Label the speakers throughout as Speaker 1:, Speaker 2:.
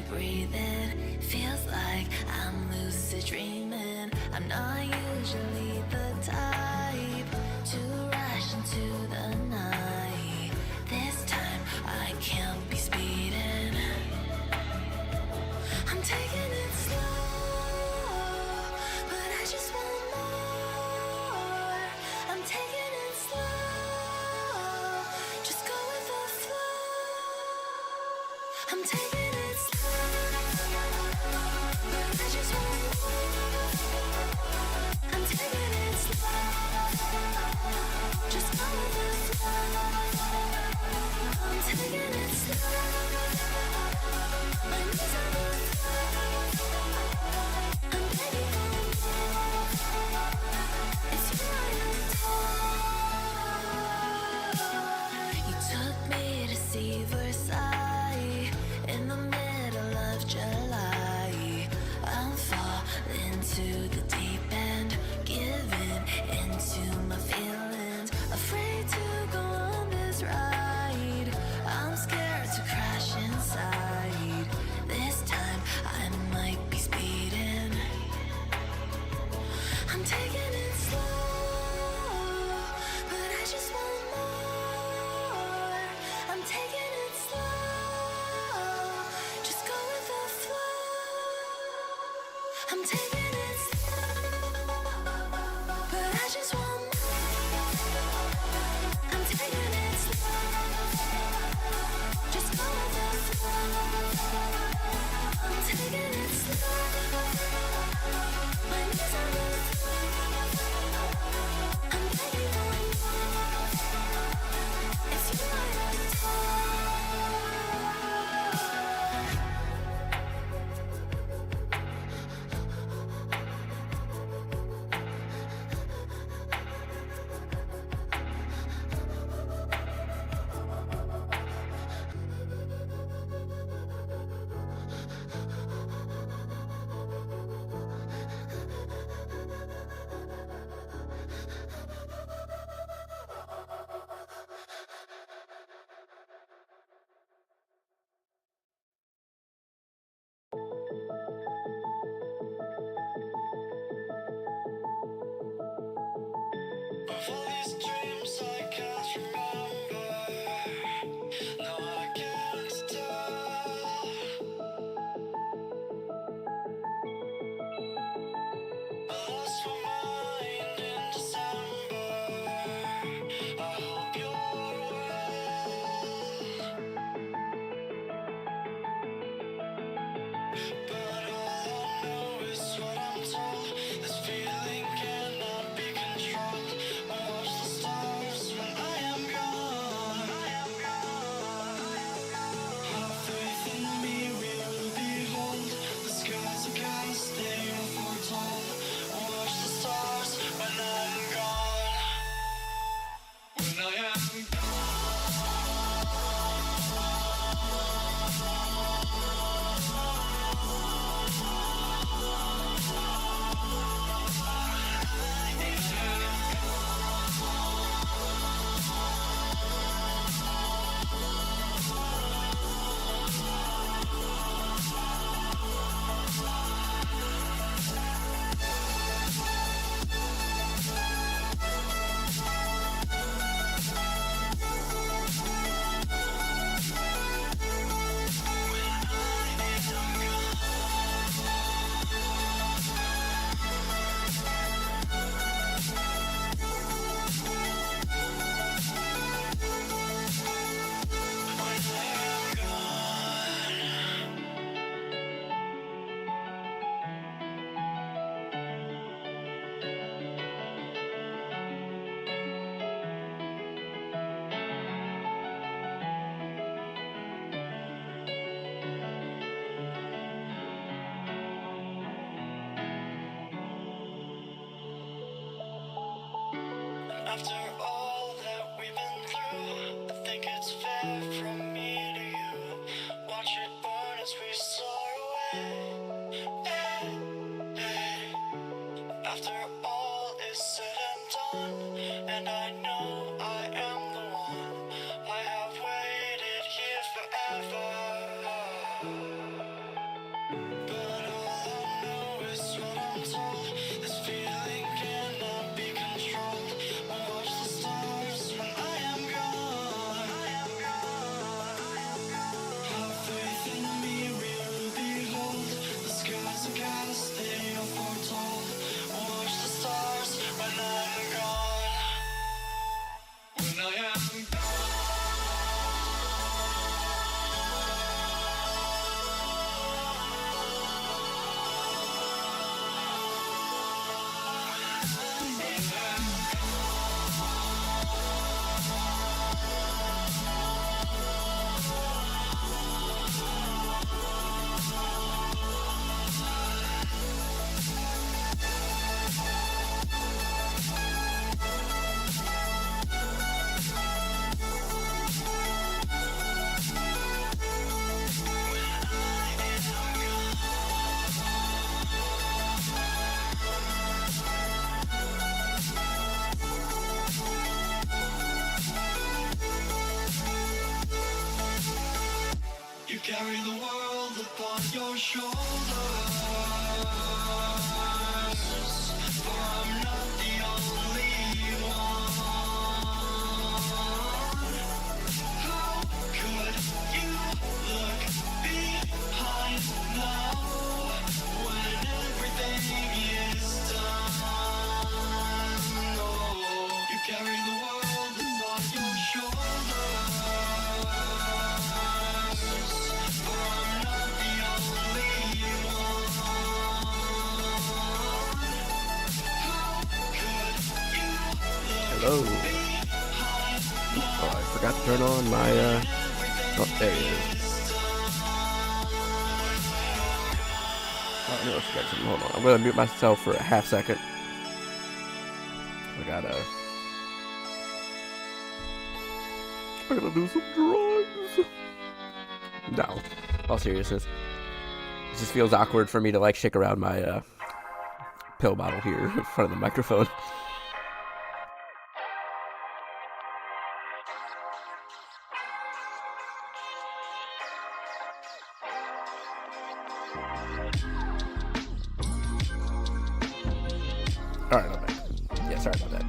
Speaker 1: you breathing. Feels like I'm lucid dreaming. I'm not usually the type to rush into the night. This time I can't be speeding. I'm taking it slow, but I just want more. I'm taking it slow, just go with the flow. I'm taking it slow, but I just want more. I'm taking it slow, just go with the flow. I'm taking it slow, my knees are moving. I'm begging for more. It's you I adore. You took me to see Versailles in the middle of July. I'm falling to the deep end, giving into my feelings. Afraid to go on this ride. I'm scared to crash inside. This time I might be speeding. I'm taking it slow, but I just want more. I'm taking it slow, just go with the flow. I'm taking it slow, but I just want more. I'm taking it slow, just go with the flow. I'm taking it slow, my knees are moving. I'm begging for more. It's you I
Speaker 2: Of all these dreams I can't remember. No, I can't tell. I lost my mind in December. I hope you're well. But all I know is what I'm told. This feeling cannot be controlled. Watch the stars when I am gone. Have faith in me, we will behold. The skies are cast, they are foretold. Watch the stars when I'm gone. When I am after all that we've been through, I think it's fair from me to you. Watch it burn as we soar away. Hey, hey. After all is said and done, and I know I am the one. I have waited here forever. the world upon your shoulders. For I'm not the only one. How could you look behind now when everything is done? Oh, you carry the world upon your shoulders. For I'm not the only one. How could you
Speaker 3: Hello. Oh, I forgot to turn on my, oh, there it is. Oh, I knew I forgot something. Hold on. I'm gonna mute myself for a half second. I gotta do some drugs. No. All seriousness. It just feels awkward for me to, like, shake around my, pill bottle here in front of the microphone. Alright, I'm back. Yeah, sorry about that.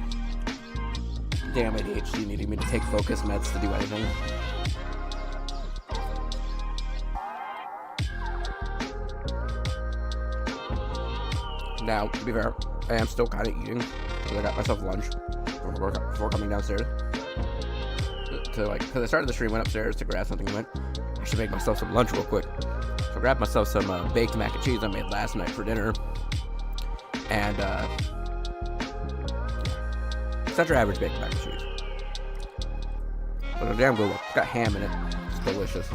Speaker 3: Damn ADHD needing me to take focus meds to do anything. Now, to be fair, I am still kind of eating, because I got myself lunch before coming downstairs. Because I started the stream, went upstairs to grab something, and went, I should make myself some lunch real quick. So I grabbed myself some baked mac and cheese I made last night for dinner. And, it's not your average baked mac and cheese. But a damn good one. It's got ham in it. It's delicious.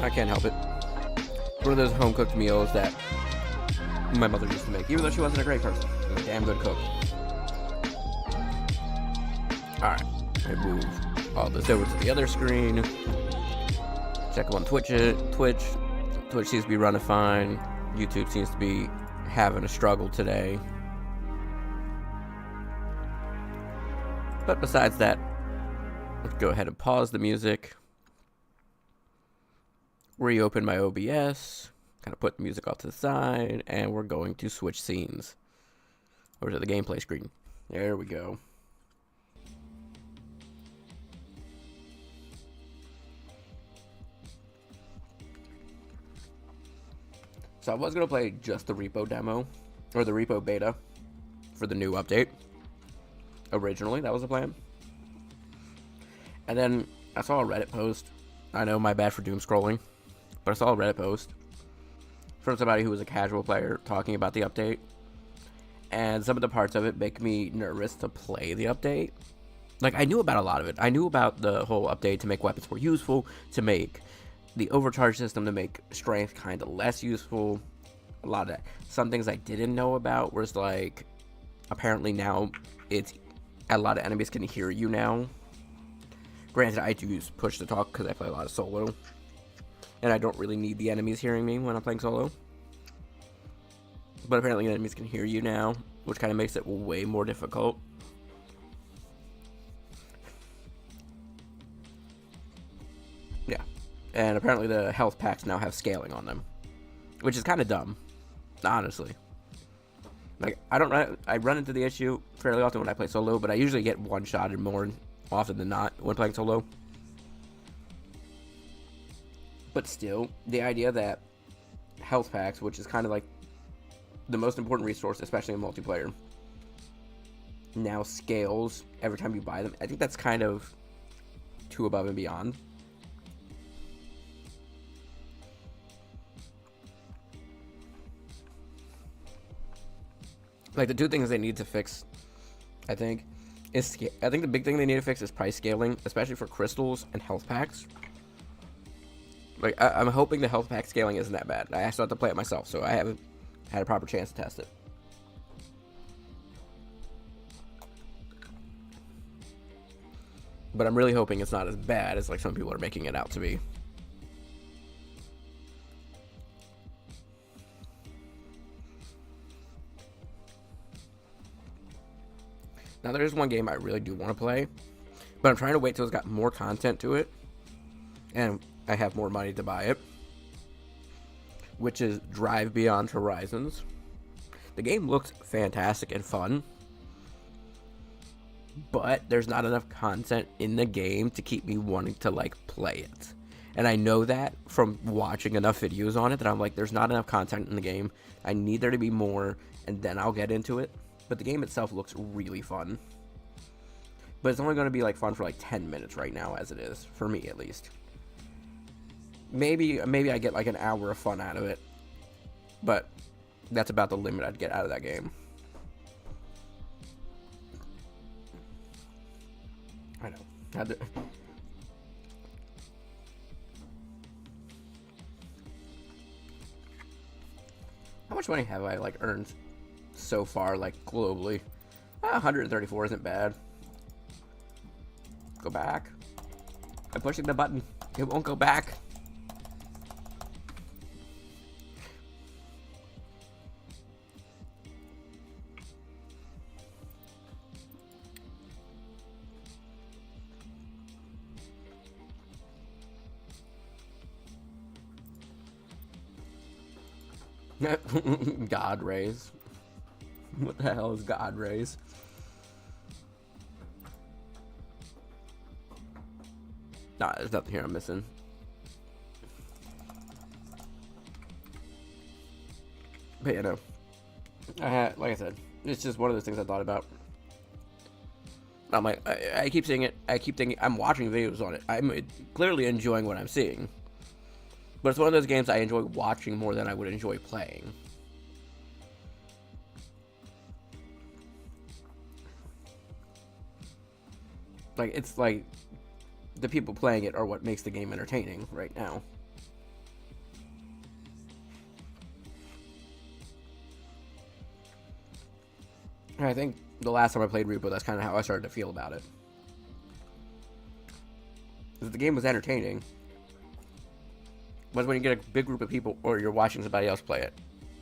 Speaker 3: I can't help it. It's one of those home-cooked meals that my mother used to make, even though she wasn't a great person. She was a damn good cook. Alright, I move all this over to the other screen. Check on Twitch. Twitch seems to be running fine. YouTube seems to be having a struggle today. But besides that, let's go ahead and pause the music. Reopen my OBS. Kind of put the music off to the side. And we're going to switch scenes over to the gameplay screen. There we go. So I was going to play just the R.E.P.O demo, or the R.E.P.O beta, for the new update. Originally, that was the plan. And then I saw a Reddit post. I know, my bad for doom scrolling. But I saw a Reddit post from somebody who was a casual player talking about the update. And some of the parts of it make me nervous to play the update. Like, I knew about a lot of it. I knew about the whole update to make weapons more useful, to make the overcharge system, to make strength kind of less useful. A lot of that. Some things I didn't know about was, like, apparently now it's a lot of enemies can hear you now. Granted, I do use push to talk because I play a lot of solo. And I don't really need the enemies hearing me when I'm playing solo. But apparently enemies can hear you now, which kind of makes it way more difficult. Yeah. And apparently the health packs now have scaling on them, which is kind of dumb, honestly. Like, I run into the issue fairly often when I play solo, but I usually get one-shotted more often than not when playing solo. But still, the idea that health packs, which is kind of like the most important resource, especially in multiplayer, now scales every time you buy them, I think that's kind of too above and beyond. Like, the two things they need to fix, I think the big thing they need to fix is price scaling, especially for crystals and health packs. Like, I'm hoping the health pack scaling isn't that bad. I still have to play it myself, so I haven't had a proper chance to test it. But I'm really hoping it's not as bad as, like, some people are making it out to be. Now, Now, there's one game I really do want to play, but I'm trying to wait till it's got more content to it, and I have more money to buy it, which is Drive Beyond Horizons. The game looks fantastic and fun, but there's not enough content in the game to keep me wanting to, like, play it. And I know that from watching enough videos on it that I'm like, there's not enough content in the game. I need there to be more, and then I'll get into it. But the game itself looks really fun. But it's only going to be, like, fun for, like, 10 minutes right now, as it is. For me, at least. Maybe I get, like, an hour of fun out of it. But that's about the limit I'd get out of that game. I know. How much money have I, like, earned so far, like, globally? 134 isn't bad. Go back. I'm pushing the button. It won't go back. God rays. What the hell is God rays? Nah, there's nothing here I'm missing. But yeah, no. Like I said, it's just one of those things I thought about. I'm like, I keep seeing it. I keep thinking, I'm watching videos on it. I'm clearly enjoying what I'm seeing. But it's one of those games I enjoy watching more than I would enjoy playing. Like, it's like the people playing it are what makes the game entertaining right now. And I think the last time I played R.E.P.O, that's kind of how I started to feel about it. Because the game was entertaining. But when you get a big group of people, or you're watching somebody else play it,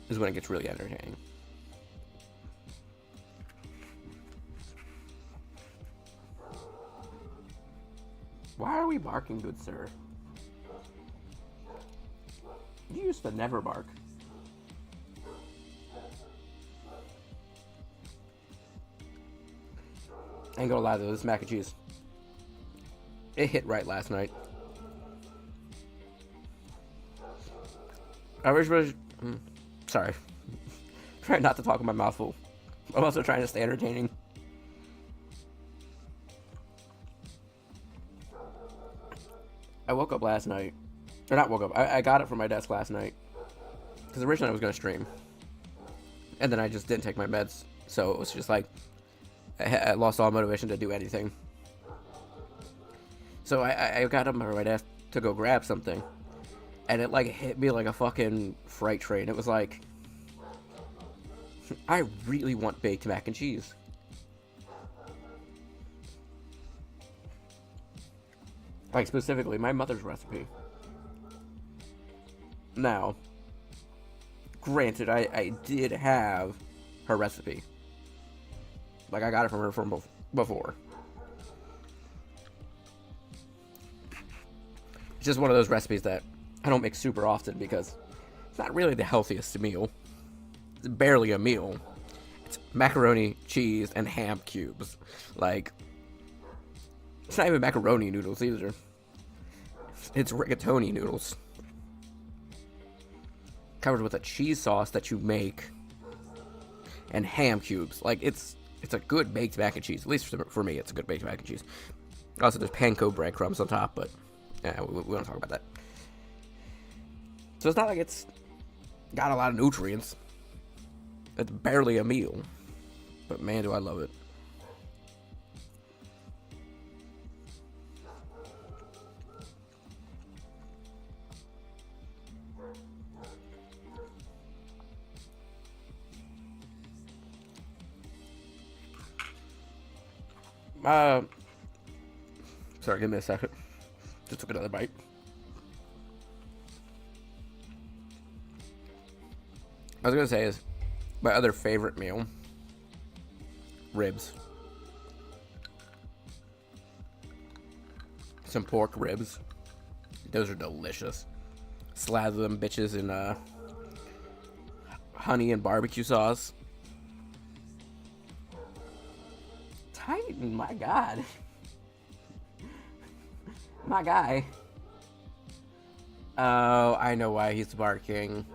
Speaker 3: is when it gets really entertaining. Why are we barking, good sir? You used to never bark. I ain't gonna lie though, this mac and cheese, it hit right last night. I wish sorry. Try not to talk with my mouth full. I'm also trying to stay entertaining. I woke up last night. Or not woke up. I got it from my desk last night. Because originally I was going to stream. And then I just didn't take my meds. So it was just like, I lost all motivation to do anything. So I got up from my desk to go grab something. And it, like, hit me like a fucking freight train. It was like, I really want baked mac and cheese. Like, specifically, my mother's recipe. Now, granted, I did have her recipe. Like, I got it from her from before. It's just one of those recipes that I don't make super often because it's not really the healthiest meal. It's barely a meal. It's macaroni, cheese, and ham cubes. Like, it's not even macaroni noodles either. It's rigatoni noodles. Covered with a cheese sauce that you make. And ham cubes. Like, it's a good baked mac and cheese. At least for me, it's a good baked mac and cheese. Also, there's panko breadcrumbs on top, but yeah, we don't talk about that. So it's not like it's got a lot of nutrients. It's barely a meal. But man, do I love it. Sorry, give me a second. Just took another bite. I was gonna say is my other favorite meal, ribs. some pork ribs. Those are delicious. Slather them bitches in honey and barbecue sauce. Titan, my God. My guy. Oh, I know why he's barking.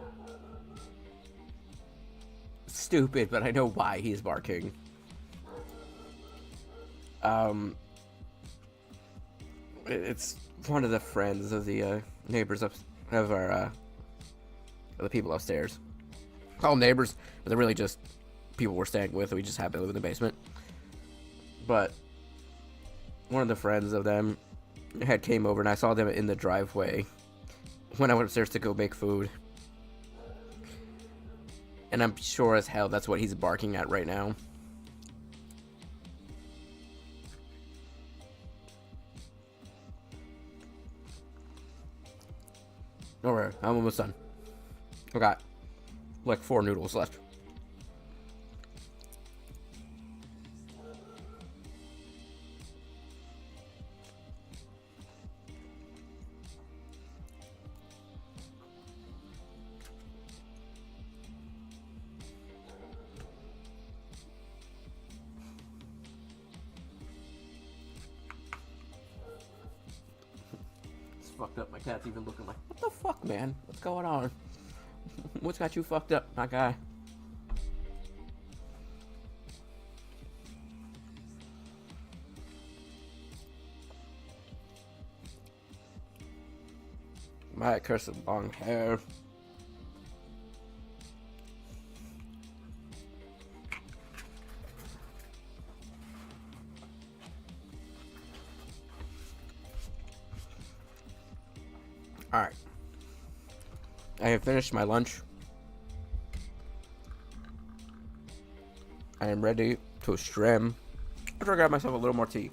Speaker 3: Stupid, but I know why he's barking. It's one of the friends of the neighbors of our of the people upstairs. Call them neighbors, but they're really just people we're staying with. We just happen to live in the basement. But one of the friends of them had came over, and I saw them in the driveway when I went upstairs to go make food. And I'm sure as hell that's what he's barking at right now. Alright, I'm almost done. I got like 4 noodles left. Fucked up. My cat's even looking like, what the fuck, man? What's going on? What's got you fucked up, my guy? My cursed long hair. Alright. I have finished my lunch. I am ready to stream. After I grab myself a little more tea.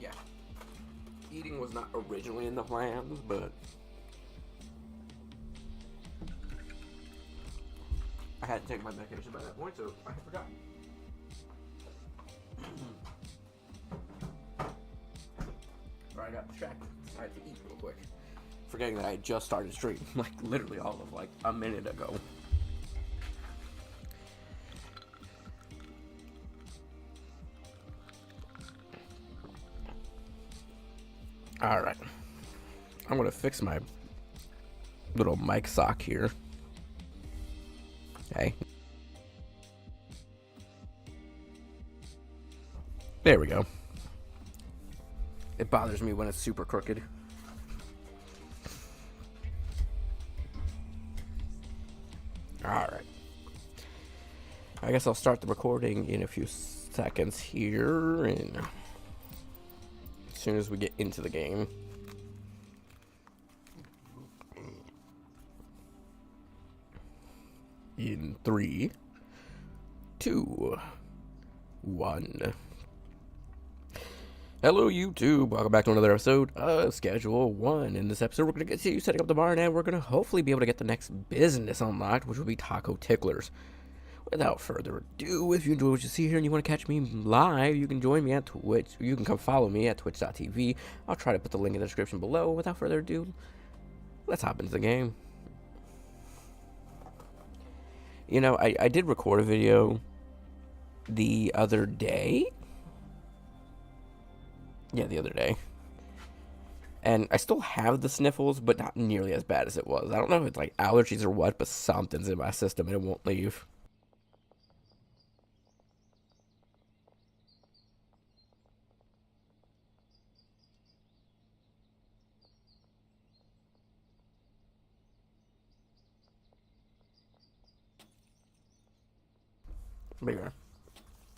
Speaker 3: Yeah. Eating was not originally in the plans, but I had to take my medication by that point, so I forgot. I got distracted. I had to eat real quick. Forgetting that I had just started stream. Like, literally all of, like, a minute ago. Alright. I'm gonna fix my little mic sock here. Okay. There we go. It bothers me when it's super crooked. Alright. I guess I'll start the recording in a few seconds here, and as soon as we get into the game. In 3, 2, 1. Hello YouTube, welcome back to another episode of Schedule 1. In this episode, we're going to continue setting up the barn, and we're going to hopefully be able to get the next business unlocked, which will be taco ticklers. Without further ado, if you enjoy what you see here and you want to catch me live, you can join me at Twitch. You can come follow me at twitch.tv. I'll try to put the link in the description below. Without further ado, let's hop into the game. You know, I did record a video the other day. Yeah, the other day. And I still have the sniffles, but not nearly as bad as it was. I don't know if it's like allergies or what, but something's in my system and it won't leave. Bigger.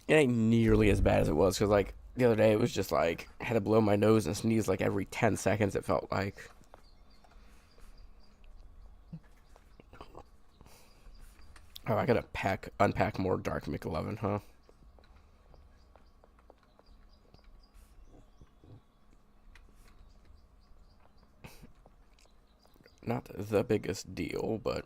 Speaker 3: It ain't nearly as bad as it was, because like the other day it was just like I had to blow my nose and sneeze like every 10 seconds, it felt like. Oh, I gotta unpack more Dark McLovin, huh? Not the biggest deal, but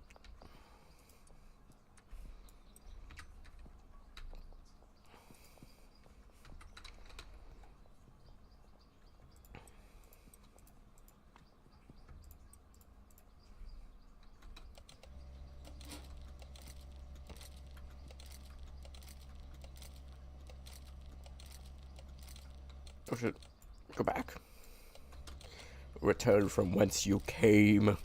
Speaker 3: Oh shit. Go back. Return from whence you came.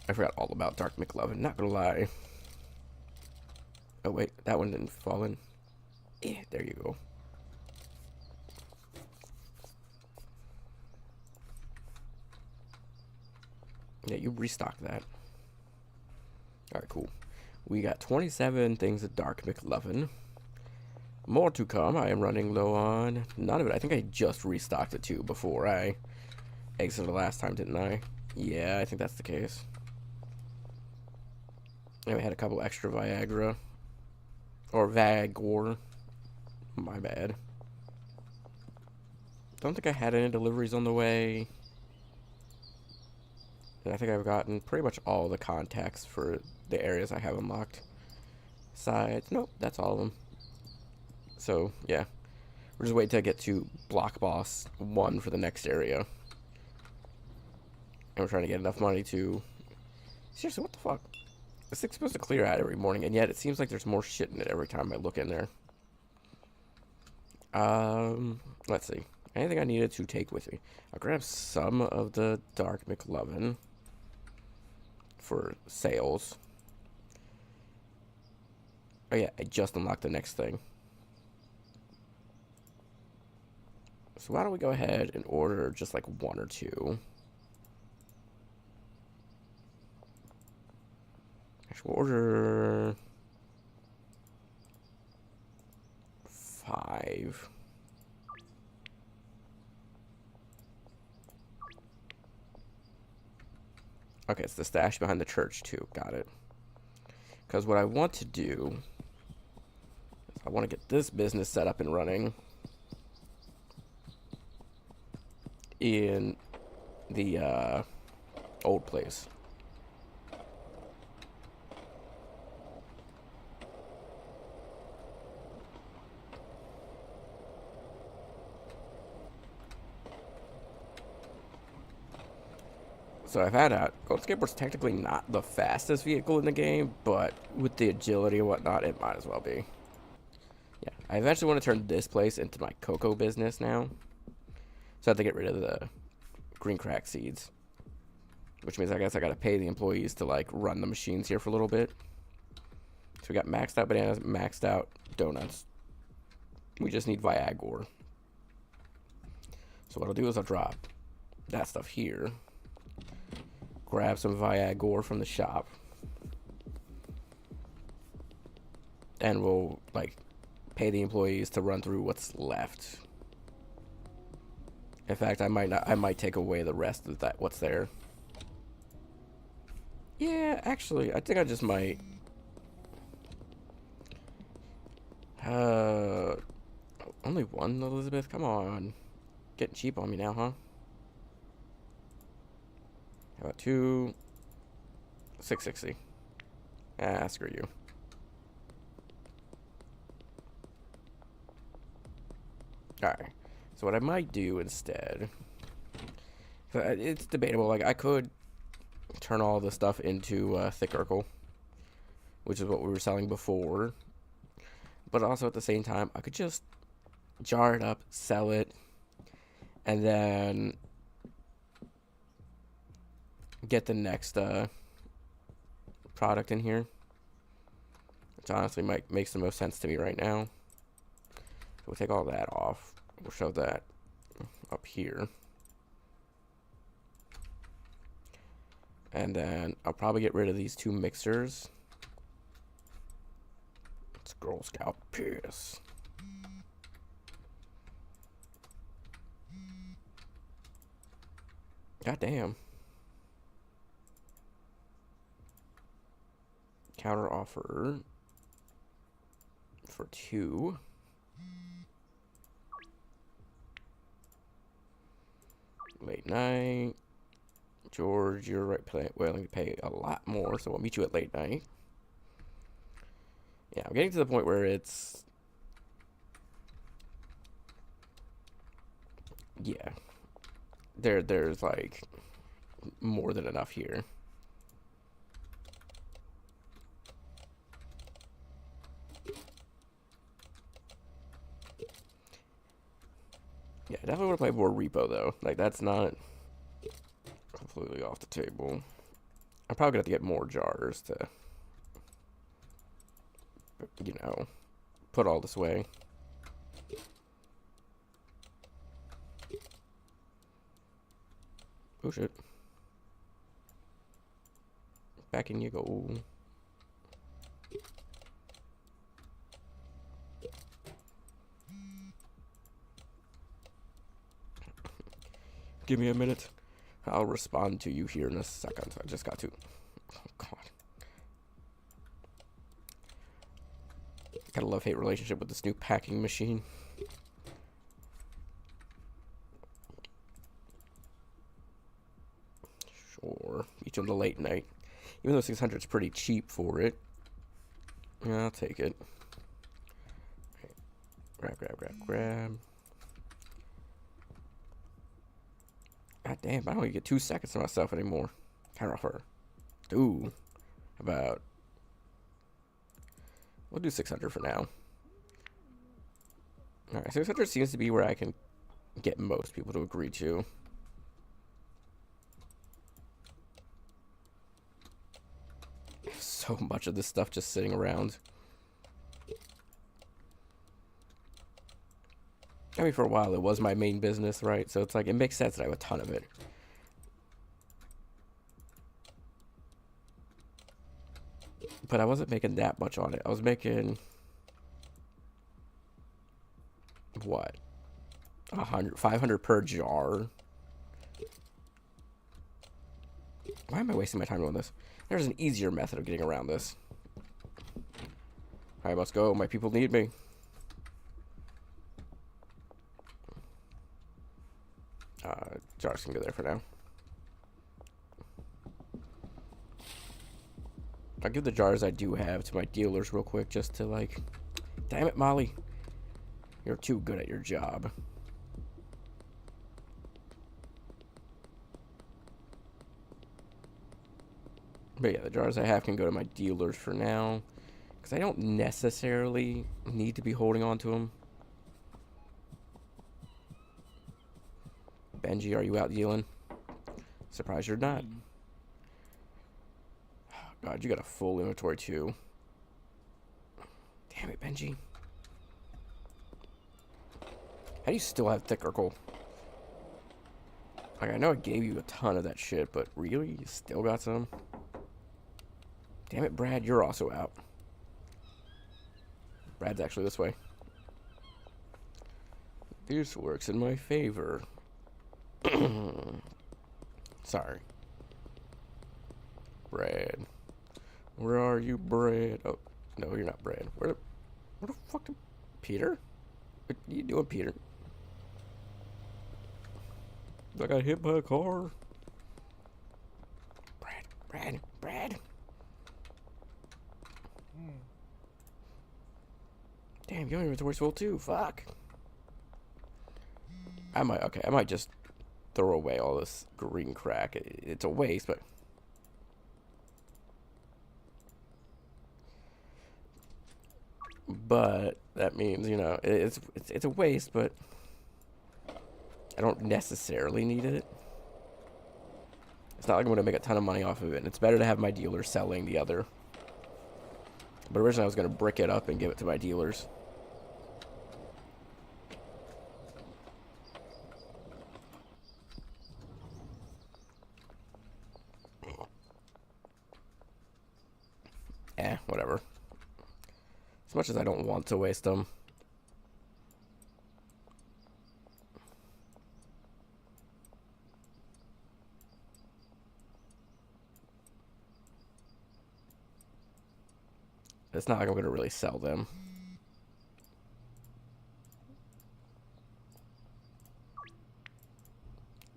Speaker 3: I forgot all about Dark McLovin, not gonna lie. Oh wait, that one didn't fall in. Yeah, there you go. Yeah, you restock that. Alright, cool. We got 27 things of Dark McLovin. More to come. I am running low on none of it. I think I just restocked it too before I exited the last time, didn't I? Yeah, I think that's the case. And we had a couple extra Viagra. Or Vagor. My bad. Don't think I had any deliveries on the way. And I think I've gotten pretty much all the contacts for the areas I have unlocked. Sides. Nope, that's all of them. So, yeah. We're just waiting to get to Block Boss 1 for the next area. And we're trying to get enough money to... Seriously, what the fuck? This thing's supposed to clear out every morning, and yet it seems like there's more shit in it every time I look in there. Let's see. Anything I needed to take with me. I'll grab some of the Dark McLovin for sales. Oh yeah, I just unlocked the next thing. So why don't we go ahead and order just like one or two. Actually, we'll order 5. Okay, it's the stash behind the church too. Got it. Because what I want to do is I want to get this business set up and running in the old place. So I found out Gold Skateboard's technically not the fastest vehicle in the game, but with the agility and whatnot, it might as well be. Yeah, I eventually want to turn this place into my cocoa business now. So I have to get rid of the green crack seeds. Which means I guess I gotta pay the employees to like run the machines here for a little bit. So we got maxed out bananas, maxed out donuts. We just need Viagra. So what I'll do is I'll drop that stuff here. Grab some Viagra from the shop. And we'll like pay the employees to run through what's left. In fact, I might take away the rest of that what's there. Yeah, actually, I think I just might. Only one, Elizabeth? Come on. Getting cheap on me now, huh? How about 2? 660. Ah, screw you. Alright. So what I might do instead... It's debatable. Like, I could turn all the stuff into thick Urkel, which is what we were selling before. But also at the same time, I could just jar it up, sell it, and then get the next product in here, which honestly makes the most sense to me right now. So we'll take all that off. We'll show that up here. And then I'll probably get rid of these 2 mixers. It's Girl Scout piss. God damn. Counter offer for 2. Late night. George, you're willing to pay a lot more, so we'll meet you at late night. Yeah, I'm getting to the point where it's... Yeah. There's like more than enough here. Yeah, I definitely want to play more R.E.P.O though. Like, that's not completely off the table. I'm probably gonna have to get more jars to, you know, put all this away. Oh shit. Back in you go. Give me a minute. I'll respond to you here in a second. I just got to. Oh, God. Got a love-hate relationship with this new packing machine. Sure. Each of the late night. Even though 600 is pretty cheap for it. Yeah, I'll take it. Okay. Grab, grab, grab, grab. God damn, I don't even get 2 seconds to myself anymore. Counteroffer. Ooh. About. We'll do 600 for now. Alright, 600 seems to be where I can get most people to agree to. So much of this stuff just sitting around. I mean, for a while, it was my main business, right? So it's like, it makes sense that I have a ton of it. But I wasn't making that much on it. I was making... what? 100, 500 per jar. Why am I wasting my time doing this? There's an easier method of getting around this. I must go. My people need me. Jars can go there for now. I'll give the jars I do have to my dealers real quick just to, like... Damn it, Molly. You're too good at your job. But yeah, the jars I have can go to my dealers for now. Because I don't necessarily need to be holding on to them. Benji, are you out dealing? Surprised you're not. Oh, God, you got a full inventory too. Damn it, Benji. How do you still have thick Urkel? Like, I know I gave you a ton of that shit, but really? You still got some? Damn it, Brad, you're also out. Brad's actually this way. This works in my favor. Sorry. Brad. Where are you, Brad? Oh, no, you're not Brad. Where the fuck did... Peter? What are you doing, Peter? I got hit by a car. Brad. Damn, your inventory's full too. Fuck. I might just throw away all this green crack. It's a waste, but... But that means, you know, it's a waste, but I don't necessarily need it. It's not like I'm going to make a ton of money off of it. And it's better to have my dealer selling the other. But originally I was going to brick it up and give it to my dealers. Whatever. As much as I don't want to waste them. It's not like I'm going to really sell them.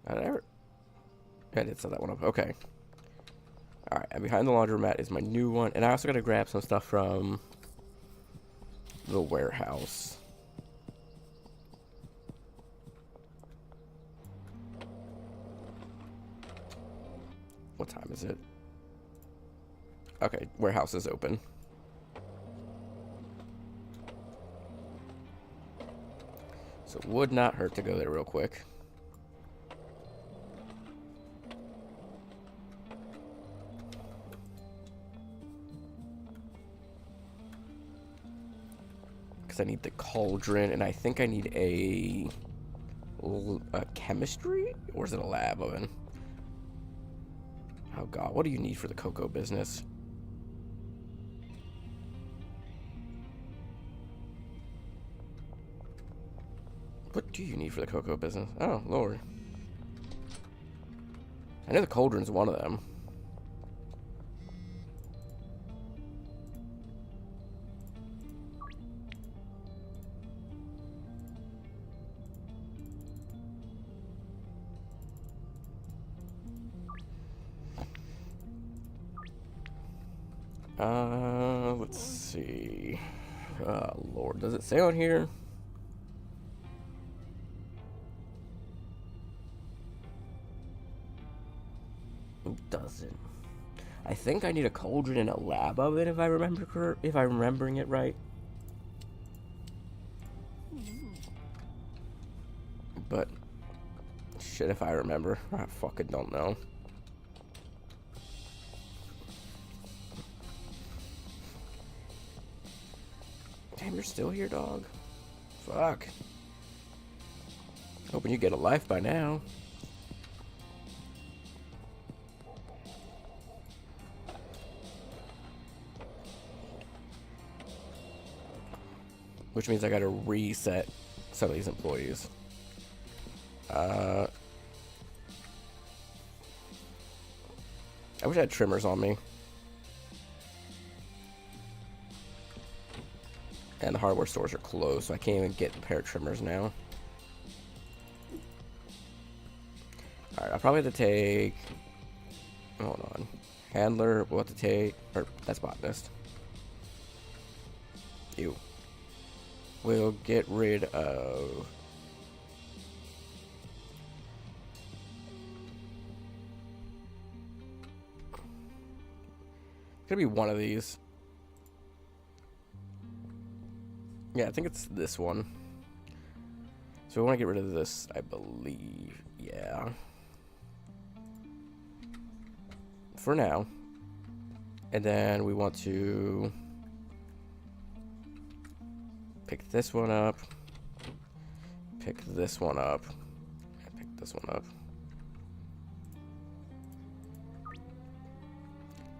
Speaker 3: I did set that one up. Okay. Alright, and behind the laundromat is my new one. And I also got to grab some stuff from the warehouse. What time is it? Okay, warehouse is open. So it would not hurt to go there real quick. Because I need the cauldron, and I think I need a chemistry? Or is it a lab oven? Oh god, what do you need for the cocoa business? What do you need for the cocoa business? Oh, Lord. I know the cauldron's one of them. Let's see. Oh, Lord. Does it say on here? It doesn't. I think I need a cauldron and a lab oven if I remember if I'm remembering it right. But shit if I remember. I fucking don't know. Damn, you're still here, dog. Fuck. Hoping you get a life by now. Which means I gotta reset some of these employees. I wish I had trimmers on me. And the hardware stores are closed, so I can't even get a pair of trimmers now. Alright, I'll probably have to take... Hold on. Handler, we'll have to take... Or, that's botanist. Ew. We'll get rid of... It's gonna be one of these. Yeah, I think it's this one. So we want to get rid of this, I believe. Yeah. For now. And then we want to pick this one up. Pick this one up. And pick this one up.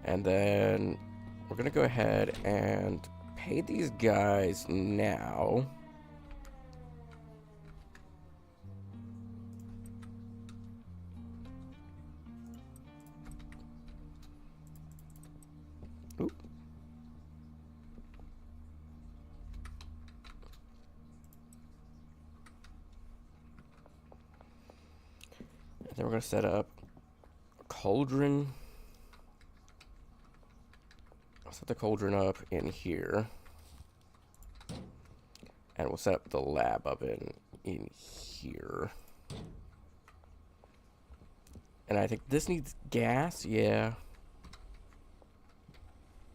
Speaker 3: And then we're going to go ahead and pay these guys now. Oop. And then we're going to set up a cauldron. I'll set the cauldron up in here. And we'll set up the lab oven in here. And I think this needs gas, yeah.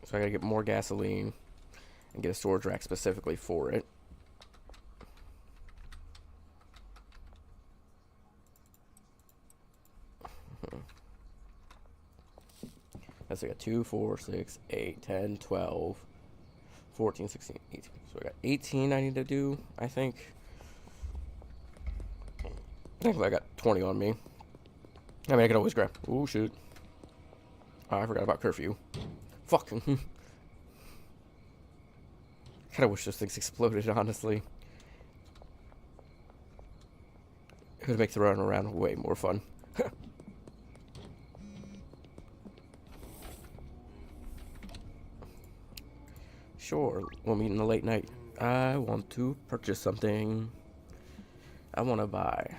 Speaker 3: So I gotta get more gasoline and get a storage rack specifically for it. That's like a 2, 4, 6, 8, 10, 12, 14, 16, 18. So I got 18 I need to do, I think. Thankfully I got 20 on me. I mean, I can always grab. Oh, shoot. Oh, I forgot about curfew. Fuck. Kinda wish those things exploded, honestly. It would make the run around way more fun. Sure, we'll meet in the late night. I want to purchase something. I want to buy.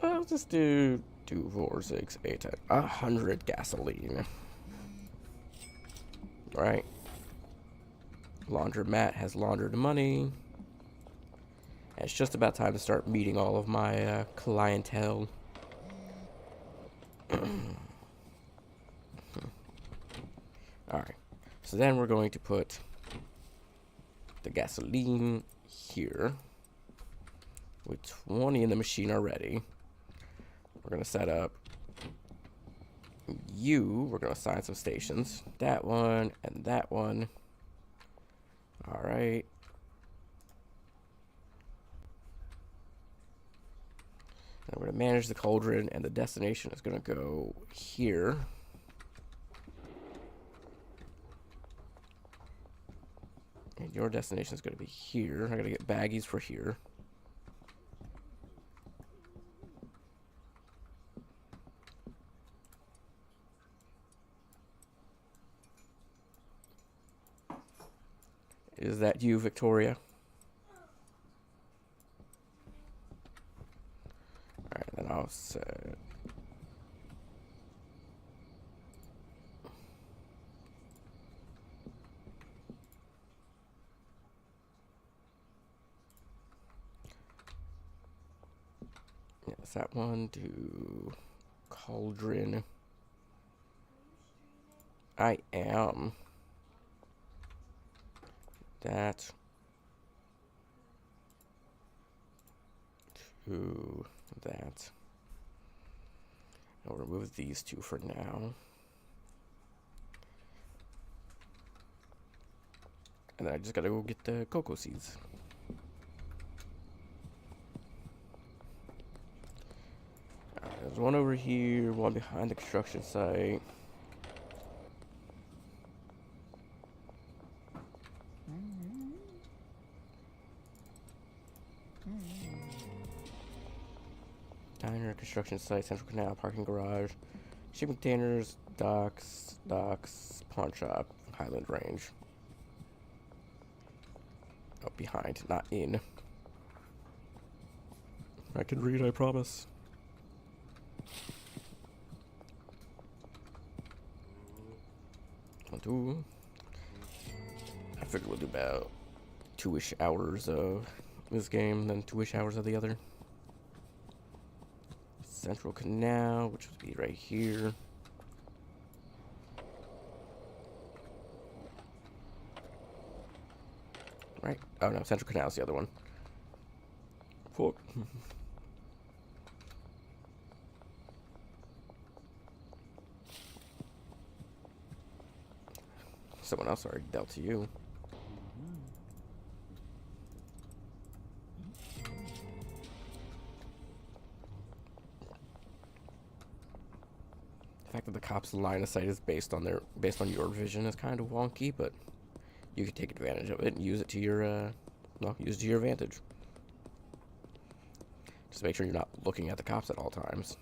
Speaker 3: I'll just do 2, 4, 6, 8, 10. 100 gasoline. Right. Laundromat has laundered money. And it's just about time to start meeting all of my clientele. Alright. So then we're going to put the gasoline here. With 20 in the machine already. We're going to set up you. We're going to assign some stations. That one and that one. All right. And we're going to manage the cauldron, and the destination is going to go here. And your destination is going to be here. I got to get baggies for here. Is that you, Victoria? Alright, then I'll set... Yes, that one to cauldron. I am. That to that. I'll remove these two for now. And then I just gotta go get the cocoa seeds. Alright, there's one over here, one behind the construction site. Diner, construction site, central canal, parking garage, shipping containers, docks, pawn shop, Highland Range. Oh, behind, not in. I can read, I promise. One, two. I figured we'll do about 2-ish hours of this game, then 2-ish hours of the other. Central Canal, which would be right here. Right? Oh no, Central Canal is the other one. Fuck. Someone else already dealt to you. The fact that the cops' line of sight is based on your vision is kind of wonky, but you can take advantage of it and use it to your use it to your advantage. Just make sure you're not looking at the cops at all times.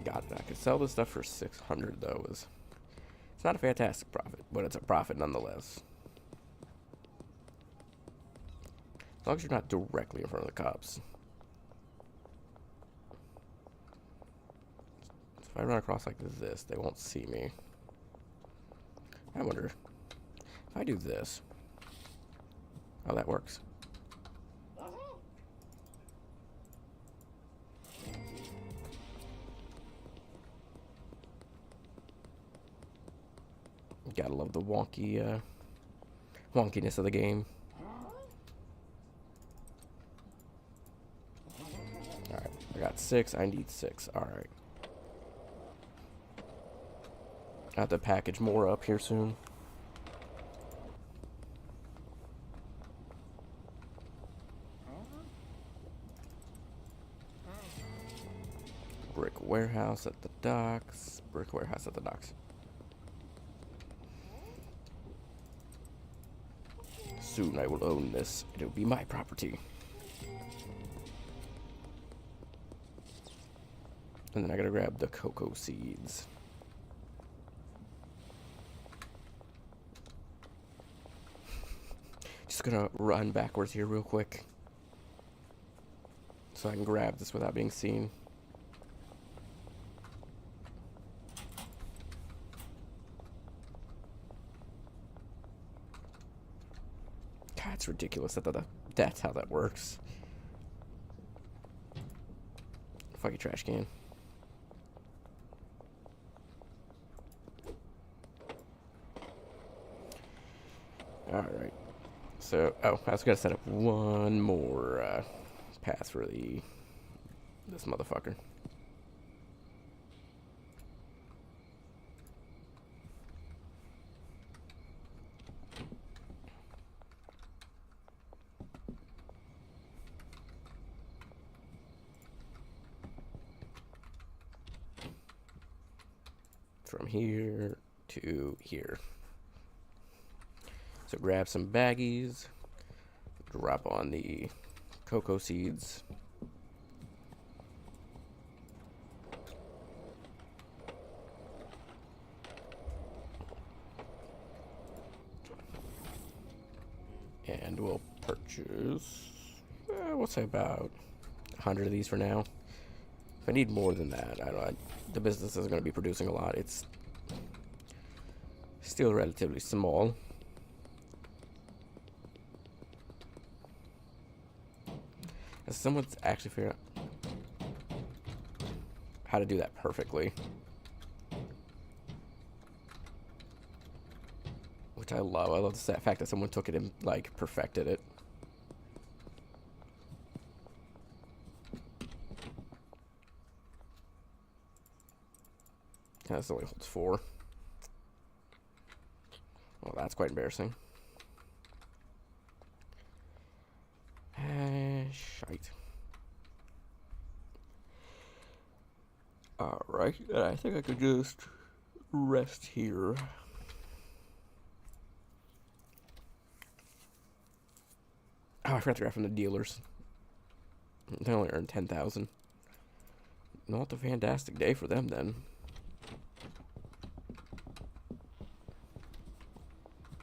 Speaker 3: Got it. I could sell this stuff for 600 though. It's not a fantastic profit, but it's a profit nonetheless. As long as you're not directly in front of the cops. So if I run across like this, they won't see me. I wonder if I do this, how that works. Gotta love the wonkiness of the game. Alright, I got 6. I need 6. Alright. I have to package more up here soon. Brick warehouse at the docks. Brick warehouse at the docks. Soon I will own this. It will be my property. And then I gotta grab the cocoa seeds. Just gonna run backwards here real quick, so I can grab this without being seen. It's ridiculous that that's how that works. Fucking trash can. Alright. So, oh, I was gonna set up one more path for this motherfucker. From here to here. So grab some baggies, drop on the cocoa seeds. And we'll purchase, we'll say about 100 of these for now. If I need more than that, I don't. The business is going to be producing a lot. It's still relatively small. Has someone actually figured out how to do that perfectly? Which I love. I love the fact that someone took it and, like, perfected it. This only holds 4. Well, that's quite embarrassing. Shite. Alright, I think I could just rest here. Oh, I forgot to grab from the dealers. They only earned 10,000. Not a fantastic day for them then.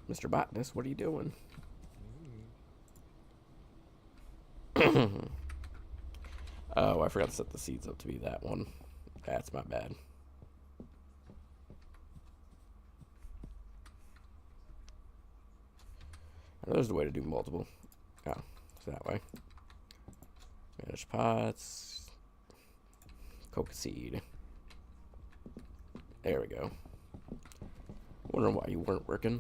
Speaker 3: Mr. Botanist, what are you doing? Oh, I forgot to set the seeds up to be that one. That's my bad. I know there's a way to do multiple. Oh, it's that way. Manage pots. Coca seed. There we go. Wondering why you weren't working.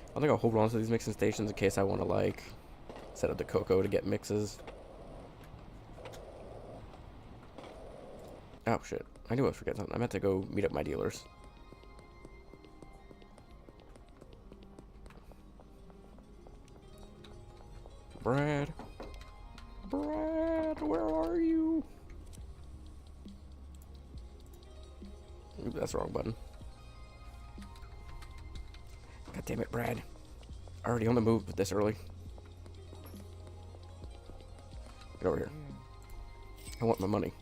Speaker 3: I think I'll hold on to these mixing stations in case I want to, like, set up the cocoa to get mixes. Oh, shit. I knew I was forgetting something. I meant to go meet up my dealers. Brad? Brad, where are you? Ooh, that's the wrong button. God damn it, Brad. Already on the move this early. Get over here. I want my money.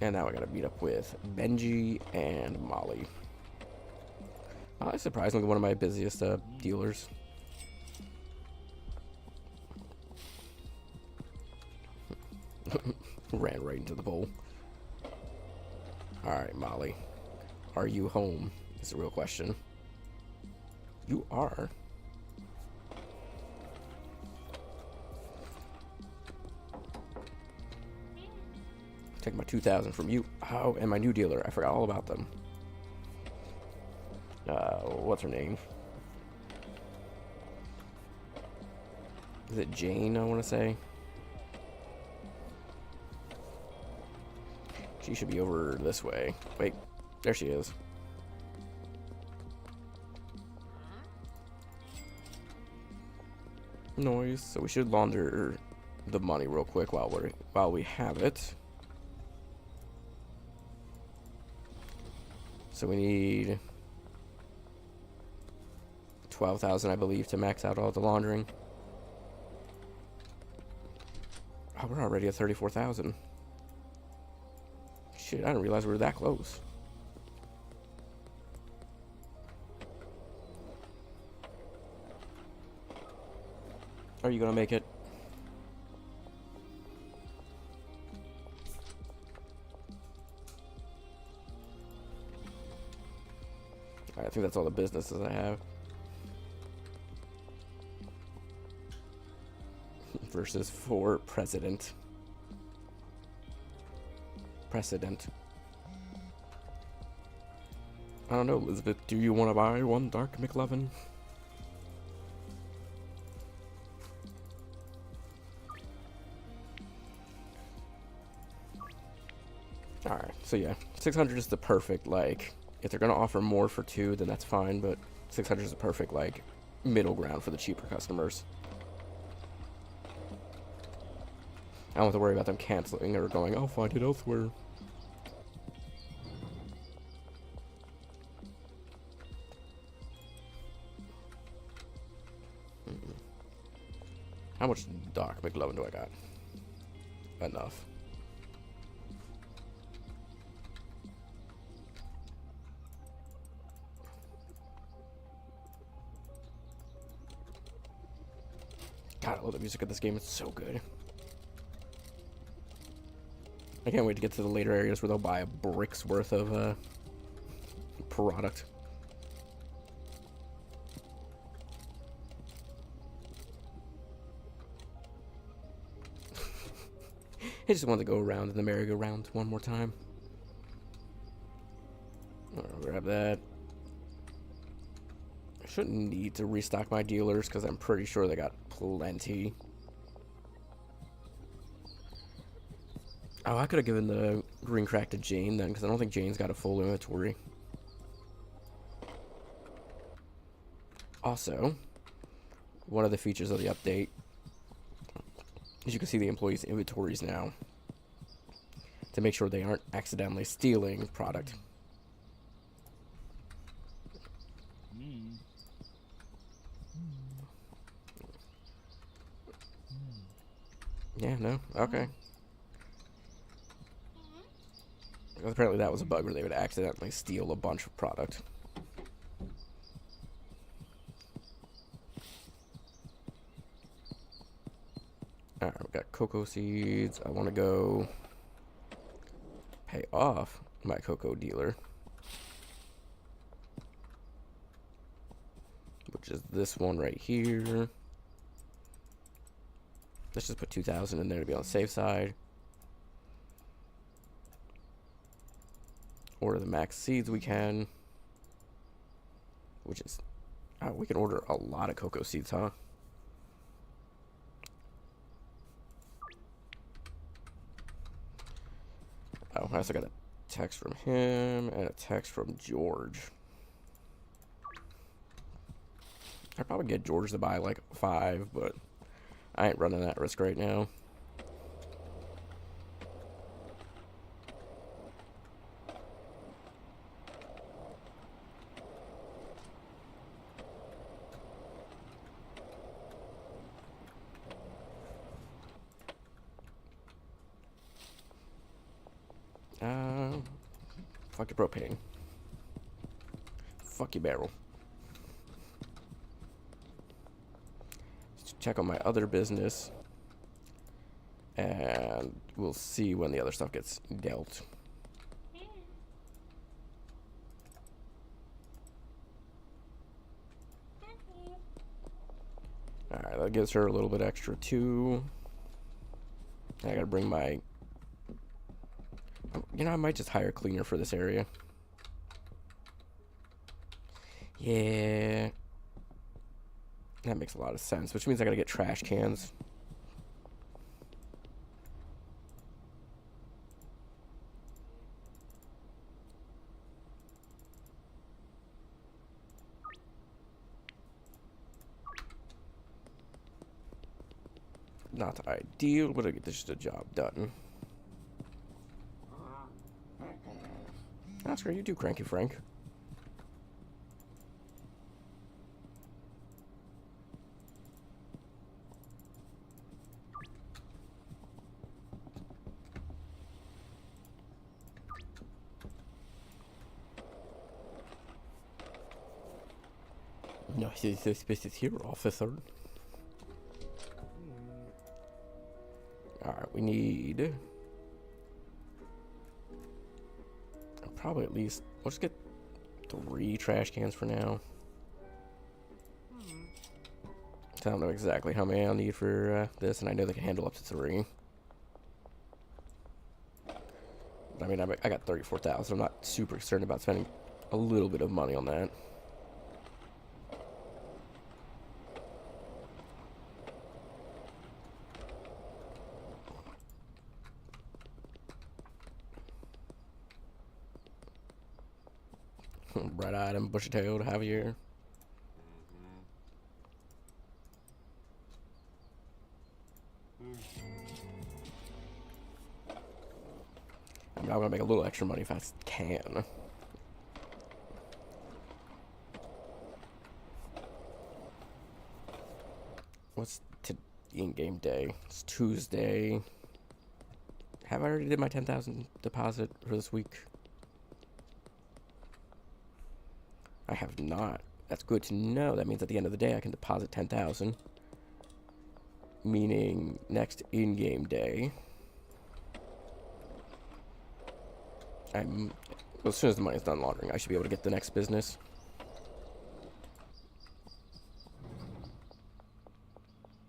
Speaker 3: And now I gotta meet up with Benji and Molly. Molly's surprisingly one of my busiest dealers. Ran right into the bowl. Alright, Molly. Are you home? Is the real question. You are. Take my 2,000 from you. Oh, and my new dealer. I forgot all about them. What's her name? Is it Jane, I want to say? She should be over this way. Wait, there she is. Noise. So we should launder the money real quick while we have it. So we need 12,000, I believe, to max out all the laundering. Oh, we're already at 34,000. Shit, I didn't realize we were that close. Are you gonna make it? Alright, I think that's all the businesses I have. Versus for president. Precedent. I don't know, Elizabeth. Do you want to buy one Dark McLovin? Alright, so yeah. 600 is the perfect, like, if they're going to offer more for 2, then that's fine, but 600 is the perfect, like, middle ground for the cheaper customers. I don't have to worry about them canceling or going, I'll find it elsewhere. How much Dark McLovin do I got? Enough. God, I love the music of this game. It's so good. I can't wait to get to the later areas where they'll buy a brick's worth of product. I just wanted to go around in the merry-go-round one more time. I'll grab that. I shouldn't need to restock my dealers because I'm pretty sure they got plenty. Oh, I could have given the green crack to Jane then, because I don't think Jane's got a full inventory. Also, one of the features of the update is you can see the employees' inventories now to make sure they aren't accidentally stealing product. Yeah, no? Okay. Because apparently that was a bug where they would accidentally steal a bunch of product. Alright, we got cocoa seeds. I want to go pay off my cocoa dealer, which is this one right here. Let's just put 2,000 in there to be on the safe side. Order the max seeds we can, which is, we can order a lot of cocoa seeds, huh? Oh, I also got a text from him and a text from George. I'd probably get George to buy like 5, but I ain't running that risk right now. Fuck your propane. Fuck your barrel. Let's check on my other business. And we'll see when the other stuff gets dealt. Alright, that gives her a little bit extra too. I gotta bring my... You know, I might just hire a cleaner for this area. Yeah. That makes a lot of sense, which means I gotta get trash cans. Not ideal, but it's just a job done. Oscar, you do cranky Frank. No, this is here, officer. Alright, we need... probably at least... We'll just get 3 trash cans for now. I don't know exactly how many I'll need for this, and I know they can handle up to 3. I mean, I got 34,000. I'm not super concerned about spending a little bit of money on that. Bright-eyed and bushy-tailed Javier. I mean, I'm gonna make a little extra money if I can. What's in-game day? It's Tuesday. Have I already did my 10,000 deposit for this week? I have not. That's good to know. That means at the end of the day I can deposit 10,000. Meaning next in-game day. Well, as soon as the money's done laundering, I should be able to get the next business.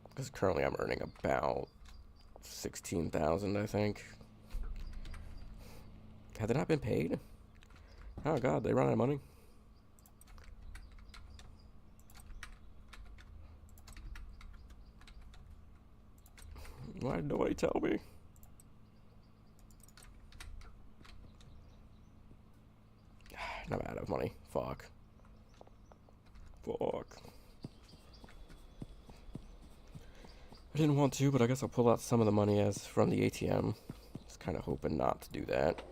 Speaker 3: Because currently I'm earning about 16,000, I think. Had they not been paid? Oh god, they run out of money. Why did nobody tell me? I'm out of money. Fuck. Fuck. I didn't want to, but I guess I'll pull out some of the money as from the ATM. Just kind of hoping not to do that.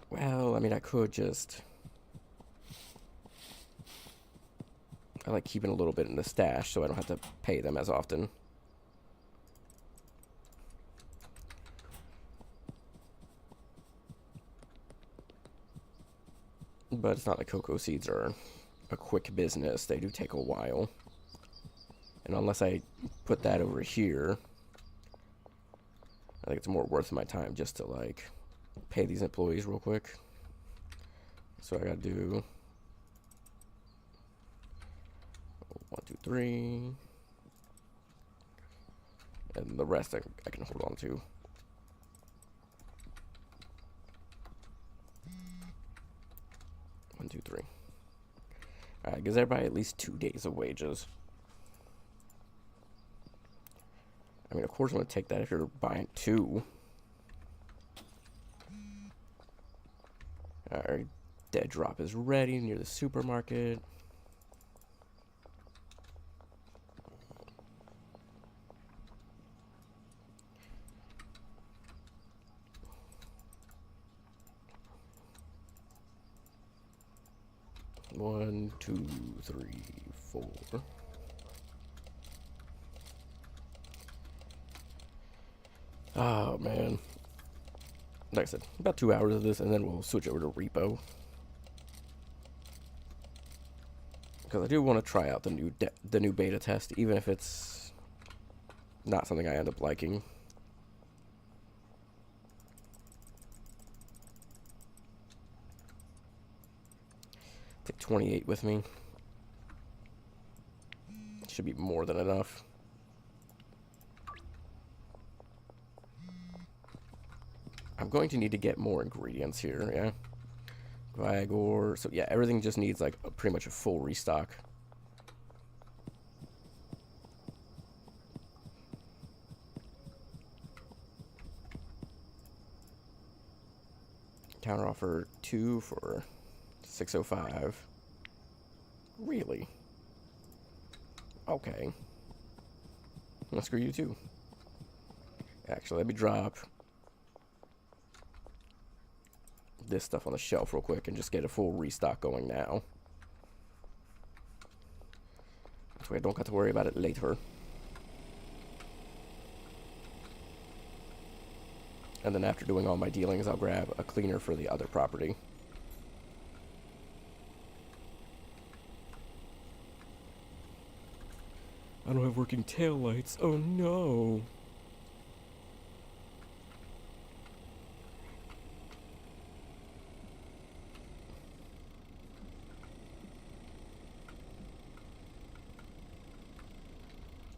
Speaker 3: Well, I mean, I could just... I like keeping a little bit in the stash so I don't have to pay them as often. But it's not like cocoa seeds are a quick business. They do take a while. And unless I put that over here, I think it's more worth my time just to, like, pay these employees real quick. So I gotta do 1, 2, 3. And the rest I can hold on to. One, two, three. Alright, gives everybody at least 2 days of wages. I mean, of course I'm going to take that if you're buying 2. Alright, dead drop is ready near the supermarket. One, two, three, 4. Oh, man. Like I said, about 2 hours of this, and then we'll switch over to R.E.P.O. Because I do want to try out the new beta test, even if it's not something I end up liking. Take 28 with me. Should be more than enough. I'm going to need to get more ingredients here, yeah. Vigor. So yeah, everything just needs like pretty much a full restock. Counter offer 2 for 605. Really? Okay. Well, screw you too. Actually, let me drop this stuff on the shelf real quick and just get a full restock going now. That way I don't have to worry about it later. And then after doing all my dealings, I'll grab a cleaner for the other property. I don't have working tail lights. Oh no.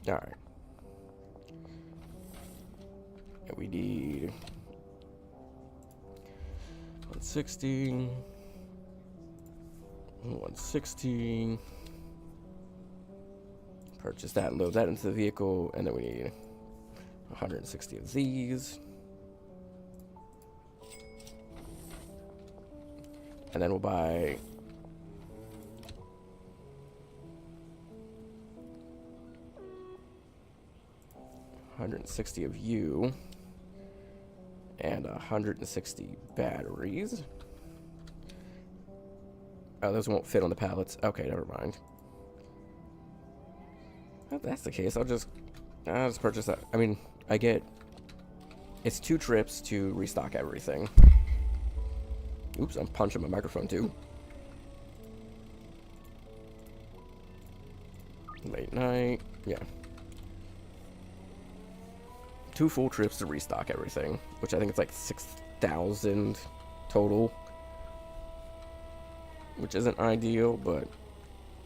Speaker 3: Alright. And we need 160. 160. Purchase that and load that into the vehicle. And then we need 160 of these. And then we'll buy 160 of you and 160 batteries. Oh, those won't fit on the pallets. Okay, never mind. If that's the case, I'll just purchase that. I mean, it's 2 trips to restock everything. Oops, I'm punching my microphone too. Late night, yeah. 2 full trips to restock everything, which I think it's like 6,000 total, which isn't ideal, but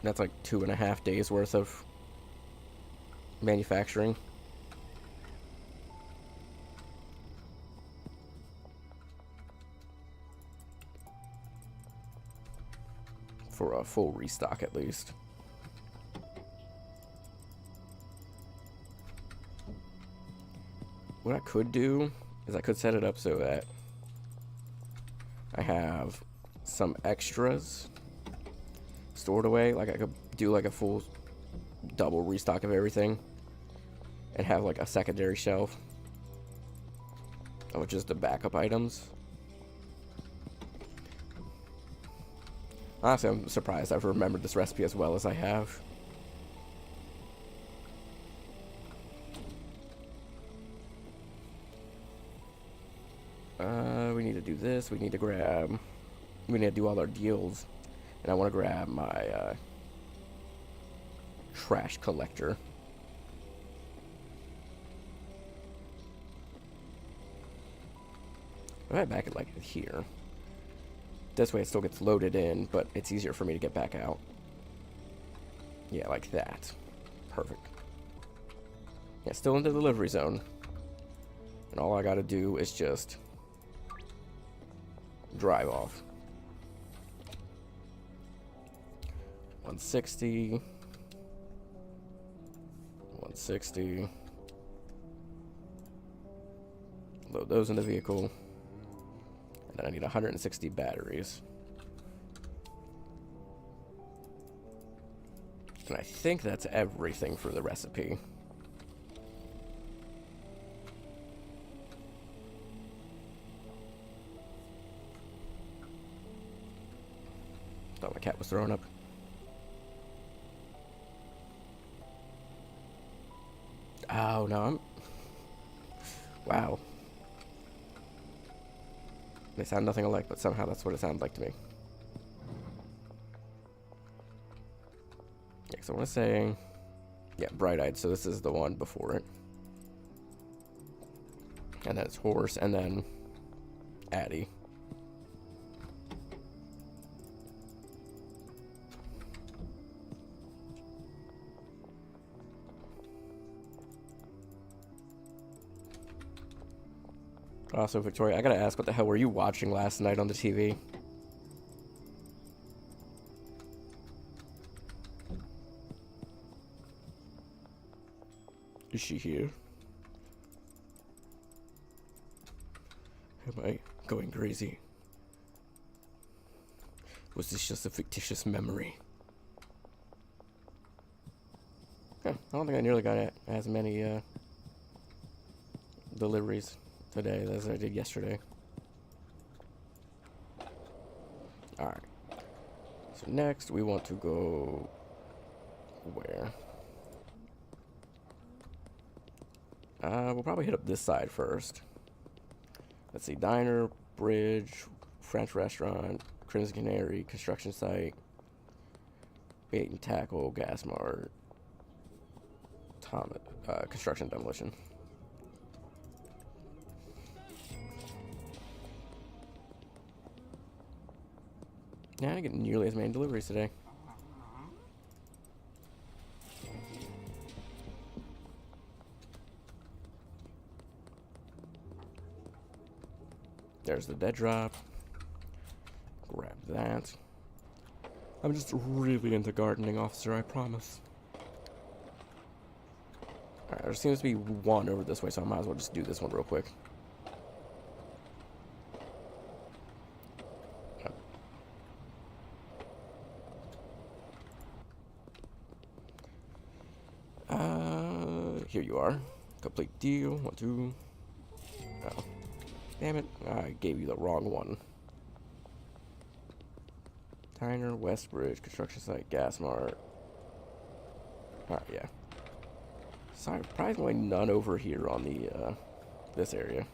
Speaker 3: that's like 2.5 days worth of manufacturing. For a full restock at least. What I could do is I could set it up so that I have some extras stored away. Like I could do like a full double restock of everything and have like a secondary shelf of just the backup items. Honestly, I'm surprised I've remembered this recipe as well as I have. We need to do this. We need to do all our deals. And I want to grab my trash collector. If I back it like here. This way it still gets loaded in, but it's easier for me to get back out. Yeah, like that. Perfect. Yeah, still in the delivery zone. And all I gotta do is just drive off. 160. 160. Load those in the vehicle. And then I need 160 batteries. And I think that's everything for the recipe. Thought my cat was throwing up. Oh, no, I'm... Wow. They sound nothing alike, but somehow that's what it sounds like to me. Yeah, so I want to say... Yeah, Bright-Eyed, so this is the one before it. And then it's Horse, and then Addie. Also, Victoria, I gotta ask, what the hell were you watching last night on the TV? Is she here? Am I going crazy? Was this just a fictitious memory? Huh, I don't think I nearly got as many deliveries today as I did yesterday. Alright. So next we want to go where? We'll probably hit up this side first. Let's see, diner, bridge, French restaurant, Crimson Canary, construction site, bait and tackle, gas mart, construction demolition. Yeah, I didn't get nearly as many deliveries today. There's the dead drop. Grab that. I'm just really into gardening, officer, I promise. Alright, there seems to be one over this way, so I might as well just do this one real quick. Here you are. Complete deal. 1, 2. Oh. Damn it. I gave you the wrong one. Tyner, Westbridge, construction site, gas mart. Alright, yeah. Surprisingly none over here on the, this area.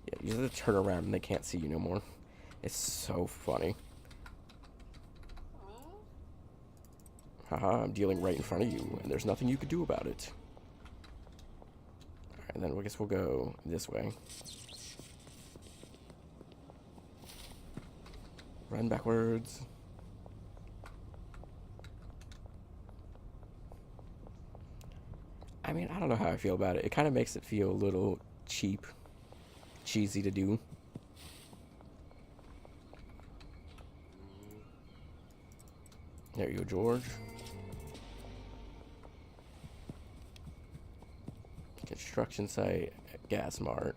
Speaker 3: Yeah, you have to turn around and they can't see you no more. It's so funny. Haha, I'm dealing right in front of you, and there's nothing you could do about it. Alright, then I guess we'll go this way. Run backwards. I mean, I don't know how I feel about it. It kind of makes it feel a little cheap. Cheesy to do. There you go, George. Construction site, gas mart.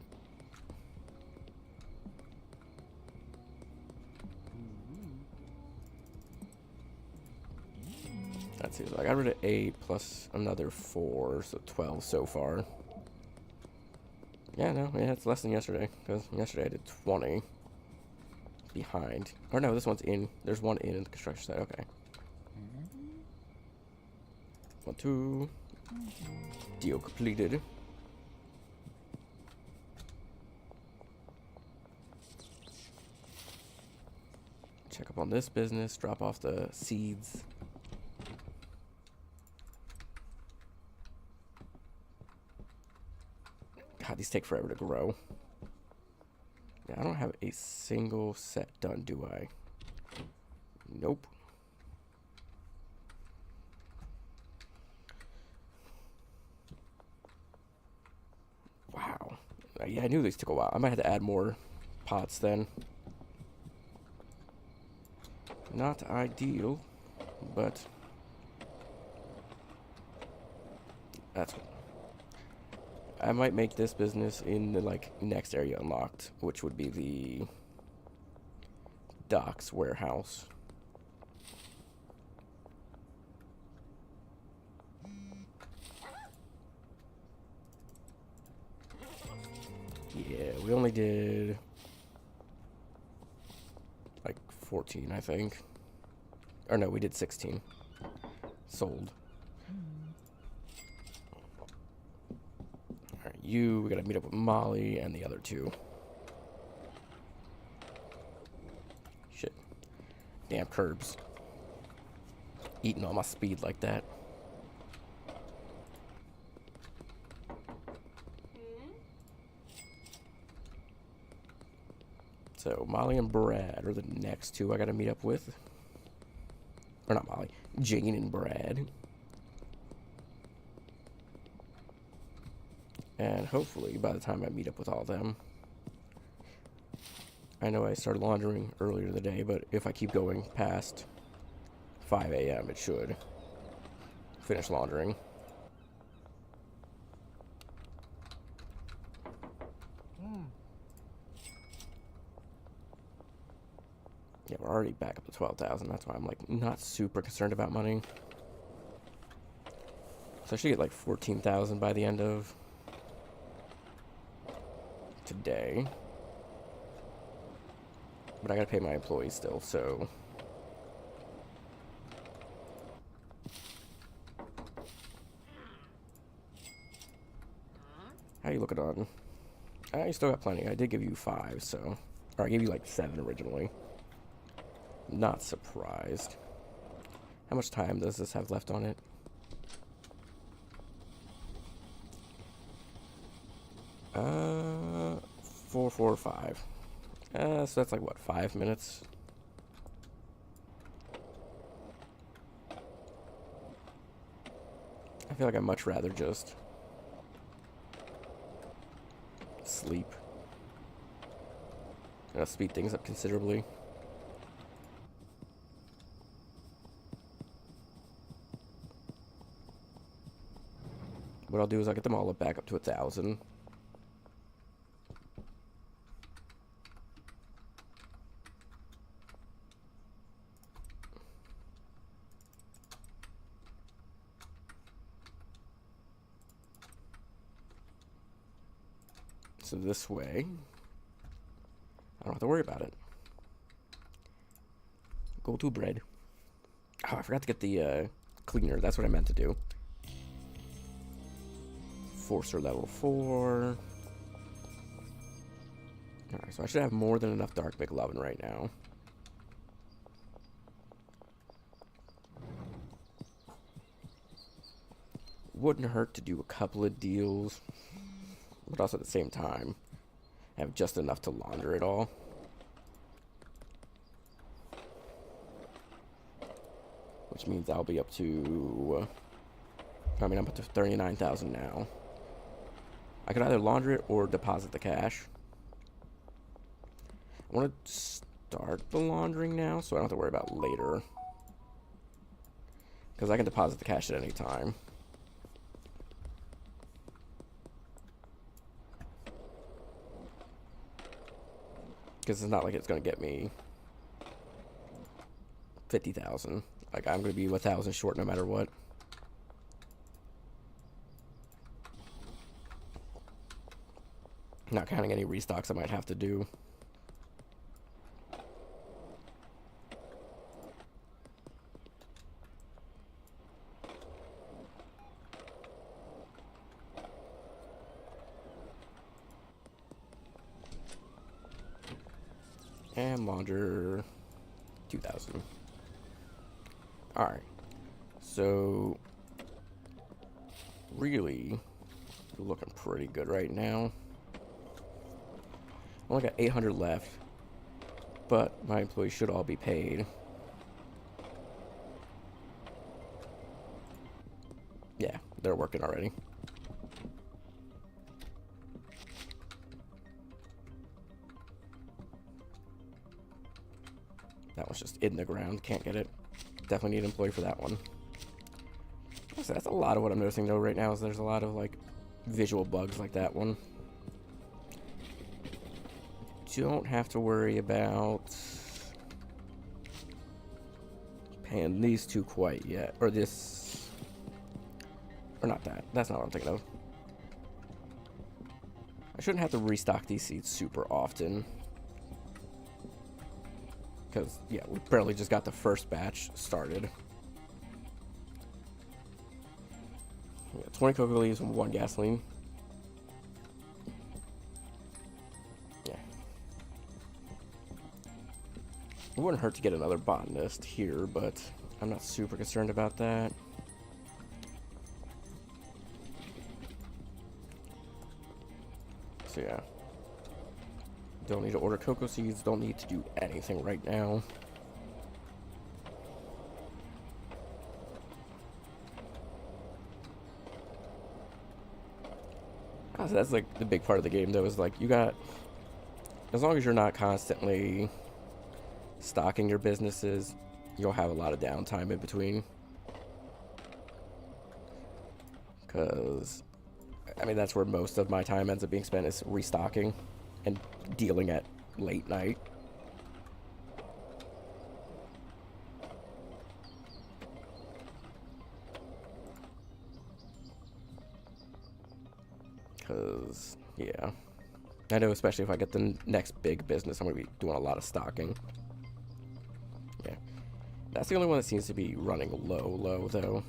Speaker 3: Let's see, so I got rid of 8 plus another 4, so 12 so far. Yeah, no, yeah, it's less than yesterday, because yesterday I did 20 behind. Or no, this one's in. There's one in the construction site, okay. 1, 2. Deal completed. Check up on this business, drop off the seeds. God, these take forever to grow. Yeah, I don't have a single set done, do I? Nope. Wow. Yeah, I knew these took a while. I might have to add more pots then. Not ideal, but that's what I might make this business in the next area unlocked, which would be the docks warehouse. Yeah, we only did like 14, I think. Or no, we did 16. Sold. Alright, we gotta meet up with Molly and the other 2. Shit. Damn curbs. Eating all my speed like that. So, Molly and Brad are the next 2 I gotta meet up with. Or not Molly. Jane and Brad. And hopefully, by the time I meet up with all of them... I know I started laundering earlier in the day, but if I keep going past 5 a.m., it should finish laundering. Yeah, we're already back up to 12,000. That's why I'm not super concerned about money. So I should get 14,000 by the end of today. But I gotta pay my employees still, so. How you looking on? You still got plenty. I did give you 5, so. Or I gave you 7 originally. Not surprised. How much time does this have left on it? 4, 4, 5. So that's what, 5 minutes? I feel like I'd much rather just sleep. It'll speed things up considerably. What I'll do is I'll get them all back up to 1,000. So this way, I don't have to worry about it. Go to bread. Oh, I forgot to get the cleaner. That's what I meant to do. Forcer level 4. Alright, so I should have more than enough Dark McLovin right now. Wouldn't hurt to do a couple of deals, but also at the same time, have just enough to launder it all. Which means I'll be up to... I'm up to 39,000 now. I could either launder it or deposit the cash. I want to start the laundering now, so I don't have to worry about later. Because I can deposit the cash at any time. Because it's not like it's going to get me 50,000. Like, I'm going to be 1,000 short no matter what. Not counting any restocks I might have to do. And launder 2,000. Alright. So, really, looking pretty good right now. Only got 800 left, but my employees should all be paid. Yeah, they're working already. That one's just in the ground, can't get it. Definitely need an employee for that one. So that's a lot of what I'm noticing though right now, is there's a lot of like visual bugs like that one. Don't have to worry about paying these two quite yet. Or this. Or not that. That's not what I'm thinking of. I shouldn't have to restock these seeds super often. Because, yeah, we barely just got the first batch started. Yeah, 20 cocoa leaves and 1 gasoline. It wouldn't hurt to get another botanist here, but I'm not super concerned about that. So yeah. Don't need to order cocoa seeds, don't need to do anything right now. So that's like the big part of the game though, is like you got, as long as you're not constantly stocking your businesses, you'll have a lot of downtime in between. Because, I mean, that's where most of my time ends up being spent, is restocking and dealing at late night. Because, yeah. I know, especially if I get the next big business, I'm going to be doing a lot of stocking. Yeah. That's the only one that seems to be running low, though.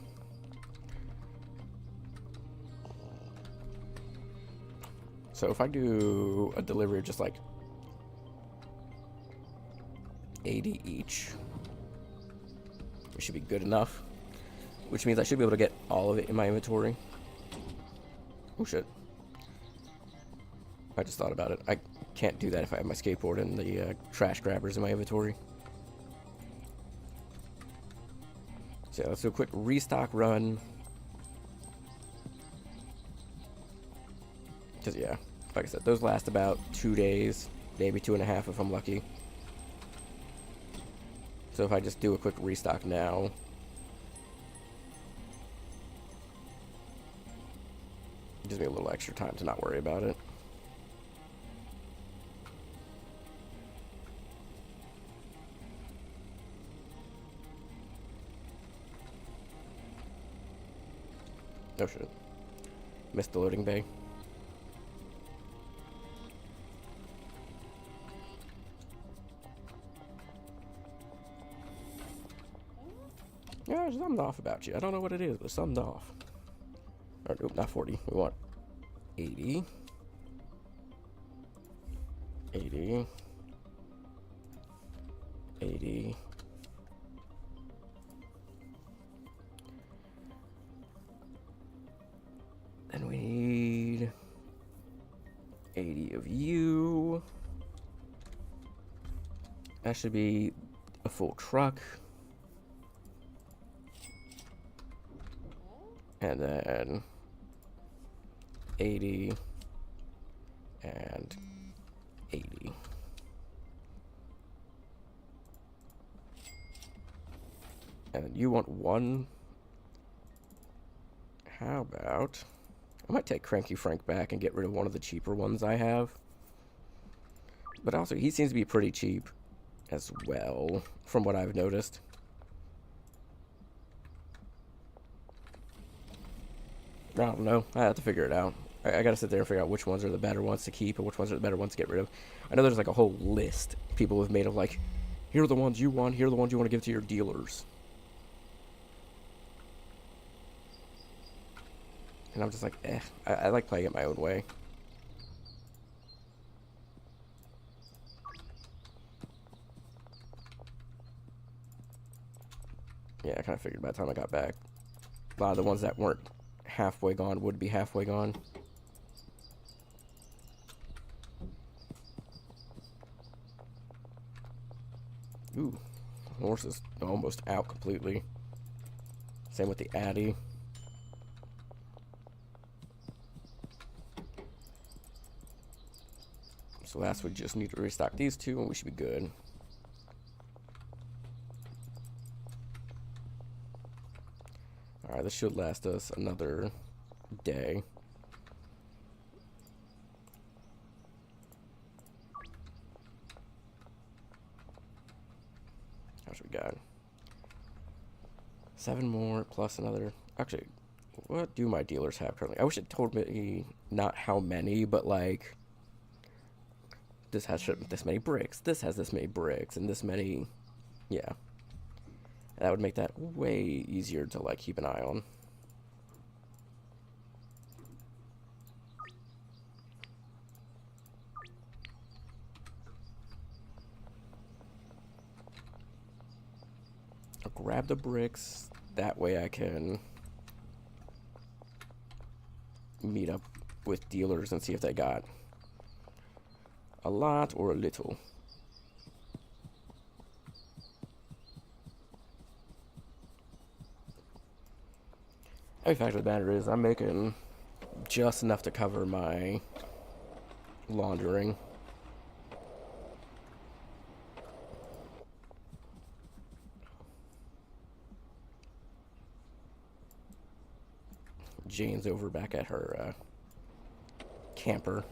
Speaker 3: So if I do a delivery of just like 80 each, it should be good enough. Which means I should be able to get all of it in my inventory. Oh shit. I just thought about it. I can't do that if I have my skateboard and the trash grabbers in my inventory. So yeah, let's do a quick restock run. Because, yeah, like I said, those last about 2 days, maybe 2.5 if I'm lucky. So if I just do a quick restock now, it gives me a little extra time to not worry about it. Oh shit. Missed the loading bay. Yeah, there's something off about you. I don't know what it is, but something's off. Or, nope, not 40. We want 80. 80. 80. Then we need 80 of you. That should be a full truck. And then 80 and 80. And you want one. How about I might take Cranky Frank back and get rid of one of the cheaper ones I have. But also, he seems to be pretty cheap as well, from what I've noticed. I don't know. I have to figure it out. I gotta sit there and figure out which ones are the better ones to keep and which ones are the better ones to get rid of. I know there's like a whole list people have made of like, here are the ones you want, here are the ones you want to give to your dealers. And I'm just like, I like playing it my own way. Yeah, I kind of figured by the time I got back, a lot of the ones that weren't halfway gone would be halfway gone. Ooh, horse is almost out completely. Same with the Addy. So last we just need to restock these two and we should be good. Alright, this should last us another day. How much we got? 7 more plus another. Actually, what do my dealers have currently? I wish it told me not how many, but like this has this many bricks, this has this many bricks, and this many. Yeah. That would make that way easier to like keep an eye on. I'll grab the bricks. That way I can meet up with dealers and see if they got a lot or a little. The fact of the matter is, I'm making just enough to cover my laundering. Jane's over back at her camper.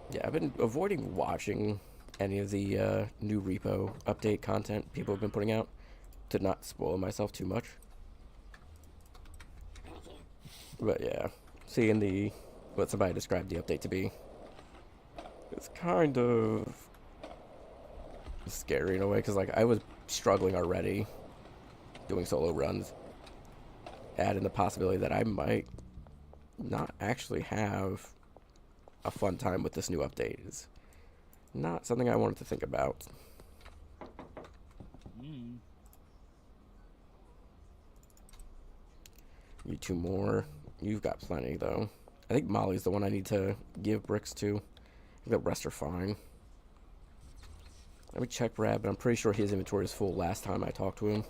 Speaker 3: Yeah, I've been avoiding watching any of the new R.E.P.O update content people have been putting out to not spoil myself too much. But yeah, seeing what somebody described the update to be, it's kind of scary in a way, because like I was struggling already doing solo runs. Add in the possibility that I might not actually have a fun time with this new update is not something I wanted to think about. You 2 more. You've got plenty though. I think Molly's the one I need to give bricks to. I think the rest are fine. Let me check Brad, but I'm pretty sure his inventory is full last time I talked to him.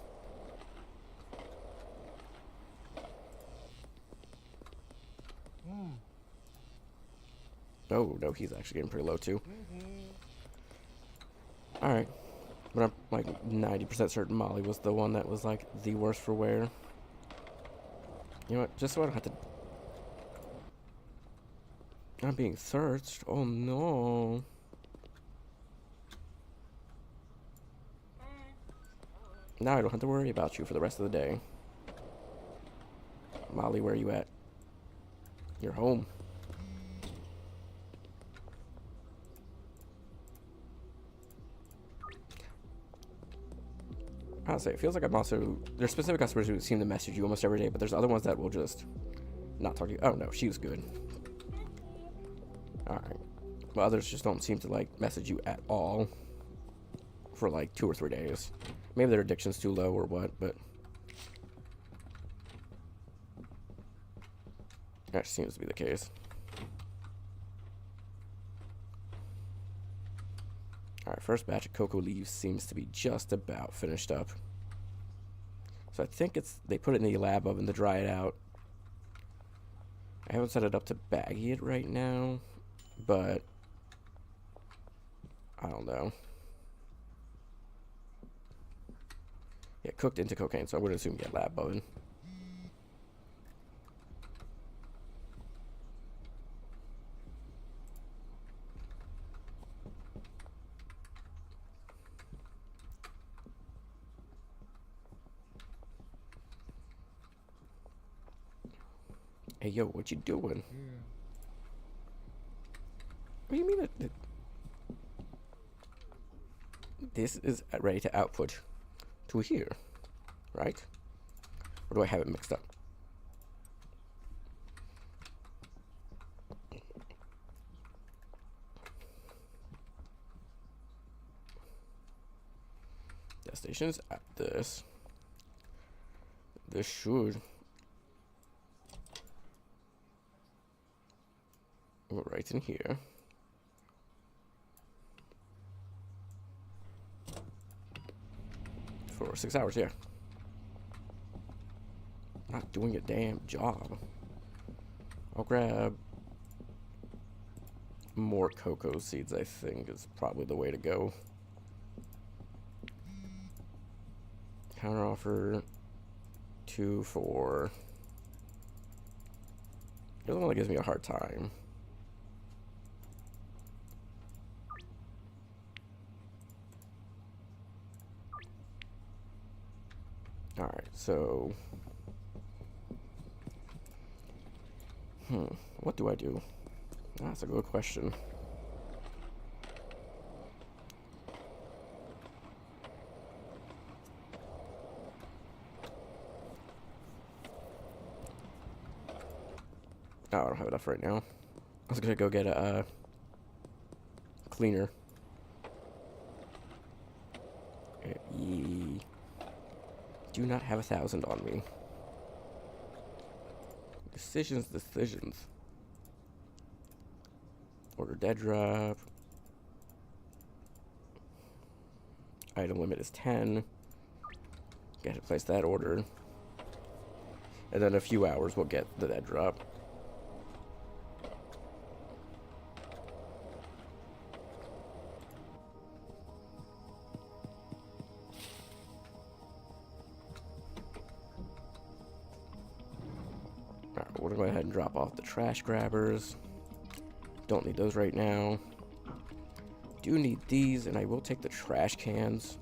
Speaker 3: Oh, no, he's actually getting pretty low, too. Alright. But I'm, like, 90% certain Molly was the one that was, like, the worst for wear. You know what? Just so I don't have to... I'm being searched. Oh, no. Now I don't have to worry about you for the rest of the day. Molly, where are you at? You're home. I'll say, it feels like I'm also... There's specific customers who seem to message you almost every day, but there's other ones that will just not talk to you. Oh, no, she was good. Alright. Well, others just don't seem to, like, message you at all for, like, 2 or 3 days. Maybe their addiction's too low or what, but... that seems to be the case. Alright, first batch of cocoa leaves seems to be just about finished up. So I think it's... they put it in the lab oven to dry it out. I haven't set it up to baggy it right now, but... I don't know. Yeah, cooked into cocaine, so I would assume yeah, lab oven. Hey, yo, what you doing?
Speaker 4: Yeah.
Speaker 3: What do you mean that this is ready to output to here, right? Or do I have it mixed up? Destination's at this. This should go right in here. For 6 hours, yeah. Not doing a damn job. I'll grab more cocoa seeds, I think, is probably the way to go. Counter offer 2 for... You're the one that gives me a hard time. Alright, so... what do I do? That's a good question. Oh, I don't have enough right now. I was gonna go get a cleaner. Do not have 1,000 on me. Decisions. Order dead drop. Item limit is 10. Gotta place that order. And then in a few hours we'll get the dead drop. Alright, we're gonna go ahead and drop off the trash grabbers. Don't need those right now. Do need these, and I will take the trash cans.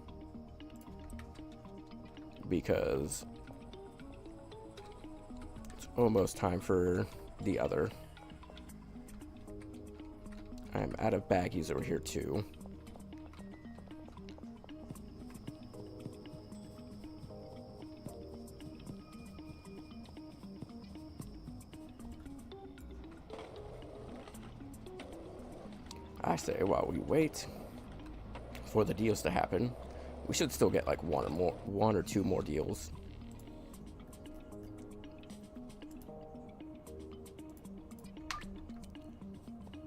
Speaker 3: Because it's almost time for the other. I'm out of baggies over here too. I say while we wait for the deals to happen, we should still get like one or two more deals.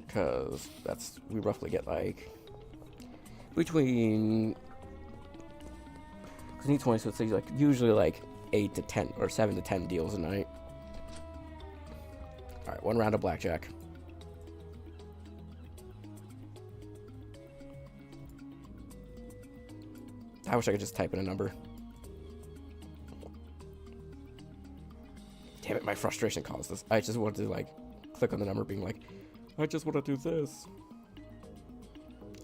Speaker 3: Because we roughly get like between, because need 20, so it's like usually like 8 to 10 or 7 to 10 deals a night. All right, one round of blackjack. I wish I could just type in a number. Damn it, my frustration caused this. I just wanted to, like, click on the number being like, I just want to do this.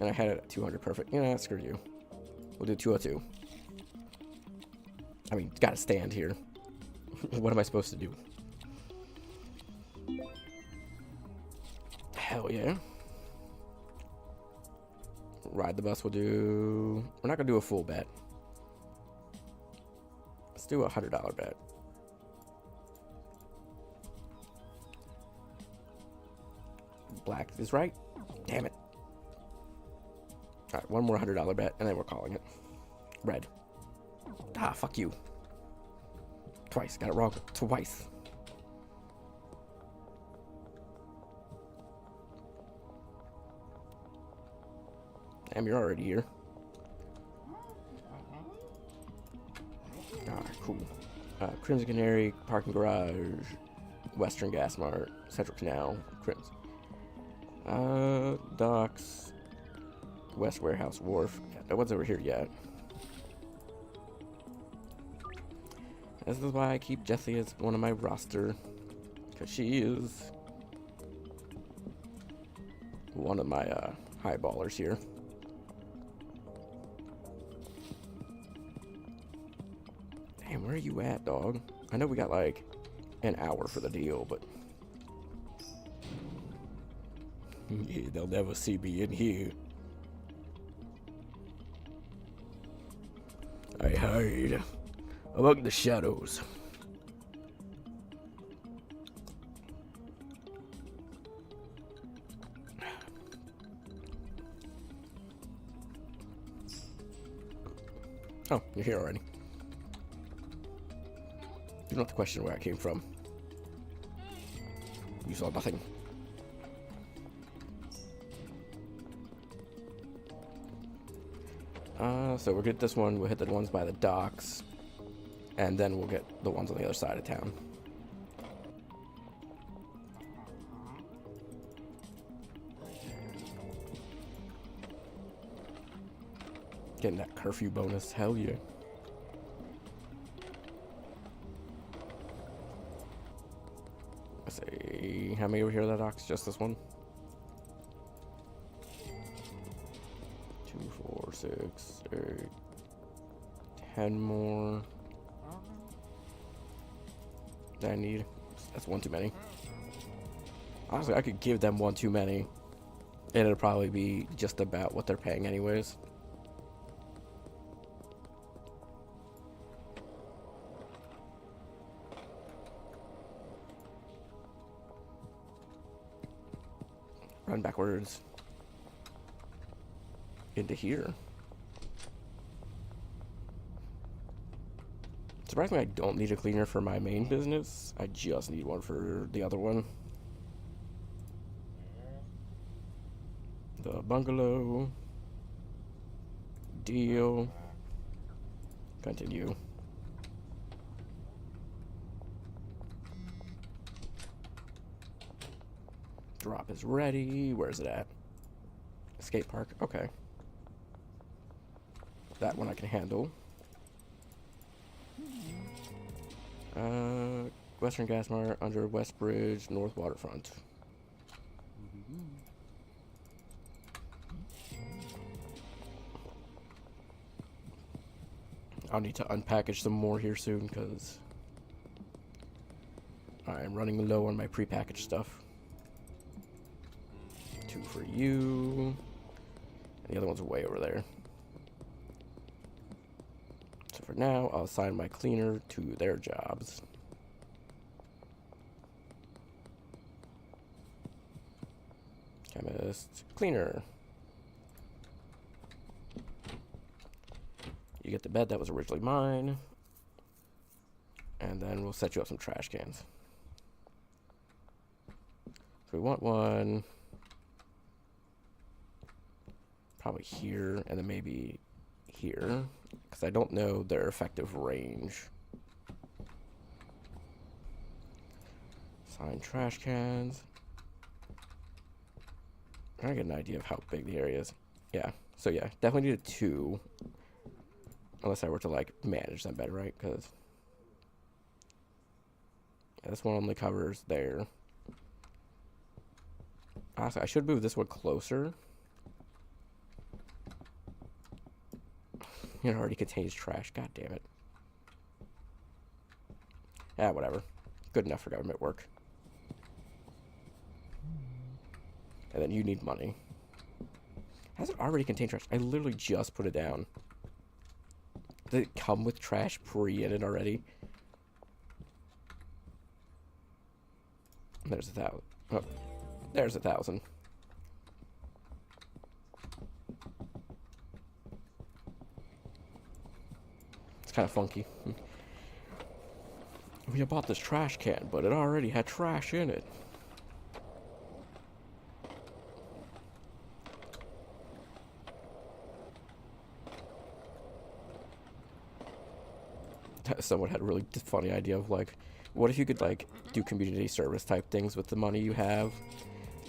Speaker 3: And I had it at 200 perfect. Yeah, screw you. We'll do 202. I mean, gotta stand here. What am I supposed to do? Hell yeah. Ride the bus we'll do... We're not gonna do a full bet. Let's do a $100 bet. Black is right. Damn it. Alright, one more $100 bet, and then we're calling it. Red. Ah, fuck you. Twice. Got it wrong. Twice. Damn, you're already here. Alright, cool. Crimson Canary, Parking Garage, Western Gas Mart, Central Canal, Crimson. Docks, West Warehouse Wharf. Yeah, no one's over here yet. This is why I keep Jessie as one of my roster, because she is one of my high ballers here. Damn, where are you at, dog? I know we got like an hour for the deal, but yeah, they'll never see me in here. I hide among the shadows. Oh, you're here already. You don't have to question where I came from. You saw nothing. So we'll get this one, we'll hit the ones by the docks, and then we'll get the ones on the other side of town. Getting that curfew bonus, hell yeah. Let's see, how many over here are the docks? Just this one? 2, 4, 6, 8, 10 more. That I need. That's one too many. Honestly, I could give them one too many, and it'll probably be just about what they're paying anyways. Run backwards into here. Surprisingly, I don't need a cleaner for my main business. I just need one for the other one. The bungalow. Deal. Continue. Drop is ready. Where is it at? Skate park. Okay. That one I can handle. Western Gas Mart, under West Bridge, North Waterfront. I'll need to unpackage some more here soon because I'm running low on my prepackaged stuff. 2 for you. And the other one's way over there. So for now, I'll assign my cleaner to their jobs. Chemist, cleaner. You get the bed that was originally mine. And then we'll set you up some trash cans. So we want one probably here, and then maybe here, because I don't know their effective range. Assign trash cans. I'm trying to get an idea of how big the area is. Yeah, so yeah, definitely need a 2. Unless I were to, like, manage them better, right? Because this one only covers there. Honestly, I should move this one closer. It already contains trash. God damn it. Ah, whatever. Good enough for government work. And then you need money. Has it already contained trash? I literally just put it down. Did it come with trash pre in it already? There's 1,000. Oh, there's 1,000. It's kind of funky. We bought this trash can, but it already had trash in it. Someone had a really funny idea of, like, what if you could, like, do community service type things with the money you have?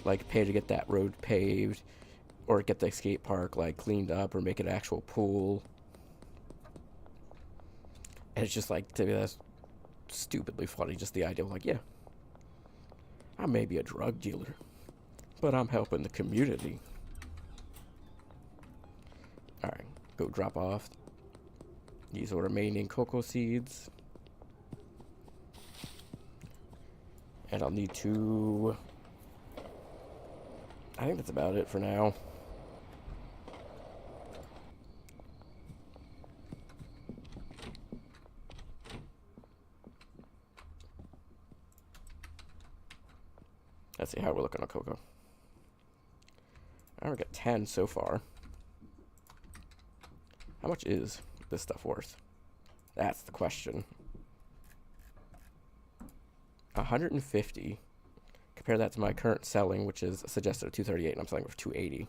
Speaker 3: Like, pay to get that road paved, or get the skate park, like, cleaned up, or make it an actual pool. And it's just, like, to me, that's stupidly funny. Just the idea of, like, yeah, I may be a drug dealer, but I'm helping the community. Alright, go drop off these are remaining cocoa seeds. And I'll need to... I think that's about it for now. Let's see how we're looking on cocoa. I already got 10 so far. How much is this stuff worth? That's the question. 150. Compare that to my current selling, which is suggested at 238, and I'm selling for 280.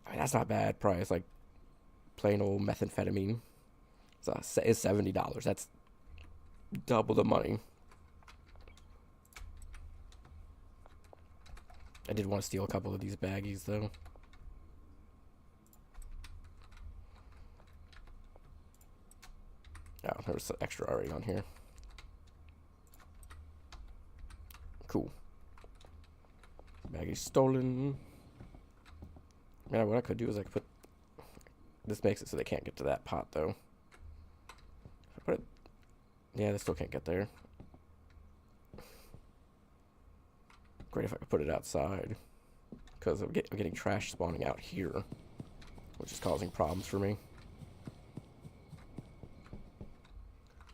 Speaker 3: I mean, that's not bad price. Like plain old methamphetamine is $70. That's double the money. I did want to steal a couple of these baggies, though. Oh, there's some extra already on here. Cool. Baggie stolen. Man, what I could do is I could put... This makes it so they can't get to that pot, though. If I put it... Yeah, they still can't get there. Great if I could put it outside. Because I'm getting trash spawning out here. Which is causing problems for me.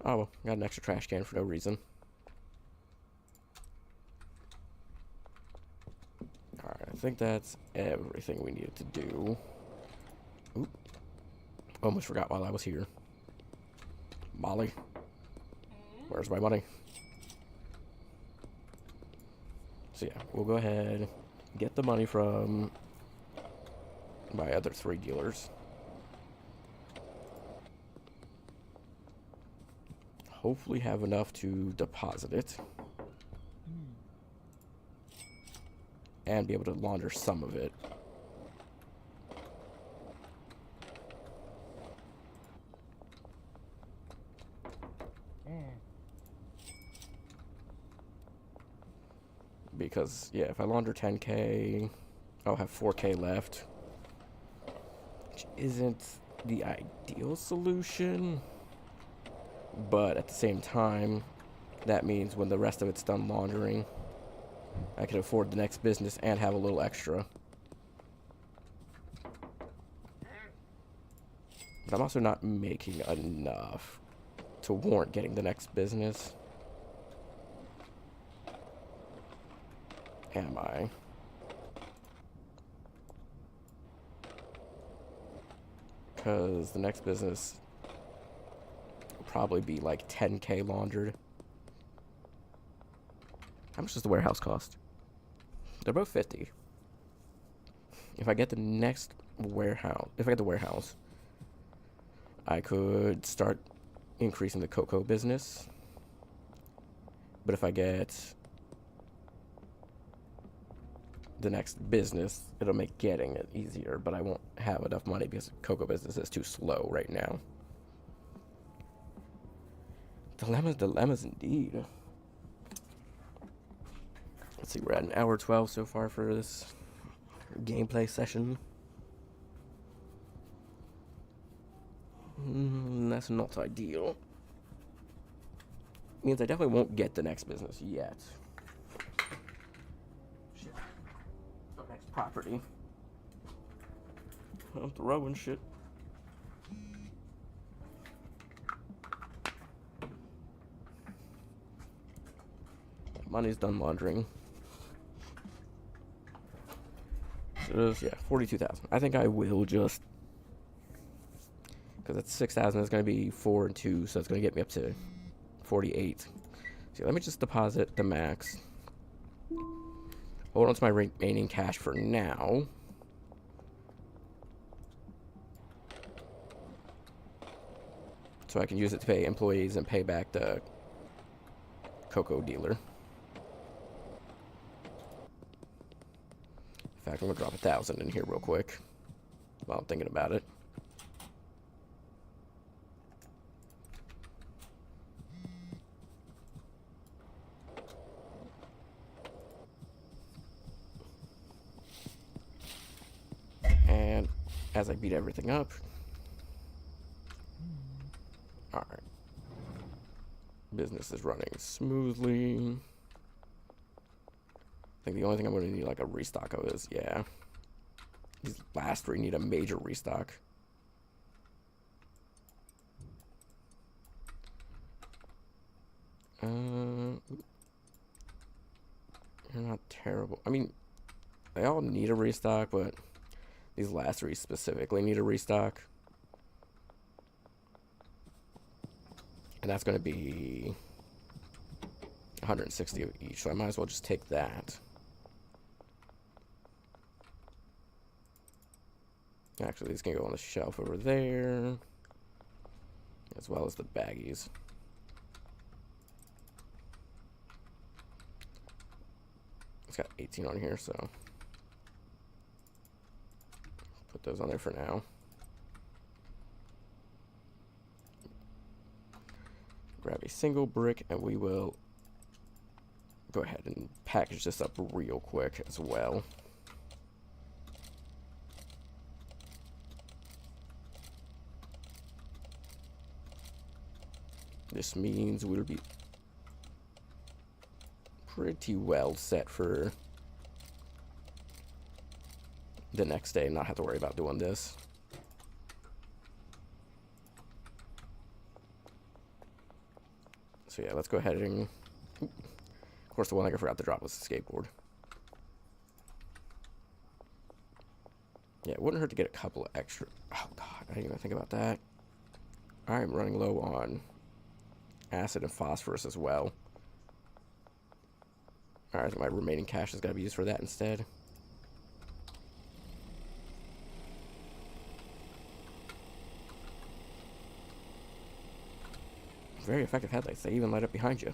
Speaker 3: Oh, well, got an extra trash can for no reason. Alright, I think that's everything we needed to do. Oop. Almost forgot while I was here. Molly. Where's my money? So yeah, we'll go ahead, get the money from my other 3 dealers. Hopefully have enough to deposit it. And be able to launder some of it. Because, yeah, if I launder 10K, I'll have 4K left. Which isn't the ideal solution. But at the same time, that means when the rest of it's done laundering, I can afford the next business and have a little extra. But I'm also not making enough to warrant getting the next business. Am I? Because the next business will probably be like 10K laundered. How much does the warehouse cost? They're both 50. If I get the next warehouse, if I get the warehouse, I could start increasing the cocoa business. But if I get the next business, it'll make getting it easier, but I won't have enough money because cocoa business is too slow right now. Dilemmas indeed. Let's see, we're at an hour 12 so far for this gameplay session. That's not ideal. Means I definitely won't get the next business yet. Shit. The next property. I'm throwing shit. Money's done laundering. So yeah, 42,000. I think I will just, because that's 6,000. It's going to be 4 and 2, so it's going to get me up to 48. So let me just deposit the max. Hold on to my remaining cash for now. So I can use it to pay employees and pay back the cocoa dealer. In fact, I'm going to drop 1,000 in here real quick while I'm thinking about it. And as I beat everything up, alright, business is running smoothly. I think the only thing I'm going to need like a restock of is, yeah, these last 3 need a major restock. They're not terrible. I mean, they all need a restock, but these last 3 specifically need a restock. And that's going to be 160 of each, so I might as well just take that. Actually, these can go on the shelf over there, as well as the baggies. It's got 18 on here, so put those on there for now. Grab a single brick, and we will go ahead and package this up real quick as well. This means we'll be pretty well set for the next day and not have to worry about doing this. So yeah, let's go ahead and... Of course, the one thing I forgot to drop was the skateboard. Yeah, it wouldn't hurt to get a couple of extra... Oh god, I didn't even think about that. I'm running low on acid and phosphorus as well. Alright, I think my remaining cash is going to be used for that instead. Very effective headlights. They even light up behind you.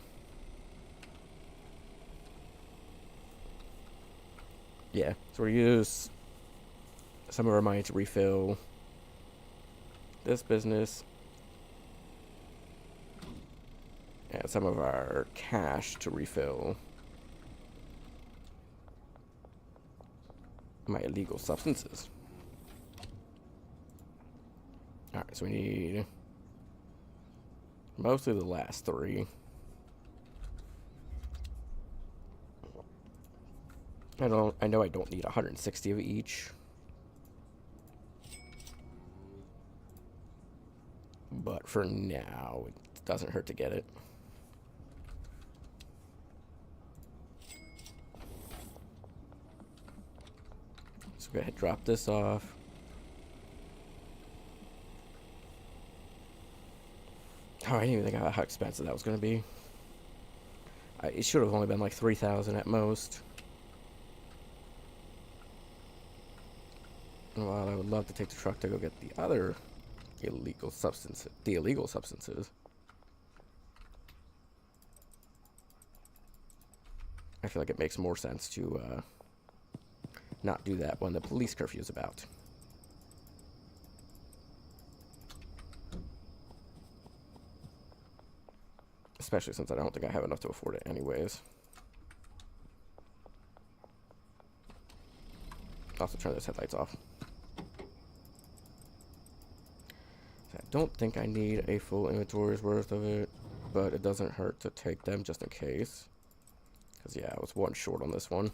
Speaker 3: Yeah, so we use some of our money to refill this business. And some of our cash to refill my illegal substances. Alright, so we need mostly the last 3. I know I don't need 160 of each. But for now, it doesn't hurt to get it. So go ahead and drop this off. Oh, I didn't even think about how expensive that was going to be. It should have only been like 3,000 at most. While I would love to take the truck to go get the other illegal substances, I feel like it makes more sense to not do that when the police curfew is about. Especially since I don't think I have enough to afford it anyways. Also turn those headlights off. So I don't think I need a full inventory's worth of it, but it doesn't hurt to take them just in case. Because yeah, I was one short on this one.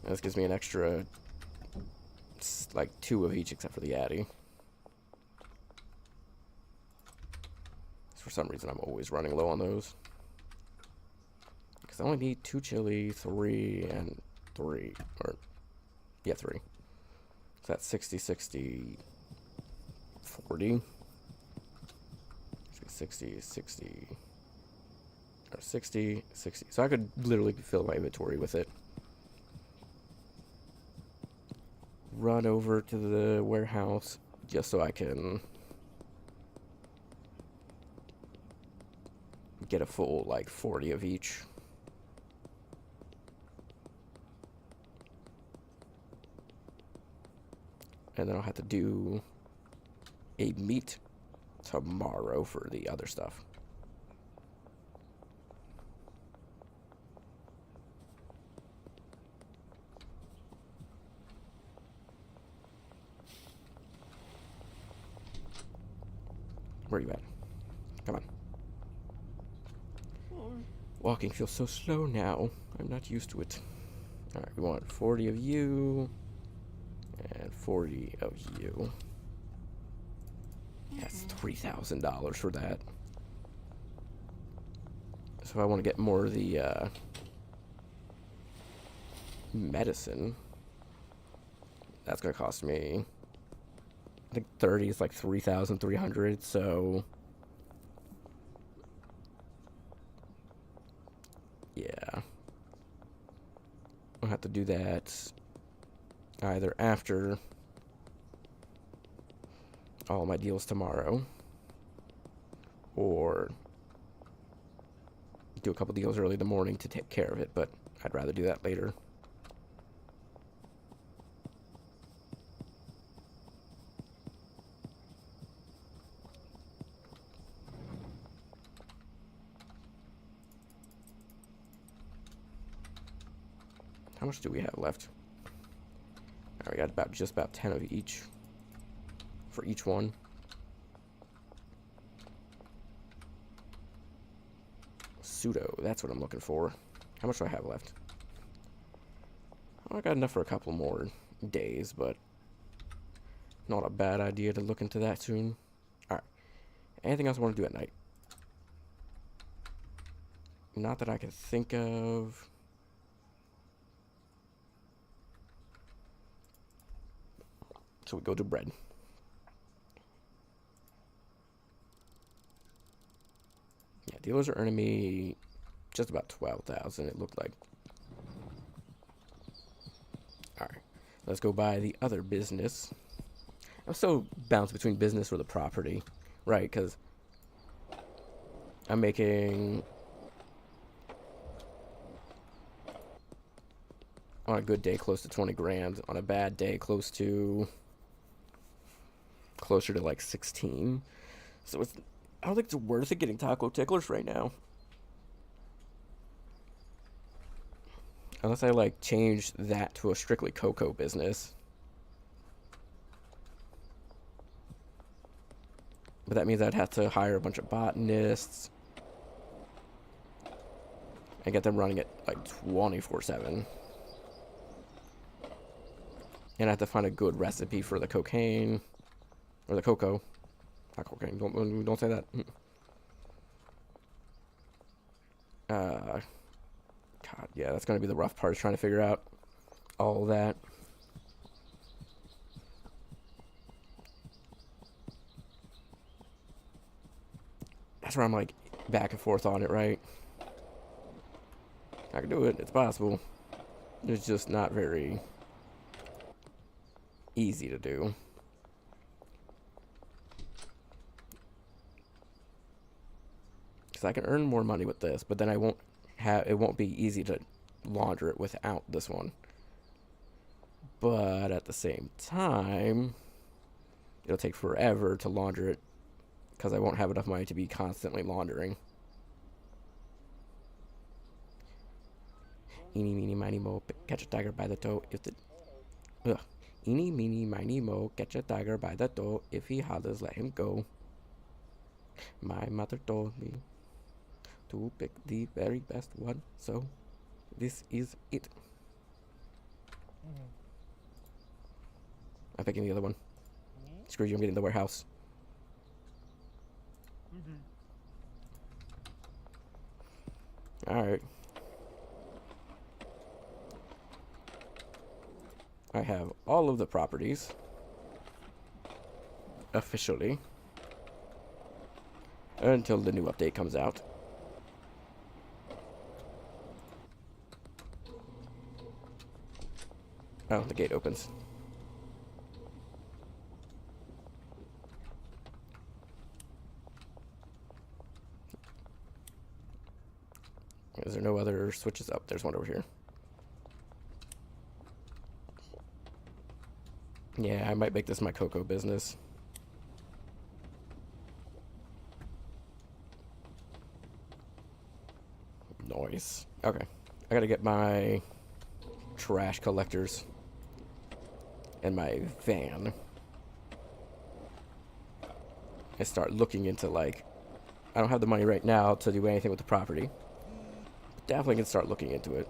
Speaker 3: And this gives me an extra, like 2 of each except for the Addy. For some reason I'm always running low on those. Because I only need 2 chili, 3, and 3. Or, yeah, 3. So that's 60, 60, 40. 60, 60, or 60, 60. So I could literally fill my inventory with it. Run over to the warehouse just so I can get a full, like, 40 of each. And then I'll have to do a meet tomorrow for the other stuff. Where are you at? Come on. Walking feels so slow now. I'm not used to it. Alright, we want 40 of you. And 40 of you. That's $3,000 for that. So if I want to get more of the medicine, that's going to cost me, I think 30 is like 3,300, so yeah. I'll have to do that either after all my deals tomorrow, or do a couple deals early in the morning to take care of it, but I'd rather do that later. How much do we have left? Alright, we got just about 10 of each for each one. Pseudo, that's what I'm looking for. How much do I have left? Oh, I got enough for a couple more days, but not a bad idea to look into that soon. Alright. Anything else I want to do at night? Not that I can think of. So we go to bread. Yeah, dealers are earning me just about 12,000, it looked like. Alright, let's go buy the other business. I'm so bounced between business or the property, right? Because I'm making, on a good day, close to 20 grand. On a bad day, closer to like 16. So it's, I don't think it's worth it getting taco ticklers right now. Unless I like change that to a strictly cocoa business. But that means I'd have to hire a bunch of botanists and get them running it like 24/7. And I have to find a good recipe for the cocaine. Or the cocoa. Not cocaine. Don't say that. God, yeah, that's going to be the rough part, is trying to figure out all that. That's where I'm like back and forth on it, right? I can do it. It's possible. It's just not very easy to do. Because I can earn more money with this, but then I won't it won't be easy to launder it without this one. But at the same time, it'll take forever to launder it because I won't have enough money to be constantly laundering. Eeny, meeny, miny, mo, catch a tiger by the toe. If the eeny, meeny, miny, mo, catch a tiger by the toe. If he hollers, let him go. My mother told me to pick the very best one, so this is it. I'm picking the other one. Screw you, I'm getting the warehouse. Alright. I have all of the properties. Officially. Until the new update comes out. Oh, the gate opens. Is there no other switches up? There's one over here. Yeah, I might make this my cocoa business. Noise. Okay. I gotta get my trash collectors and my van. I start looking into, like, I don't have the money right now to do anything with the property. But definitely can start looking into it.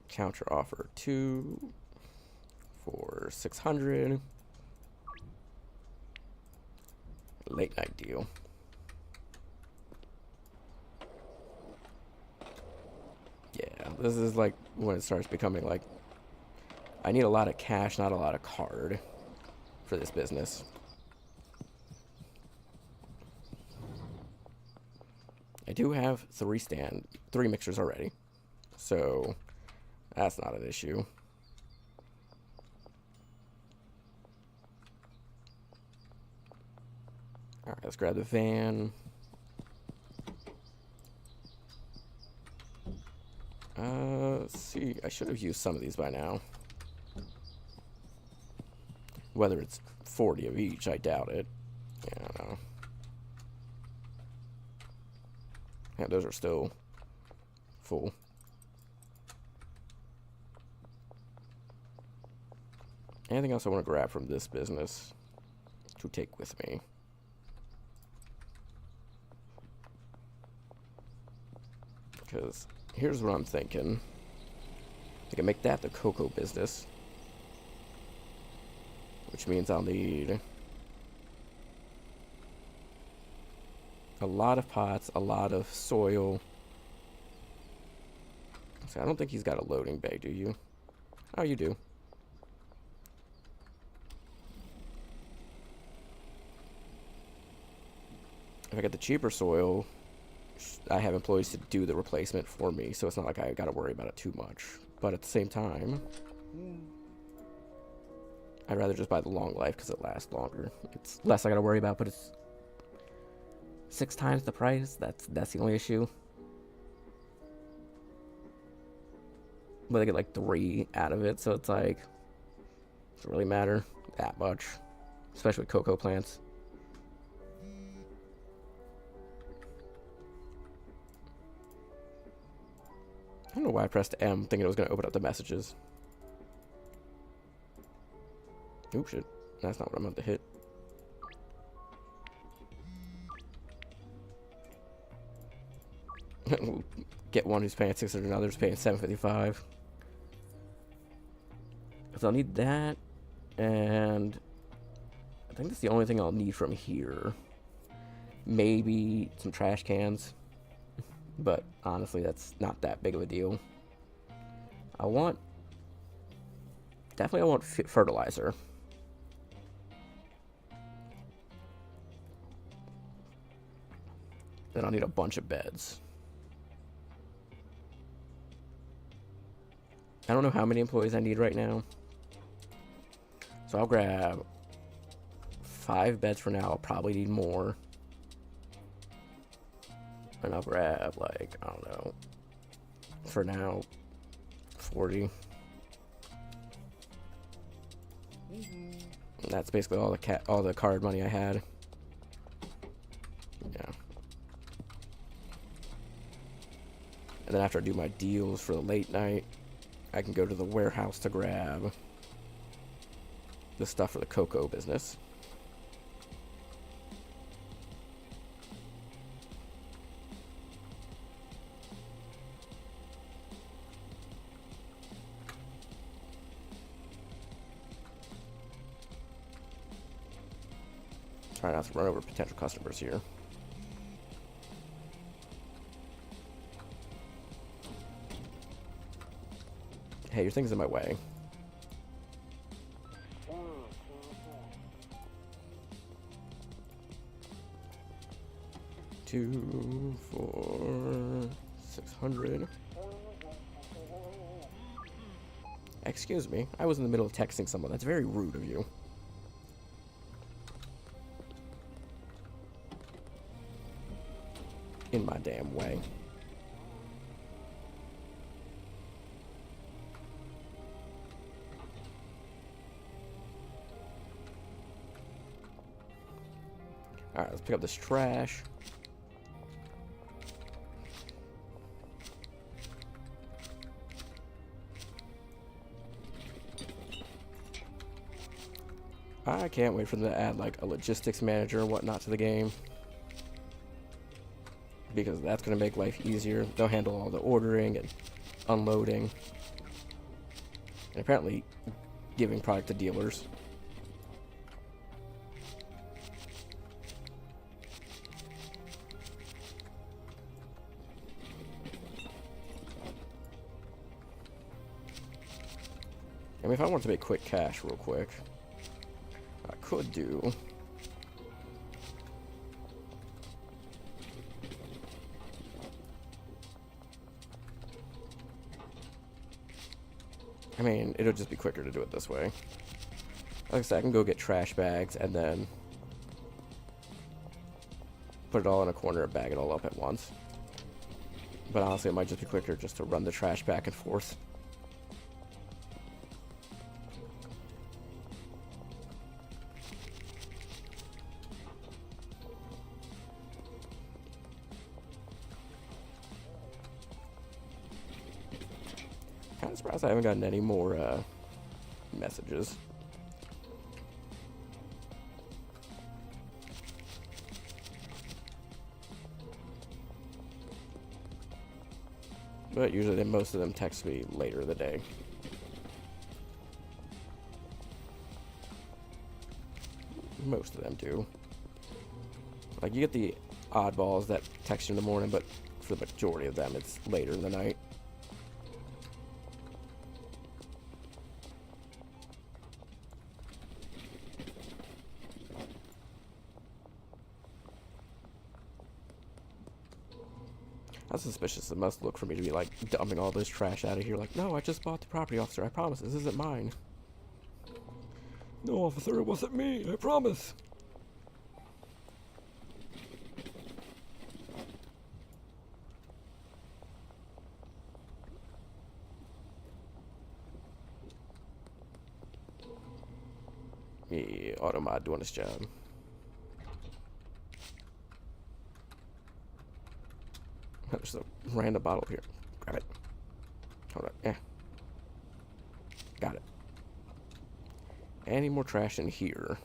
Speaker 3: Counter offer 2 for 600. Late night deal. Yeah, this is like when it starts becoming like I need a lot of cash, not a lot of card for this business. I do have 3 mixers already, so that's not an issue. Alright, let's grab the van. Let's see. I should have used some of these by now. Whether it's 40 of each, I doubt it. Yeah, I don't know. Yeah, those are still full. Anything else I want to grab from this business to take with me? Because here's what I'm thinking. I can make that the cocoa business. Which means I'll need a lot of pots, a lot of soil. See, I don't think he's got a loading bay, do you? Oh, you do. If I get the cheaper soil, I have employees to do the replacement for me, so it's not like I gotta worry about it too much. But at the same time, I'd rather just buy the long life because it lasts longer. It's less I gotta worry about, but it's 6 times the price. That's the only issue. But I get like 3 out of it, so it's like doesn't really matter that much, especially with cocoa plants. I don't know why I pressed M thinking it was going to open up the messages. Oop, shit. That's not what I'm about to hit. Get one who's paying 600 and others paying 755. Because I'll need that, and I think that's the only thing I'll need from here. Maybe some trash cans. But honestly, that's not that big of a deal. Definitely I want fertilizer. Then I'll need a bunch of beds. I don't know how many employees I need right now. So I'll grab 5 beds for now. I'll probably need more. And I'll grab, like, I don't know, for now, 40. And that's basically all the card money I had. Yeah. And then after I do my deals for the late night, I can go to the warehouse to grab the stuff for the cocoa business. Try not to run over potential customers here. Hey, your thing's in my way. Two, 4, 600. Excuse me, I was in the middle of texting someone. That's very rude of you. In my damn way. Alright, let's pick up this trash. I can't wait for them to add like a logistics manager and whatnot to the game, because that's going to make life easier. They'll handle all the ordering and unloading, and apparently giving product to dealers. I mean, if I wanted to make quick cash real quick, I could do. I mean, it'll just be quicker to do it this way. Like I said, I can go get trash bags and then put it all in a corner and bag it all up at once. But honestly, it might just be quicker just to run the trash back and forth. Kind of surprised I haven't gotten any more messages. But usually most of them text me later in the day. Most of them do. Like, you get the oddballs that text you in the morning, but for the majority of them, it's later in the night. I'm suspicious. It must look for me to be like dumping all this trash out of here. Like, no, I just bought the property, officer. I promise this isn't mine. No, officer, it wasn't me. I promise. Me, Automod doing his job. There's a random bottle here. Grab it. Hold on. Yeah. Got it. Any more trash in here?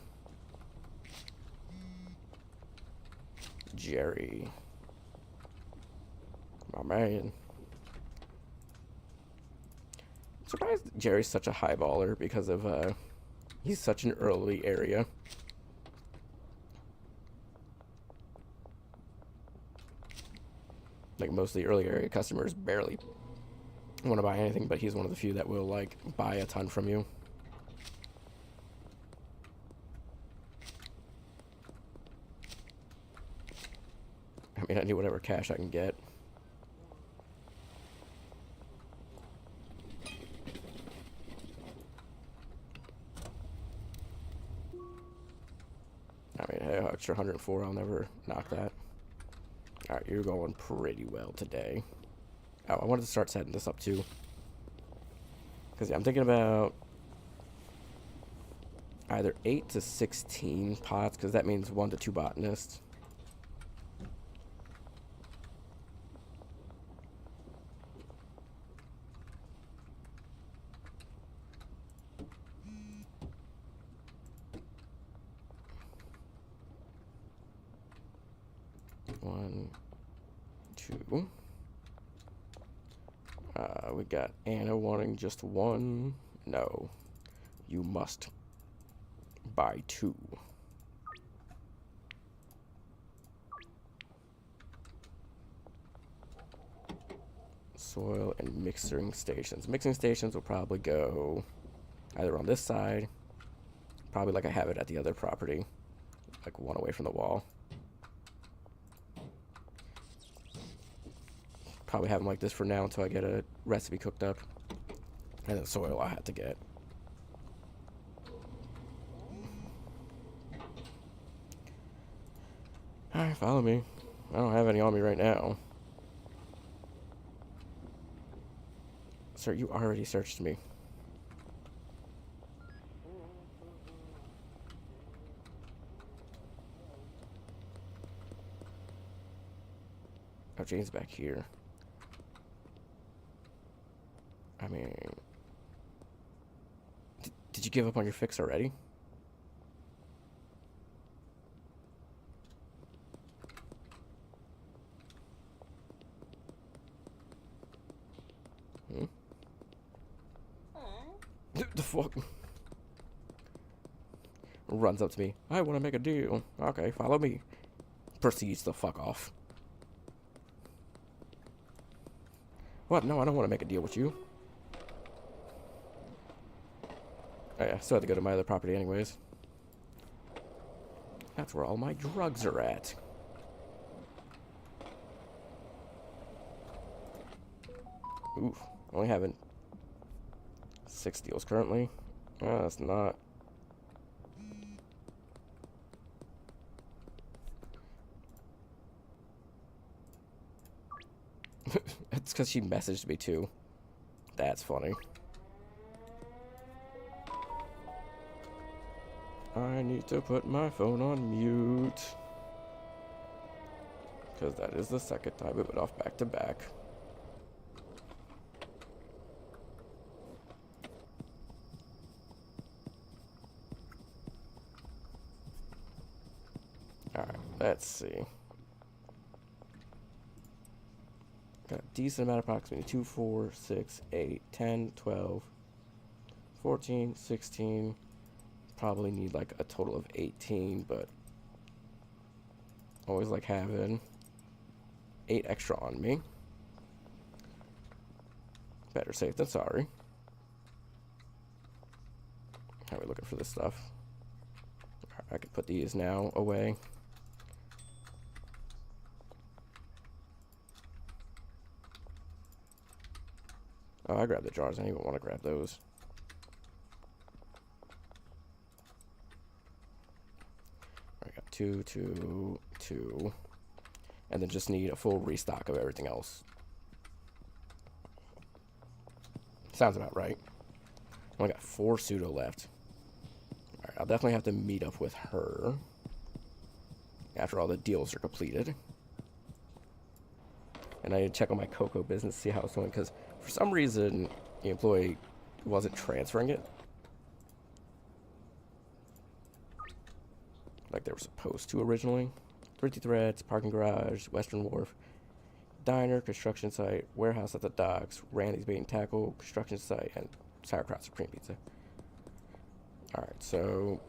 Speaker 3: Jerry. My man. I'm surprised Jerry's such a high baller because of, he's such an early area. Like, most of the early area customers barely want to buy anything, but he's one of the few that will, like, buy a ton from you. I mean, I need whatever cash I can get. I mean, hey, extra 104, I'll never knock that. Alright, you're going pretty well today. Oh, I wanted to start setting this up too. Because yeah, I'm thinking about either 8 to 16 pots, because that means 1 to 2 botanists. One, two. We got Anna wanting just 1. No, you must buy 2. Soil and mixing stations. Mixing stations will probably go either on this side, probably like I have it at the other property, like 1 away from the wall. Probably have them like this for now until I get a recipe cooked up. And then soil I had to get. Alright, follow me. I don't have any on me right now. Sir, you already searched me. Oh, Jane's back here. I mean... Did you give up on your fix already? The fuck? Runs up to me. I want to make a deal. Okay, follow me. Proceeds to fuck off. What? No, I don't want to make a deal with you. Oh yeah, still have to go to my other property anyways. That's where all my drugs are at. Oof, only having 6 deals currently. Oh, that's not. It's because she messaged me too. That's funny. I need to put my phone on mute. Because that is the second time it went off back to back. Alright, let's see. Got a decent amount, approximately 2, 4, 6, 8, 10, 12, 14, 16. Probably need like a total of 18, but always like having 8 extra on me. Better safe than sorry. How are we looking for this stuff? I can put these now away. Oh, I grabbed the jars. I didn't even want to grab those. I got 2, 2, 2. And then just need a full restock of everything else. Sounds about right. Only got 4 pseudo left. Alright, I'll definitely have to meet up with her after all the deals are completed. And I need to check on my cocoa business, see how it's going, because for some reason the employee wasn't transferring it like they were supposed to originally. Pretty Threads, parking garage, Western Wharf, diner, construction site, warehouse at the docks, Randy's bait and tackle, construction site, and sauerkraut supreme pizza. Alright, so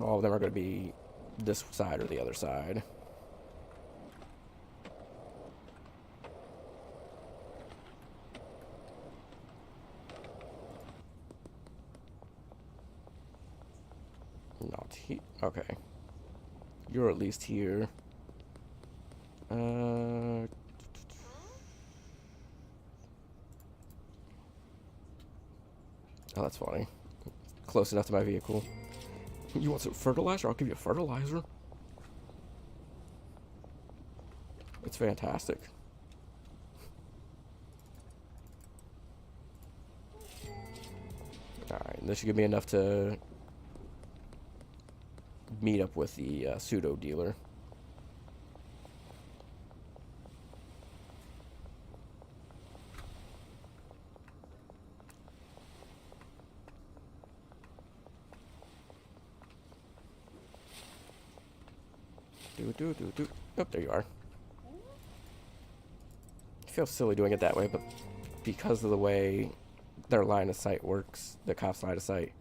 Speaker 3: all of them are going to be this side or the other side. Not here. Okay. You're at least here. Oh, that's funny. Close enough to my vehicle. You want some fertilizer? I'll give you fertilizer. It's fantastic. Alright, this should give me enough to meet up with the pseudo dealer. Oh, there you are. It feels silly doing it that way, but because of the way their line of sight works, the cop's line of sight,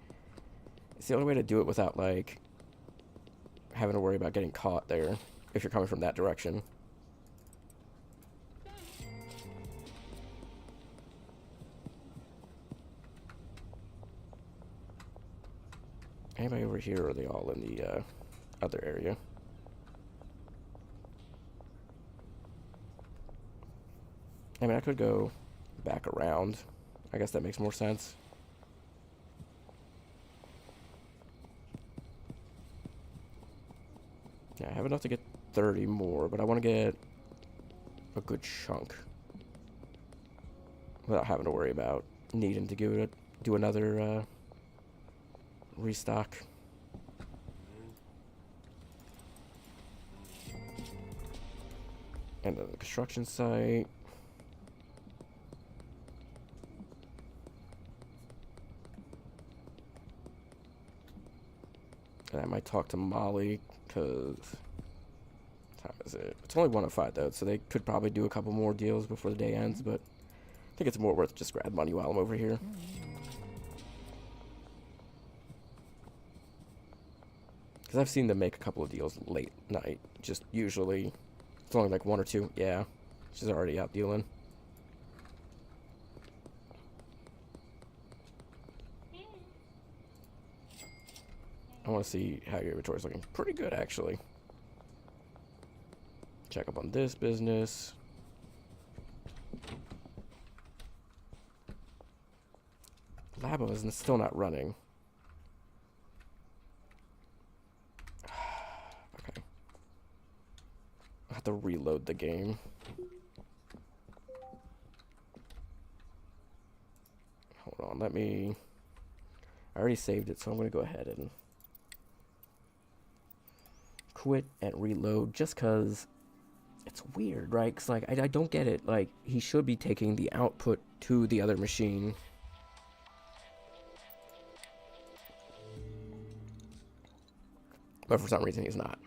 Speaker 3: it's the only way to do it without, like, having to worry about getting caught there if you're coming from that direction. Anybody over here, or are they all in the other area? I mean, I could go back around. I guess that makes more sense. Yeah, I have enough to get 30 more, but I want to get a good chunk without having to worry about needing to do another restock. And then the construction site. And I might talk to Molly, because... What time is it? It's only 1:05 though, so they could probably do a couple more deals before the day ends, but I think it's more worth just grab money while I'm over here. Because I've seen them make a couple of deals late night. Just usually, it's only like one or two. Yeah, she's already out dealing. I want to see how your inventory is looking. Pretty good, actually. Check up on this business. Labo is still not running. Okay. I have to reload the game. Hold on, let me... I already saved it, so I'm going to go ahead and quit and reload, just because it's weird, right? Because, like, I don't get it. Like, he should be taking the output to the other machine. But for some reason, he's not.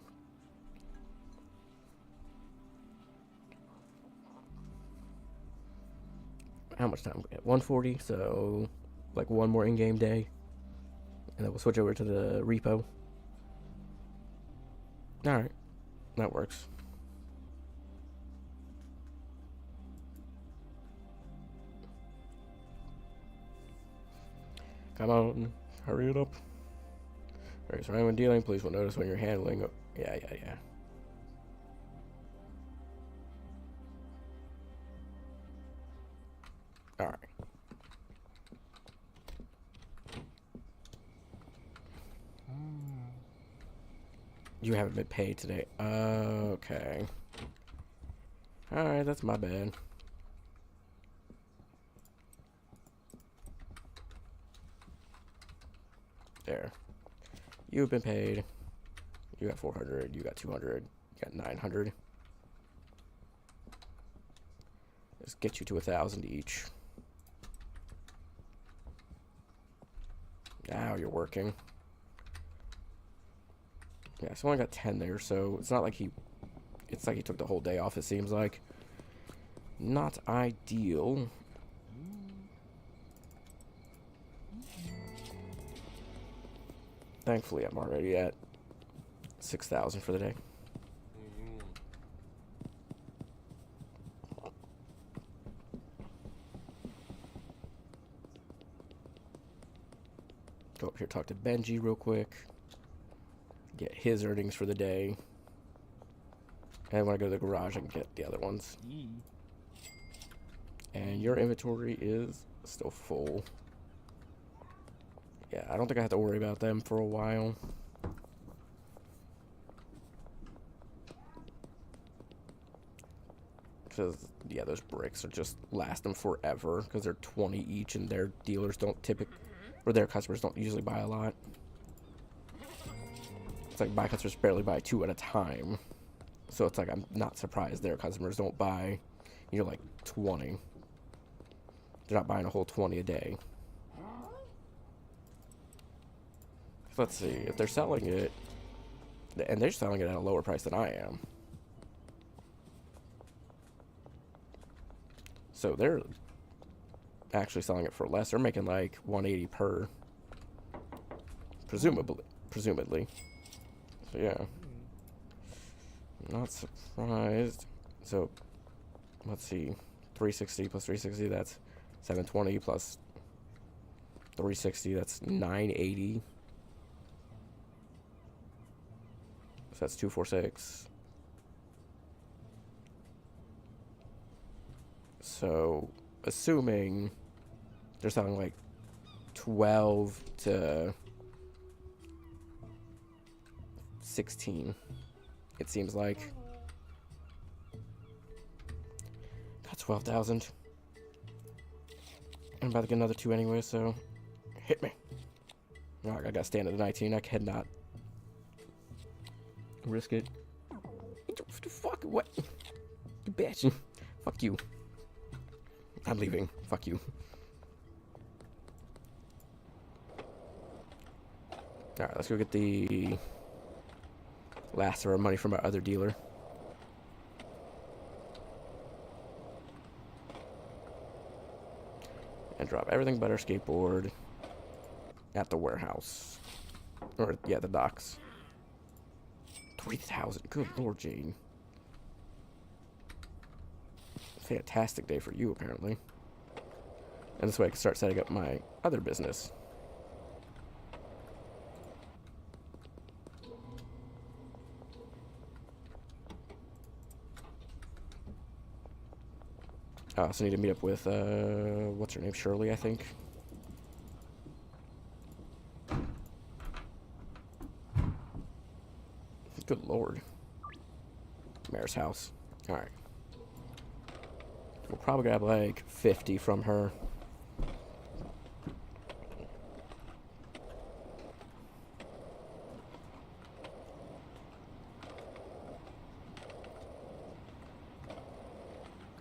Speaker 3: How much time? 1:40, so like one more in-game day. And then we'll switch over to the R.E.P.O. Alright, that works. Come on, hurry it up. Alright, so when dealing, please will notice when you're handling. Yeah. Alright. You haven't been paid today. Okay. Alright, that's my bad. There. You've been paid. You got 400. You got 200. You got 900. Let's get you to 1,000 each. Now you're working. Yeah, so I only got 10 there, so it's not like it's like he took the whole day off, it seems like. Not ideal. Thankfully, I'm already at 6,000 for the day. Go up here, talk to Benji real quick. Get his earnings for the day. And when I go to the garage, I can get the other ones. And your inventory is still full. Yeah, I don't think I have to worry about them for a while. Because, yeah, those bricks are just last them forever. Because they're 20 each, and their dealers don't typically, or their customers don't usually buy a lot. It's like my customers barely buy 2 at a time. So it's like I'm not surprised their customers don't buy, like 20. They're not buying a whole 20 a day. Let's see, if they're selling it, and they're selling it at a lower price than I am. So they're actually selling it for less. They're making like 180 per, presumably. So yeah, not surprised. So let's see, 360 plus 360, that's 720 plus 360, that's 980. So that's 246. So, assuming they're selling like 12 to 16, it seems like. Got 12,000. I'm about to get another 2 anyway, so hit me. Alright, I gotta stand at the 19. I cannot risk it. Fuck, what? You bitch. Fuck you. I'm leaving. Fuck you. Alright, let's go get the last of our money from our other dealer. And drop everything but our skateboard at the warehouse. Or, yeah, the docks. 3,000. Good lord, Jane. Fantastic day for you, apparently. And this way I can start setting up my other business. I also need to meet up with, what's her name? Shirley, I think. Good lord. Mayor's house. Alright. We'll probably grab like 50 from her.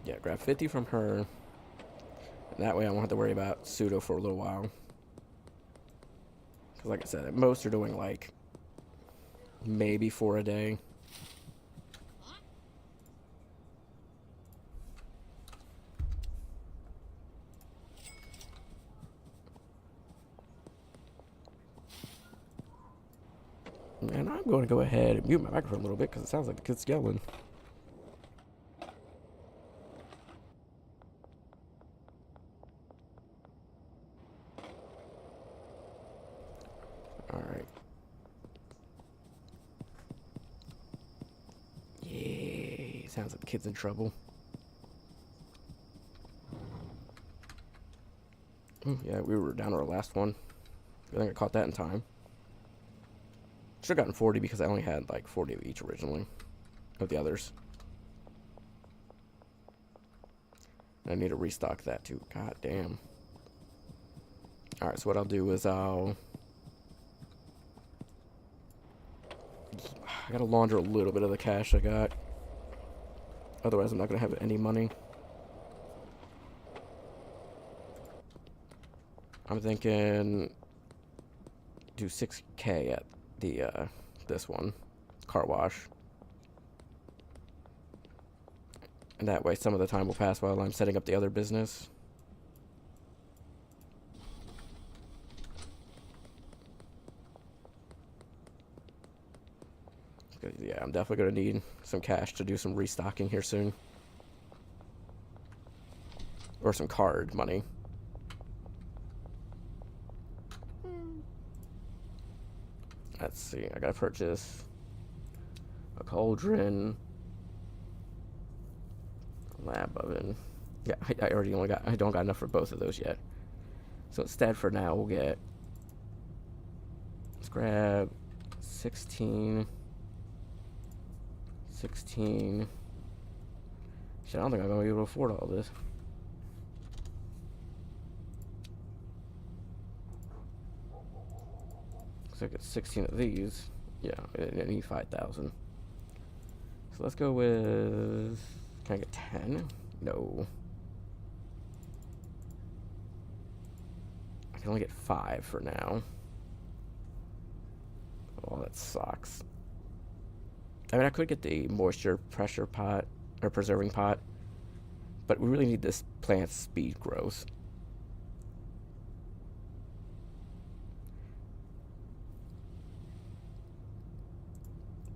Speaker 3: Yeah, grab 50 from her. And that way I won't have to worry about pseudo for a little while. Because like I said, at most are doing like maybe 4 a day. And I'm going to go ahead and mute my microphone a little bit because it sounds like the kid's yelling. Alright. Yay. Sounds like the kid's in trouble. Yeah, we were down to our last one. I think I caught that in time. Should have gotten 40 because I only had like 40 of each originally. Of the others. And I need to restock that too. God damn. Alright, so what I'll do is I gotta launder a little bit of the cash I got. Otherwise I'm not gonna have any money. I'm thinking do 6K at the this one, car wash. And that way some of the time will pass while I'm setting up the other business. Yeah, I'm definitely going to need some cash to do some restocking here soon. Or some card money. Let's see, I gotta purchase a cauldron, a lab oven. Yeah, I don't got enough for both of those yet. So instead for now we'll get, let's grab 16, Shit, I don't think I'm gonna be able to afford all this. Looks like it's 16 of these. Yeah, I need 5,000. So let's go with. Can I get 10? No. I can only get 5 for now. Oh, that sucks. I mean, I could get the moisture pressure pot, or preserving pot, but we really need this plant speed growth.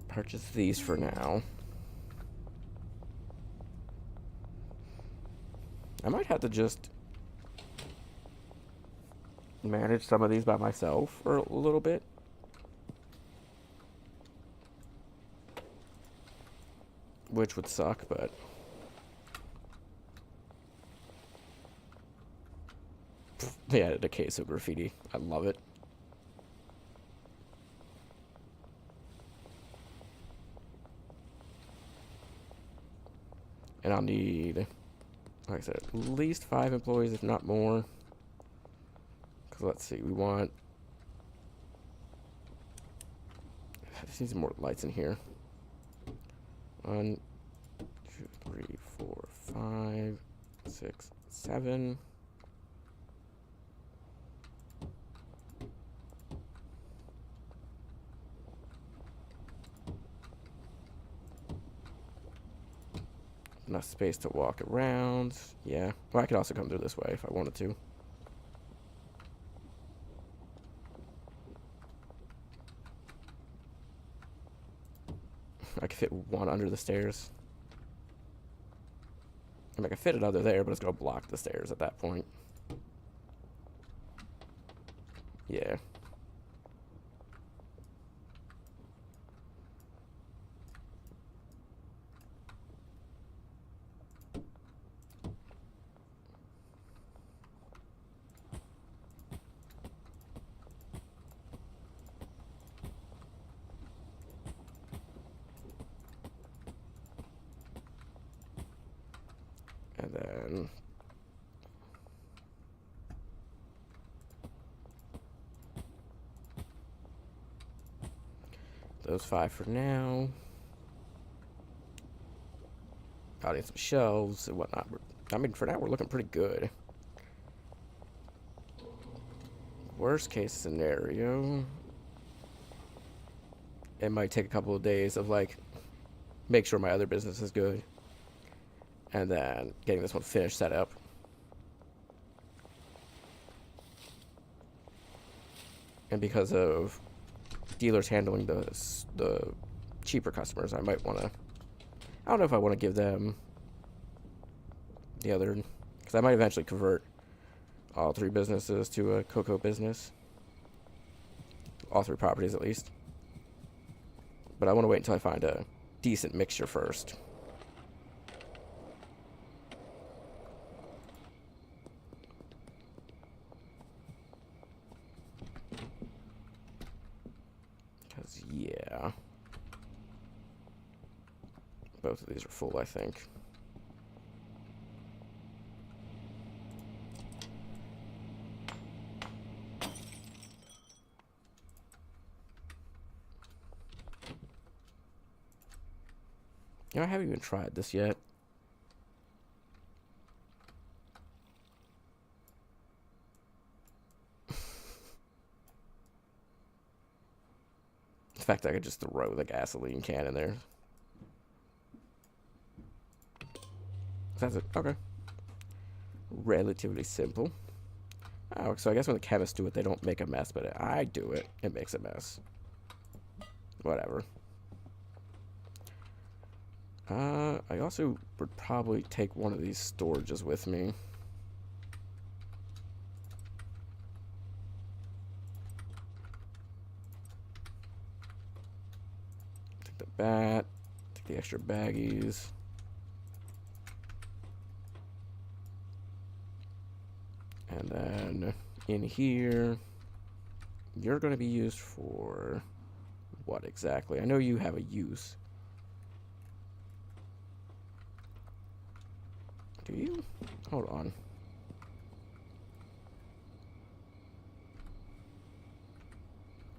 Speaker 3: Purchase these for now. I might have to just manage some of these by myself for a little bit. Which would suck, but... They added a case of graffiti. I love it. And I'll need, like I said, at least 5 employees, if not more. Because let's see, we want... I just need some more lights in here. 1, 2, 3, 4, 5, 6, 7. Enough space to walk around. Yeah. Well, I could also come through this way if I wanted to. I could fit one under the stairs. I mean, I could fit another there, but it's going to block the stairs at that point. Yeah. And then those 5 for now. I'll need some shelves and whatnot. I mean, for now, we're looking pretty good. Worst case scenario, it might take a couple of days of, like, make sure my other business is good. And then getting this one finished, set up. And because of dealers handling the cheaper customers, I might want to... I don't know if I want to give them the other... Because I might eventually convert all 3 businesses to a cocoa business. All 3 properties, at least. But I want to wait until I find a decent mixture first. Because, yeah. Both of these are full, I think. You know, I haven't even tried this yet. In fact, I could just throw the gasoline can in there. That's it. Okay. Relatively simple. Oh, so I guess when the chemists do it, they don't make a mess, but I do it, it makes a mess. Whatever. I also would probably take one of these storages with me. Take the bat, take the extra baggies. And then in here, you're going to be used for what exactly? I know you have a use. Do you? Hold on.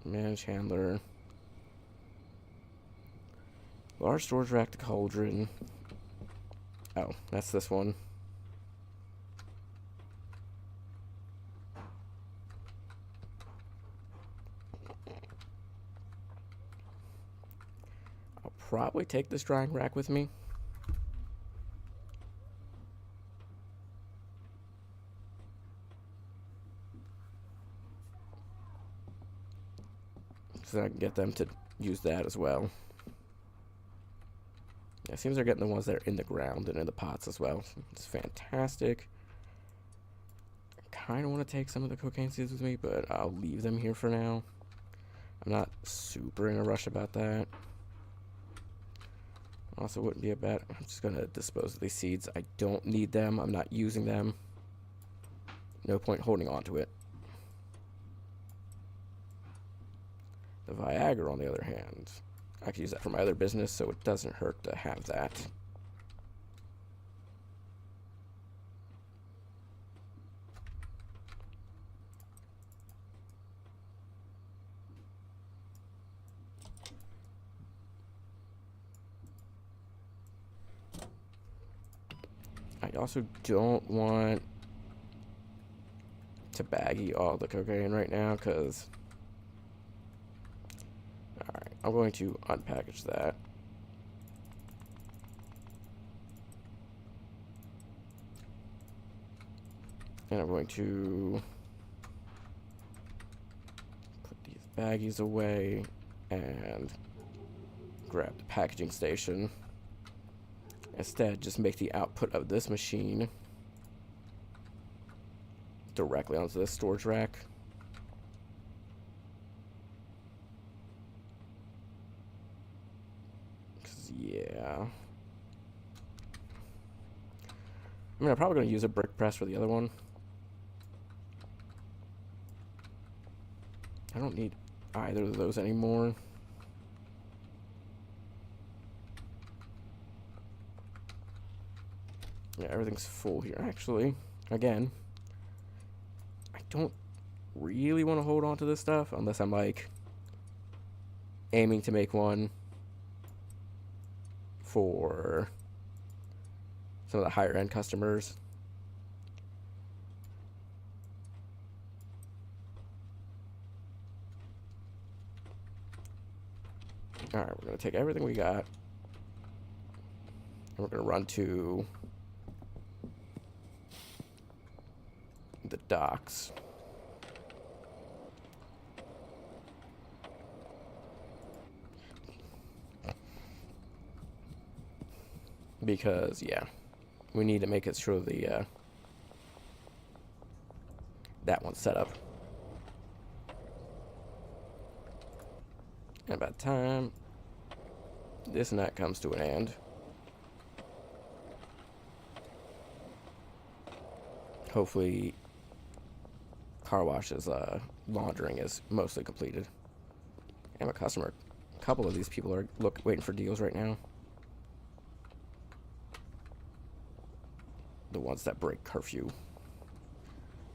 Speaker 3: Manage handler. Large storage rack to cauldron. Oh, that's this one. I'll probably take this drying rack with me. So I can get them to use that as well. Yeah, it seems they're getting the ones that are in the ground and in the pots as well. It's fantastic. I kind of want to take some of the cocaine seeds with me, but I'll leave them here for now. I'm not super in a rush about that. Also wouldn't be a bad... I'm just going to dispose of these seeds. I don't need them. I'm not using them. No point holding on to it. The Viagra, on the other hand, I could use that for my other business, so it doesn't hurt to have that. I also don't want to baggie all the cocaine right now, because... Alright, I'm going to unpackage that. And I'm going to put these baggies away and grab the packaging station. Instead, just make the output of this machine directly onto this storage rack. Yeah. I mean, I'm probably going to use a brick press for the other one. I don't need either of those anymore. Yeah, everything's full here. Actually, again, I don't really want to hold on to this stuff unless I'm, like, aiming to make one for some of the higher end customers. Alright, we're going to take everything we got, and we're going to run to the docks. Because, yeah, we need to make it sure the that one's set up. And by the time this night comes to an end, hopefully car wash's laundering is mostly completed. I'm a customer. A couple of these people are waiting for deals right now. The ones that break curfew.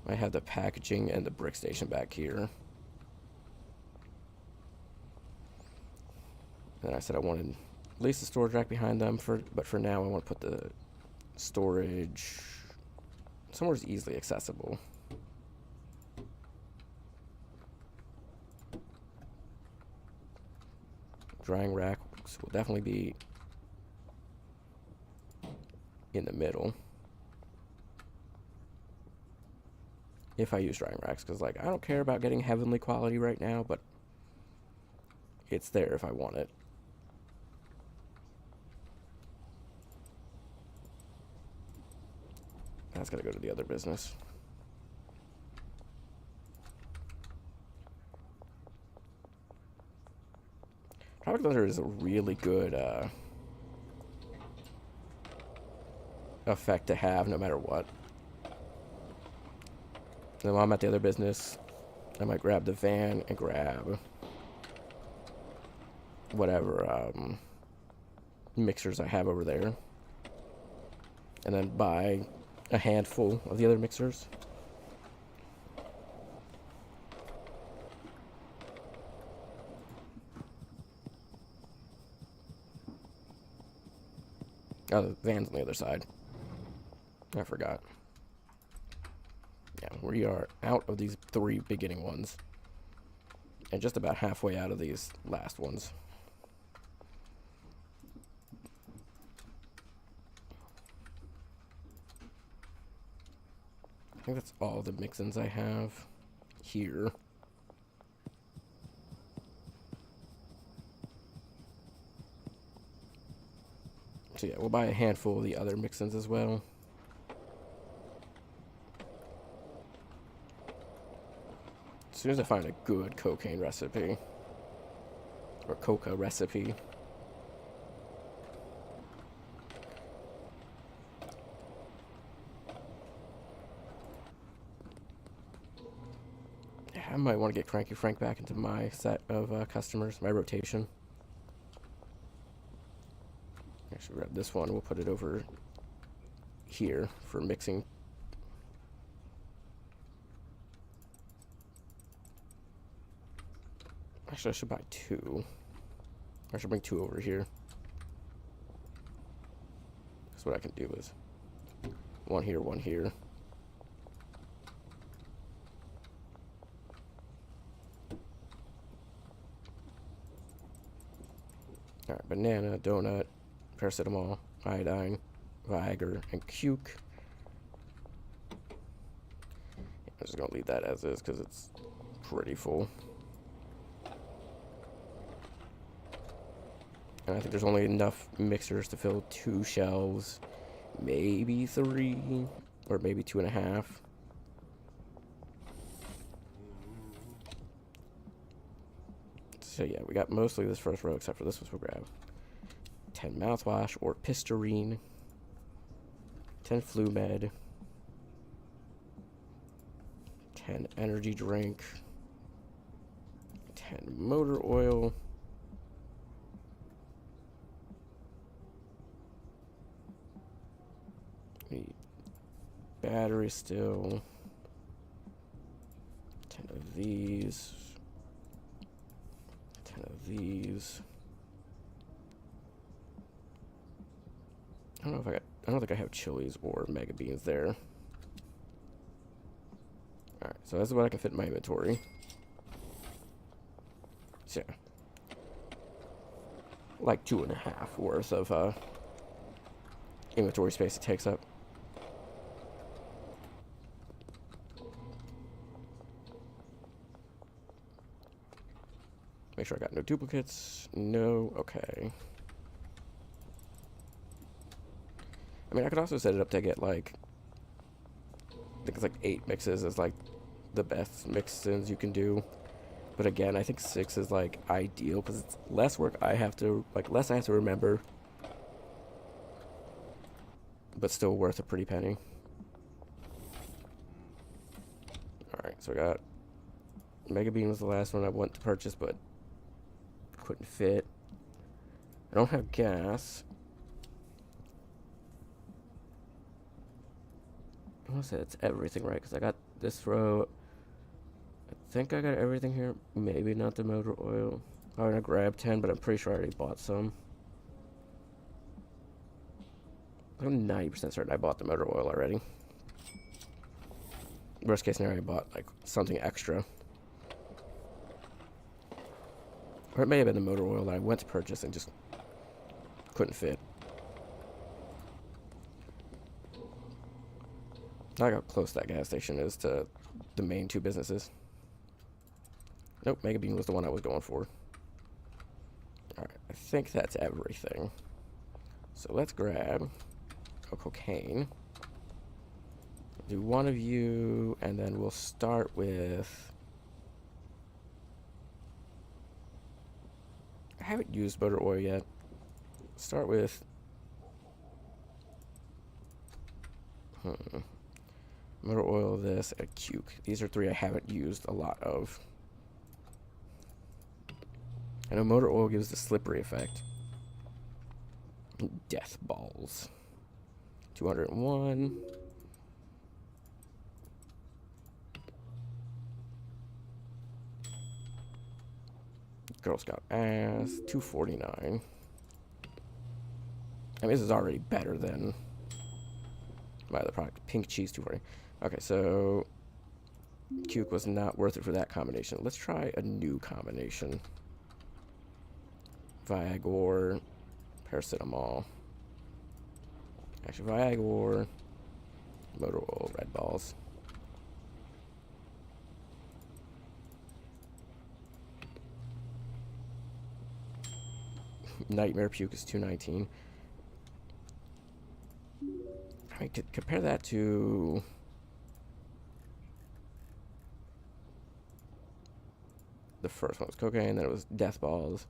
Speaker 3: I have the packaging and the brick station back here. And I said I wanted at least a storage rack behind them, but for now I want to put the storage somewhere easily accessible. Drying racks will definitely be in the middle. If I use drying racks, because, like, I don't care about getting heavenly quality right now, but it's there if I want it. That's got to go to the other business. Traffic letter is a really good effect to have no matter what. And while I'm at the other business, I might grab the van and grab whatever mixers I have over there. and then buy a handful of the other mixers. Oh, the van's on the other side. I forgot. Yeah, we are out of these 3 beginning ones. And just about halfway out of these last ones. I think that's all the mix-ins I have here. So yeah, we'll buy a handful of the other mix-ins as well. As soon as I find a good cocaine recipe. Or coca recipe. Yeah, I might want to get Cranky Frank back into my set of customers, my rotation. Actually, grab this one. We'll put it over here for mixing. Actually, I should buy 2. I should bring 2 over here. Because what I can do is 1 here, 1 here. Alright, banana, donut, paracetamol, iodine, Viagra, and Cuke. I'm just going to leave that as is because it's pretty full. And I think there's only enough mixers to fill 2 shelves, maybe 3, or maybe 2.5. So yeah, we got mostly this first row, except for this one we'll grab. 10 mouthwash or Pisterine, 10 Flu Med, 10 energy drink, 10 motor oil, battery still, 10 of these, 10 of these. I don't think I have chilies or mega beans there. Alright, so that's what I can fit in my inventory. So yeah. Like 2.5 worth of inventory space it takes up. Make sure I got no duplicates. No, okay. I mean, I could also set it up to get like, I think it's like 8 mixes is like the best mix-ins you can do. But again, I think 6 is like ideal because it's less work I have to, like less I have to remember. But still worth a pretty penny. Alright, so I got Mega Bean was the last one I went to purchase, but couldn't fit. I don't have gas. I want to say it's everything, right? Because I got this row. I think I got everything here. Maybe not the motor oil. I'm going to grab 10, but I'm pretty sure I already bought some. I'm 90% certain I bought the motor oil already. Worst case scenario, I bought like something extra. Or it may have been the motor oil that I went to purchase and just couldn't fit. I like how close that gas station is to the main 2 businesses. Nope, Mega Bean was the one I was going for. Alright, I think that's everything. So let's grab a cocaine. Do one of you, and then we'll start with... I haven't used motor oil yet. Start with... Motor oil, this, and Cuke. These are 3 I haven't used a lot of. I know motor oil gives the slippery effect. Death balls. 201. Girl Scout ass, 249. I mean, this is already better than my other product. Pink cheese, 240. Okay, so Cuke was not worth it for that combination. Let's try a new combination. Viagra, paracetamol. Actually, Viagra, motor oil, red balls. Nightmare Puke is 219. I mean, compare that to the first one. It was cocaine, then it was death balls.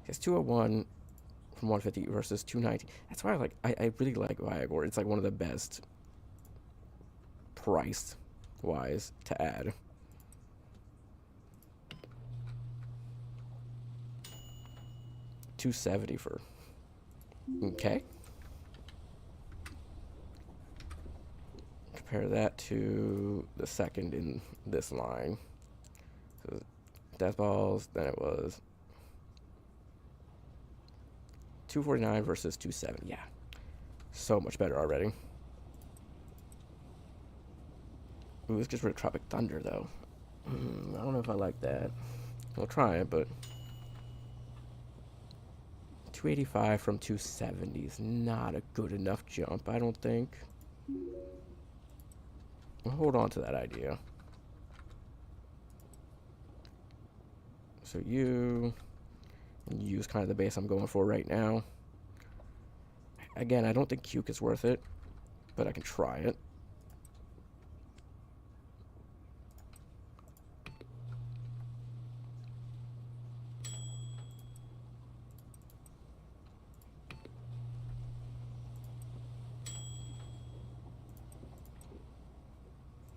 Speaker 3: It's 201 from 150 versus 290. That's why I really like Viagra. It's like one of the best priced wise to add. $270 for okay. Compare that to the second in this line. So death balls, then it was 249 versus 270. Yeah, so much better already. Ooh, this gets rid of Tropic Thunder though. I don't know if I like that. We'll try it, but 285 from 270 is not a good enough jump, I don't think. I'll hold on to that idea. So you use kind of the base I'm going for right now. Again, I don't think Cuke is worth it, but I can try it.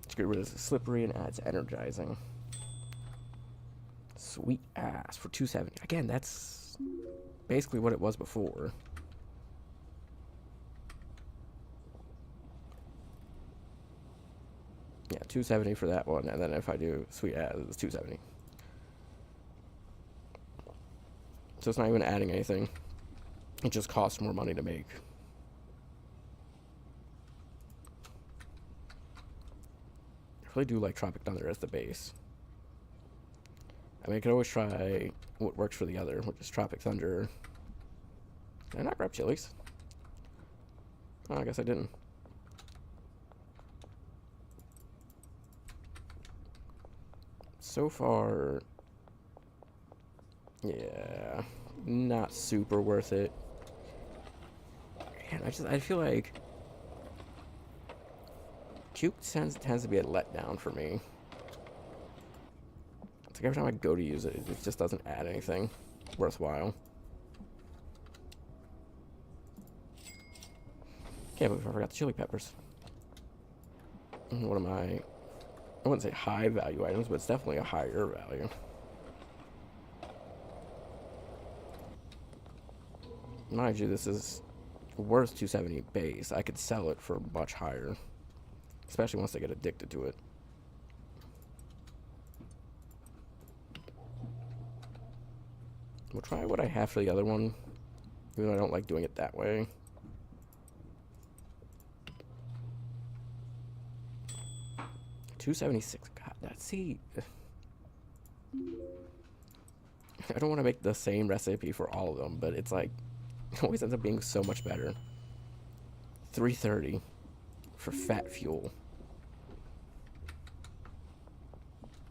Speaker 3: Let's get rid of the slippery and adds energizing. Sweet ass for 270. Again, that's basically what it was before. Yeah, 270 for that one, and then if I do sweet ass, it's 270. So it's not even adding anything. It just costs more money to make. I really do like Tropic Thunder as the base. I mean, I could always try what works for the other, which is Tropic Thunder. Did I not grab chilies? Oh, I guess I didn't. So far, yeah, not super worth it. Man, I feel like Cuke tends to be a letdown for me. It's like every time I go to use it, it just doesn't add anything worthwhile. Can't believe I forgot the chili peppers. What am I wouldn't say high value items, but it's definitely a higher value. Mind you, this is worth 270 base. I could sell it for much higher, especially once they get addicted to it. We'll try what I have for the other one, even though I don't like doing it that way. $276. God, that's see. I don't want to make the same recipe for all of them, but it's like it always ends up being so much better. $330 for fat fuel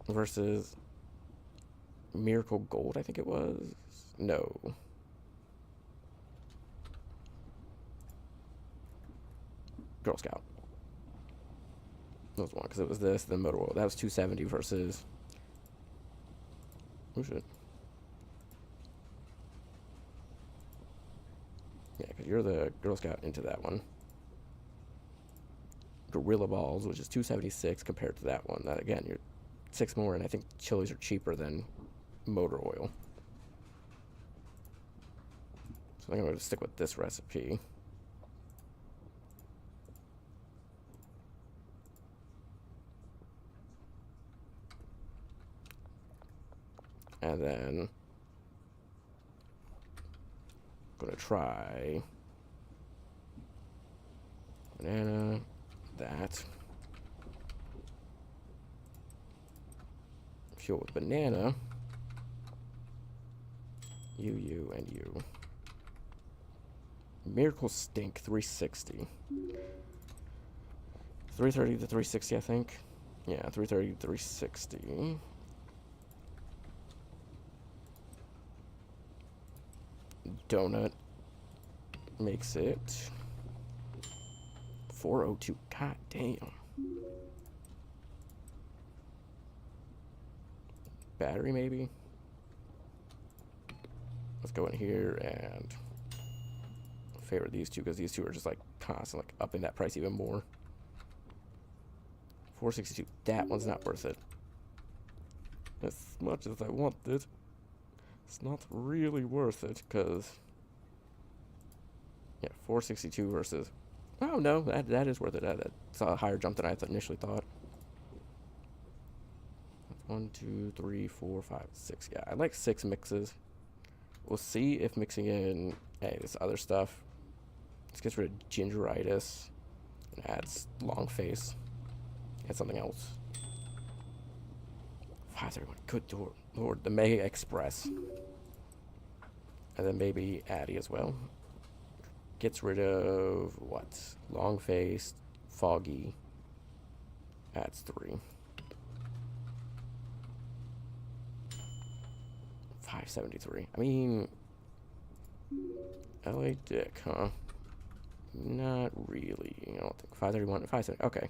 Speaker 3: versus Miracle Gold, I think it was. No. Girl Scout. That was one, because it was this, then motor oil. That was 270 versus. Oh shit. Yeah, because you're the Girl Scout into that one. Gorilla Balls, which is 276 compared to that one. That again, you're 6 more, and I think chilies are cheaper than motor oil. So I'm going to stick with this recipe. And then gonna try banana, that. Fuel with banana. You, and you. Miracle Stink, 360. 330 to 360, I think. Yeah, 330 to 360. Donut makes it 402. God damn. Battery, maybe? Let's go in here and favorite these two, because these two are just like constantly like upping that price even more. 462. That one's not worth it. As much as I want it, it's not really worth it, because yeah, 462 versus, oh no, that is worth it. That's a higher jump than I initially thought. 1, 2, 3, 4, 5, 6. Yeah, I like 6 mixes. We'll see if mixing in this other stuff. This gets rid of gingeritis and adds long face and something else. 531. Good lord, the Mega Express. And then maybe Addy as well. Gets rid of what? Long face, foggy. Adds 3. 573. I mean, LA Dick, huh? Not really. I don't think 531, 570. Okay,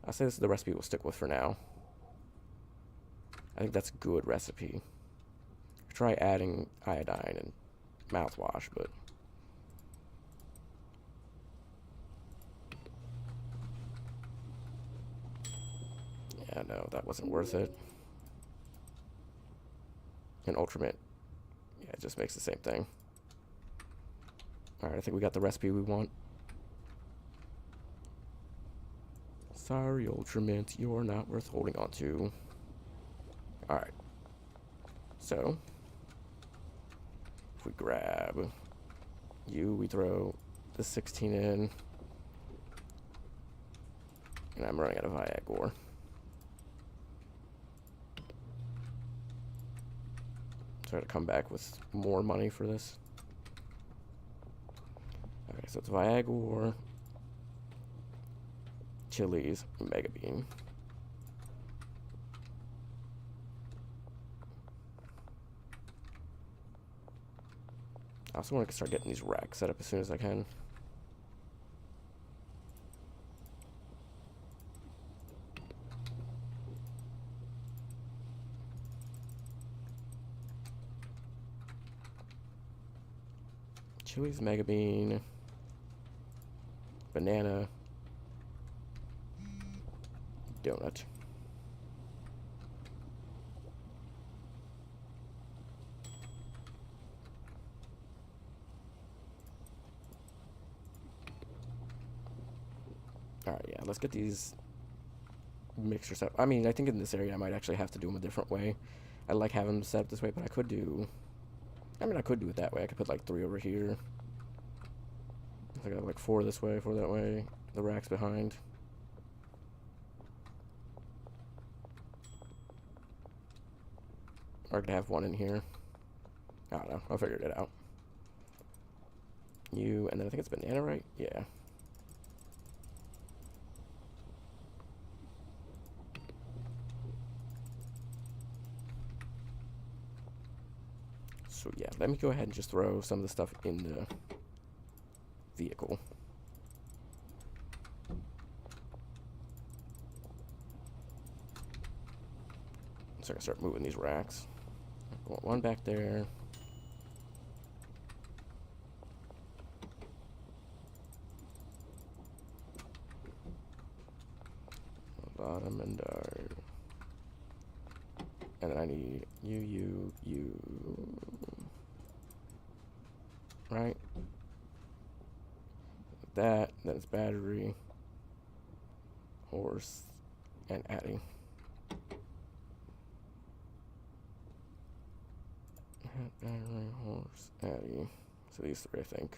Speaker 3: I'll say this is the recipe we'll stick with for now. I think that's a good recipe. Try adding iodine and mouthwash, but yeah, no, that wasn't worth it. And Ultramint, yeah, it just makes the same thing. Alright, I think we got the recipe we want. Sorry, Ultramint, you're not worth holding on to. Alright. So, if we grab you, we throw the 16 in. And I'm running out of Viagra. Try to come back with more money for this. Okay, so it's Viagra, Chili's, Mega Bean. I also want to start getting these racks set up as soon as I can. Chili's, Mega Bean, banana, donut. Alright, yeah, let's get these mixers up. I mean, I think in this area I might actually have to do them a different way. I like having them set up this way, but I could do... I mean, I could do it that way. I could put like 3 over here. I got like 4 this way, 4 that way. The racks behind. Or I could have 1 in here. I don't know. I figured it out. You, and then I think it's banana, right? Yeah. So yeah, let me go ahead and just throw some of the stuff in the vehicle. So I can start moving these racks. I want 1 back there. Bottom and then I need you. Right? That, then it's battery, horse, and Addy. Battery, horse, Addy. So these three, I think.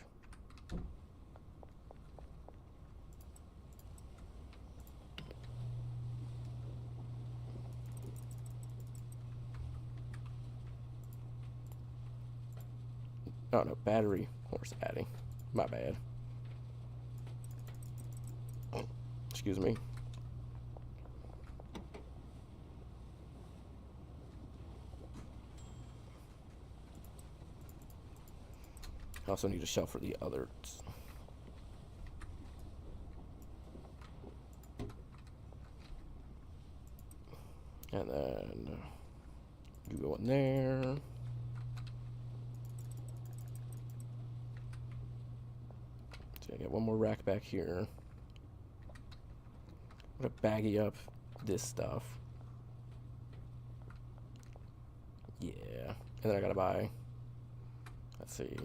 Speaker 3: Oh no, battery, horse, Addy. My bad. Excuse me. I also need a shelf for the others. And then you go in there. So I got one more rack back here. I'm gonna baggy up this stuff. Yeah. And then I gotta buy, let's see.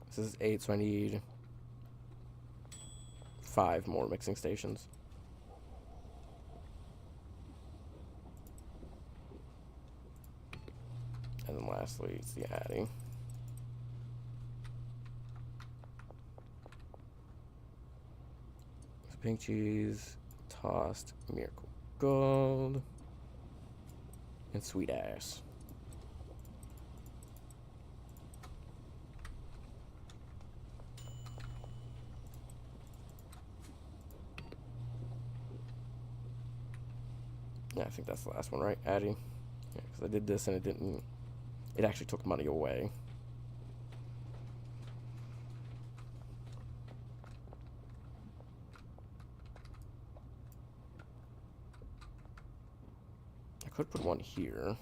Speaker 3: This is 8, so I need 5 more mixing stations. And then lastly, it's the adding. Pink cheese, tossed, miracle gold, and sweet ass. Yeah, I think that's the last one, right? Adding. Yeah, because I did this and it didn't. It actually took money away. I could put one here.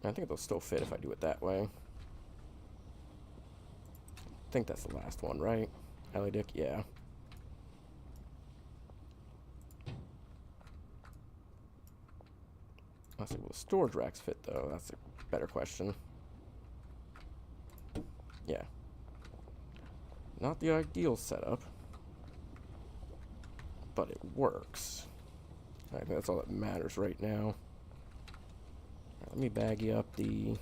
Speaker 3: I think it'll still fit if I do it that way. I think that's the last one, right? Alley Dick, yeah. Let's see, will the storage racks fit though? That's a better question. Yeah. Not the ideal setup, but it works. I think that's all that matters right now. Right, let me baggy up the...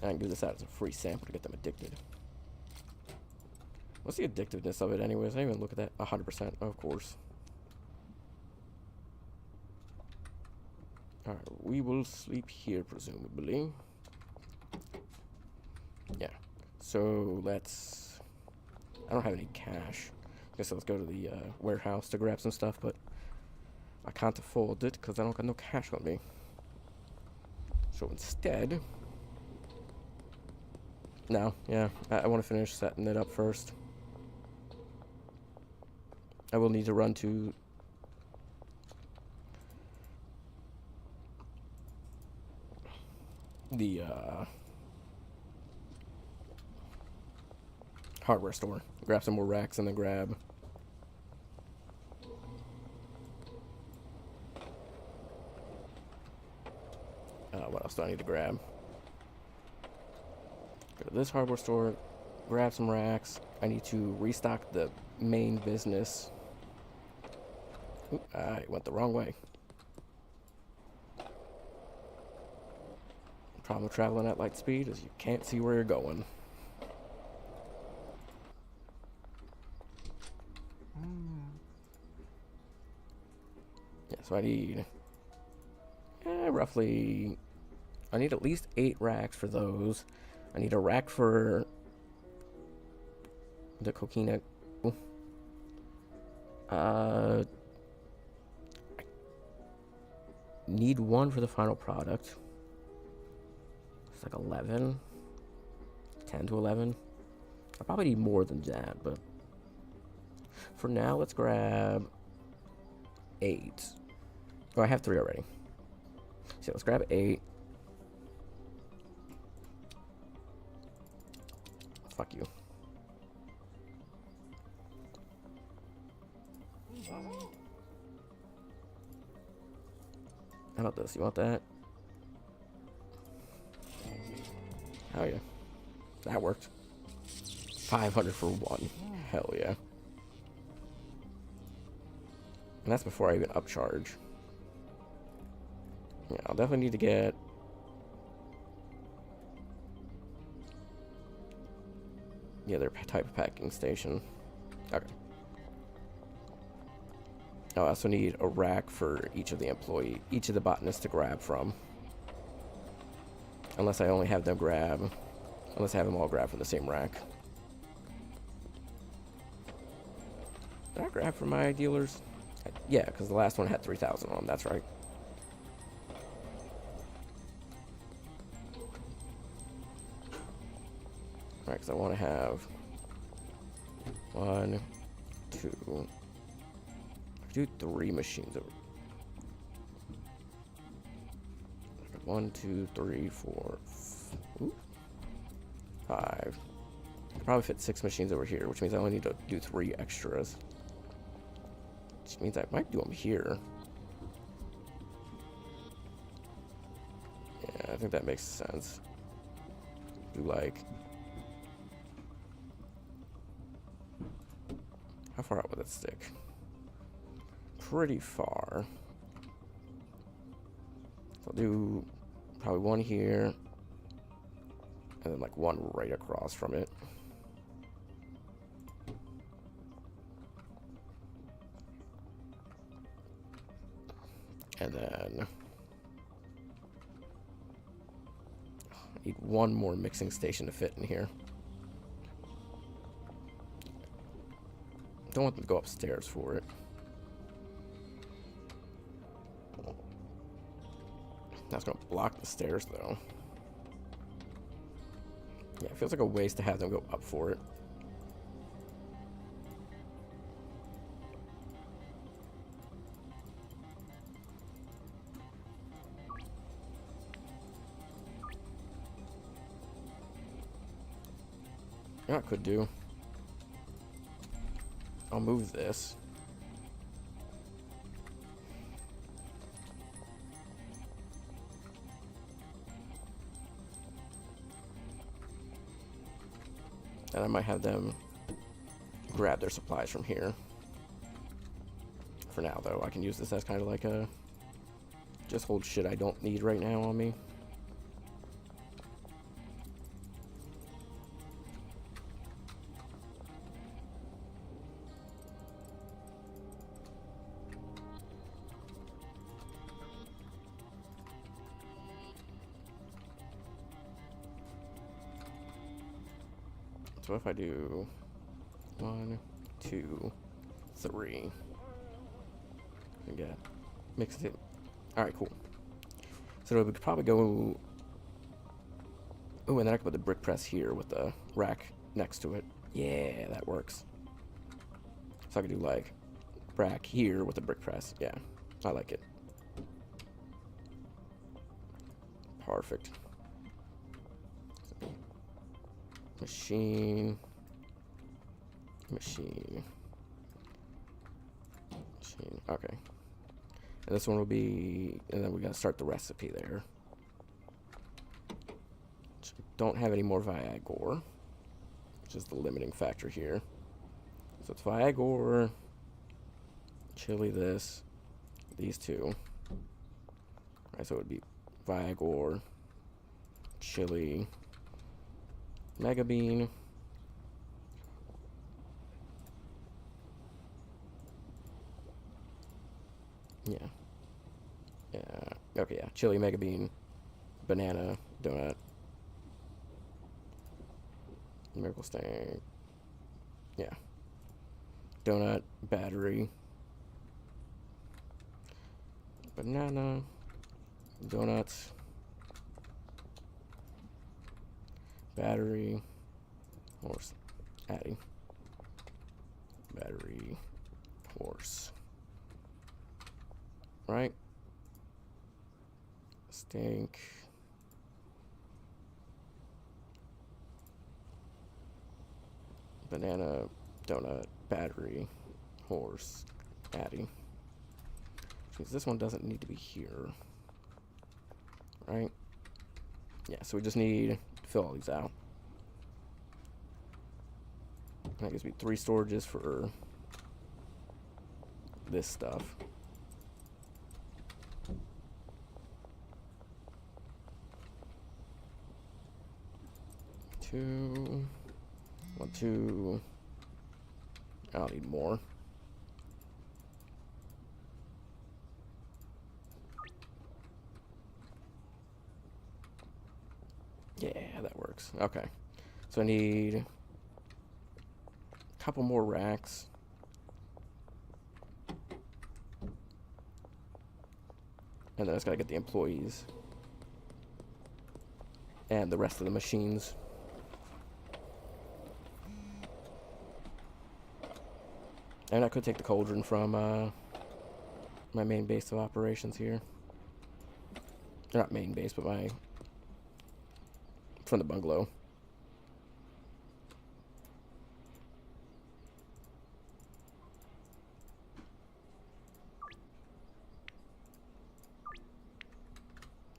Speaker 3: I can do this out as a free sample to get them addicted. What's the addictiveness of it anyways? I didn't even look at that. 100%, of course. Alright, we will sleep here, presumably. Yeah. So, let's... I don't have any cash. I guess let's go to the warehouse to grab some stuff, but I can't afford it because I don't got no cash on me. So instead... No, yeah, I want to finish setting it up first. I will need to run to the hardware store, grab some more racks, and then grab what else do I need to grab? Go to this hardware store, grab some racks. I need to restock the main business. Oop, I went the wrong way. Problem with traveling at light speed is you can't see where you're going. Yeah, so I need roughly... I need at least 8 racks for those. I need a rack for the coquina. I need one for the final product. It's like 11. 10 to 11. I probably need more than that, but for now, let's grab 8. Oh, I have 3 already. So let's grab 8. Fuck you. How about this? You want that? Oh yeah. That worked. 500 for one. Hell yeah. And that's before I even upcharge. Yeah, I'll definitely need to get... the other type of packing station. Okay. Oh, I also need a rack for each of the botanists to grab from. Unless I only have them grab... Unless I have them all grab from the same rack. Did I grab from my dealers? Yeah, because the last one had 3,000 on them. That's right. Right, because I want to have 1, 2... do 3 machines over. 1, 2, 3, 4, 5. I could probably fit 6 machines over here, which means I only need to do 3 extras. Which means I might do them here. Yeah, I think that makes sense. Do like... how far out would that stick? Pretty far. So I'll do probably 1 here. And then like 1 right across from it. And then I need 1 more mixing station to fit in here. Don't want them to go upstairs for it. That's gonna block the stairs though. Yeah, it feels like a waste to have them go up for it. You know what I could do? I'll move this. And I might have them grab their supplies from here. For now, though, I can use this as kind of like a... just hold shit I don't need right now on me. So if I do 1, 2, 3, and get mix it. All right, cool. So we could probably go. Oh, and then I could put the brick press here with the rack next to it. Yeah, that works. So I could do like rack here with the brick press. Yeah, I like it. Perfect. Machine. Okay. And this one will be, and then we gotta start the recipe there. Don't have any more Viagor, which is the limiting factor here. So it's Viagor, chili this, these two. Alright, so it would be Viagor, chili, Mega Bean, yeah. Okay, yeah. Chili, Mega Bean, banana, donut, Miracle Stain, yeah. Donut, battery, banana, donuts, battery, horse, adding, battery, horse, right? Stink, banana, donut, battery, horse, adding. Because this one doesn't need to be here, right? Yeah, so we just need to fill all these out. That gives me 3 storages for this stuff. Two. 1, 2. I'll need more. Yeah, that works. Okay. So I need a couple more racks. And then I just gotta get the employees. And the rest of the machines. And I could take the cauldron from my main base of operations here. Not main base, but from the bungalow.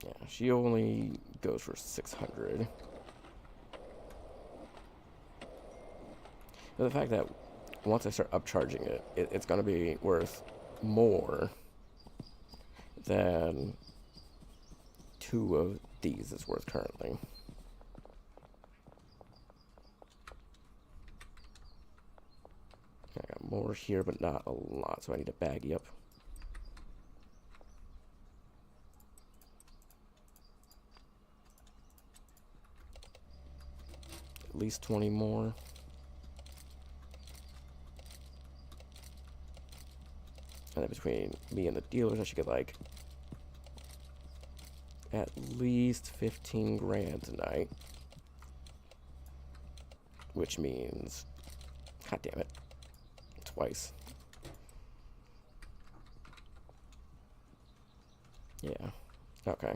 Speaker 3: Yeah, she only goes for 600. But the fact that once I start upcharging it, it's going to be worth more than 2 of these is worth currently. I got more here, but not a lot, so I need a baggie up. At least 20 more. And then between me and the dealers, I should get like at least 15 grand tonight. Which means, god damn it, twice. Yeah, okay.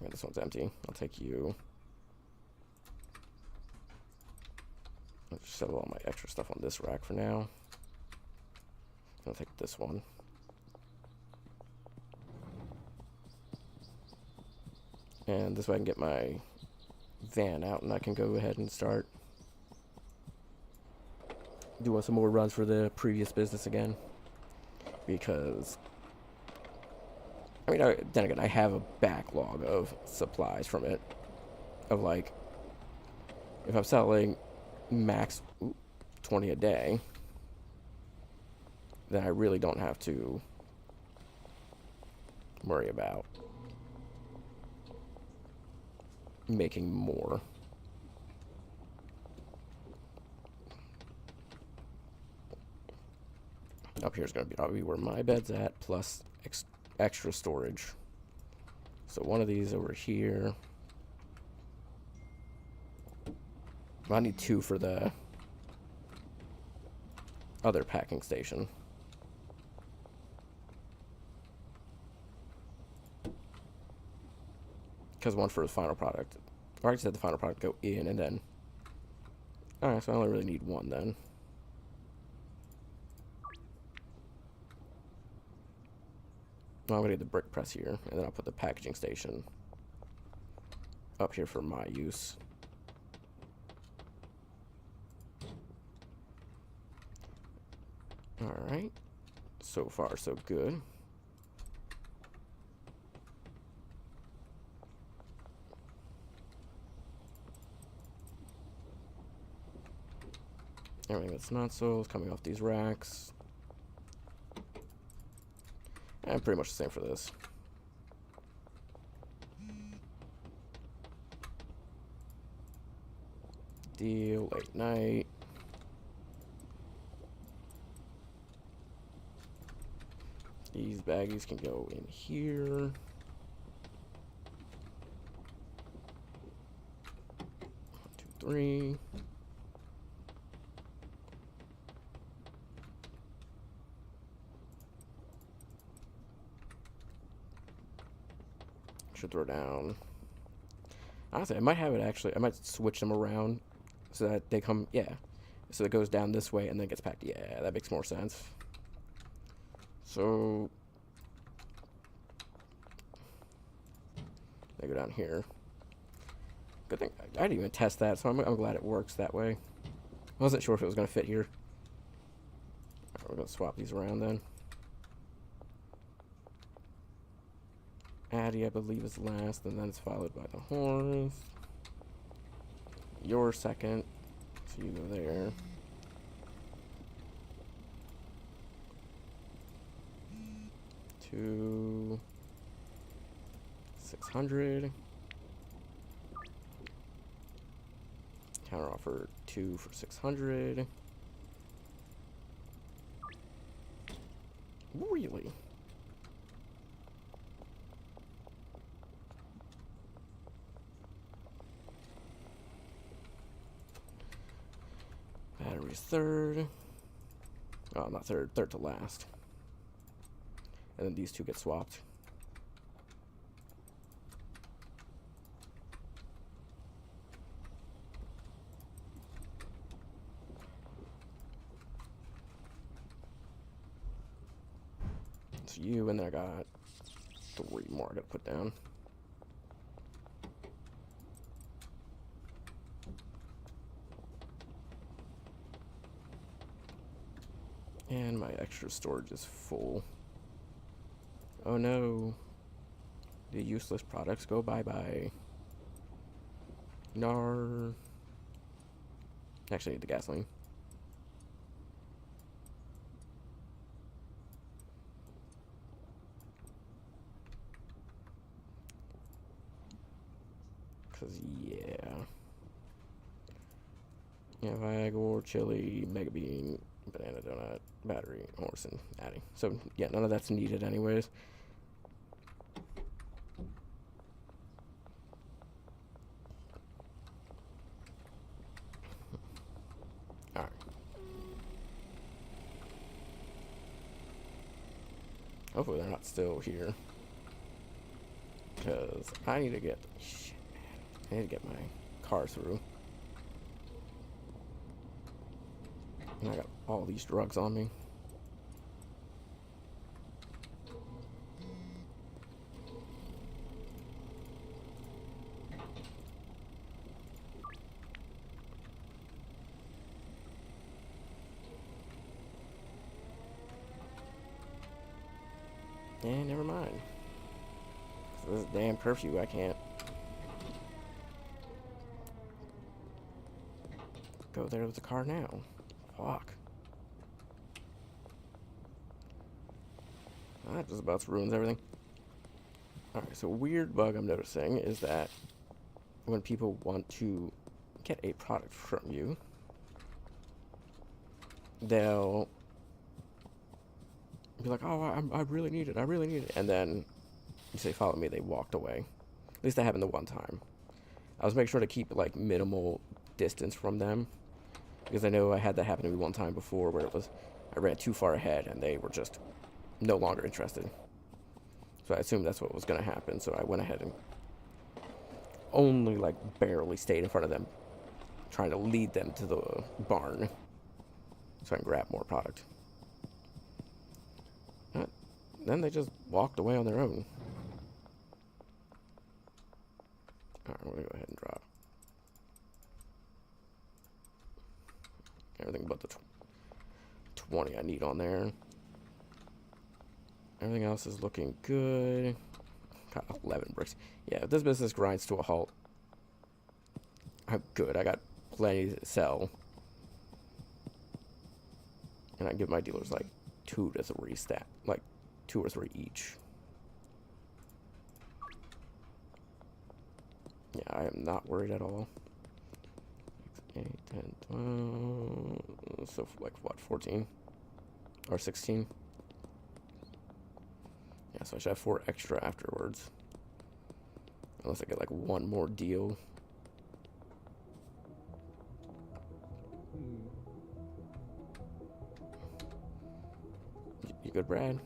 Speaker 3: And this one's empty. I'll take you. I'll just settle all my extra stuff on this rack for now. I'll take this one. And this way I can get my van out and I can go ahead and start doing some more runs for the previous business again. Because, I mean, then again, I have a backlog of supplies from it. Of like, if I'm selling max 20 a day, then I really don't have to worry about making more. Up here is going to be probably where my bed's at, plus extra storage. So one of these over here. I need 2 for the other packing station. Because one for the final product. Or I just had the final product go in and then... Alright, so I only really need 1 then. Now I'm going to get the brick press here, and then I'll put the packaging station up here for my use. Alright, so far so good. Everything that's not so is coming off these racks. And pretty much the same for this. Deal, late night. These baggies can go in here. 1, 2, 3. Should throw down. Honestly, I might have it actually. I might switch them around so that they come. Yeah. So it goes down this way and then gets packed. Yeah, that makes more sense. So they go down here. Good thing I didn't even test that, so I'm glad it works that way. I wasn't sure if it was going to fit here. Alright, we're going to swap these around then. Addy, I believe, is last, and then it's followed by the horse. You're second, so you go there. To 600. Counter offer 2 for 600. Really? Battery's third. Oh, not third. Third to last. And then these two get swapped. It's you, and then I got 3 more I gotta put down. And my extra storage is full. Oh no. The useless products go bye-bye. Nar. Actually, I need the gasoline. Cause yeah. Yeah, Viagra, chili, mega bean, banana donut, battery, horse, and Addy. So yeah, none of that's needed anyways. Alright. Hopefully they're not still here. Because I need to get... Shit, man. I need to get my car through. And I got all these drugs on me. And never mind. This damn curfew, I can't go there with the car now. Fuck. That just about ruins everything. Alright, so a weird bug I'm noticing is that when people want to get a product from you, they'll be like, oh, I really need it, I really need it. And then you say, follow me, they walked away. At least that happened the one time. I was making sure to keep, like, minimal distance from them. Because I know I had that happen to me one time before where it was, I ran too far ahead and they were just no longer interested. So I assumed that's what was going to happen. So I went ahead and only, like, barely stayed in front of them, trying to lead them to the barn so I can grab more product. Then they just walked away on their own. Alright, we're going to go ahead and drop everything but the 20 I need on there. Everything else is looking good. Got 11 bricks. Yeah, if this business grinds to a halt, I'm good. I got plenty to sell. And I give my dealers like 2 to 3 stat, like 2 or 3 each. Yeah, I am not worried at all. 8, 10, 12, so like what, 14? Or 16? Yeah, so I should have 4 extra afterwards. Unless I get like 1 more deal. You good, Brad?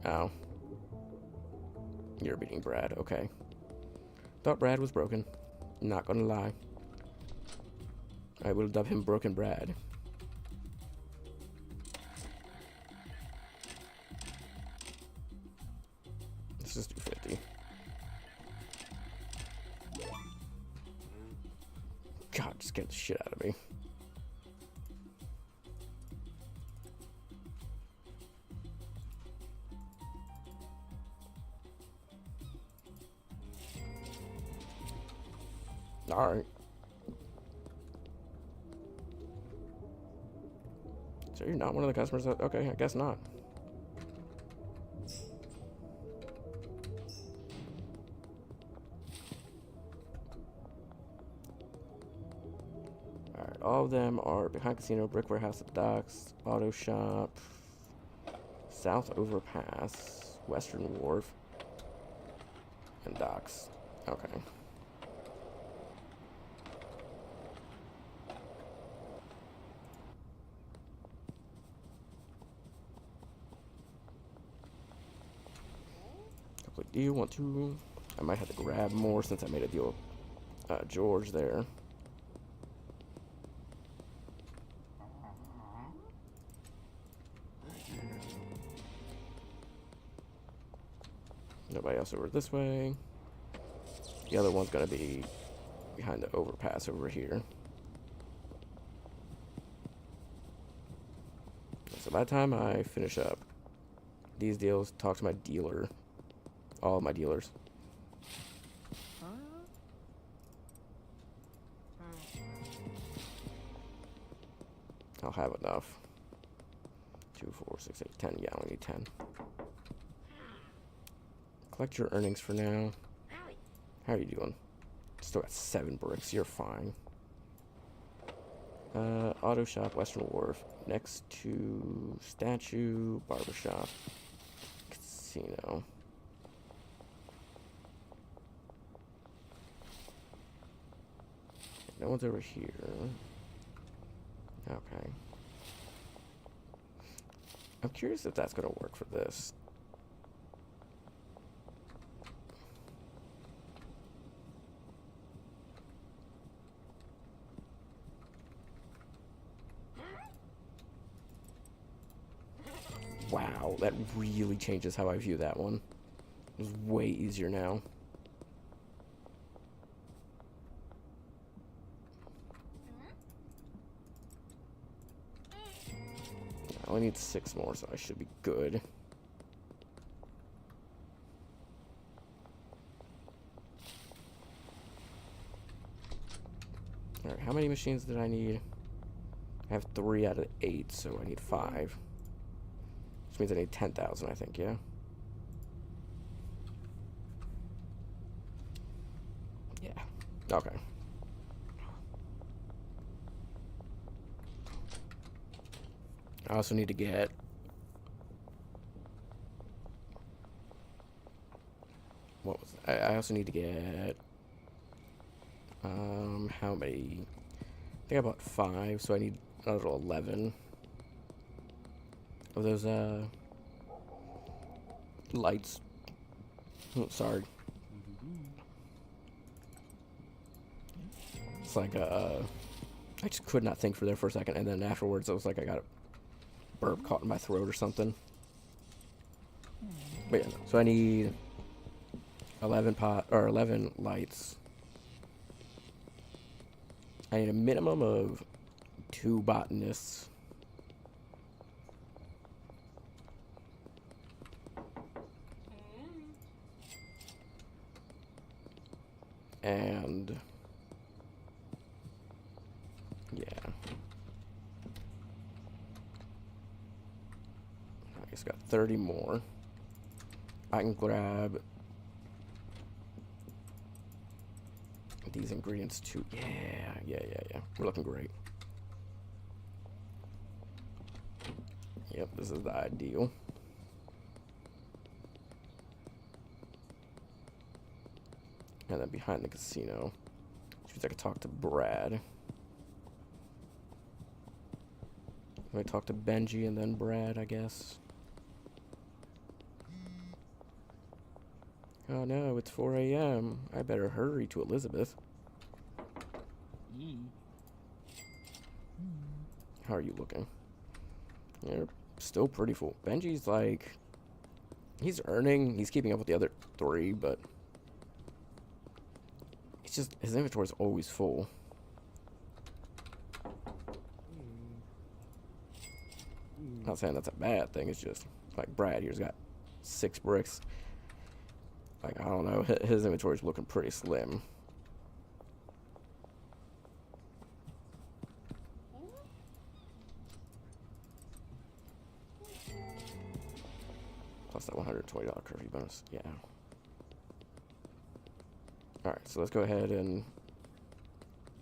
Speaker 3: Oh. You're beating Brad, okay. Thought Brad was broken. Not gonna lie. I will dub him Broken Brad. Let's just do 50. God, just get the shit out of me. Alright. So you're not one of the customers that... Okay, I guess not. Alright, all of them are behind casino, brick warehouse at docks, auto shop, south overpass, western wharf, and docks. Okay. Do you want to... I might have to grab more since I made a deal with George there. Nobody else over this way. The other one's gonna be behind the overpass over here. So by the time I finish up these deals, talk to my dealer. All of my dealers. I'll have enough. 2, 4, 6, 8, 10. Yeah, I only need 10. Collect your earnings for now. How are you doing? Still got 7 bricks. You're fine. Auto shop, Western Wharf. Next to statue, barbershop, casino. No one's over here. Okay. I'm curious if that's going to work for this. Wow, that really changes how I view that one. It's way easier now. I only need 6 more, so I should be good. Alright, how many machines did I need? I have 3 out of 8, so I need 5. Which means I need 10,000, I think, yeah? Yeah. Okay. I also need to get... What was it? I also need to get... how many? I think I bought 5, so I need another 11 of those, lights. Oh, sorry. It's like, I just could not think for there for a second, and then afterwards I was like, I got a burp caught in my throat or something. But yeah, so I need 11 lights. I need a minimum of 2 botanists. And yeah, I just got 30 more. I can grab these ingredients too. Yeah. We're looking great. Yep, this is the ideal. And then behind the casino, which means I could talk to Brad. I talk to Benji and then Brad, I guess. Oh no, it's 4 a.m. I better hurry to Elizabeth. How are you looking? You're still pretty full. Benji's like... He's earning. He's keeping up with the other 3, but... It's just... His inventory's always full. Not saying that's a bad thing. It's just like Brad here's got 6 bricks. Like, I don't know. His inventory's looking pretty slim. Plus that $120 curfew bonus. Yeah. Alright, so let's go ahead and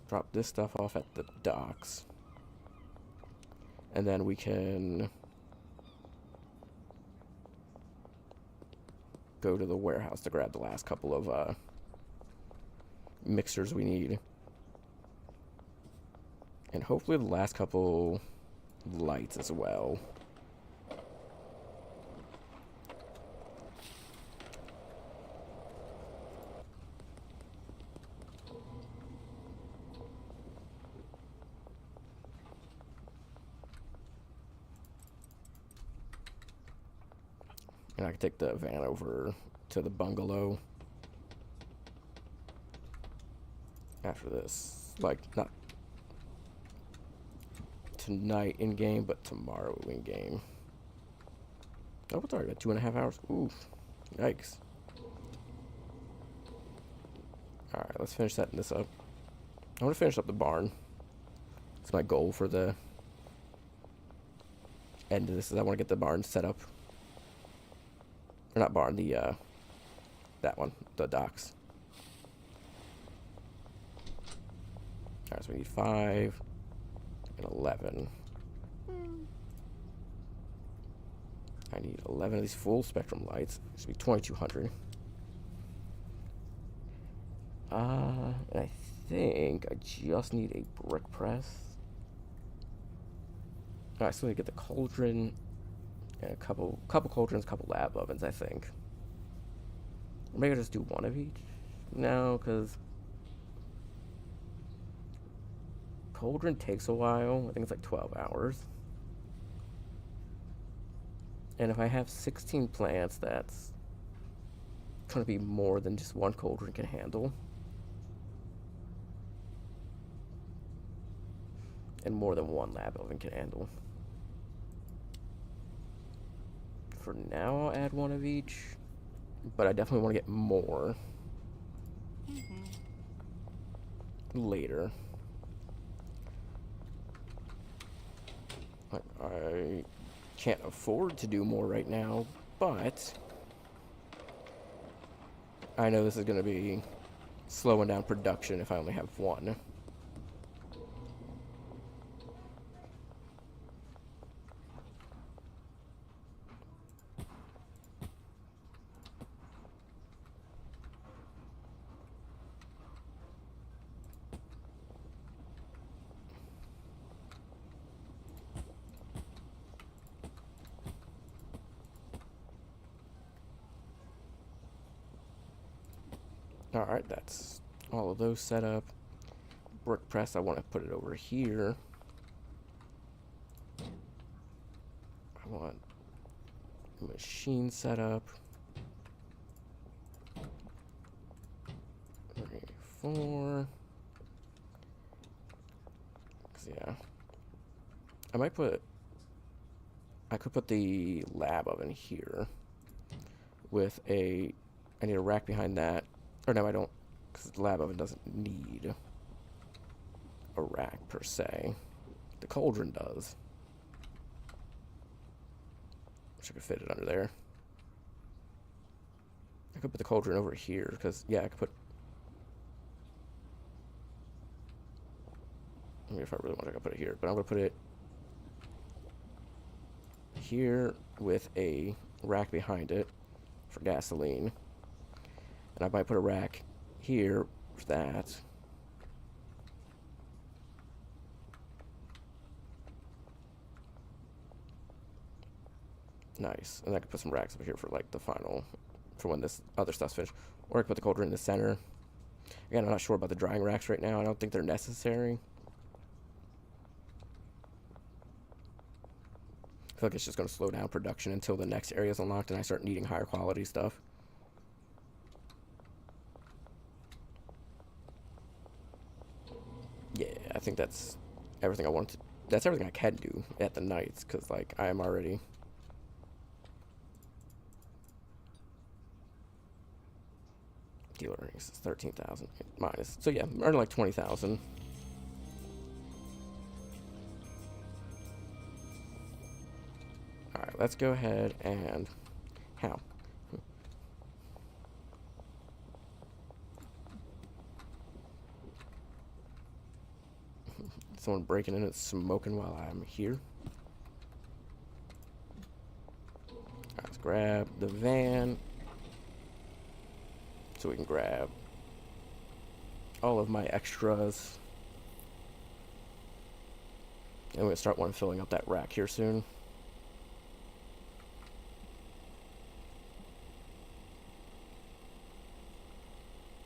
Speaker 3: drop this stuff off at the docks. And then we can go to the warehouse to grab the last couple of mixers we need. And hopefully the last couple lights as well. And I can take the van over to the bungalow after this. Like, not tonight in game, but tomorrow in game. Oh, it's already got 2.5 hours. Oof. Yikes. Alright, let's finish setting this up. I want to finish up the barn. It's my goal for the end of this, is I want to get the barn set up. Or not barn, the, that one, the docks. Alright, so we need 5 and 11. I need 11 of these full spectrum lights. It should be 2,200. And I think I just need a brick press. Alright, so we get the cauldron. And a couple cauldrons, couple lab ovens, I think. Or maybe I'll just do one of each. No, because cauldron takes a while. I think it's like 12 hours. And if I have 16 plants, that's going to be more than just one cauldron can handle. And more than one lab oven can handle. For now, I'll add one of each, but I definitely want to get more later. Like, I can't afford to do more right now, but I know this is going to be slowing down production if I only have one. Alright, that's all of those set up. Brick press, I want to put it over here. I want a machine set up. 3, 4. 'Cause, yeah. I could put the lab oven here with I need a rack behind that. Or no, I don't, because the lab oven doesn't need a rack per se. The cauldron does. Wish I could fit it under there. I could put the cauldron over here, because, yeah, I could put... I mean, if I really want, I could put it here. But I'm going to put it here with a rack behind it for gasoline. And I might put a rack here for that. Nice. And I could put some racks over here for like the final, for when this other stuff's finished. Or I could put the cauldron in the center. Again, I'm not sure about the drying racks right now. I don't think they're necessary. I feel like it's just going to slow down production until the next area is unlocked and I start needing higher quality stuff. Yeah, I think that's everything I wanted that's everything I can do at the nights, because, like, I am already... Dealer earnings is 13,000 minus. So, yeah, I'm earning like 20,000. Alright, let's go ahead and... How? Someone breaking in and smoking while I'm here. Alright, let's grab the van. So we can grab all of my extras. And we're going to start filling up that rack here soon.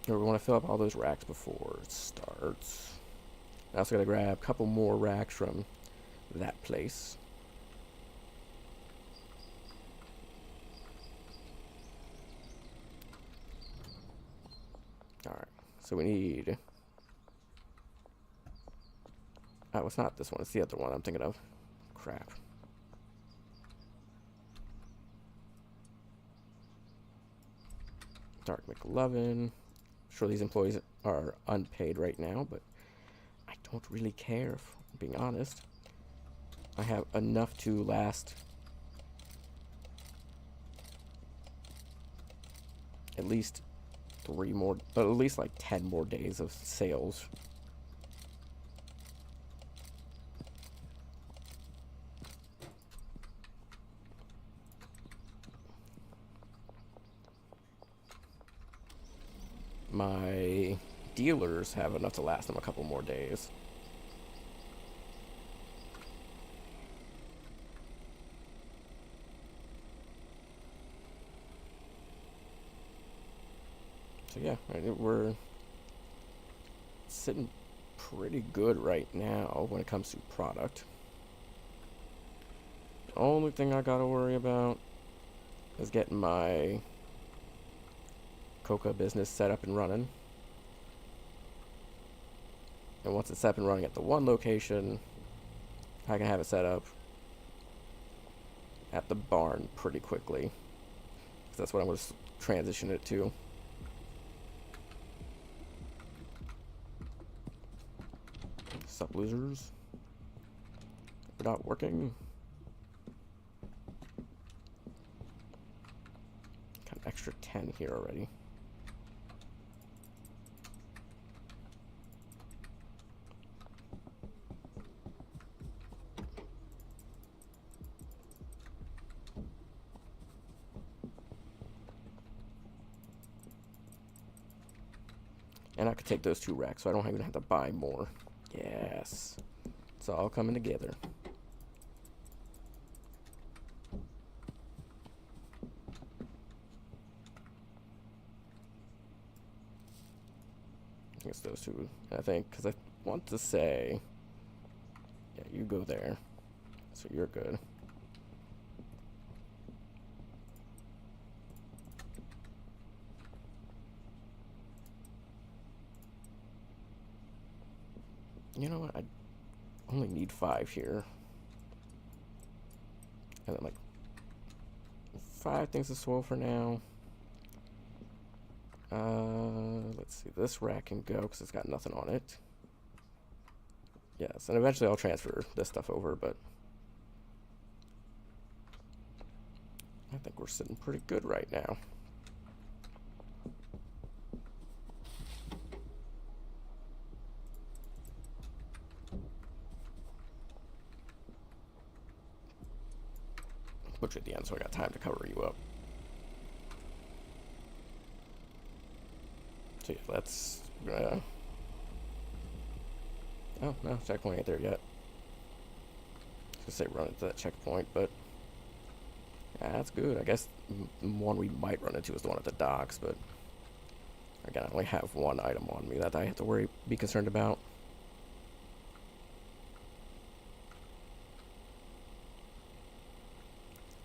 Speaker 3: We want to fill up all those racks before it starts. I also got to grab a couple more racks from that place. Alright, so we need... Oh, it's not this one, it's the other one I'm thinking of. Crap. Dark McLovin. Sure, these employees are unpaid right now, but I don't really care, if I'm being honest. I have enough to last at least 3 more, at least like 10 more days of sales. My dealers have enough to last them a couple more days. So yeah, we're sitting pretty good right now when it comes to product. The only thing I gotta worry about is getting my coca business set up and running. And once it's up and running at the one location, I can have it set up at the barn pretty quickly. 'Cause that's what I'm going to transition it to. Sup, losers? We're not working. Got an extra 10 here already. And I could take those 2 racks, so I don't even have to buy more. Yes. It's all coming together. I guess those 2, I think, because I want to say... Yeah, you go there. So you're good. You know what? I only need 5 here. And then, like, 5 things to swell for now. Let's see. This rack can go because it's got nothing on it. Yes, and eventually I'll transfer this stuff over, but I think we're sitting pretty good right now. Which at the end, so I got time to cover you up. So yeah, let's... Oh, no, checkpoint ain't there yet. I was gonna say run into that checkpoint, but... Yeah, that's good. I guess the one we might run into is the one at the docks, but... Again, I only have 1 item on me that I have to be concerned about.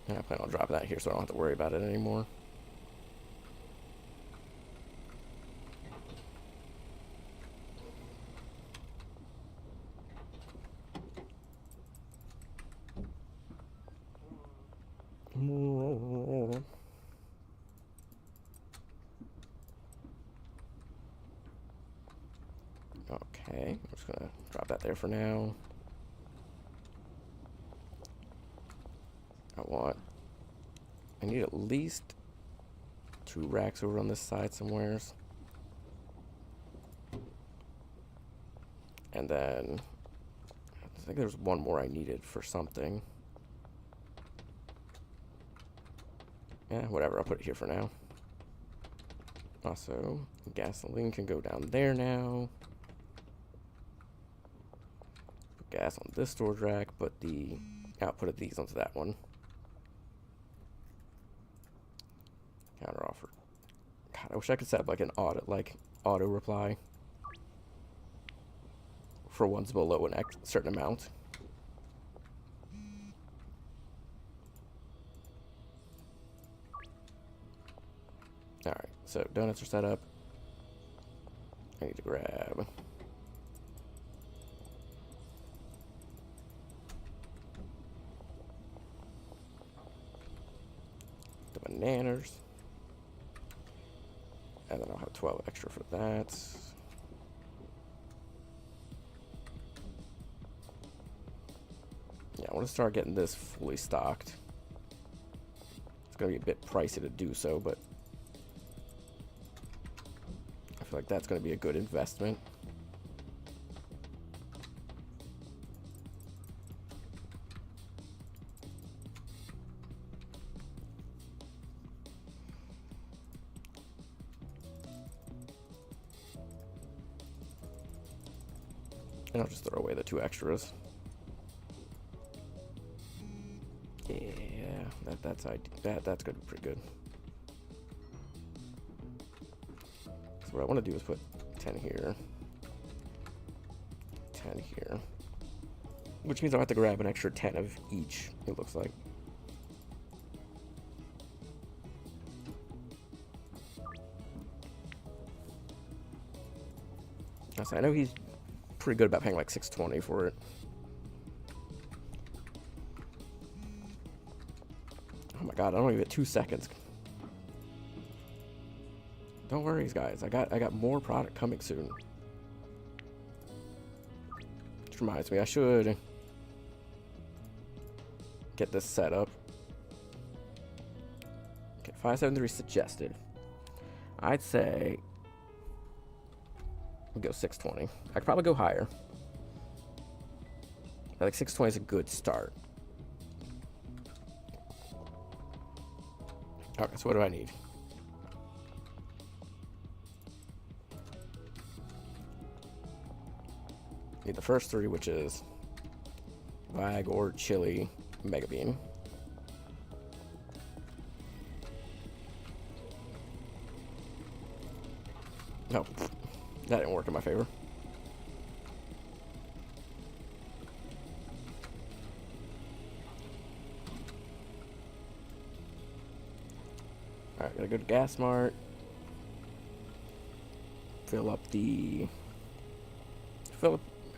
Speaker 3: And I plan on dropping that here so I don't have to worry about it anymore. Okay, I'm just gonna drop that there for now. I need at least 2 racks over on this side somewheres. And then I think there's one more I needed for something. Yeah, whatever, I'll put it here for now. Also, gasoline can go down there now. Put gas on this storage rack, put the output of these onto that one. Counter offer. God, I wish I could set up like an auto reply for ones below a certain amount. Alright, so donuts are set up. I need to grab the bananas. And then I'll have 12 extra for that. Yeah, I want to start getting this fully stocked. It's going to be a bit pricey to do so, but I feel like that's going to be a good investment. And I'll just throw away the 2 extras. Yeah, that's gonna be pretty good. So what I want to do is put 10 here, 10 here, which means I'll have to grab an extra 10 of each. It looks like. So I know he's pretty good about paying like $6.20 for it. Oh my god, I don't even get 2 seconds. Don't worry, guys. I got more product coming soon. Which reminds me, I should get this set up. Okay, 573 suggested. I'd say we go 620. I could probably go higher. I think 620 is a good start. Okay, so what do I need? Need the first 3, which is Vag or Chili Mega Bean. No, that didn't work in my favor. Alright, gotta go to Gas Mart. Fill up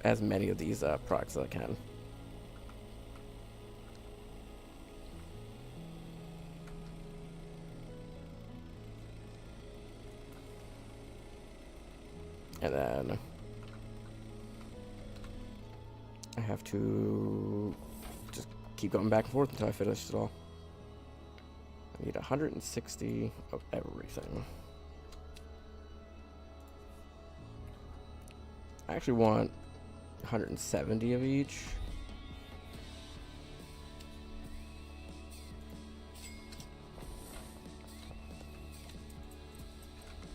Speaker 3: as many of these products as I can. And then I have to just keep going back and forth until I finish it all. I need 160 of everything. I actually want 170 of each.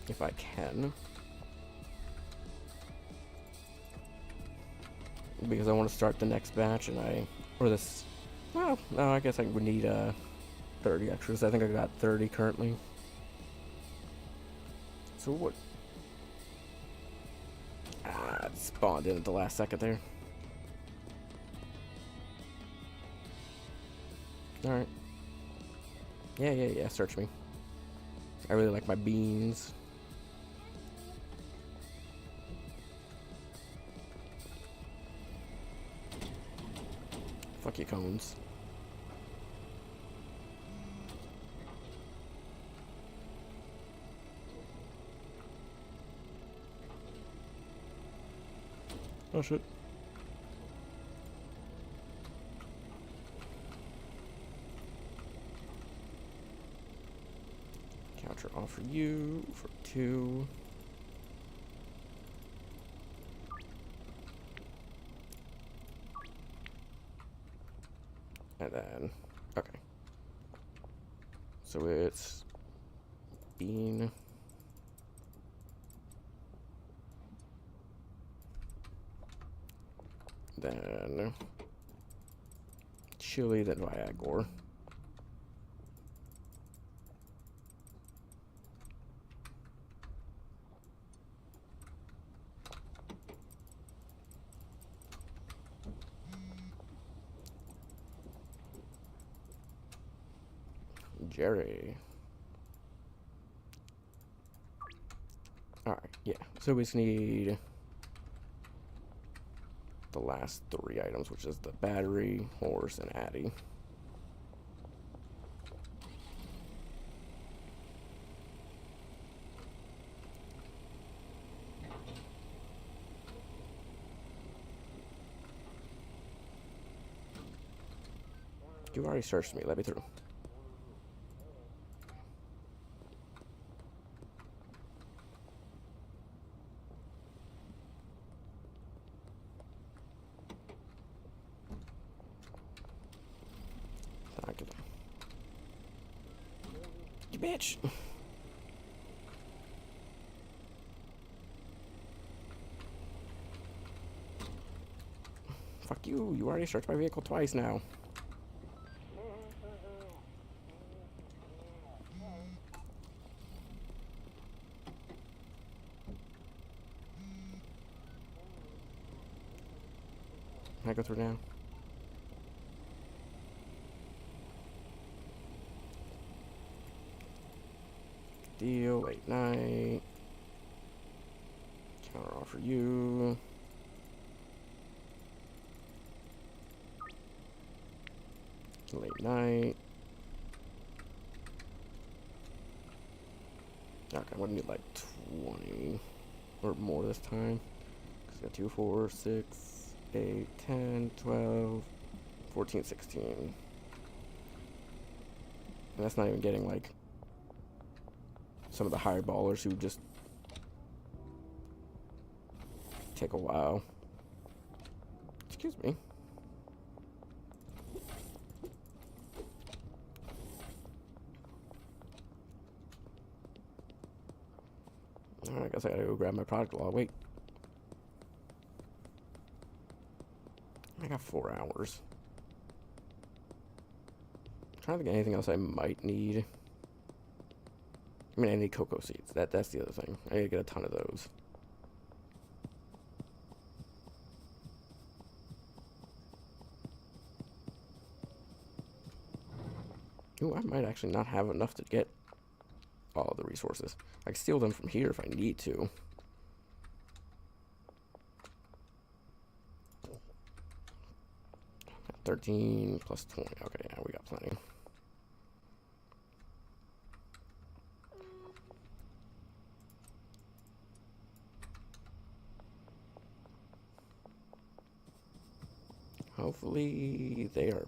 Speaker 3: If I can. Because I want to start the next batch well, no, I guess I would need 30 extras. I think I got 30 currently. So what? It spawned in at the last second there. Alright. Yeah, search me. I really like my beans. Fuck you, cones. Oh shit. Counter offer you for 2. And then, okay. So it's bean. Then chili, then Viagra. Jerry. Alright, yeah. So we just need the last 3 items, which is the battery, horse, and Addy. You already searched me. Let me through. You bitch. Fuck you. You already searched my vehicle twice now. Can I go through now? Deal, late night. Counter offer you. Late night. Okay, I'm gonna need like 20 or more this time. Cause I got 2, 4, 6, 8, 10, 12, 14, 16. And that's not even getting like some of the higher ballers who just take a while. Excuse me. Alright, I guess I gotta go grab my product while I wait. I got 4 hours. I'm trying to think of anything else I might need. I mean, I need cocoa seeds. That's the other thing. I gotta get a ton of those. Ooh, I might actually not have enough to get all of the resources. I can steal them from here if I need to. $13 plus 20. Okay, yeah, we got plenty. Hopefully they are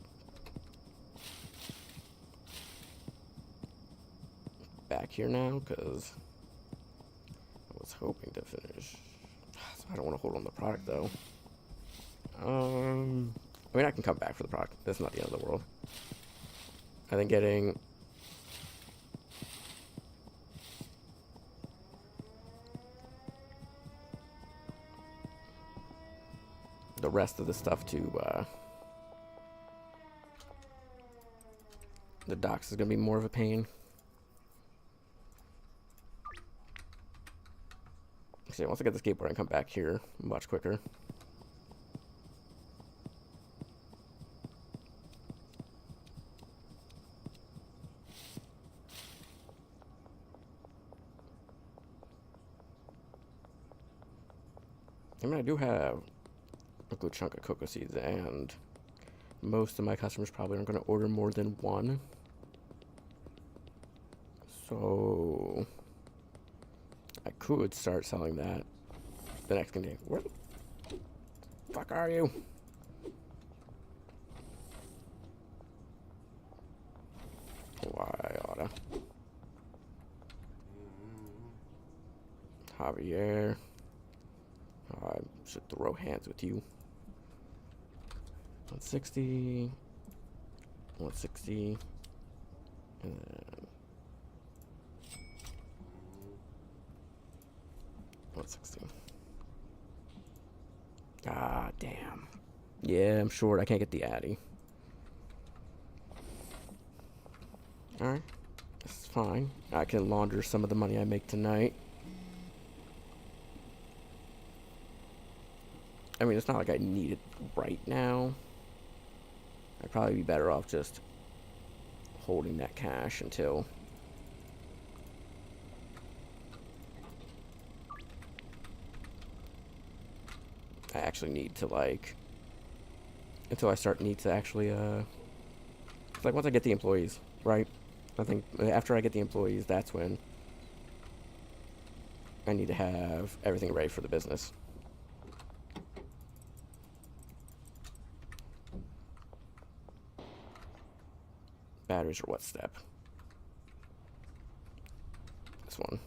Speaker 3: back here now, because I was hoping to finish. So I don't want to hold on the product, though. I mean, I can come back for the product. That's not the end of the world. I think getting the rest of the stuff to the docks is going to be more of a pain. See, once I get the skateboard and come back here, much quicker. I mean, I do have a good chunk of cocoa seeds, and most of my customers probably aren't going to order more than 1. So I could start selling that the next container. Where? Fuck are you? Why oughta. Javier. I should throw hands with you. 160. 160. And then 160. Ah, damn. Yeah, I'm short. I can't get the Addy. Alright. This is fine. I can launder some of the money I make tonight. I mean, it's not like I need it right now. I'd probably be better off just holding that cash until I actually need to, like, until I start need to actually, like, once I get the employees, right? I think after I get the employees, that's when I need to have everything ready for the business. Batteries are what step? This one.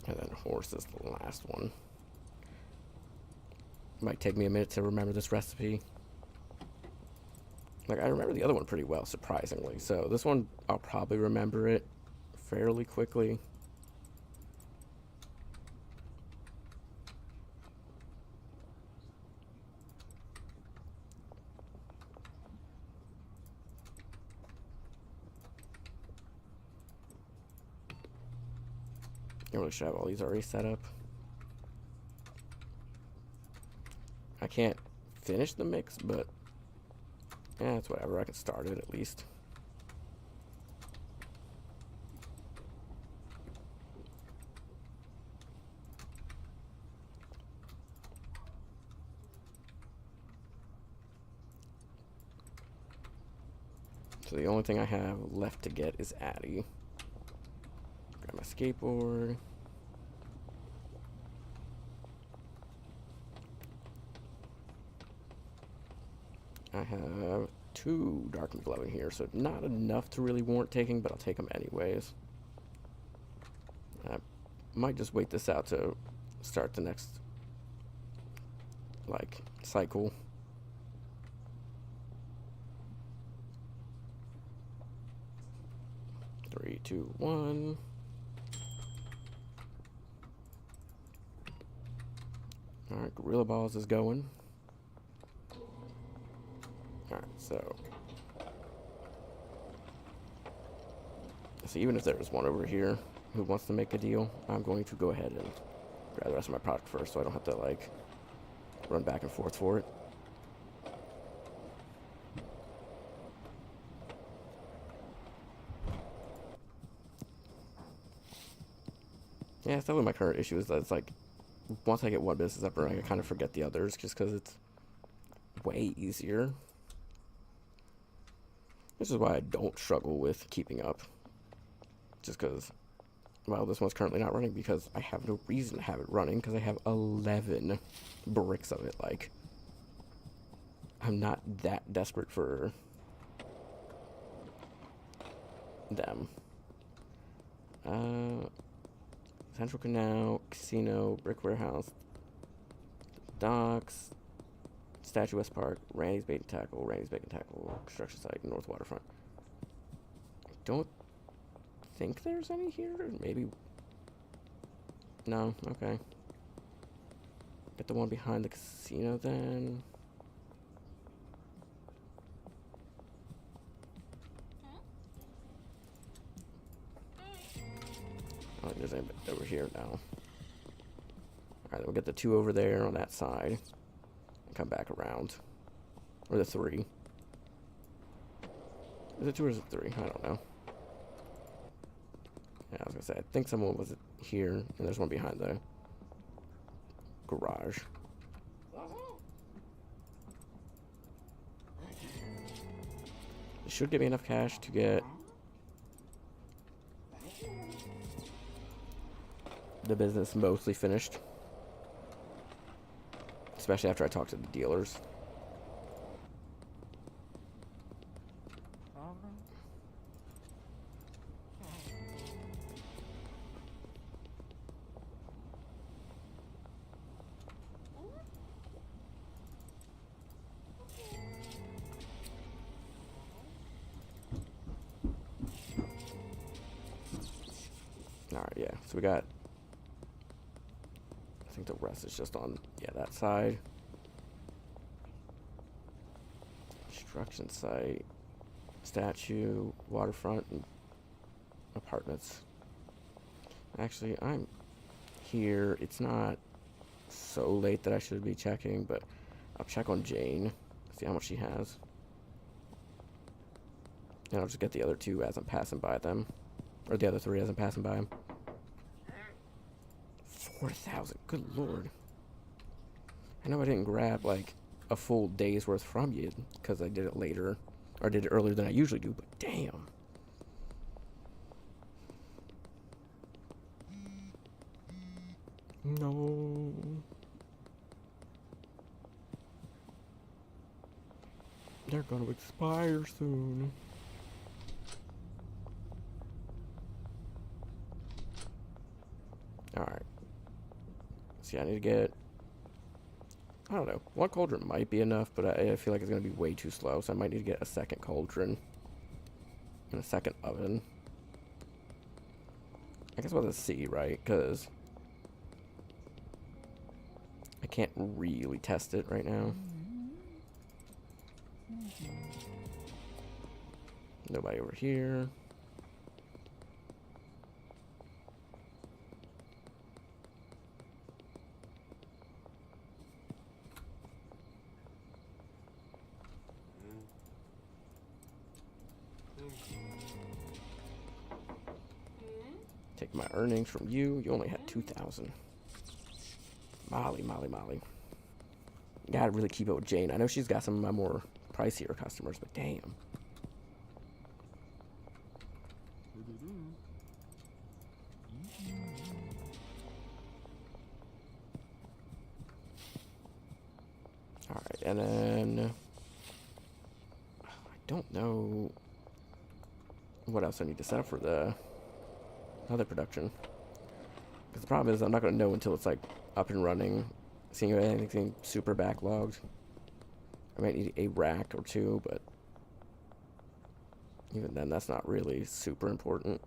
Speaker 3: And then horse is the last one. Might take me a minute to remember this recipe. Like, I remember the other one pretty well, surprisingly. So this one, I'll probably remember it fairly quickly. I really should have all these already set up. I can't finish the mix, but yeah, it's whatever. I can start it at least. So the only thing I have left to get is Addy. Grab my skateboard. I have 2 Dark Glow in here, so not enough to really warrant taking, but I'll take them anyways. I might just wait this out to start the next, like, cycle. Three, two, one. Alright, Gorilla Balls is going. Alright, so even if there's one over here who wants to make a deal, I'm going to go ahead and grab the rest of my product first so I don't have to, like, run back and forth for it. Yeah, it's definitely my current issue is that it's like, once I get one business up and running, I kind of forget the others just because it's way easier. This is why I don't struggle with keeping up. Just because, well, this one's currently not running because I have no reason to have it running because I have 11 bricks of it. Like, I'm not that desperate for them. Central Canal, Casino, Brick Warehouse, Docks, Statue West Park, Randy's Bait and Tackle, Construction Site, North Waterfront. I don't think there's any here. Maybe. No, okay. Get the one behind the casino then. I don't think there's any over here now. Alright, then we'll get the 2 over there on that side. And come back around. Or the 3. Is it 2 or is it 3? I don't know. Yeah, I was gonna say, I think someone was here, and there's one behind the garage. It should give me enough cash to get the business mostly finished. Especially after I talked to the dealers. Alright, yeah. So we got... I think the rest is just on, yeah, that side. Construction site. Statue. Waterfront. And apartments. Actually, I'm here. It's not so late that I should be checking, but I'll check on Jane. See how much she has. And I'll just get the other two as I'm passing by them. Or the other three as I'm passing by them. 4,000. Good lord. I know I didn't grab, like, a full day's worth from you, because I did it later. Or did it earlier than I usually do, but damn. No. They're gonna expire soon. Alright. See, I need to get... I don't know. One cauldron might be enough, but I feel like it's going to be way too slow, so I might need to get a second cauldron. And a second oven. I guess we'll have to see, right? Because... I can't really test it right now. Nobody over here. Take my earnings from you. You only had 2,000. Molly. Gotta really keep it with Jane. I know she's got some of my more pricier customers, but damn. Alright, and then... I don't know what else I need to set up for the other production. Because the problem is I'm not going to know until it's like up and running. Seeing if anything super backlogged. I might need a rack or two, but even then that's not really super important.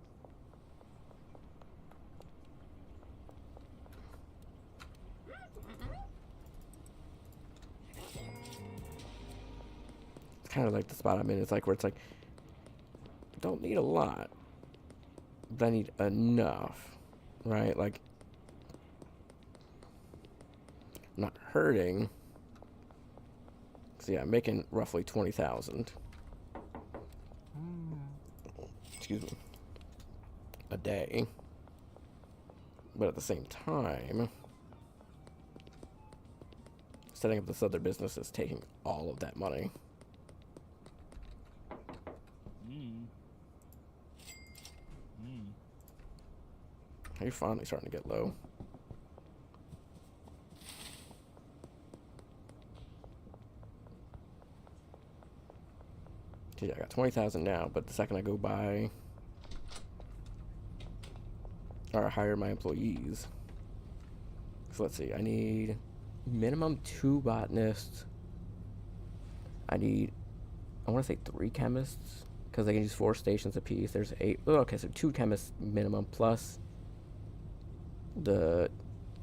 Speaker 3: It's kind of like the spot I'm in. It's like where it's like, I don't need a lot, but I need enough, right? Like, I'm not hurting. So yeah, I'm making roughly 20,000. Excuse me. A day. But at the same time, setting up this other business is taking all of that money. You're finally starting to get low. Yeah, I got 20,000 now, but the second I go buy or hire my employees. So let's see, I need minimum 2 botanists. I want to say 3 chemists, because they can use 4 stations apiece. There's 8. Oh, okay, so 2 chemists minimum plus the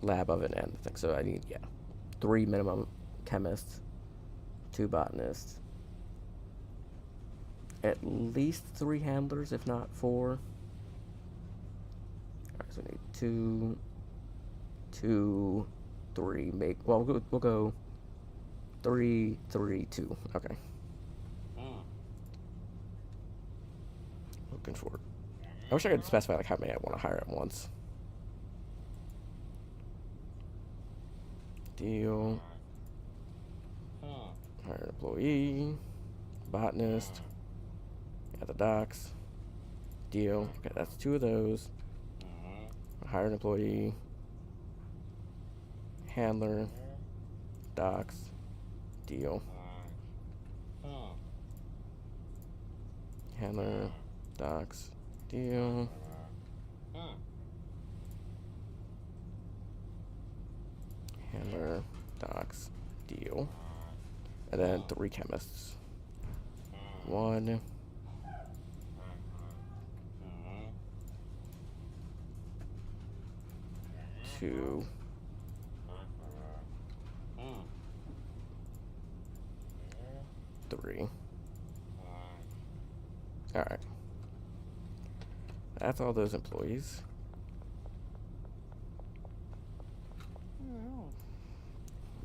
Speaker 3: lab oven and the thing. So I need, yeah, 3 minimum chemists, 2 botanists, at least 3 handlers, if not 4. Alright, so we need 2, 3, well, we'll go 3, 3, 2. Okay. Looking for it. I wish I could specify like how many I want to hire at once. Deal. Hire an employee. Botanist. At the docks. Deal. Okay, that's 2 of those. Hire an employee. Handler, docs, deal. Handler, docs, deal. Handler, docs, deal. And then 3 chemists. 1, 2, 3. Alright. That's all those employees.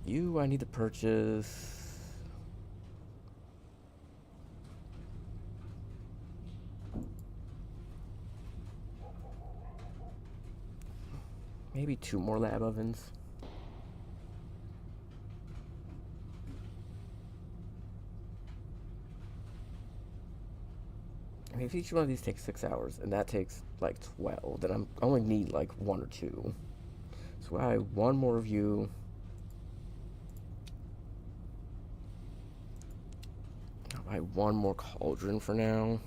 Speaker 3: You, I need to purchase. Maybe 2 more lab ovens. I mean, if each one of these takes 6 hours, and that takes like 12, then I only need like 1 or 2. So I have 1 more of you. I have 1 more cauldron for now.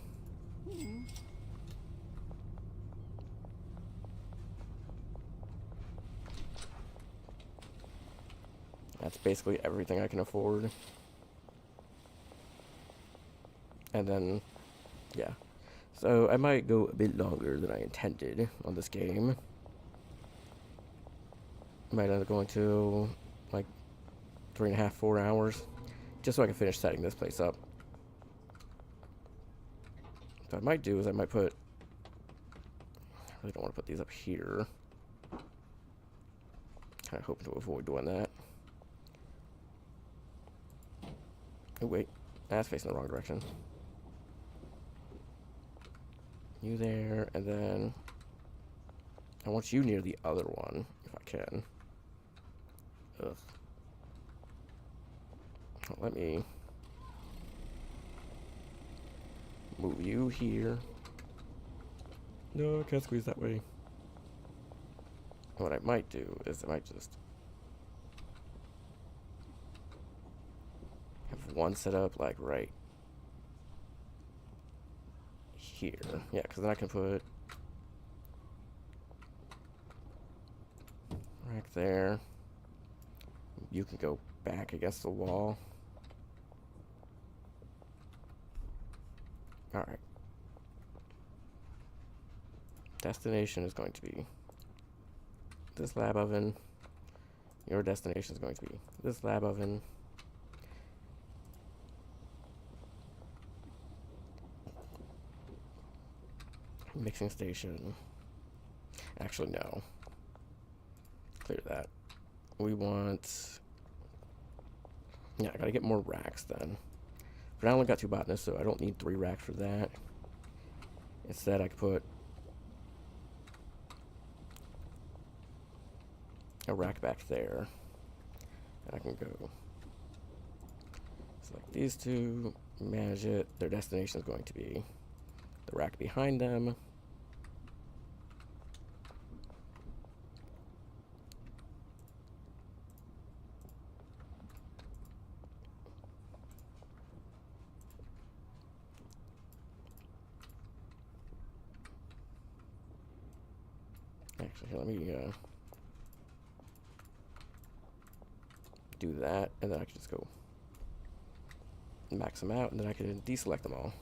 Speaker 3: That's basically everything I can afford. And then, yeah. So I might go a bit longer than I intended on this game. Might end up going to like 3.5, 4 hours. Just so I can finish setting this place up. So what I might do is I might put... I really don't want to put these up here. Kind of hoping to avoid doing that. Oh wait, that's facing the wrong direction. You there, and then I want you near the other one, if I can. Ugh. Let me move you here. No, I can't squeeze that way. What I might do is I might just have one set up like right here. Yeah, because then I can put right there. You can go back against the wall. Alright. Destination is going to be this lab oven. Your destination is going to be this lab oven. Mixing station. Actually, no. Clear that. We want... Yeah, I gotta get more racks then. But I only got 2 botanists, so I don't need 3 racks for that. Instead, I could put a rack back there. And I can go select these 2, manage it. Their destination is going to be the rack behind them. Actually, here, let me do that, and then I can just go max them out, and then I can deselect them all.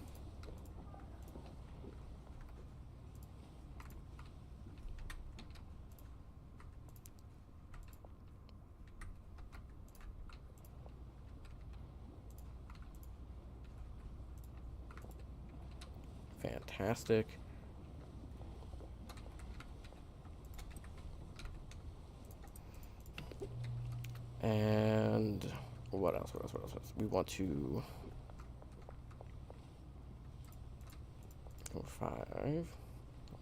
Speaker 3: Fantastic. And what else? We want to go 5.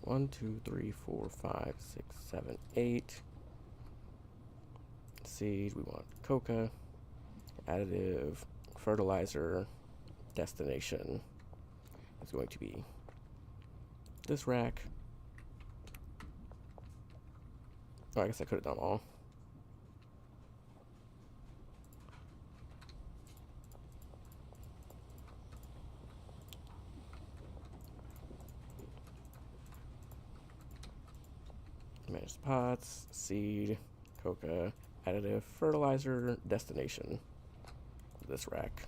Speaker 3: 1, 2, 3, 4, 5, 6, 7, 8. Seed, we want coca, additive, fertilizer, destination is going to be this rack. Oh, I guess I could have done them all. Manage the pots, seed, coca, additive, fertilizer, destination. This rack.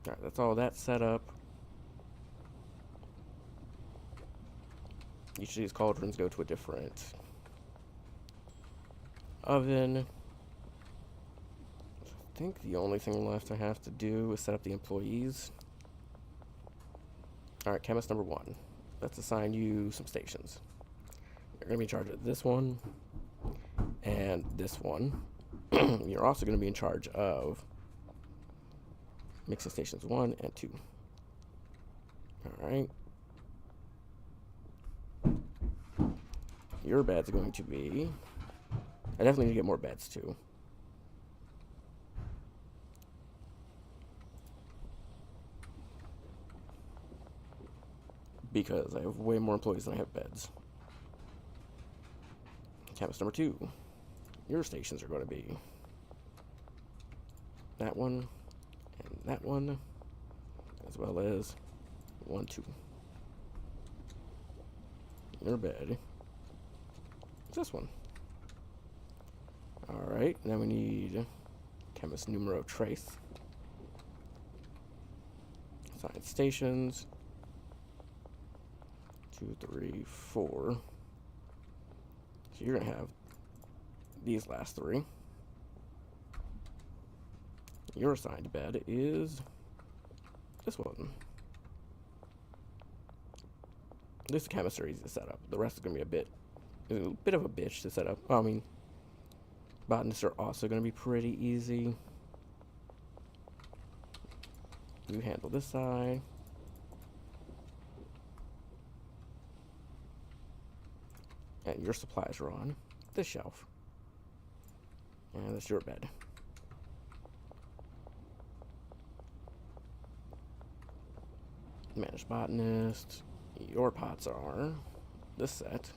Speaker 3: Alright, that's all that set up. Each of these cauldrons go to a different oven. I think the only thing left I have to do is set up the employees. Alright, chemist number 1. Let's assign you some stations. You're going to be in charge of this one and this one. You're also going to be in charge of mixing stations 1 and 2. Alright. Your bed's going to be... I definitely need to get more beds too. Because I have way more employees than I have beds. Chemist number 2. Your stations are going to be that one and that one, as well as 1, 2. Your bed is this one. Alright, now we need chemist numero trace. Assign stations. 2, 3, 4. So you're going to have these last 3. Your assigned bed is this one. This chemists are easy to set up. The rest is going to be a bit of a bitch to set up. Well, I mean, botanists are also going to be pretty easy. You handle this side. And your supplies are on this shelf. And that's your bed. Managed botanist. Your pots are this set.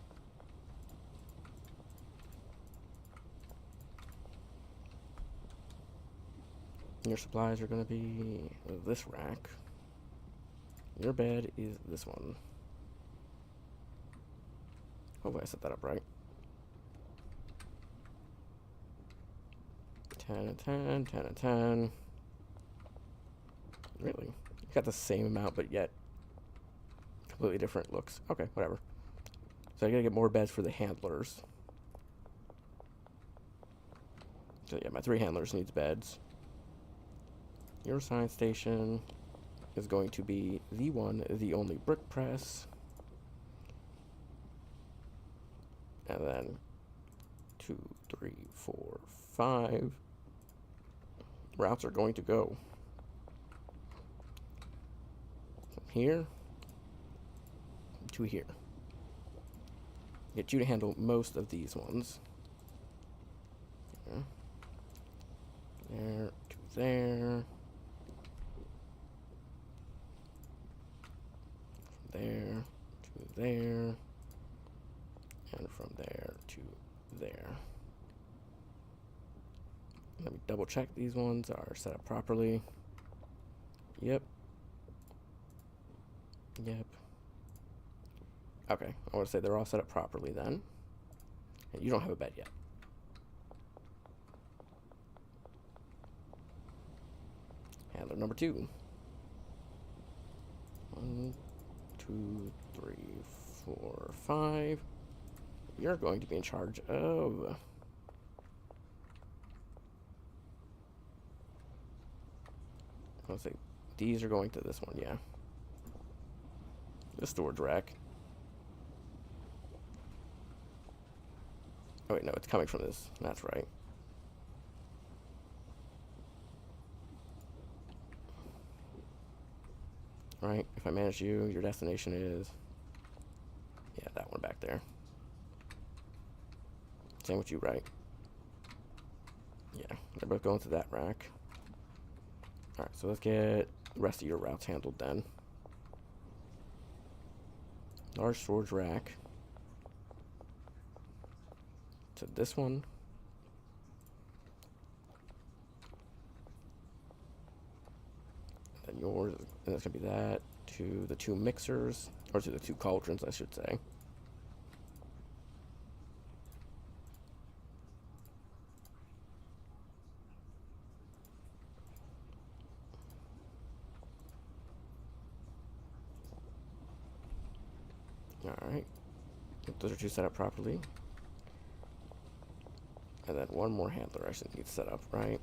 Speaker 3: Your supplies are going to be this rack. Your bed is this one. Hopefully I set that up right. 10 and 10, 10 and 10. Really? You got the same amount, but yet completely different looks. Okay, whatever. So I gotta get more beds for the handlers. So yeah, my 3 handlers needs beds. Your science station is going to be the one, the only brick press. And then 2, 3, 4, 5 routes are going to go from here to here. Get you to handle most of these ones. There to there. From there to there. And from there to there. Let me double check these ones are set up properly. Yep. Yep. Okay, I want to say they're all set up properly then. And you don't have a bed yet. Handler number 2. 1, 2, 3, 4, 5. You're going to be in charge of I'll say these are going to this one, yeah. The storage rack. Oh wait, no, it's coming from this. That's right. Alright, if I manage you, your destination is... yeah, that one back there. Same with you, right? Yeah, they're both going to that rack. Alright, so let's get the rest of your routes handled then. Large storage rack. To this one. And yours, and that's going to be that. To the 2 mixers, or to the 2 cauldrons, I should say. Alright. Those are two set up properly. And then one more handler I should need set up, right?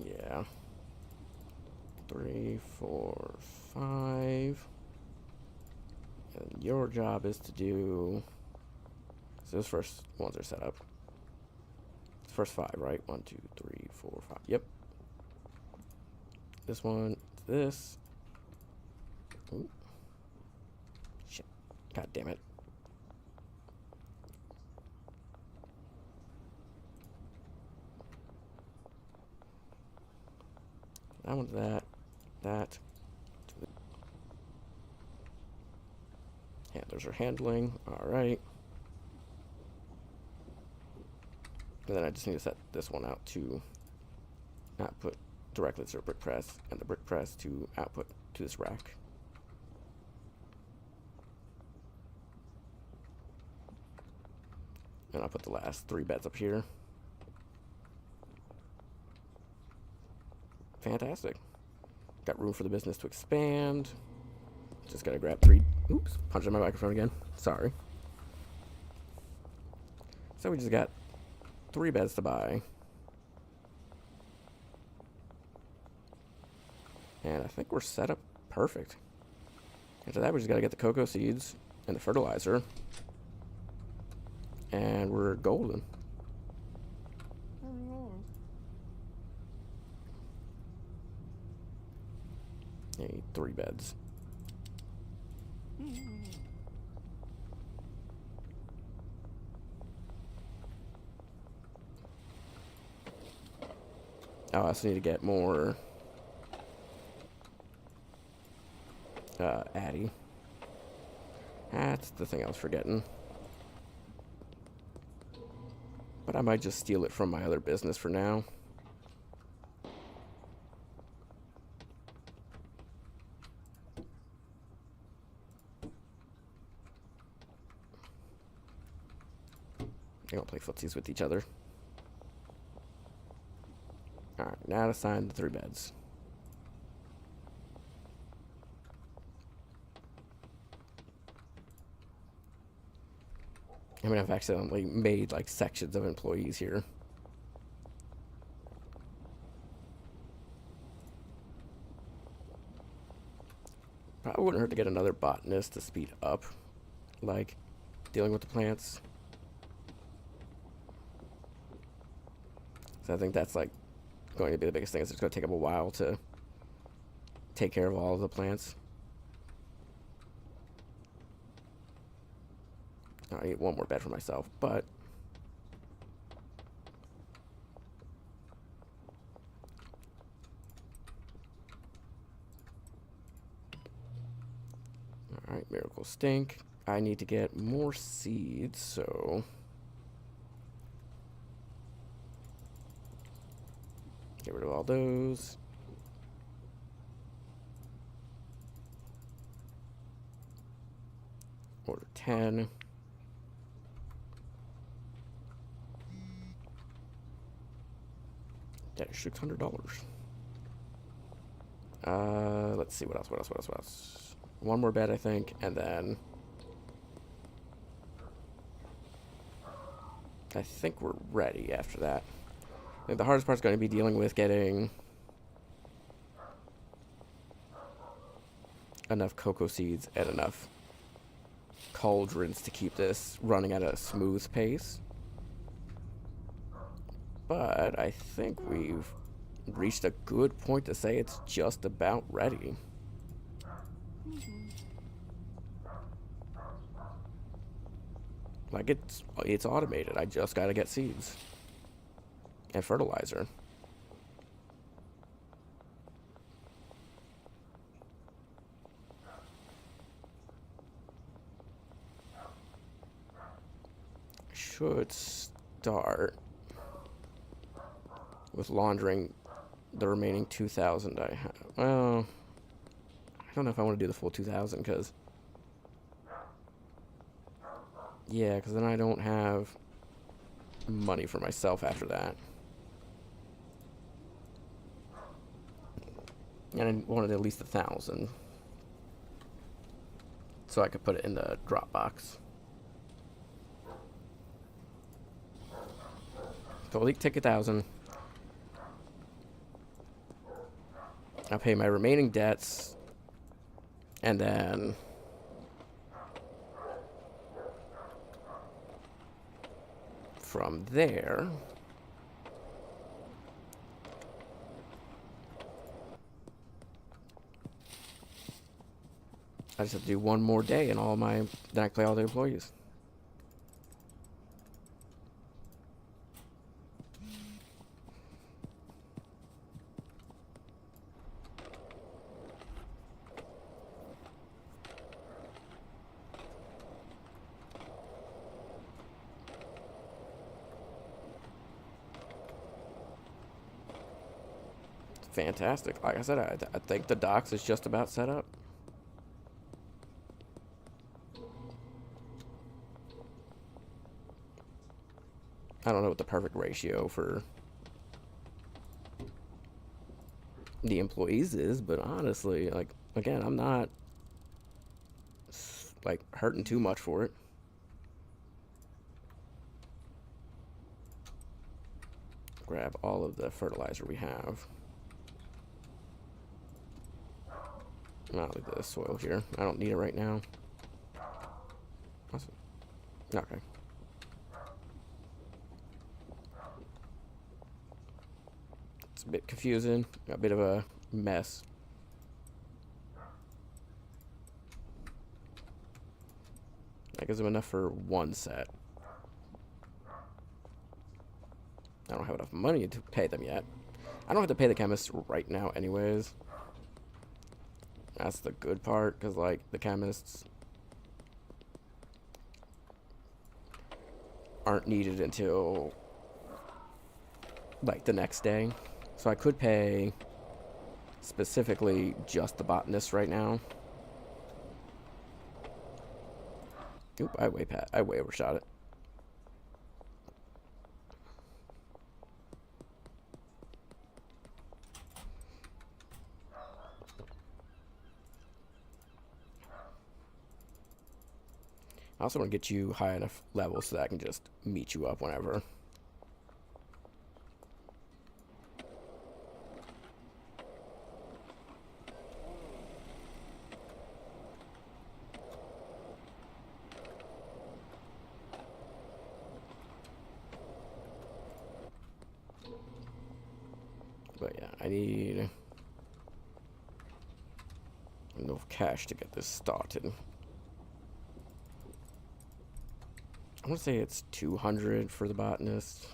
Speaker 3: Yeah. 3, 4, 5. And your job is to do... So those first ones are set up. First 5, right? 1, 2, 3, 4, 5. Yep. This one, this. Ooh. Shit. God damn it. That one's that. That. Handlers are handling. Alright. And then I just need to set this one out to output directly to a brick press, and the brick press to output to this rack. And I'll put the last 3 beds up here. Fantastic. Got room for the business to expand. Just gotta grab 3. Oops, punched on my microphone again. Sorry. So we just got 3 beds to buy. And I think we're set up perfect. After that, we just gotta get the cocoa seeds and the fertilizer. And we're golden. I need 3 beds. Oh, I also need to get more Addy. That's the thing I was forgetting. But I might just steal it from my other business for now. They don't play footsies with each other. Alright, now to sign the 3 beds. I mean, I've accidentally made, like, sections of employees here. Probably wouldn't hurt to get another botanist to speed up, like, dealing with the plants. So I think that's, like, going to be the biggest thing. Is it's going to take up a while to take care of all of the plants. I need 1 more bed for myself, but alright, miracle stink. I need to get more seeds, so get rid of all those. Order 10. That is $600. Let's see, what else? 1 more bed, I think, and then I think we're ready after that. I think the hardest part's going to be dealing with getting enough cocoa seeds and enough cauldrons to keep this running at a smooth pace. But I think we've reached a good point to say it's just about ready. Like, it's automated. I just gotta get seeds and fertilizer. Should start with laundering the remaining 2,000 I have. Well, I don't know if I want to do the full 2,000 because... Yeah, because then I don't have money for myself after that. And I wanted at least 1,000. so I could put it in the Dropbox. Fully take 1,000. I'll pay my remaining debts, and then from there, I just have to do one more day and then I clear all the employees. Fantastic. Like I said, I think the docs is just about set up. I don't know what the perfect ratio for the employees is, but honestly, like, again, I'm not like hurting too much for it. Grab all of the fertilizer we have. I'll leave the soil here. I don't need it right now. Awesome. Okay. It's a bit confusing. Got a bit of a mess. That gives them enough for one set. I don't have enough money to pay them yet. I don't have to pay the chemists right now anyways. That's the good part, because, like, the chemists aren't needed until, like, the next day. So I could pay specifically just the botanists right now. Oop, I way overshot it. I also want to get you high enough level so that I can just meet you up whenever. But yeah, I need enough cash to get this started. I want to say it's 200 for the botanist.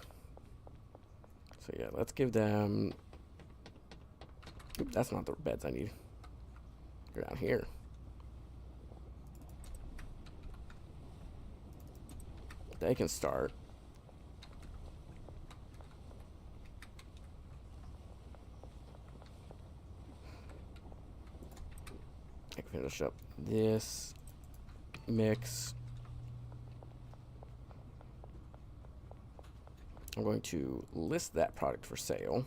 Speaker 3: So yeah, let's give them... Oop, that's not the beds I need. They're down here. They can start. I can finish up this mix. I'm going to list that product for sale.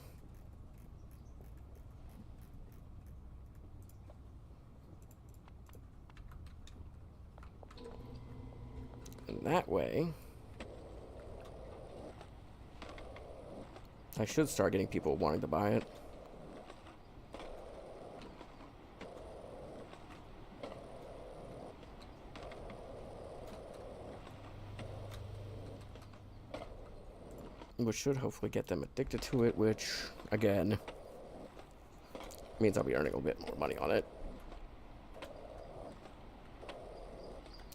Speaker 3: And that way, I should start getting people wanting to buy it. Which should hopefully get them addicted to it, which, again, means I'll be earning a bit more money on it.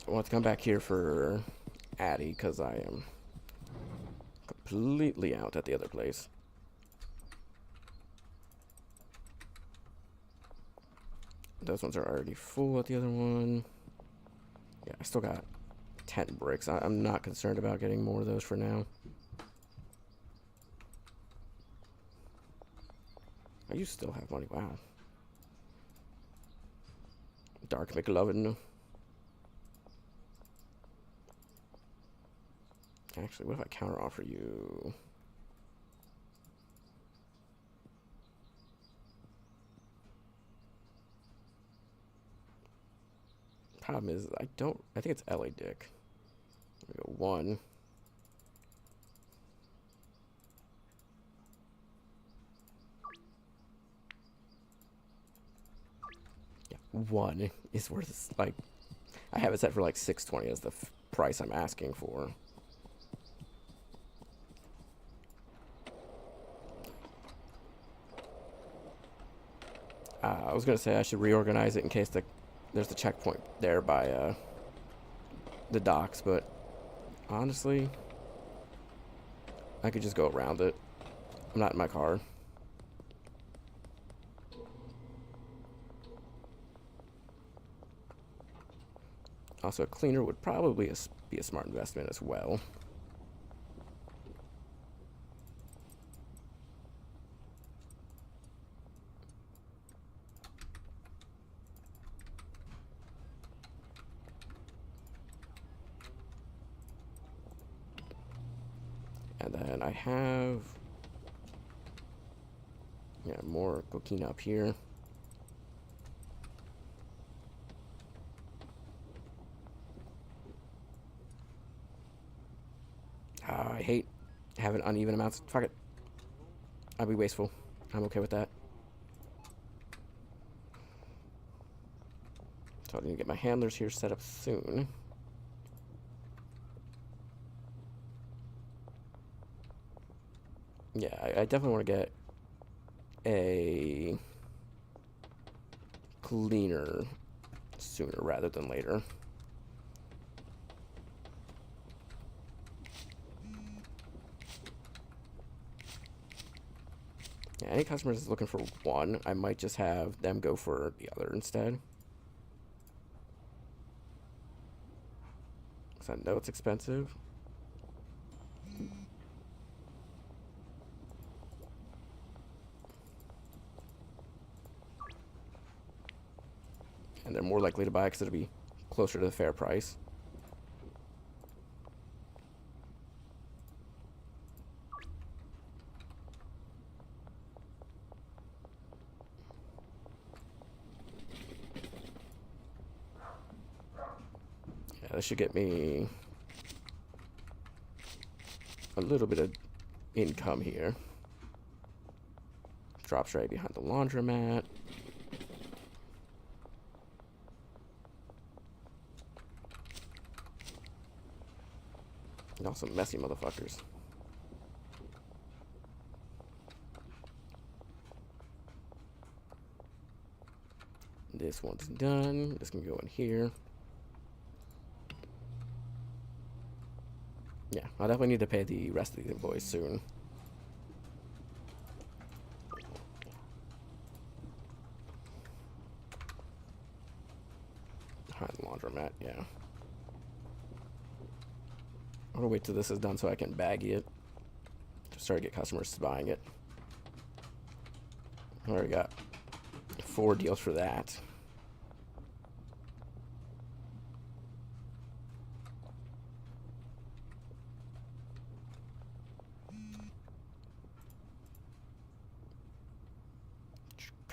Speaker 3: I want to come back here for Addy, because I am completely out at the other place. Those ones are already full at the other one. Yeah, I still got 10 bricks. I'm not concerned about getting more of those for now. Oh, you still have money. Wow. Dark McLovin. Actually, what if I counter offer you? Problem is, I think it's LA Dick. We go 1. Yeah, 1 is worth, like, I have it set for like 620 as the price I'm asking for. I was gonna say I should reorganize it in case there's the checkpoint there by the docks, but honestly, I could just go around it. I'm not in my car. Also, a cleaner would probably be a smart investment as well. And then I have, yeah, more coquina up here. I hate having uneven amounts. Fuck it. I'll be wasteful. I'm okay with that. So I need to get my handlers here set up soon. Yeah, I definitely want to get a cleaner sooner rather than later. Yeah, any customers is looking for 1, I might just have them go for the other instead. Because I know it's expensive. And they're more likely to buy because it'll be closer to the fair price. Yeah, this should get me a little bit of income here. Drops right behind the laundromat. Y'all some messy motherfuckers. This one's done. This can go in here. Yeah, I'll definitely need to pay the rest of these employees soon. Behind the laundromat, yeah. I'm gonna wait till this is done so I can baggy it. Just start to get customers buying it. I already got 4 deals for that.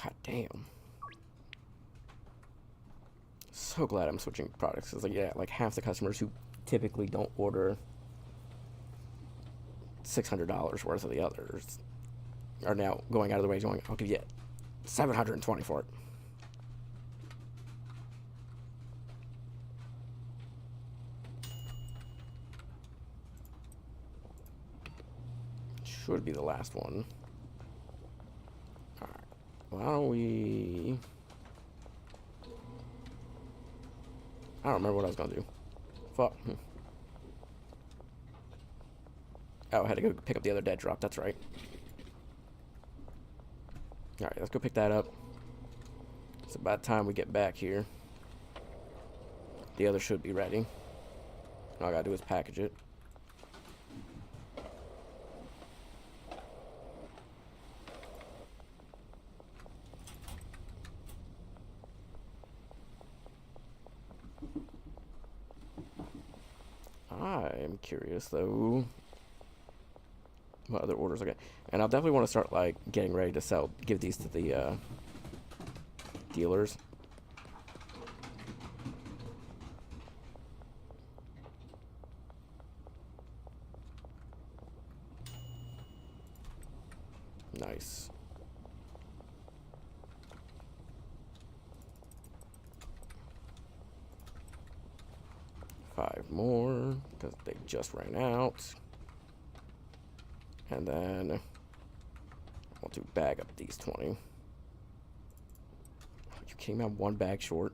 Speaker 3: God damn. So glad I'm switching products. It's like, yeah, like half the customers who typically don't order $600 worth of the others are now going out of the way going, I'll give you $720 for it. Should be the last one. Alright. Why don't we... I don't remember what I was gonna do. Fuck. Oh, I had to go pick up the other dead drop. That's right. Alright, let's go pick that up. It's about time we get back here. The other should be ready. All I gotta do is package it. I'm curious though what other orders I get, and I'll definitely want to start like getting ready to sell, give these to the dealers. Nice. Five more, because they just ran out. And then I'll do bag up these 20. You came out one bag short.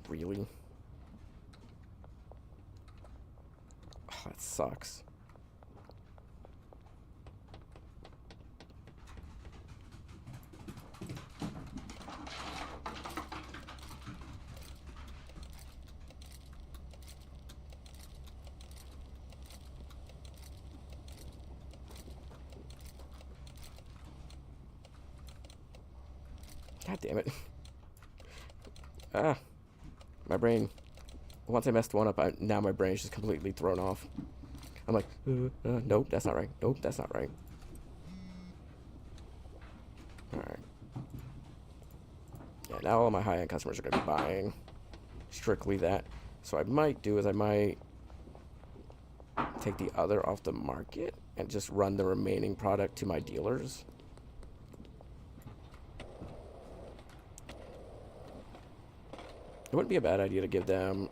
Speaker 3: Really? Oh, that sucks. God damn it. Ah, my brain. Once I messed one up, now my brain's just completely thrown off. I'm like, nope, that's not right. Nope, that's not right. Alright. Yeah, now all my high-end customers are going to be buying strictly that. So I might do is I might take the other off the market and just run the remaining product to my dealers. It wouldn't be a bad idea to give them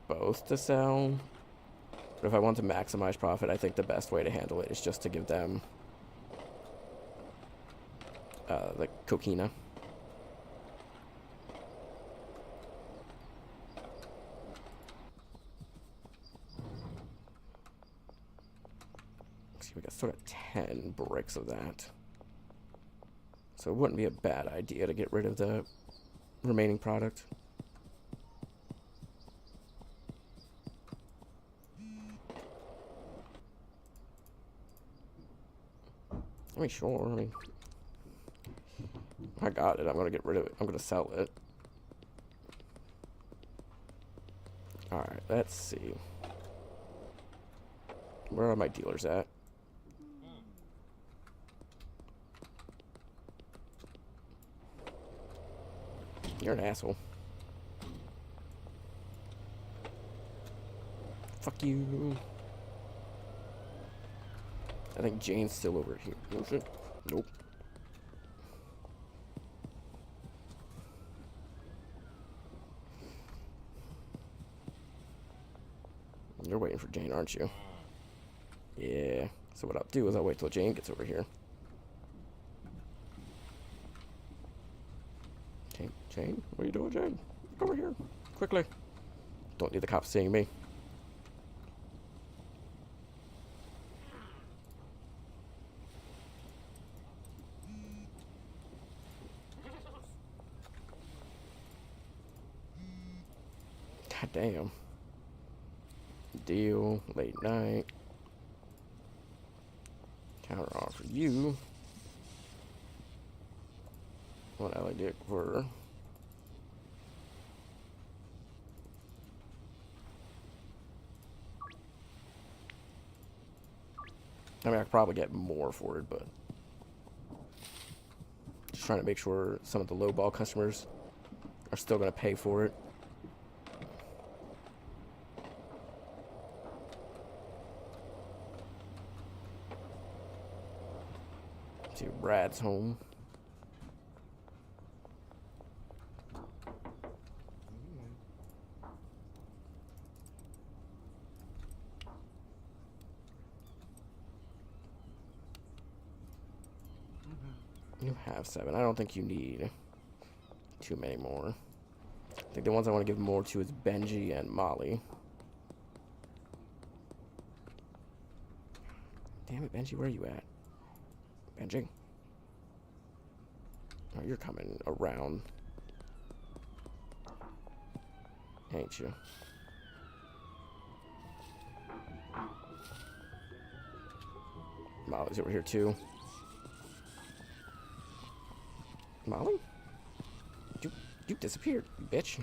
Speaker 3: both to sell. But if I want to maximize profit, I think the best way to handle it is just to give them the coquina. See, we got sort of 10 bricks of that. So it wouldn't be a bad idea to get rid of the remaining product. I mean, sure. I mean, I got it. I'm going to get rid of it. I'm going to sell it. Alright, let's see. Where are my dealers at? You're an asshole. Fuck you. I think Jane's still over here. Is it? Nope. You're waiting for Jane, aren't you? Yeah. So what I'll do is I'll wait till Jane gets over here. Jane? What are you doing, Jane? Over here. Quickly. Don't need the cops seeing me. God damn. Deal. Late night. Counter offer you. What I did for. I mean, I could probably get more for it, but just trying to make sure some of the lowball customers are still going to pay for it. See, Brad's home. You have 7. I don't think you need too many more. I think the ones I want to give more to is Benji and Molly. Damn it, Benji, where are you at? Benji? Oh, you're coming around. Ain't you? Molly's over here too. Molly? You disappeared, you bitch.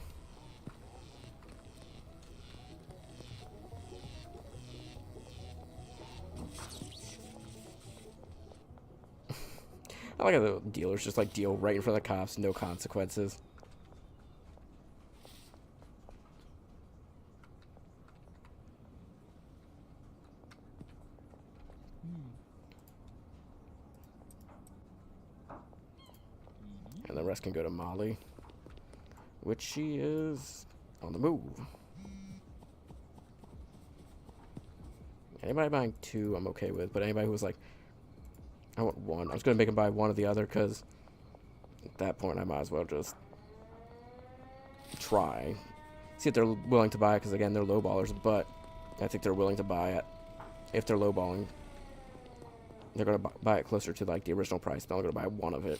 Speaker 3: I like how the dealers just like deal right in front of the cops, no consequences. rest can go to Molly, which she is on the move. Anybody buying 2, I'm okay with, but anybody who was like, I want 1. I was going to make them buy 1 or the other, because at that point I might as well just try. See if they're willing to buy it, because again, they're lowballers, but I think they're willing to buy it. If they're lowballing, they're going to buy it closer to like the original price. They're only going to buy 1 of it.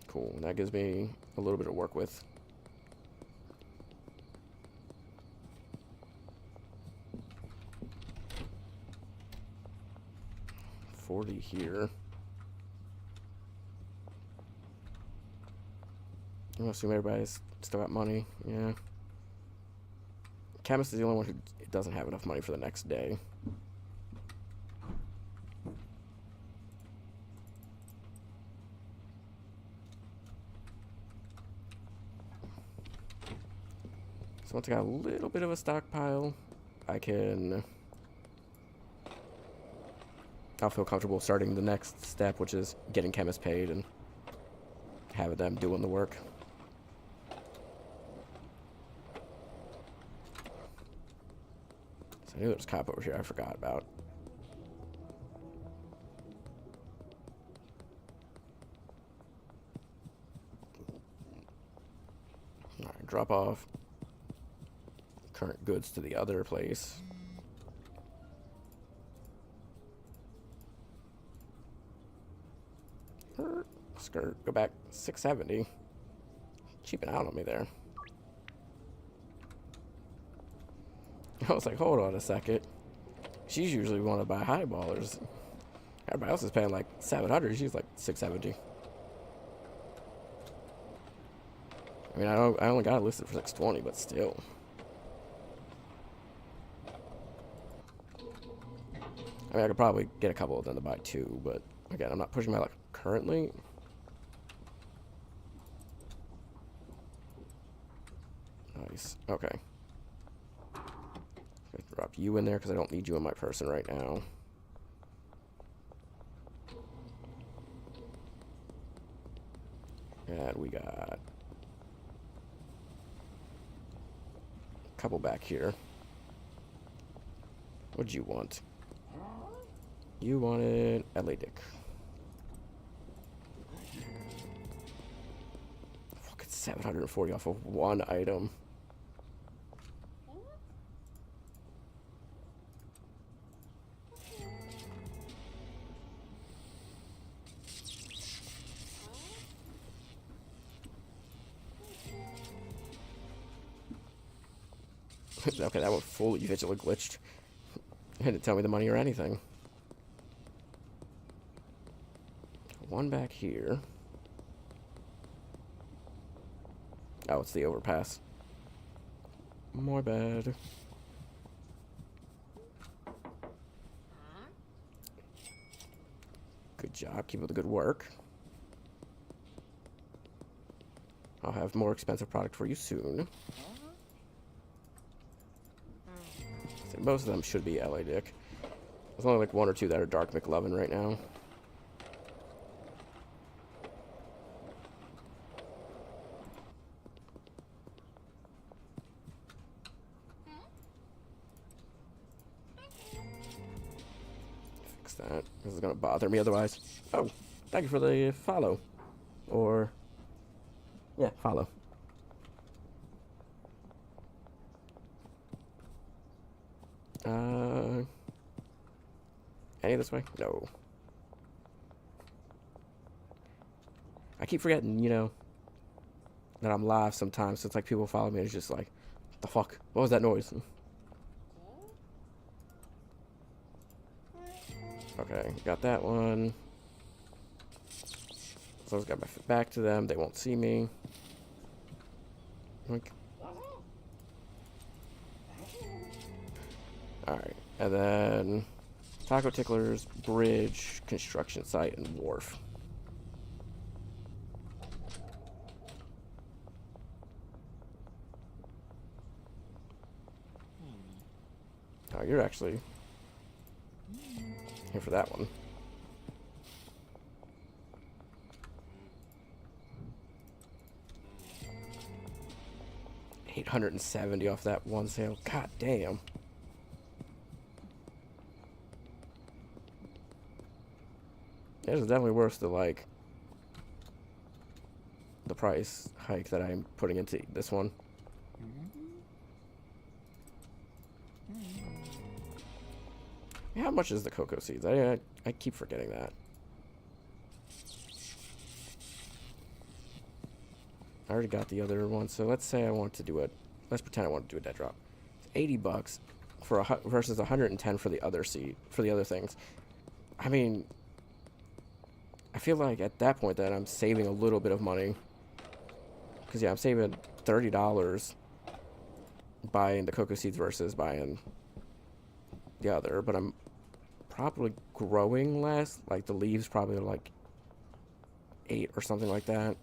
Speaker 3: Cool. And that gives me a little bit of work with. $40 here. I assume everybody's still got money. Yeah. Chemist is the only one who doesn't have enough money for the next day. So once I got a little bit of a stockpile, I'll feel comfortable starting the next step, which is getting chemists paid and having them doing the work. So I knew there was a cop over here I forgot about. Alright, drop off current goods to the other place. Skirt, go back 670. Cheaping out on me there. I was like, hold on a second. She's usually one to buy highballers. Everybody else is paying like 700. She's like 670. I mean, I only got it listed for 620, but still. I mean, I could probably get a couple of them to buy 2, but again, I'm not pushing my luck currently. Nice. Okay. Drop you in there because I don't need you in my person right now. And we got a couple back here. What'd you want? You wanted LA Dick. Fucking 740 off of 1 item. Okay, that one fully visually glitched. It didn't tell me the money or anything. 1 back here. Oh, it's the overpass. My bad. Good job. Keep up the good work. I'll have more expensive product for you soon. So most of them should be LA Dick. There's only like 1 or 2 that are Dark McLovin right now. Fix that. This is gonna bother me otherwise. Oh, thank you for the follow. Or, yeah, follow. Any this way? No. I keep forgetting, you know, that I'm live sometimes. So it's like people follow me. It's just like, what the fuck? What was that noise? Okay, got that one. So I just got my back to them. They won't see me. Like, alright, and then Taco Ticklers, Bridge, Construction Site, and Wharf. Oh, you're actually here for that one. $870 off that one sale. God damn. It is definitely worth the, like, the price hike that I'm putting into this one. How much is the cocoa seeds? I keep forgetting that. I already got the other one, so let's say I want to do it. Let's pretend I want to do a dead drop. It's $80 for versus 110 for the other seed for the other things. I mean, I feel like at that point that I'm saving a little bit of money. Because yeah, I'm saving $30 buying the cocoa seeds versus buying the other, but I'm probably growing less. Like the leaves probably like 8 or something like that.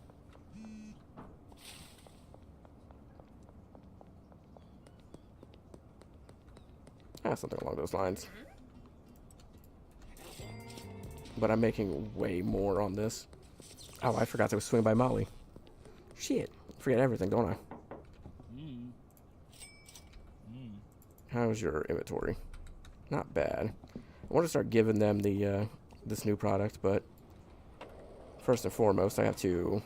Speaker 3: Something along those lines. But I'm making way more on this. Oh, I forgot to swing by Molly. Shit. Forget everything, don't I? How's your inventory? Not bad. I want to start giving them the this new product, but first and foremost, I have to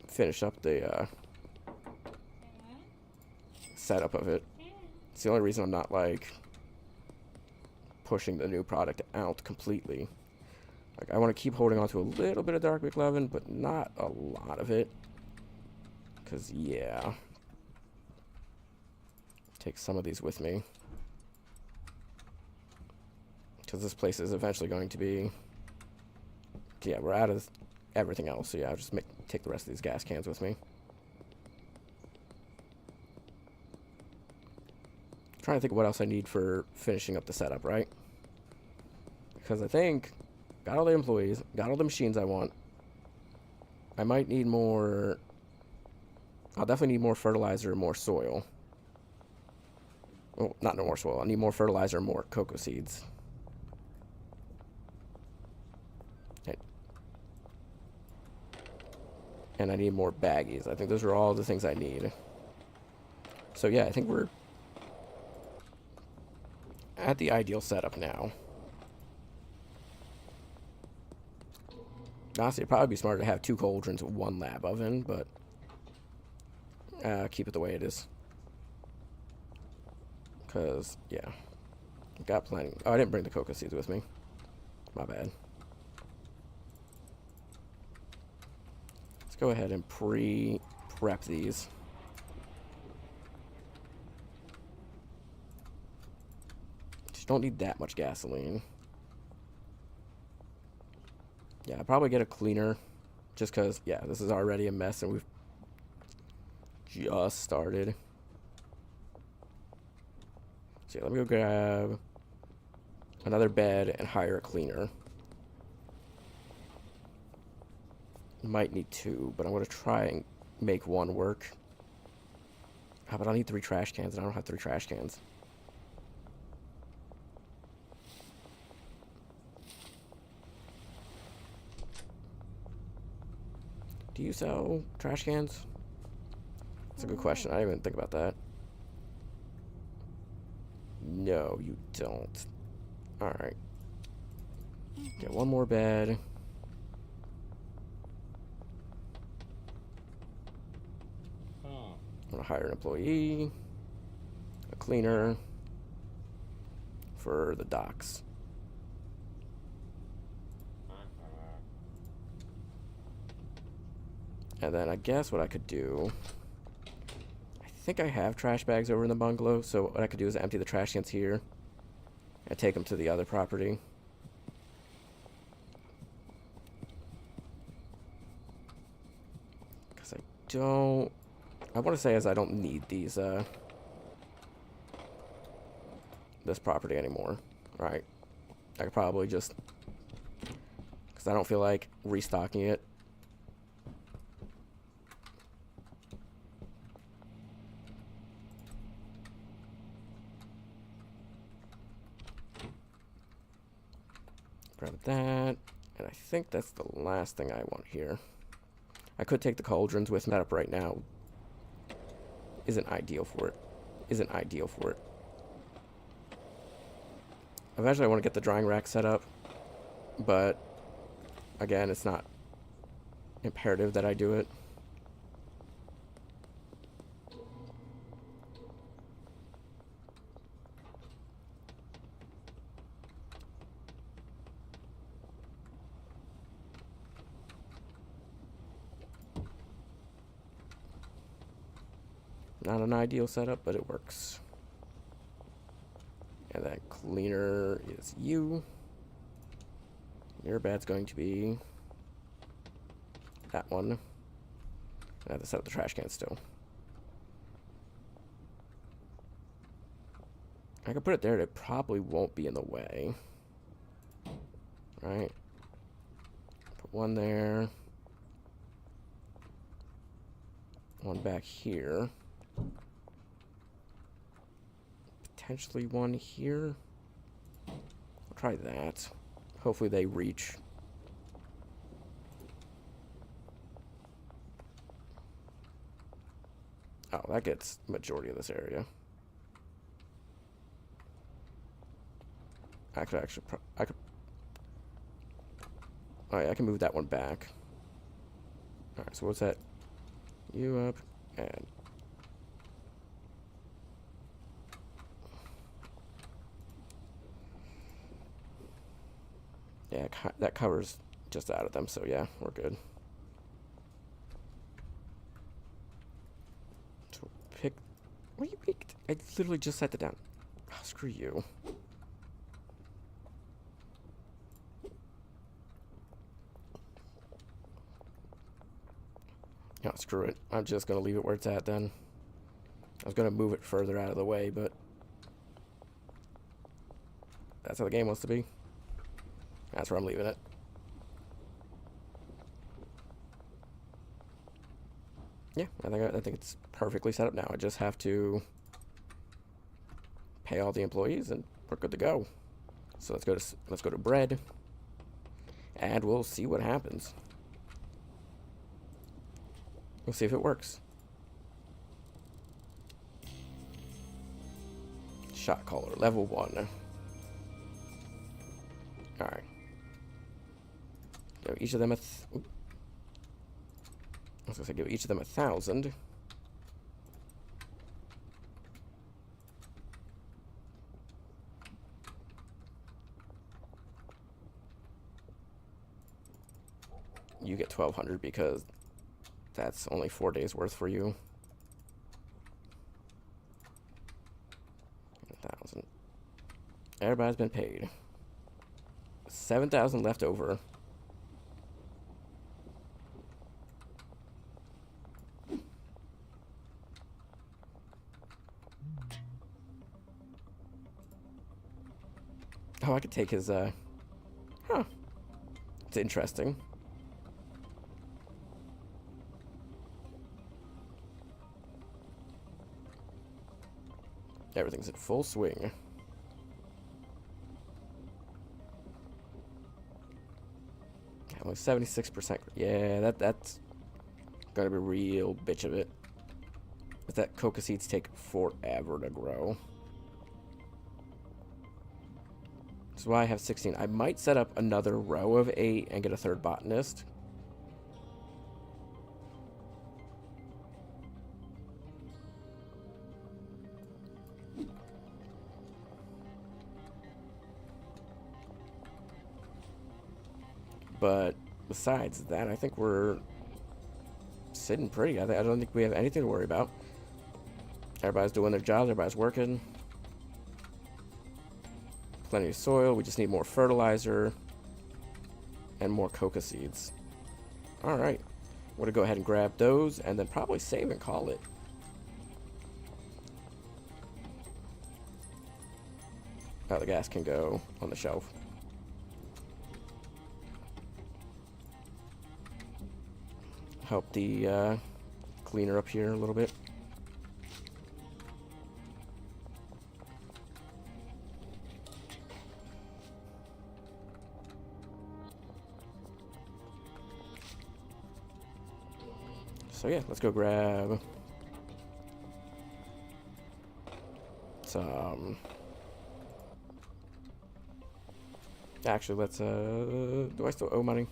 Speaker 3: finish up the setup of it. It's the only reason I'm not like pushing the new product out completely. Like I want to keep holding on to a little bit of Dark McLovin, but not a lot of it. Cause yeah, take some of these with me. Cause this place is eventually going to be. Yeah, we're out of everything else. So yeah, I'll just take the rest of these gas cans with me. Trying to think of what else I need for finishing up the setup, right? Because I think got all the employees, got all the machines I want. I might need more. I'll definitely need more fertilizer and more soil. Well, not no more soil. I need more fertilizer and more cocoa seeds. Okay. And I need more baggies. I think those are all the things I need. So yeah, I think we're at the ideal setup now. Honestly, it'd probably be smarter to have 2 cauldrons and 1 lab oven, but keep it the way it is. Because, yeah. Got plenty. Oh, I didn't bring the cocoa seeds with me. My bad. Let's go ahead and prep these. Just don't need that much gasoline. Yeah, I'll probably get a cleaner. Just because, yeah, this is already a mess and we've just started. So yeah, let me go grab another bed and hire a cleaner. Might need 2, but I'm going to try and make 1 work. But I'll need 3 trash cans, and I don't have 3 trash cans. Do you sell trash cans? That's a good question. I didn't even think about that. No, you don't. Alright. Get 1 more bed. I'm gonna hire an employee, a cleaner for the docks. And then I guess what I could do, I think I have trash bags over in the bungalow, so what I could do is empty the trash cans here and take them to the other property. Because I want to say I don't need these, this property anymore. Right. I could probably just, because I don't feel like restocking it. Grab that. And I think that's the last thing I want here. I could take the cauldrons with me. That up right now isn't ideal for it. Eventually I want to get the drying rack set up, but again, it's not imperative that I do it. Not an ideal setup, but it works. And that cleaner is you. Your bad's going to be that one. I have to set up the trash can still. I could put it there, it probably won't be in the way. Right? Put one there. One back here. Potentially one here. I'll try that. Hopefully they reach. Oh, that gets majority of this area. I could actually, oh yeah, I can move that one back. Alright, so what's that? You up, and yeah, that covers just out of them, so yeah, we're good. So pick, what do you pick? I literally just set it down. Oh, screw you. Oh, screw it. I'm just going to leave it where it's at then. I was going to move it further out of the way, but that's how the game wants to be. That's where I'm leaving it. Yeah, I think it's perfectly set up now. I just have to pay all the employees and we're good to go. So let's go to bread, and we'll see what happens. We'll see if it works. Shot caller, level 1. Alright. Give each of them I was gonna say give each of them 1,000. You get 1,200 because that's only 4 days worth for you. 1,000. Everybody's been paid. 7,000 left over. Oh, I could take his, Huh. It's interesting. Everything's in full swing. Only 76%. Yeah, that's gonna be a real bitch of it. But that coca seeds take forever to grow. That's why I have 16. I might set up another row of 8 and get a third botanist. But besides that, I think we're sitting pretty. I don't think we have anything to worry about. Everybody's doing their jobs. Everybody's working. Plenty of soil. We just need more fertilizer and more coca seeds. All right. I'm going to go ahead and grab those and then probably save and call it. Oh, the gas can go on the shelf. Help the cleaner up here a little bit. So yeah, let's go grab some. Actually, let's do I still owe money? I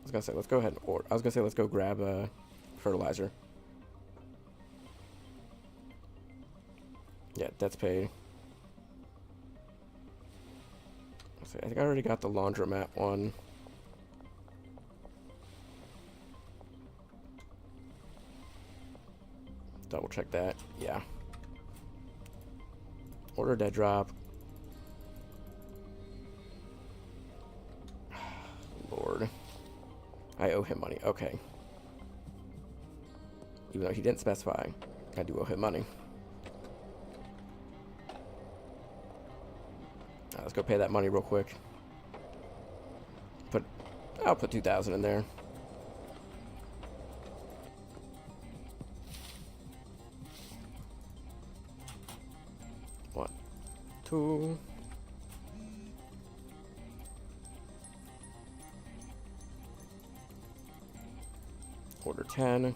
Speaker 3: was gonna say let's go ahead and order. I was gonna say let's go grab fertilizer. Yeah, debt's paid. Let's see, I think I already got the laundromat one. Double check that. Yeah. Order dead drop. Lord. I owe him money. Okay. Even though he didn't specify, I do owe him money. Let's go pay that money real quick. I'll put 2,000 in there. One, two. Order 10.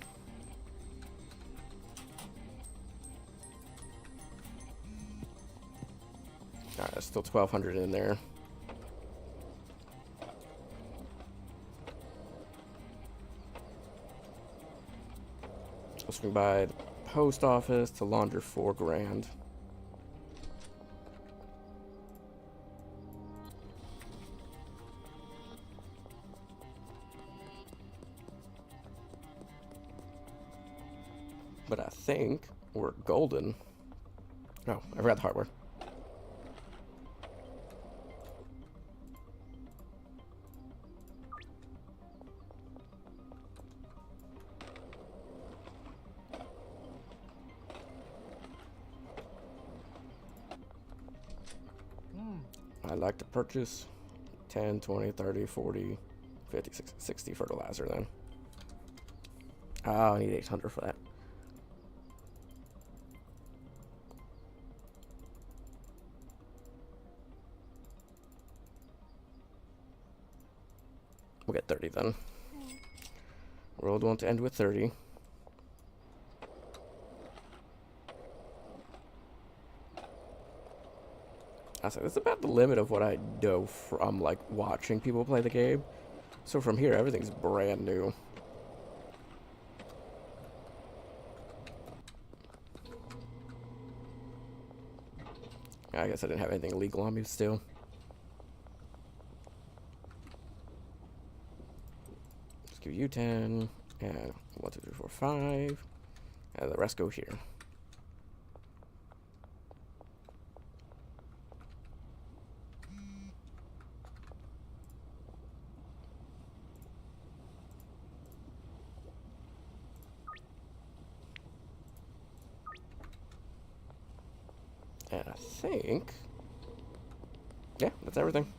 Speaker 3: Alright, there's still 1,200 in there. Swing by the post office to launder $4,000. But I think we're golden. Oh, I forgot the hardware. I'd like to purchase 10, 20, 30, 40, 50, 60 fertilizer then. I need 800 for that. We'll get 30 then. World won't end with 30. I said it's about the limit of what I know from like watching people play the game. So from here, everything's brand new. I guess I didn't have anything illegal on me still. Let's give you 10 and 1, 2, 3, 4, 5, and the rest go here. And I think, yeah, that's everything.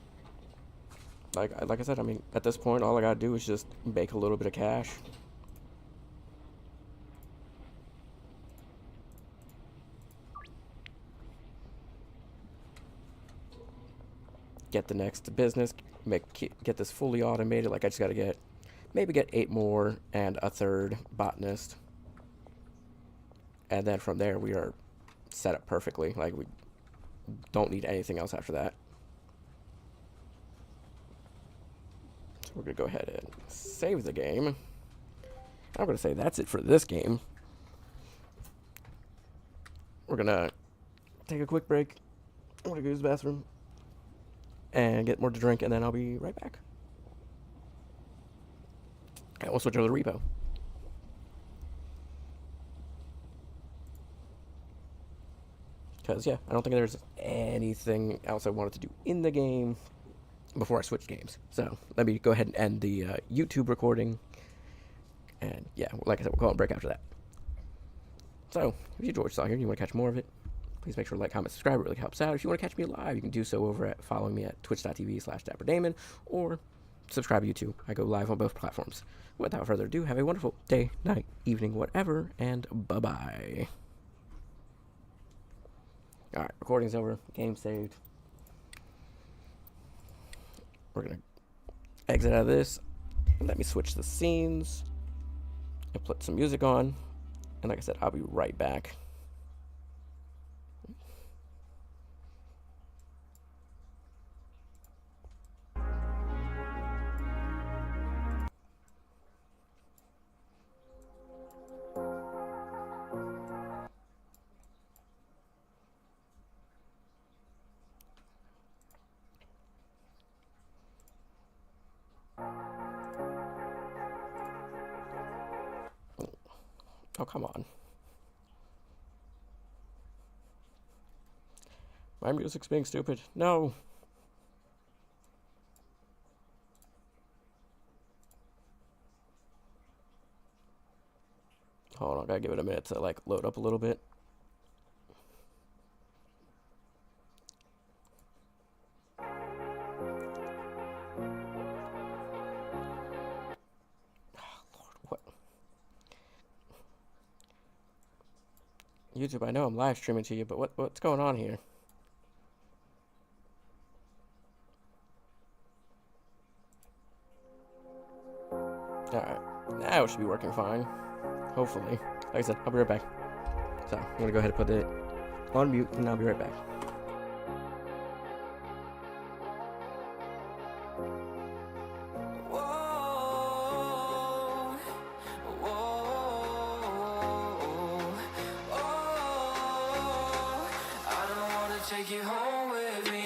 Speaker 3: Like I said, I mean, at this point, all I gotta do is just make a little bit of cash. Get the next business, get this fully automated. Like I just gotta maybe get 8 more and a 3rd botanist. And then from there, we are set up perfectly. Like we don't need anything else after that. So we're gonna go ahead and save the game. I'm gonna say that's it for this game. We're gonna take a quick break. I'm gonna go use the bathroom and get more to drink, and then I'll be right back. And we'll switch over to R.E.P.O. Because, yeah, I don't think there's anything else I wanted to do in the game before I switch games. So, let me go ahead and end the YouTube recording. And, yeah, like I said, we'll go on break after that. So, if you enjoyed what you saw here and you want to catch more of it, please make sure to like, comment, subscribe. It really helps out. If you want to catch me live, you can do so over at following me at twitch.tv/DapperDamon or subscribe to YouTube. I go live on both platforms. Without further ado, have a wonderful day, night, evening, whatever, and bye-bye. Alright, recording's over. Game saved. We're going to exit out of this. Let me switch the scenes. I put some music on, and like I said, I'll be right back. Oh, come on. My music's being stupid. No. Hold on, I gotta give it a minute to like load up a little bit. YouTube, I know I'm live streaming to you, but what's going on here? Alright, now it should be working fine. Hopefully. Like I said, I'll be right back. So, I'm gonna go ahead and put it on mute, and I'll be right back.
Speaker 2: Take you home with me.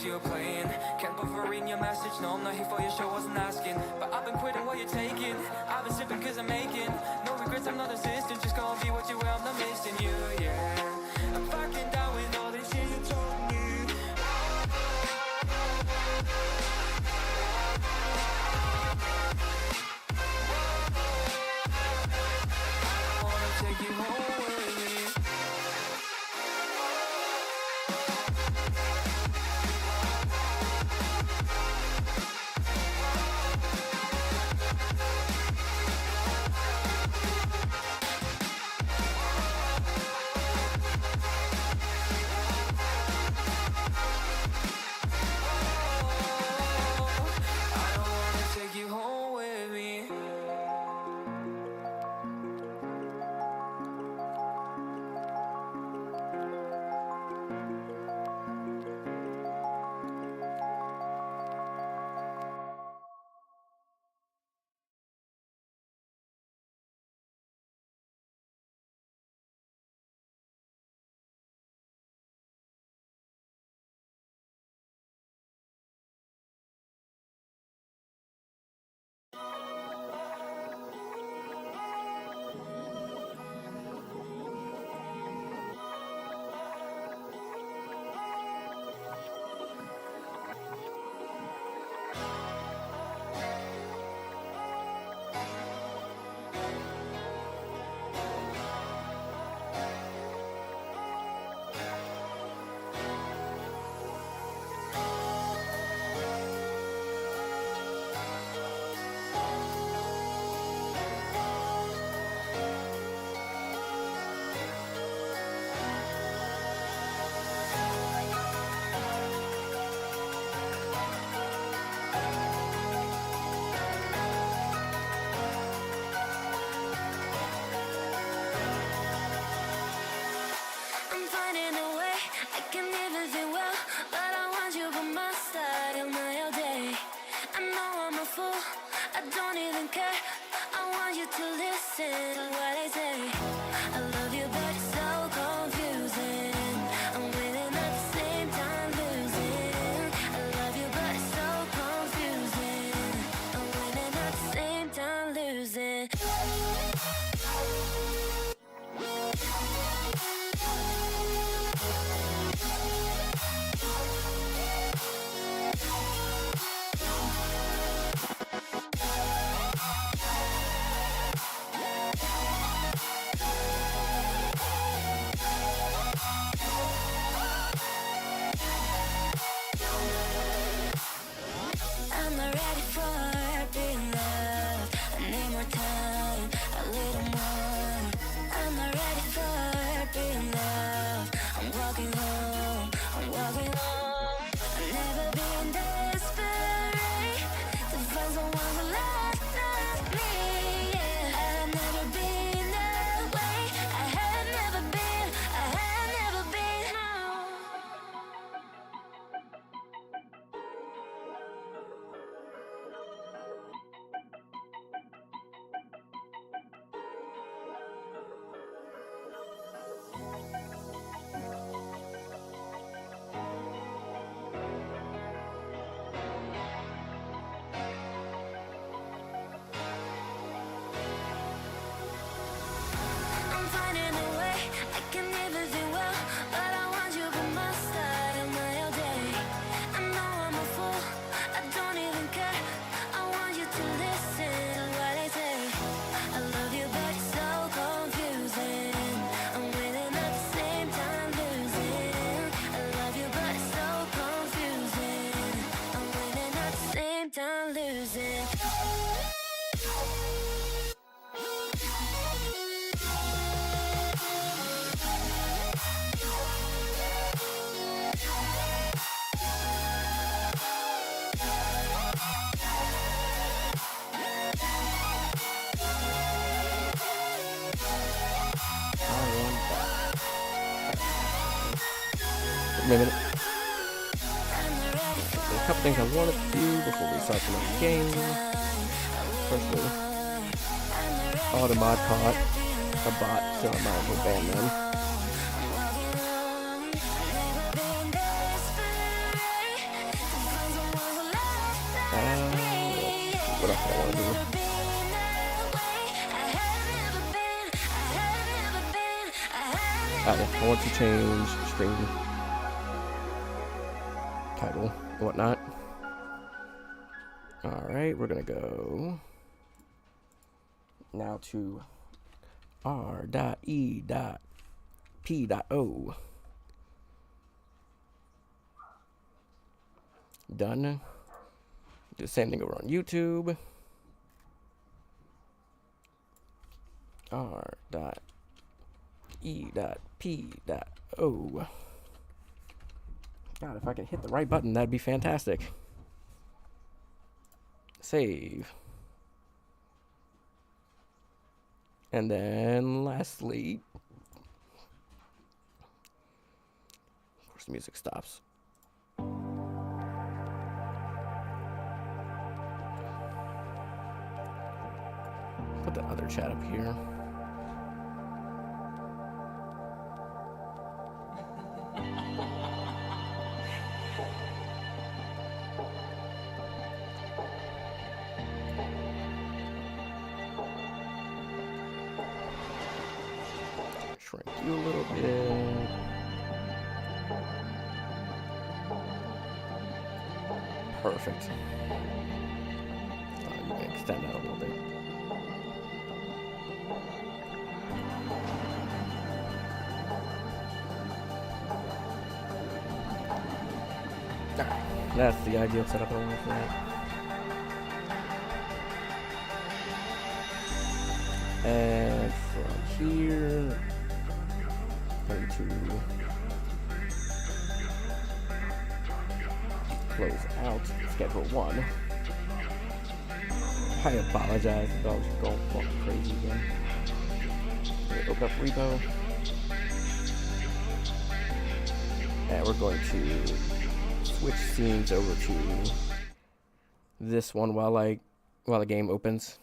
Speaker 2: You're playing, can't bother reading your message. No, I'm not here for your show, wasn't asking. But I've been quitting what you're taking. I've been sipping cause I'm making no regrets, I'm not assistant. Just gonna be what you were, I'm not missing you, yeah. I'm fucking down with all this shit you told me. I wanna take you home with me.
Speaker 1: I'm not ready for being loved. I need more time, a little more. I'm not ready for being loved. I'm walking home, I'm walking home. I've never been desperate to find someone who loves me. Yeah, I've never been that way. I have never been, I have never been. No. I'm finding a way, I can live everything well, but I want you by my side of my all day. I know I'm a fool, I don't even care. I want you to listen to what I say. I love you, but it's so confusing. I'm winning at the same time losing. I love you, but it's so confusing. I'm winning at the same time losing.
Speaker 3: Wait a minute. There's a couple things I wanted to do before we start the next game. Firstly, all the mod caught a bot, so I might as well ban them. What else do I want to do? I want to change stream title and whatnot. Alright, we're gonna go now to R.E.P.O. Done. Do the same thing over on YouTube. R.E.P.O. God, if I could hit the right button, that'd be fantastic. Save. And then lastly, of course the music stops. Put the other chat up here. Shrink you a little bit. Perfect. You can extend that a little bit. Alright, that's the ideal setup I want for that. And from here, into close out schedule 1. I apologize, the dog's going fucking crazy again. Open up R.E.P.O. And we're going to switch scenes over to this one while the game opens.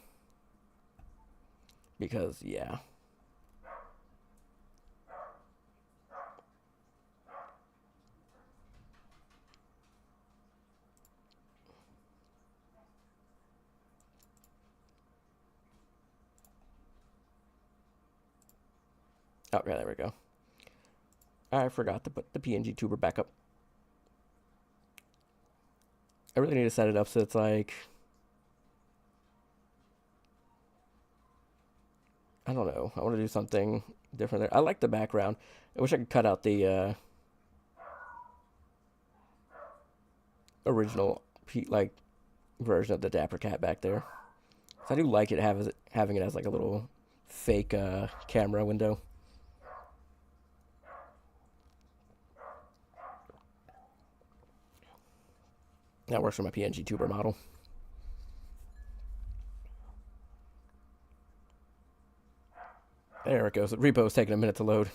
Speaker 3: Because yeah. Oh, yeah, there we go. I forgot to put the PNG tuber back up. I really need to set it up so it's like, I don't know. I want to do something different there. I like the background. I wish I could cut out the original, like, version of the Dapper Cat back there. So I do like it having it as like a little fake camera window. That works for my PNG tuber model. There it goes. The repo is taking a minute to load.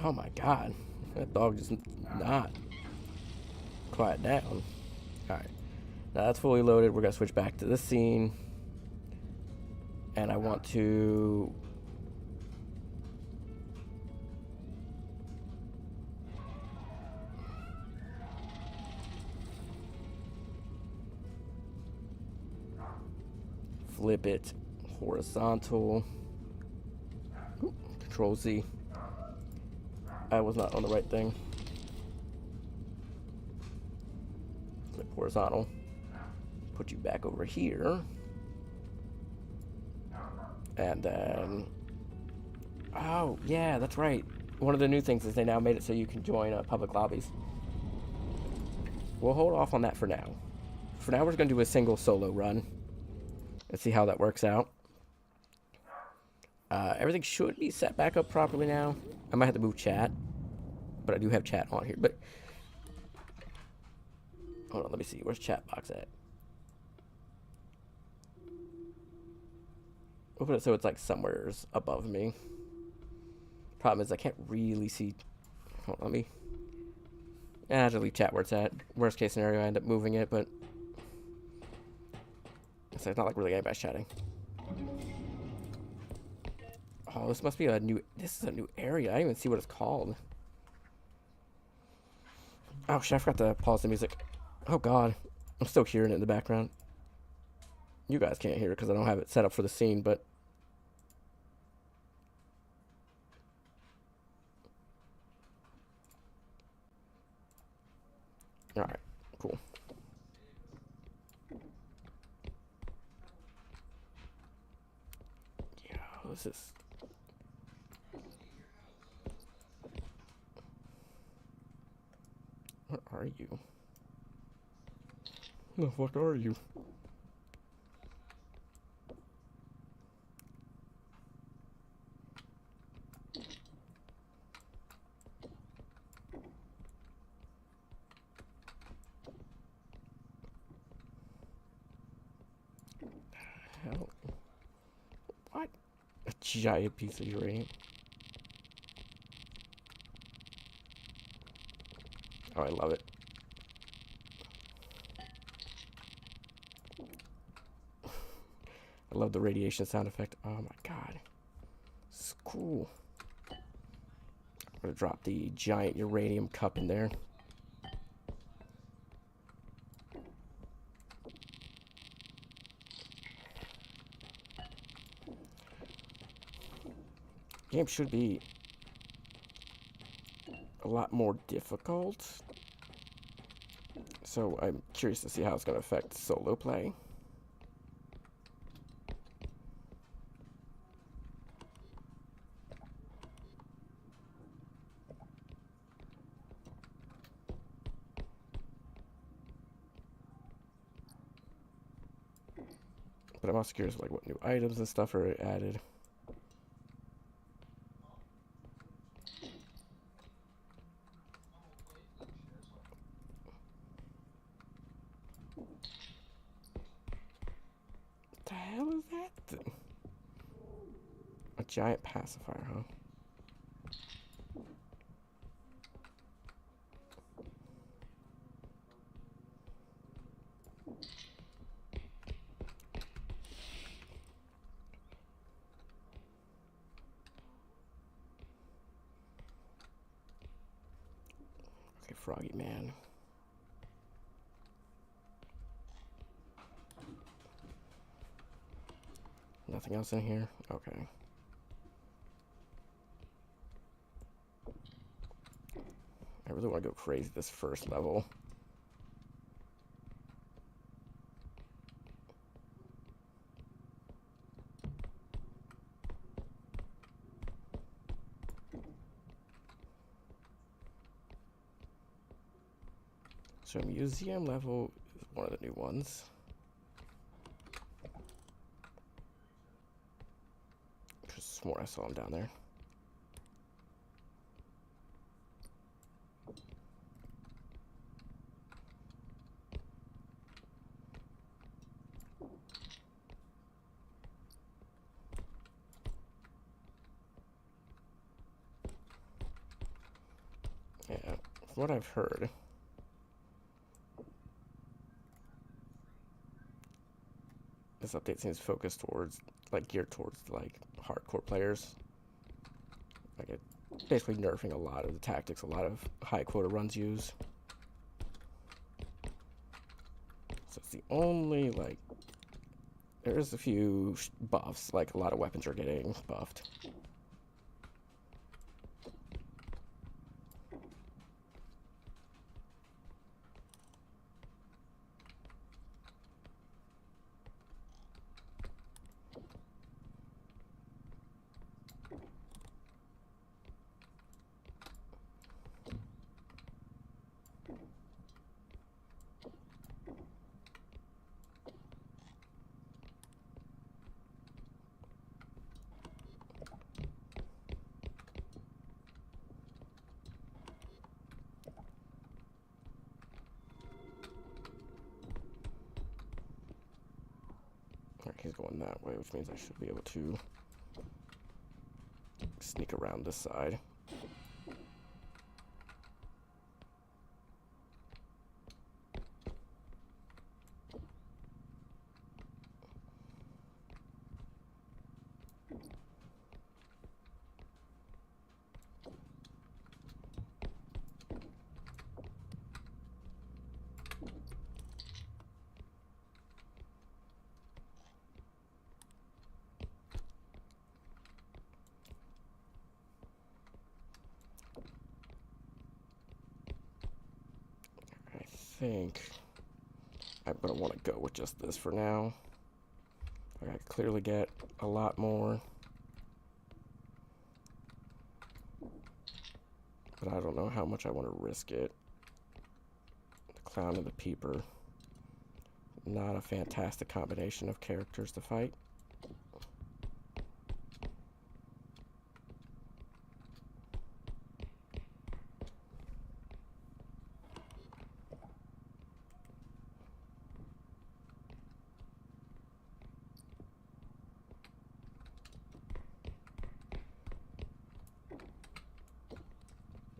Speaker 3: Oh my god. That dog just not quiet down. Alright. Now that's fully loaded. We're going to switch back to this scene. And I want to... flip it horizontal. Ooh, Control Z. I was not on the right thing. Flip horizontal. Put you back over here. And then... oh, yeah, that's right. One of the new things is they now made it so you can join public lobbies. We'll hold off on that for now. For now, we're going to do a single solo run. Let's see how that works out. Everything should be set back up properly now. I might have to move chat. But I do have chat on here. But hold on, let me see. Where's chat box at? We'll put it so it's like somewhere above me. Problem is I can't really see. Hold on, let me... I have to leave chat where it's at. Worst case scenario, I end up moving it, but... so it's not like really anybody's chatting. Oh, this must be a new... this is a new area. I didn't even see what it's called. Oh, shit, I forgot to pause the music. Oh, God. I'm still hearing it in the background. You guys can't hear it because I don't have it set up for the scene, but... alright, cool. Yeah, this is... what are you? The fuck are you? Hell. What? A giant piece of uranium. Oh, I love it. I love the radiation sound effect. Oh my god. This is cool. I'm gonna drop the giant uranium cup in there. Game should be a lot more difficult. So I'm curious to see how it's going to affect solo play. But I'm also curious like what new items and stuff are added. What the hell is that? A giant pacifier, huh? Okay, Froggy Man. Nothing else in here? Okay. I really want to go crazy this first level. So museum level is one of the new ones. Just swore I saw him down there. Yeah, from what I've heard, this update seems focused towards, like, geared towards, like, hardcore players. Like, it basically nerfing a lot of the tactics a lot of high quota runs use. So it's the only, like, there's a few buffs, like a lot of weapons are getting buffed. Alright, he's going that way, which means I should be able to sneak around this side. I think I'm going to want to go with just this for now. I clearly get a lot more, but I don't know how much I want to risk it. The Clown and the Peeper. Not a fantastic combination of characters to fight.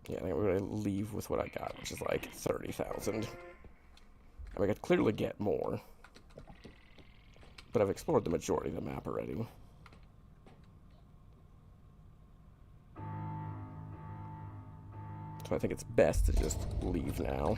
Speaker 3: Yeah, I think we're going to leave with what I got, which is like 30,000. I mean, I could clearly get more, but I've explored the majority of the map already. So I think it's best to just leave now.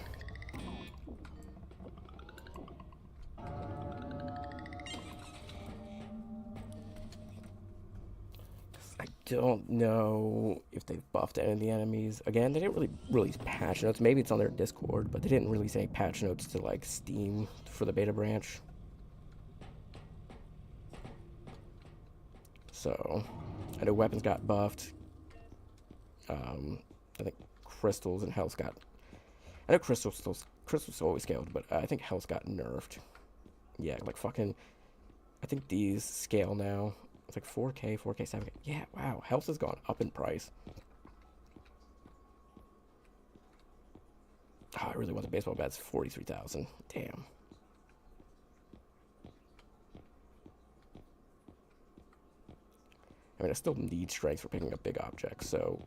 Speaker 3: I don't know if they've buffed any of the enemies. Again, they didn't really release patch notes. Maybe it's on their Discord, but they didn't release any patch notes to like Steam for the beta branch. So, I know weapons got buffed. I think crystals and health got. I know crystals always scaled, but I think health got nerfed. Yeah, like fucking. I think these scale now. It's like 4K, 4K, 7K. Yeah, wow. Health has gone up in price. Oh, I really want the baseball bats. 43,000. Damn. I mean, I still need strength for picking up big objects, so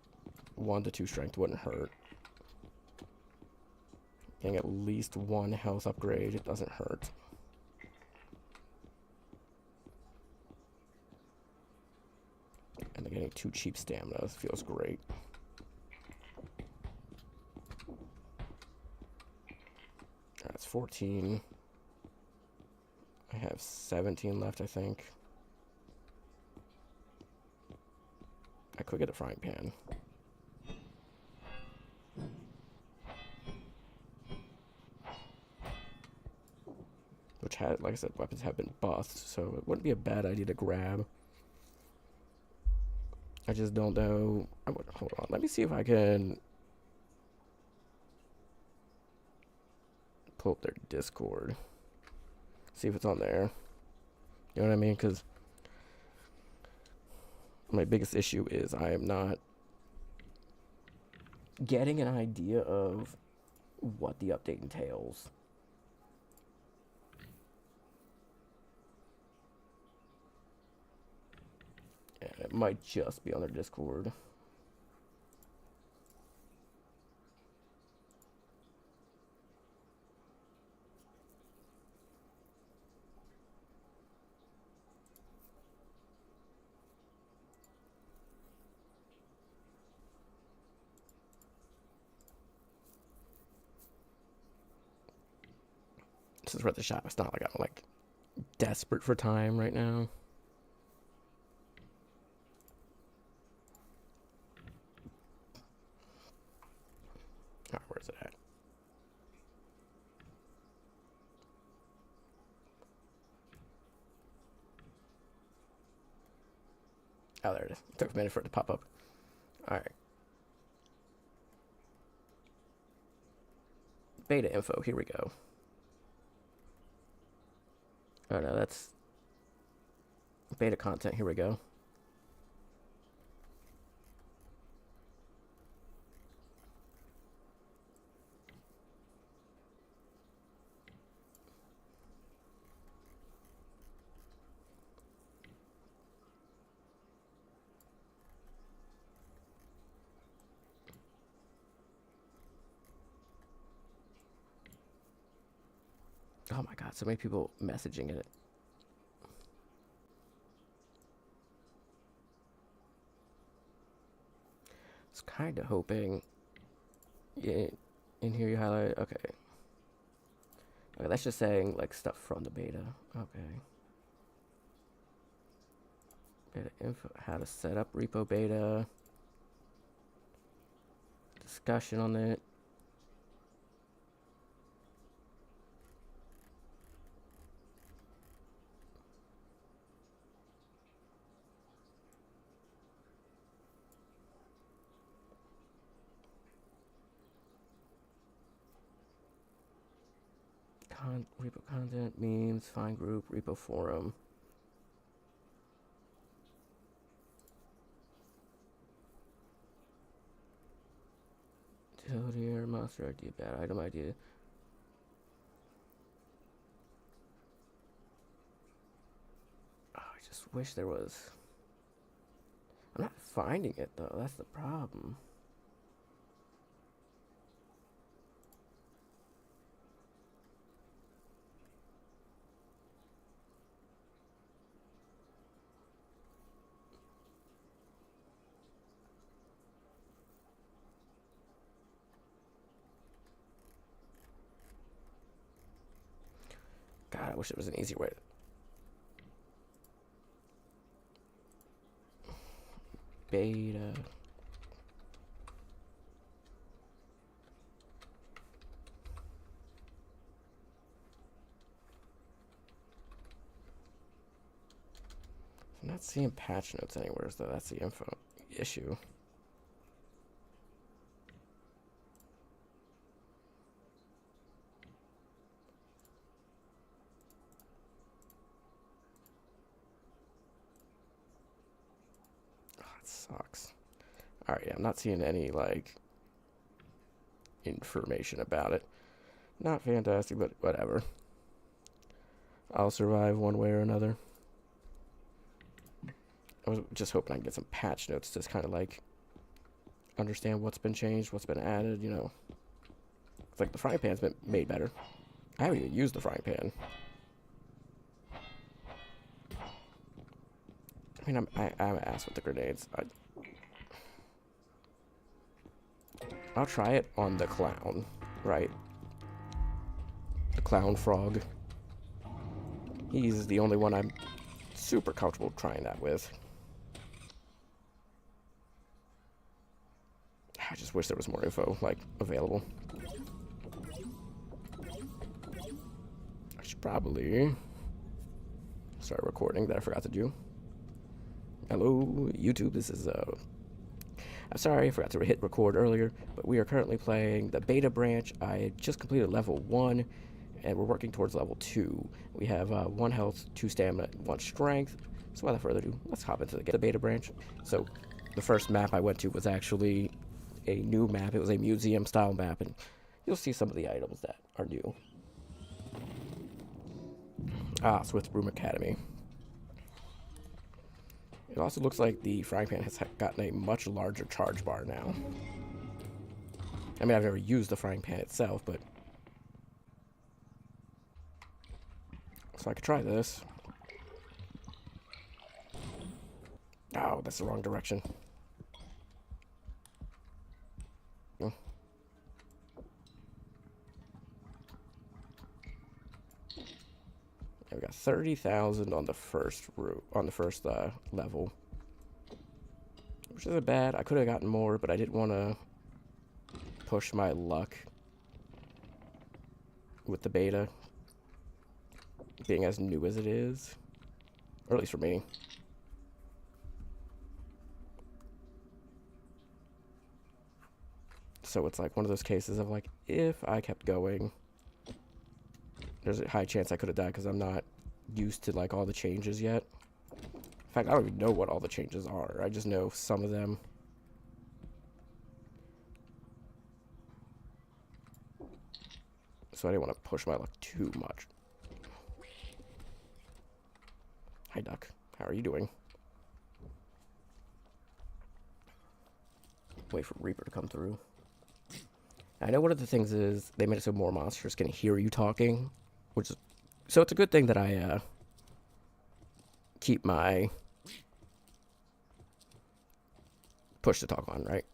Speaker 3: 1 to 2 strength wouldn't hurt. Getting at least 1 health upgrade, it doesn't hurt. And then getting 2 cheap stamina feels great. That's 14. I have 17 left, I think. I could get a frying pan. Which had, like I said, weapons have been buffed, so it wouldn't be a bad idea to grab. I just don't know. Hold on, let me see if I can. pull up their Discord. See if it's on there. You know what I mean? Because my biggest issue is I am not getting an idea of what the update entails. And it might just be on their Discord. This is worth a shot. It's not like I'm like desperate for time right now. Alright, where's it at? Oh, there it is. It took a minute for it to pop up. Alright. Beta info, here we go. Oh no, that's beta content, here we go. Oh my god, so many people messaging it. I was kind of hoping. Yeah, in here you highlight. Okay. Okay, that's just saying like stuff from the beta. Okay. Beta info, how to set up repo beta. Discussion on it. Repo content means find group, repo forum. Utility or monster idea, bad item idea. Oh, I just wish there was. I'm not finding it though, that's the problem. God, I wish it was an easier way. Beta. I'm not seeing patch notes anywhere, so that's the info issue. Sucks. Alright, yeah, I'm not seeing any, like, information about it. Not fantastic, but whatever. I'll survive one way or another. I was just hoping I could get some patch notes to kind of, like, understand what's been changed, what's been added, you know. It's like the frying pan's been made better. I haven't even used the frying pan. I mean, I'm ass with the grenades. I'll try it on the clown, right? The clown frog. He's the only one I'm super comfortable trying that with. I just wish there was more info, like, available. I should probably start recording that I forgot to do. Hello, YouTube. This is, I'm sorry I forgot to hit record earlier, but we are currently playing the beta branch. I just completed level 1, and we're working towards level 2. We have 1 health, 2 stamina, 1 strength. So without further ado, let's hop into the beta branch. So the first map I went to was actually a new map. It was a museum style map, and you'll see some of the items that are new. Swift Broom Academy. It also looks like the frying pan has gotten a much larger charge bar now. I mean, I've never used the frying pan itself, but... So I could try this. Oh, that's the wrong direction. We got 30,000 on the first level, which isn't bad. I could have gotten more, but I didn't want to push my luck with the beta, being as new as it is, or at least for me. So it's like one of those cases of like, if I kept going, there's a high chance I could have died because I'm not used to like all the changes yet. In fact, I don't even know what all the changes are. I just know some of them. So I didn't want to push my luck too much. Hi, Duck. How are you doing? Wait for Reaper to come through. I know one of the things is they made it so more monsters can hear you talking, which is, so it's a good thing that I keep my push to talk on, right?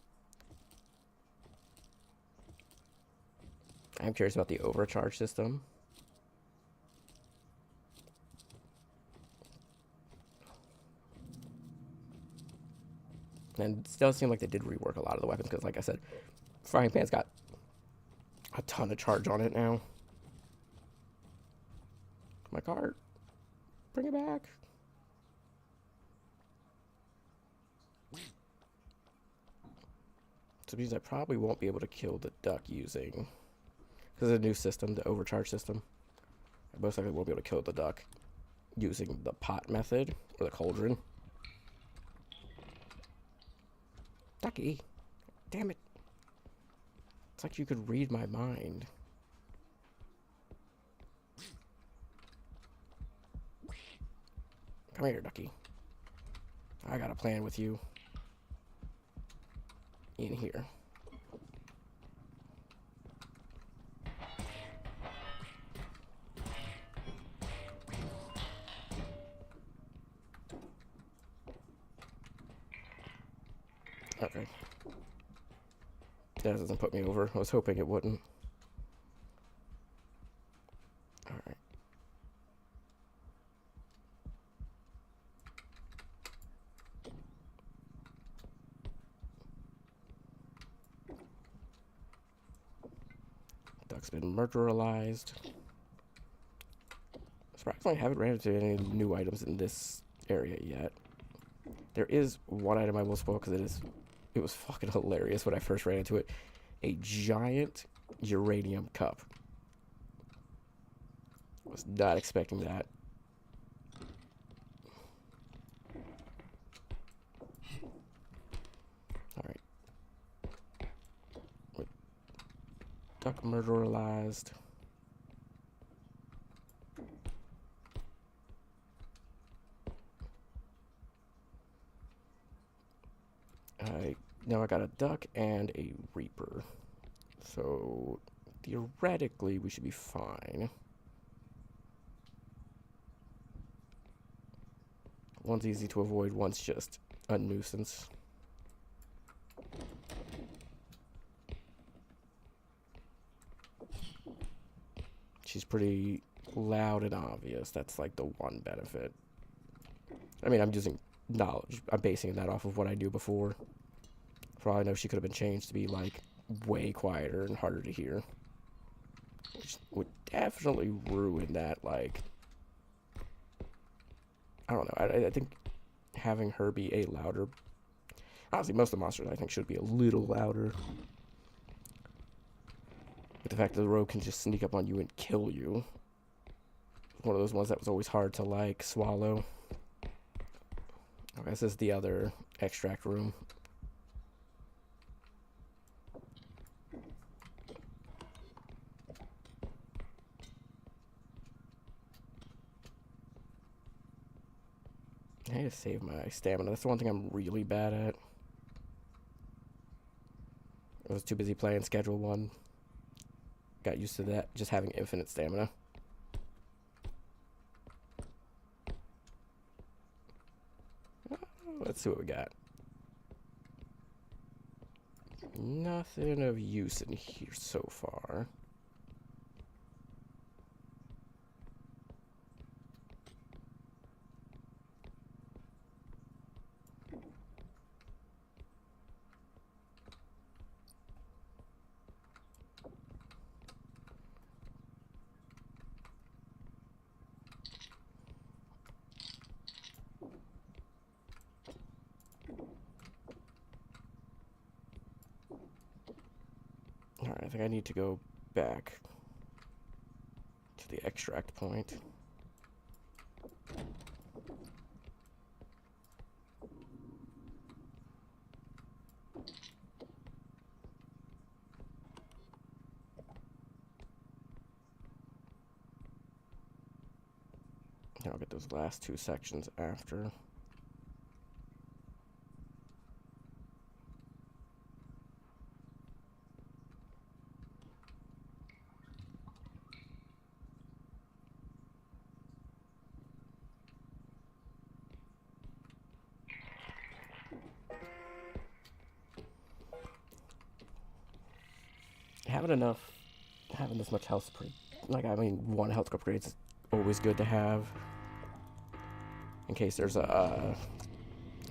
Speaker 3: I'm curious about the overcharge system. And it does seem like they did rework a lot of the weapons because, like I said, frying pan's got a ton of charge on it now. My cart. Bring it back. So means I probably won't be able to kill the duck using... Because of the new system, the overcharge system. I most likely won't be able to kill the duck using the pot method, or the cauldron. Ducky. Damn it. It's like you could read my mind. Come here, Ducky. I got a plan with you. In here. Okay. That doesn't put me over. I was hoping it wouldn't. Alright. Duck's been murderalized. Surprisingly, I haven't ran into any new items in this area yet. There is one item I will spoil because it was fucking hilarious when I first ran into it. A giant uranium cup. Was not expecting that. Alright. Duck murderalized. Now I got a duck and a reaper. So theoretically we should be fine. One's easy to avoid, one's just a nuisance. She's pretty loud and obvious. That's like the one benefit. I mean, I'm using knowledge. I'm basing that off of what I knew before. For all I know, she could have been changed to be like way quieter and harder to hear. Which would definitely ruin that, like... I don't know. I think having her be a louder... Honestly, most of the monsters I think should be a little louder. But the fact that the rogue can just sneak up on you and kill you. One of those ones that was always hard to, like, swallow. Okay, this is the other extract room. I need to save my stamina. That's the one thing I'm really bad at. I was too busy playing Schedule 1. Got used to that, just having infinite stamina. Let's see what we got. Nothing of use in here so far. Alright, I think I need to go back to the extract point. And I'll get those last two sections after. Having this much health is pretty, like, I mean, one health upgrade is always good to have. In case there's a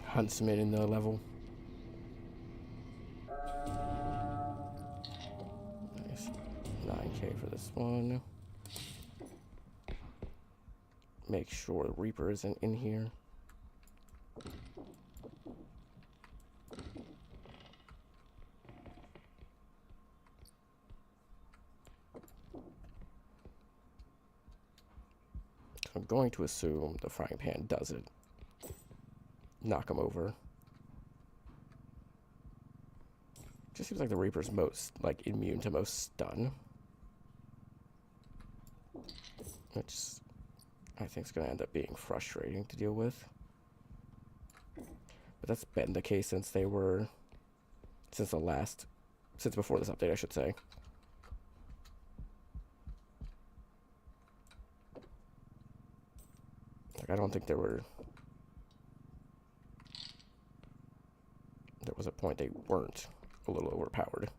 Speaker 3: huntsman in the level. Nice. 9k for this one. Make sure the Reaper isn't in here. I'm going to assume the frying pan doesn't knock him over. Just seems like the Reaper's most, like, immune to most stun. Which I think is going to end up being frustrating to deal with. But that's been the case since before this update, I should say. Like, I don't think there was a point they weren't a little overpowered.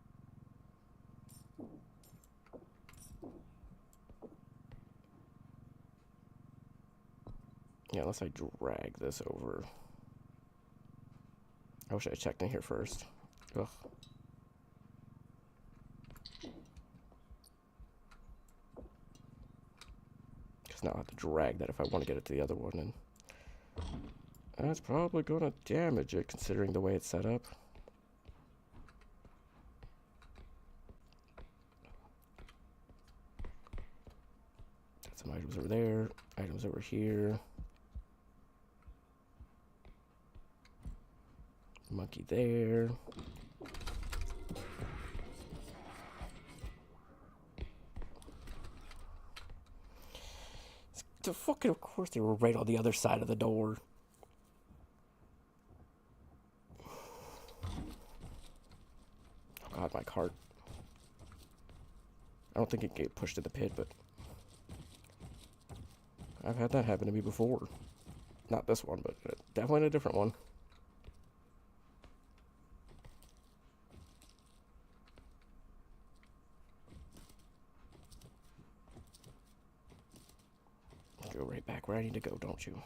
Speaker 3: Yeah, unless I drag this over. I wish I checked in here first. Ugh. Because now I have to drag that if I want to get it to the other one, and that's probably going to damage it considering the way it's set up. Got some items over there, items over here. Monkey there. So fucking, of course they were right on the other side of the door. Oh god, my cart. I don't think it can get pushed in the pit, but I've had that happen to me before. Not this one, but definitely in a different one. Go right back where I need to go, don't you?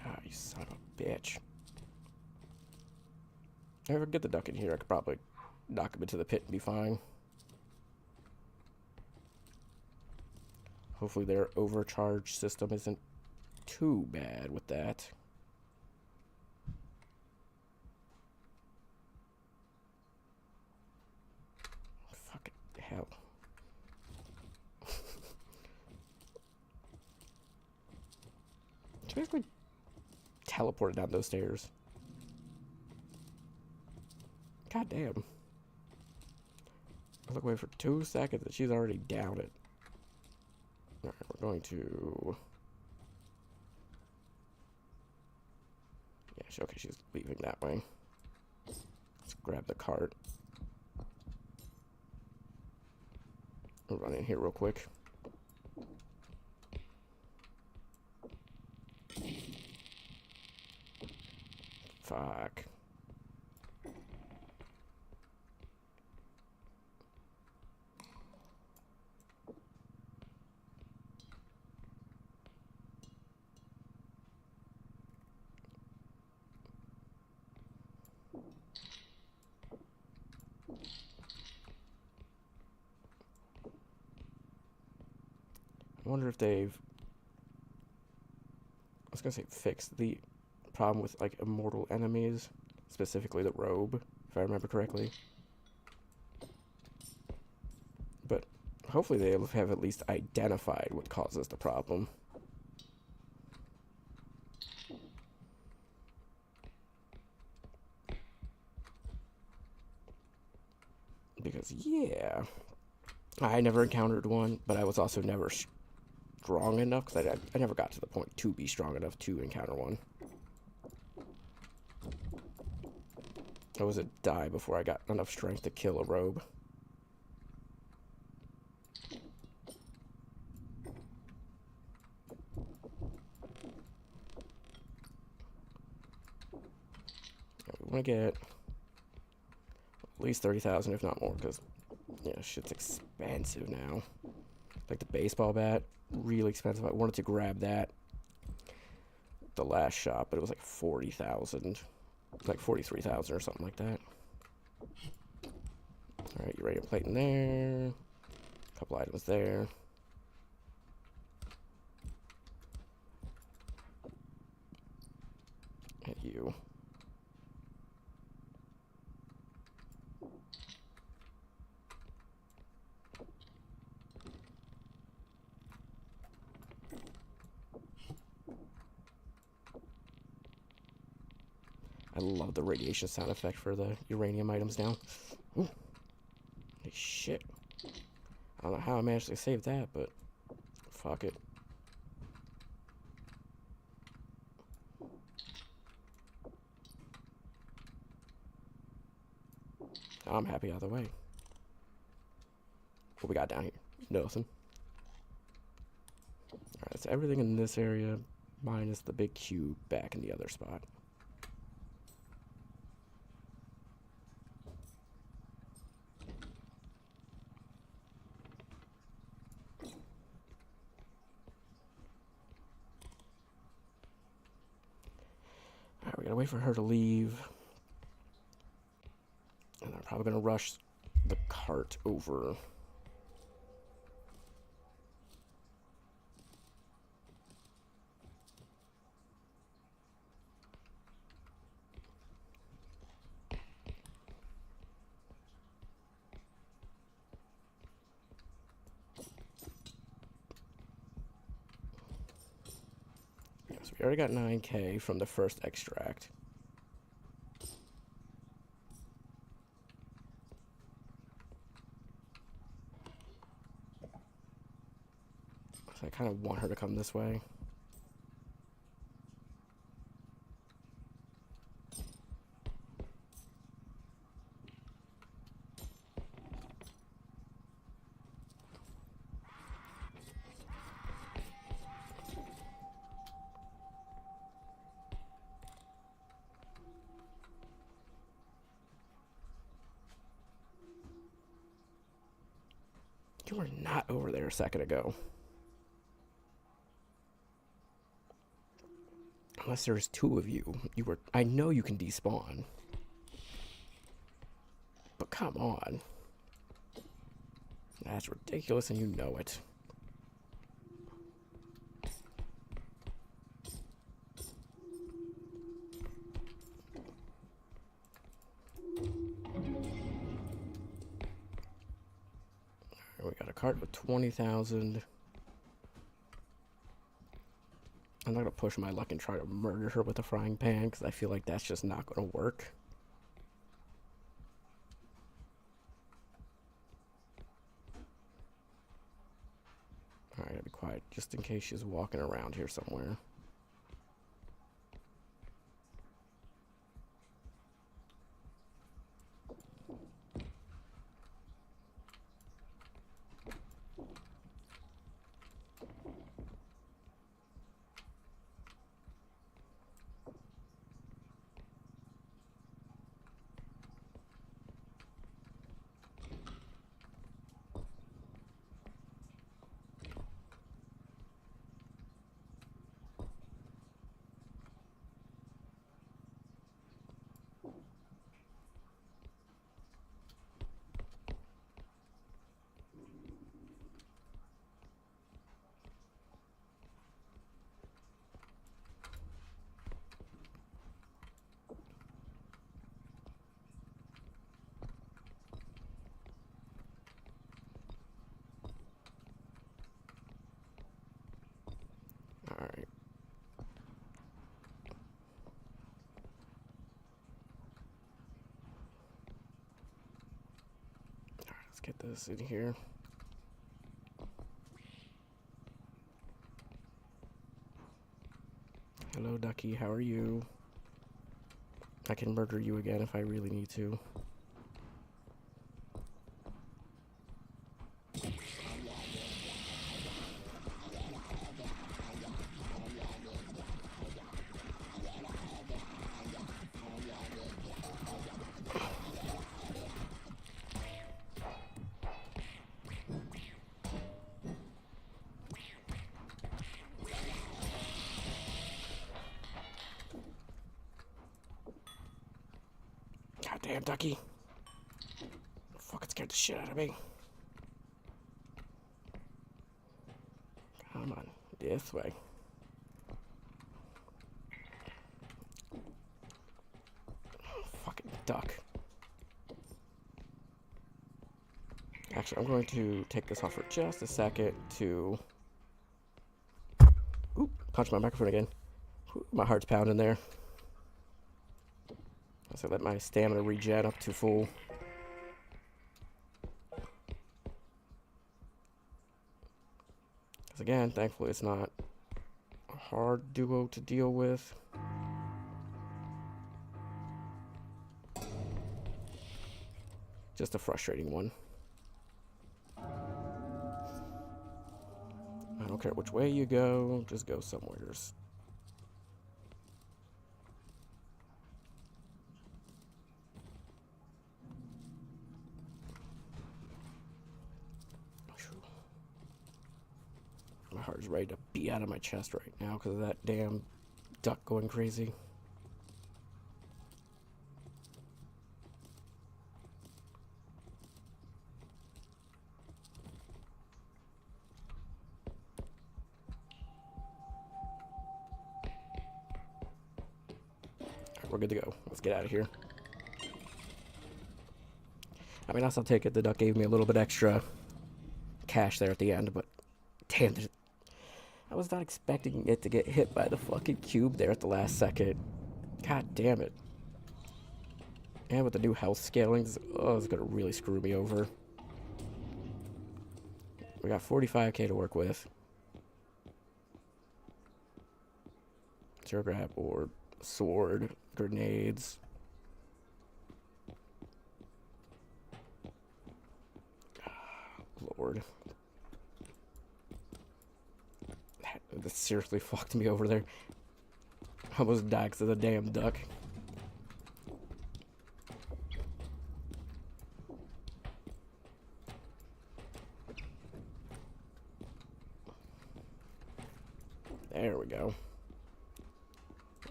Speaker 3: Ah, you son of a bitch. If I ever get the duck in here, I could probably knock him into the pit and be fine. Hopefully their overcharge system isn't too bad with that. hell? She basically teleported down those stairs. God damn. I look away for 2 seconds and she's already down it. Alright, we're going to... Yeah, okay, she's leaving that way. Let's grab the cart. We'll run in here real quick. Fuck. I wonder if they've... I was gonna say fixed the problem with, like, immortal enemies. Specifically the robe, if I remember correctly. But hopefully they have at least identified what causes the problem. Because, yeah, I never encountered one, but I was also never strong enough, because I never got to the point to be strong enough to encounter one. I was a die before I got enough strength to kill a robe. We want to get at least 30,000, if not more, because, yeah, shit's expensive now. Like the baseball bat, really expensive. I wanted to grab that the last shop, but it was like 40,000. Like 43,000 or something like that. Alright, you ready to plate in there. A couple items there. And you. I love the radiation sound effect for the uranium items now. Ooh. Holy shit. I don't know how I managed to save that, but fuck it. I'm happy either way. What we got down here? Nothing. Alright, so everything in this area, minus the big cube back in the other spot. Alright, we gotta wait for her to leave. And I'm probably gonna rush the cart over. Yeah, so we already got 9K from the first extract. So I kind of want her to come this way. You were not over there a second ago. Unless there's 2 of you. You were. I know you can despawn. But come on. That's ridiculous and you know it. And we got a cart with 20,000. I'm not going to push my luck and try to murder her with a frying pan because I feel like that's just not going to work. Alright, I'll be quiet just in case she's walking around here somewhere. Alright. Alright, let's get this in here. Hello, Ducky, how are you? I can murder you again if I really need to. Goddamn, Ducky. Fucking scared the shit out of me. Come on, this way. Fucking duck. Actually, I'm going to take this off for just a second to... Oop, punch my microphone again. Ooh, my heart's pounding there. So let my stamina regen up to full. Because again, thankfully it's not a hard duo to deal with. Just a frustrating one. I don't care which way you go, just go somewheres. My heart is ready to beat out of my chest right now because of that damn duck going crazy. We're good to go. Let's get out of here. I mean, I'll take it. The duck gave me a little bit extra cash there at the end, but damn, I was not expecting it to get hit by the fucking cube there at the last second. God damn it. And with the new health scalings, oh, it's gonna really screw me over. We got 45k to work with. Zero grab orb, sword, grenades. Lord. That seriously fucked me over there. I almost died because of the damn duck. There we go.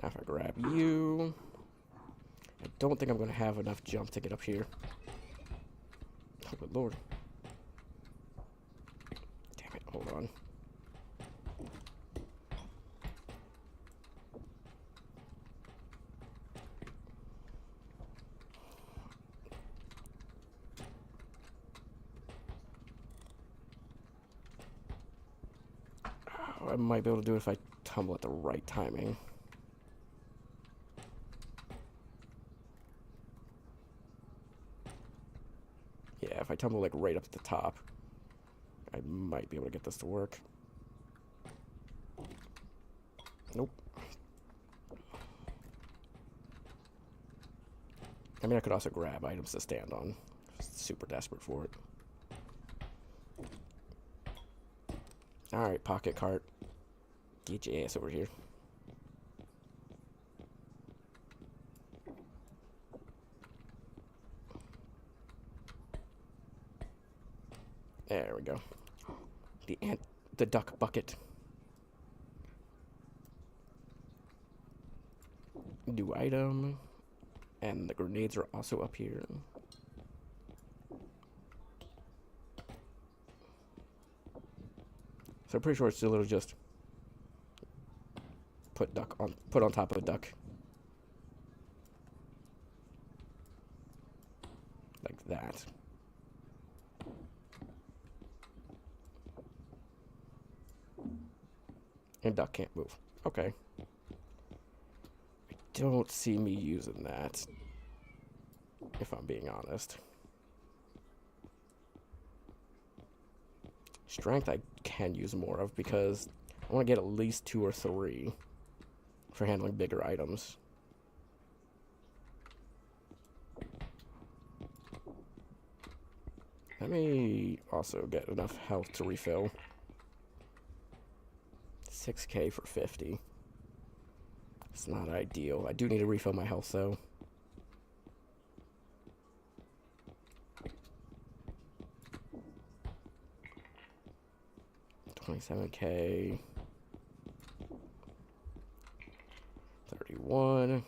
Speaker 3: Now if I grab you... I don't think I'm going to have enough jump to get up here. Oh, good lord. Damn it, hold on. I might be able to do it if I tumble at the right timing. Yeah, if I tumble like right up at the top, I might be able to get this to work. Nope. I mean, I could also grab items to stand on. Super desperate for it. Alright, pocket cart. Get your ass over here. There we go. The duck bucket. New item. And the grenades are also up here. So I'm pretty sure it's literally just put on top of a duck. Like that. And duck can't move. Okay. I don't see me using that, if I'm being honest. Strength I can use more of because I want to get at least 2 or 3 for handling bigger items. Let me also get enough health to refill. 6k for 50. It's not ideal. I do need to refill my health though. $27k. 31.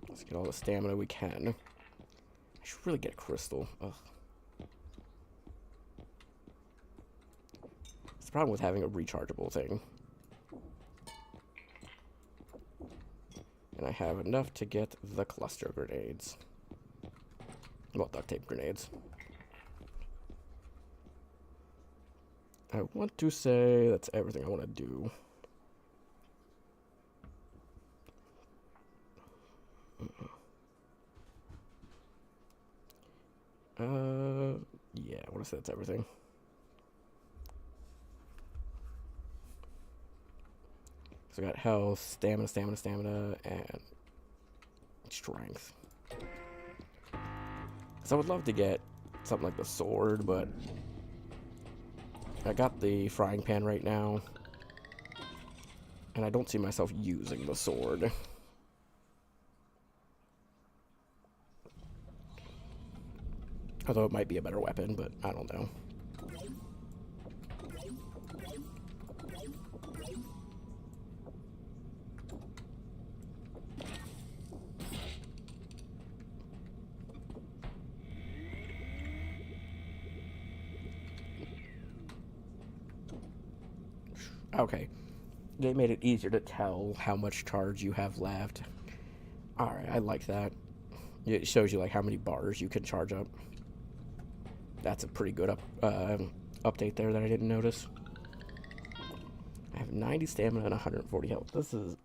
Speaker 3: Let's get all the stamina we can. I should really get a crystal. Ugh. It's the problem with having a rechargeable thing. And I have enough to get the cluster grenades. Well, duct tape grenades. I want to say that's everything I want to do. Yeah, I want to say that's everything. So I got health, stamina, and strength. So I would love to get something like the sword, but I got the frying pan right now, and I don't see myself using the sword. Although it might be a better weapon, but I don't know. Okay. They made it easier to tell how much charge you have left. Alright, I like that. It shows you like how many bars you can charge up. That's a pretty good update there that I didn't notice. I have 90 stamina and 140 health. This is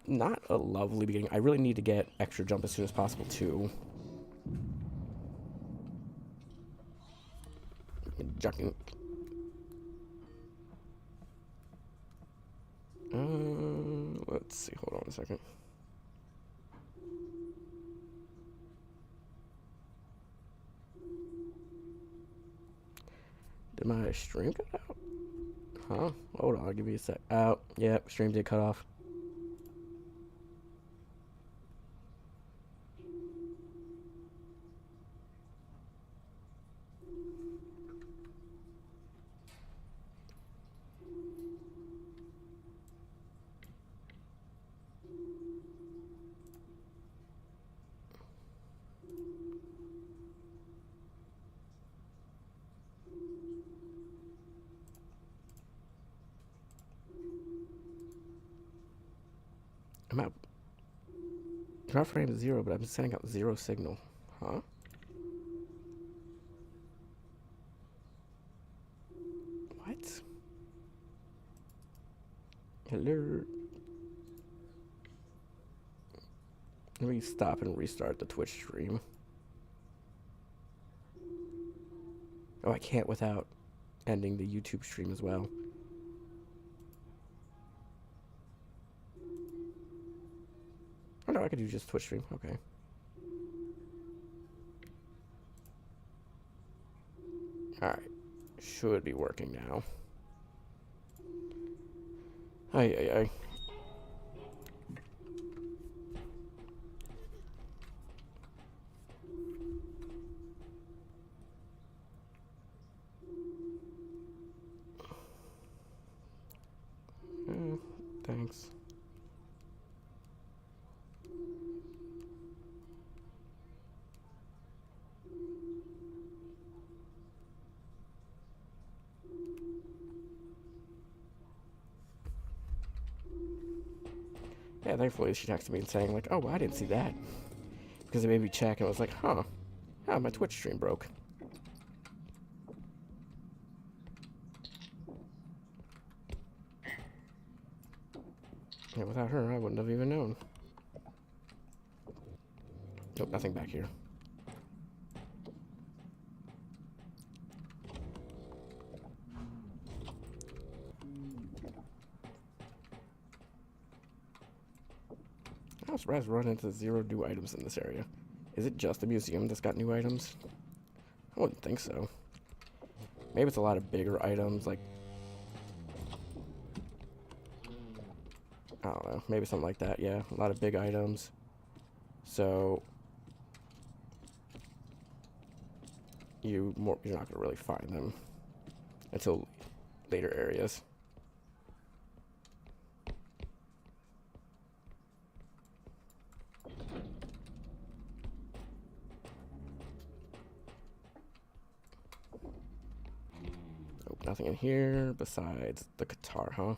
Speaker 3: not a lovely beginning. I really need to get extra jump as soon as possible too. Jumping. Let's see. Hold on a second. Did my stream cut out? Huh? Hold on. I'll give you a sec. Out. Yep. Stream did cut off. I'm out. Drop frame is 0, but I'm sending out 0 signal. Huh? Hello. Let me stop and restart the Twitch stream. Oh, I can't without ending the YouTube stream as well. Oh no, I could do just Twitch stream. Okay. Alright. Should be working now. Ay, ay, ay. Thanks. Yeah, thankfully she texted me and saying like, oh, I didn't see that. Because it made me check and I was like, huh. Oh, my Twitch stream broke. Yeah, without her, I wouldn't have even known. Nope, nothing back here. I was surprised run into 0 new items in this area. Is it just the museum that's got new items? I wouldn't think so. Maybe it's a lot of bigger items, like... I don't know, maybe something like that, yeah. A lot of big items. So... you're not going to really find them until later areas. Oh, nothing in here besides the guitar, huh?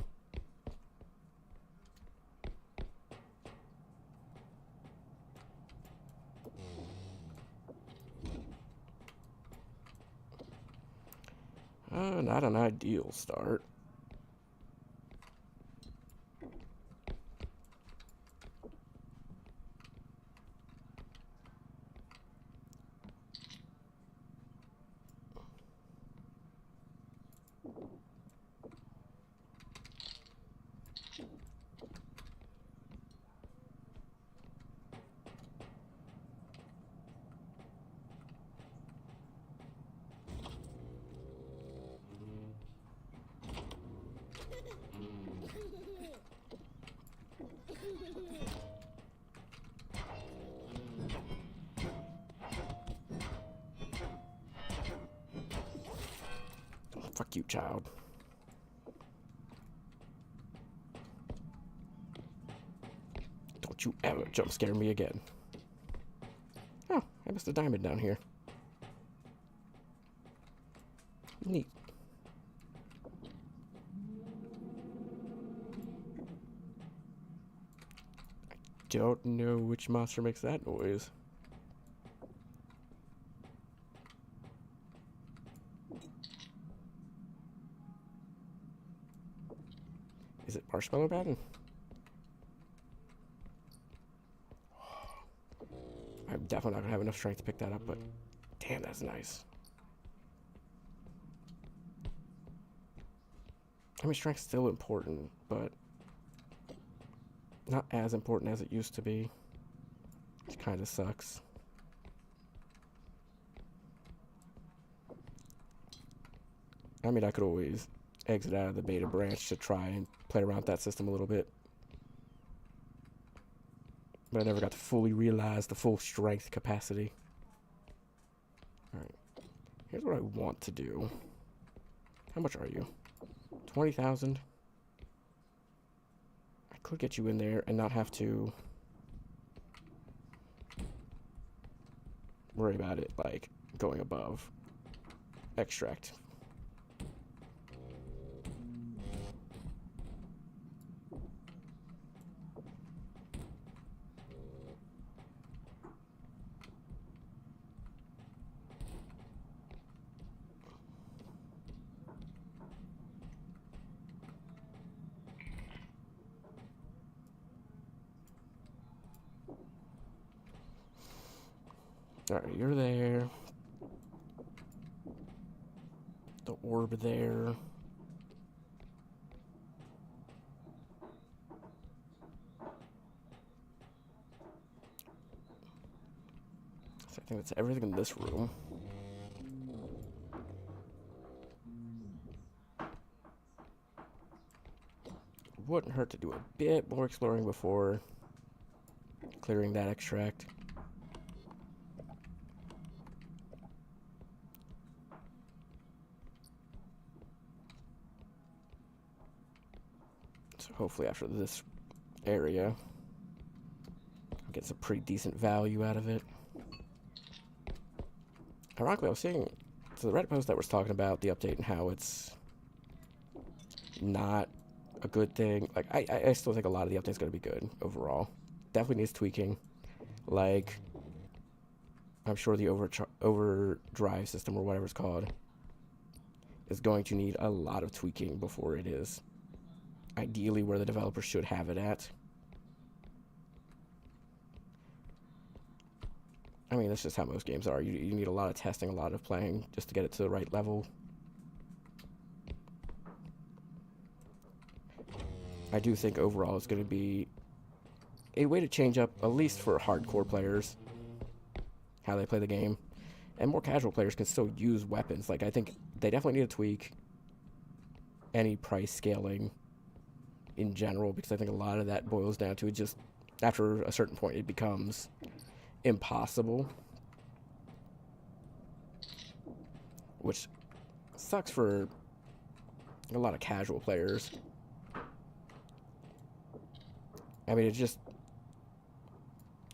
Speaker 3: Not an ideal start. Fuck you, child. Don't you ever jump scare me again. Oh, I missed a diamond down here. Neat. I don't know which monster makes that noise. Is it Marshmallow Man? I'm definitely not gonna have enough strength to pick that up, but damn, that's nice. I mean, strength's still important, but not as important as it used to be. Which kind of sucks. I mean, I could always exit out of the beta branch to try and play around with that system a little bit. But I never got to fully realize the full strength capacity. Alright. Here's what I want to do. How much are you? 20,000? I could get you in there and not have to worry about it, like, going above. Extract. Alright, you're there. The orb there. So I think that's everything in this room. Wouldn't hurt to do a bit more exploring before clearing that extract. So hopefully after this area, I'll get some pretty decent value out of it. Ironically, I was seeing so the Reddit post that was talking about the update and how it's not a good thing. Like, I still think a lot of the update's going to be good overall. Definitely needs tweaking. Like, I'm sure the overdrive system or whatever it's called is going to need a lot of tweaking before it is ideally where the developer should have it at. I mean, that's just how most games are. You need a lot of testing, a lot of playing just to get it to the right level. I do think overall it's going to be a way to change up, at least for hardcore players, how they play the game. And more casual players can still use weapons. Like, I think they definitely need to tweak any price scaling in general, because I think a lot of that boils down to it just, after a certain point, it becomes impossible. Which sucks for a lot of casual players. I mean, it just...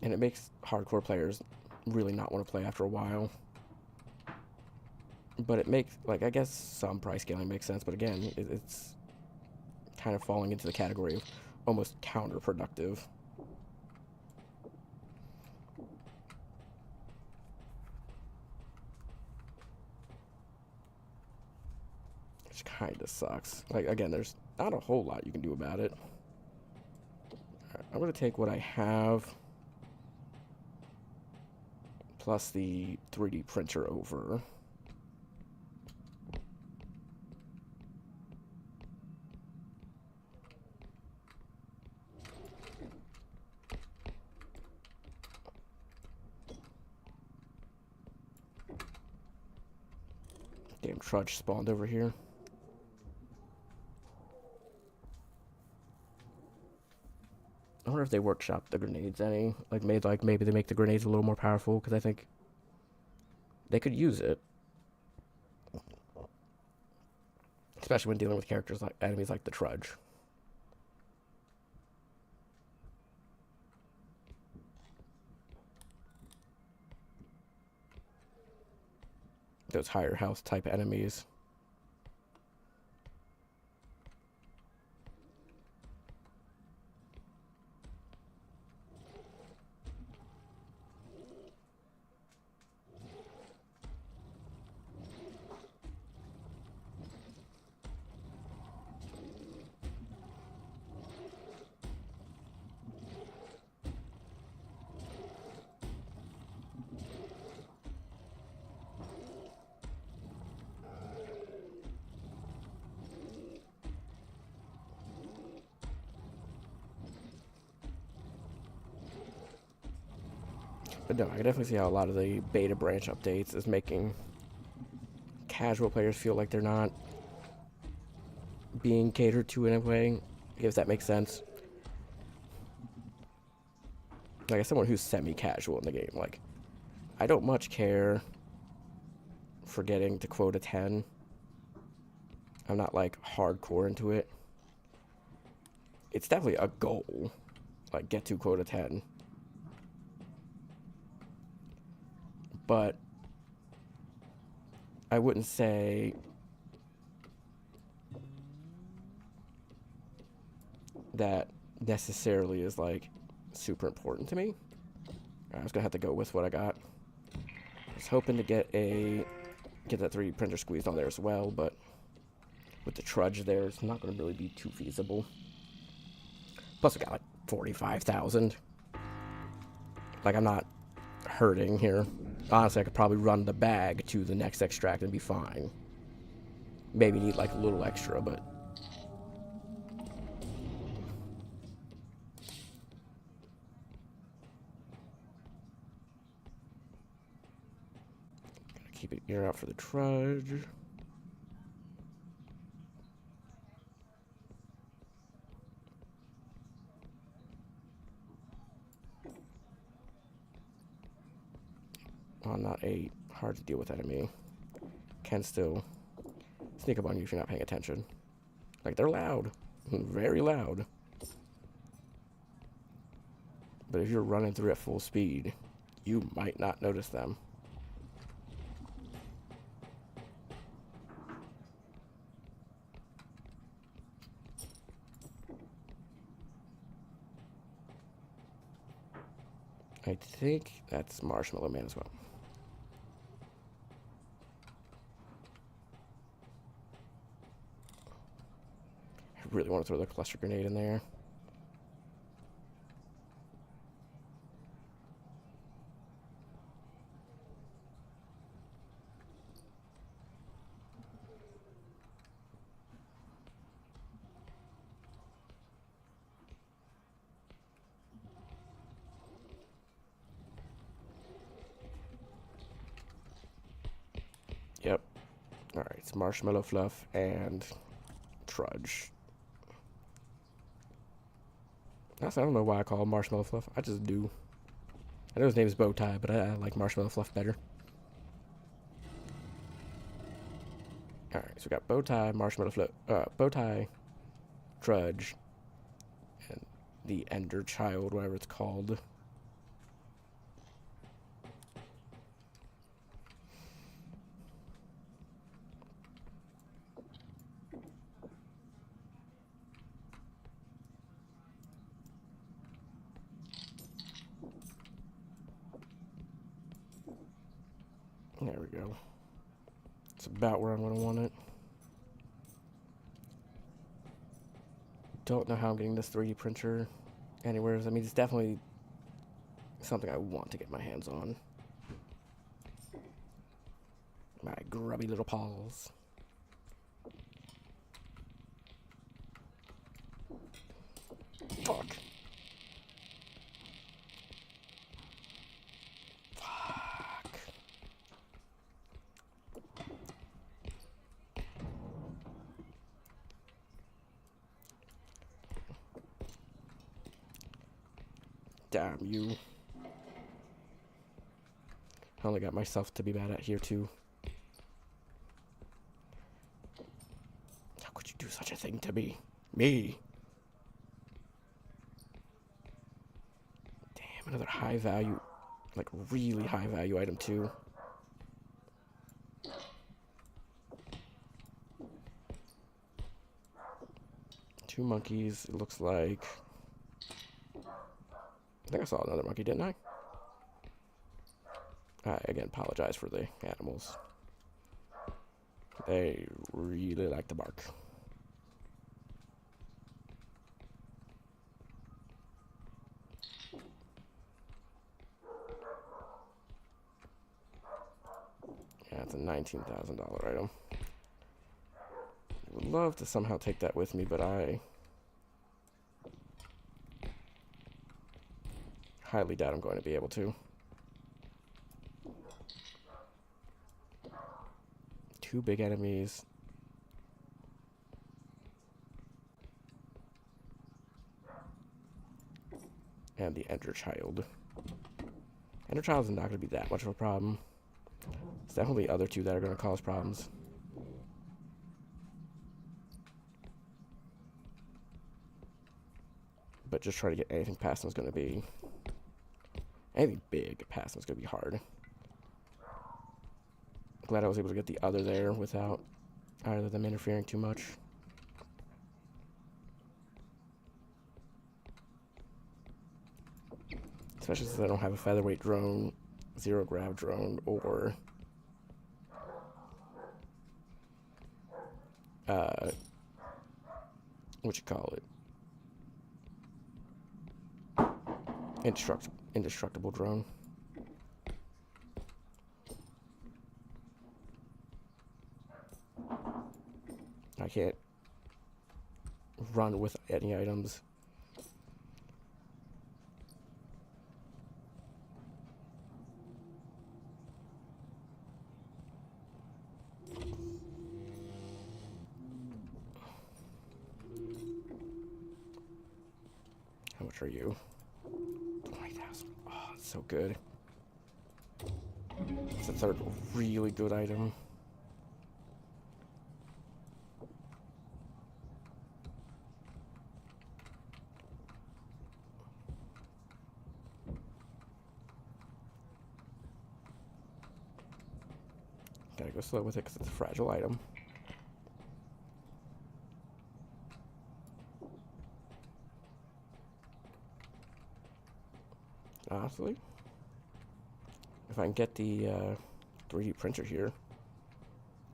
Speaker 3: And it makes hardcore players really not want to play after a while. But it makes, like, I guess some price scaling makes sense, but again, it's kind of falling into the category of almost counterproductive. Which kind of sucks. Like, again, there's not a whole lot you can do about it. Alright, I'm going to take what I have, plus the 3D printer over. Damn trudge spawned over here. I wonder if they workshopped the grenades any. Like maybe they make the grenades a little more powerful, because I think they could use it. Especially when dealing with characters like enemies like the Trudge. Those higher health type enemies. But no, I can definitely see how a lot of the beta branch updates is making casual players feel like they're not being catered to in a way, if that makes sense. Like, as someone who's semi-casual in the game, like, I don't much care for getting to quota 10. I'm not, like, hardcore into it. It's definitely a goal, like, get to quota 10. But I wouldn't say that necessarily is, like, super important to me. I was gonna have to go with what I got. I was hoping to get that 3D printer squeezed on there as well, but with the Trudge there, it's not gonna really be too feasible. Plus, we got like 45,000. Like, I'm not hurting here. Honestly, I could probably run the bag to the next extract and be fine. Maybe need like a little extra, but... Gotta keep an ear out for the trudge. Oh, not a hard to deal with enemy. Can still sneak up on you if you're not paying attention. Like, they're loud. Very loud. But if you're running through at full speed, you might not notice them. I think that's Marshmallow Man as well. I really want to throw the cluster grenade in there. Yep. Alright, it's Marshmallow Fluff and Trudge. I don't know why I call him Marshmallow Fluff. I just do. I know his name is Bowtie, but I like Marshmallow Fluff better. Alright, so we got Bowtie, Marshmallow Fluff, Bowtie, Trudge, and the Ender Child, whatever it's called. There we go. It's about where I'm going to want it. Don't know how I'm getting this 3D printer anywhere. I mean, it's definitely something I want to get my hands on. My grubby little paws. Fuck. Fuck. Damn you. I only got myself to be bad at here too. How could you do such a thing to me? Me. Damn, another high value, like really high value item too. Two monkeys, it looks like. I think I saw another monkey, didn't I? I, again, apologize for the animals. They really like to bark. Yeah, it's a $19,000 item. Would love to somehow take that with me, but I highly doubt I'm going to be able to. Two big enemies. And the Ender Child. Ender Child is not going to be that much of a problem. It's definitely the other two that are going to cause problems. But just trying to get anything past them is going to be... Anything big past them is going to be hard. Glad I was able to get the other there without either of them interfering too much. Especially since I don't have a featherweight drone, zero grav drone, or what you call it? Indestructible drone. I can't run with any items. How much are you? 20,000. Oh, that's so good. It's a third really good item. Gotta go slow with it because it's a fragile item. Honestly, if I can get the 3D printer here,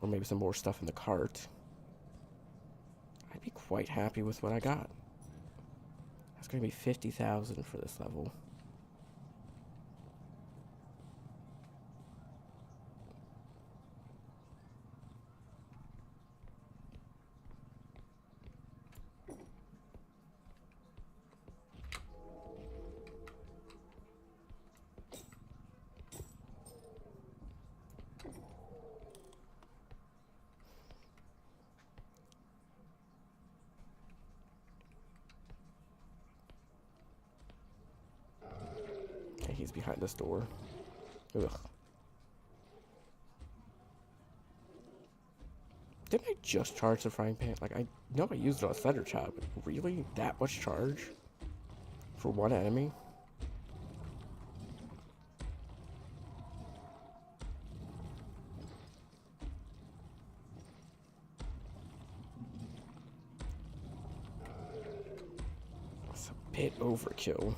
Speaker 3: or maybe some more stuff in the cart, I'd be quite happy with what I got. That's going to be 50,000 for this level. Okay, he's behind this door. Ugh. Didn't I just charge the frying pan? Like, I know I used it on Thunder Chop, but really? That much charge? For one enemy? That's a bit overkill.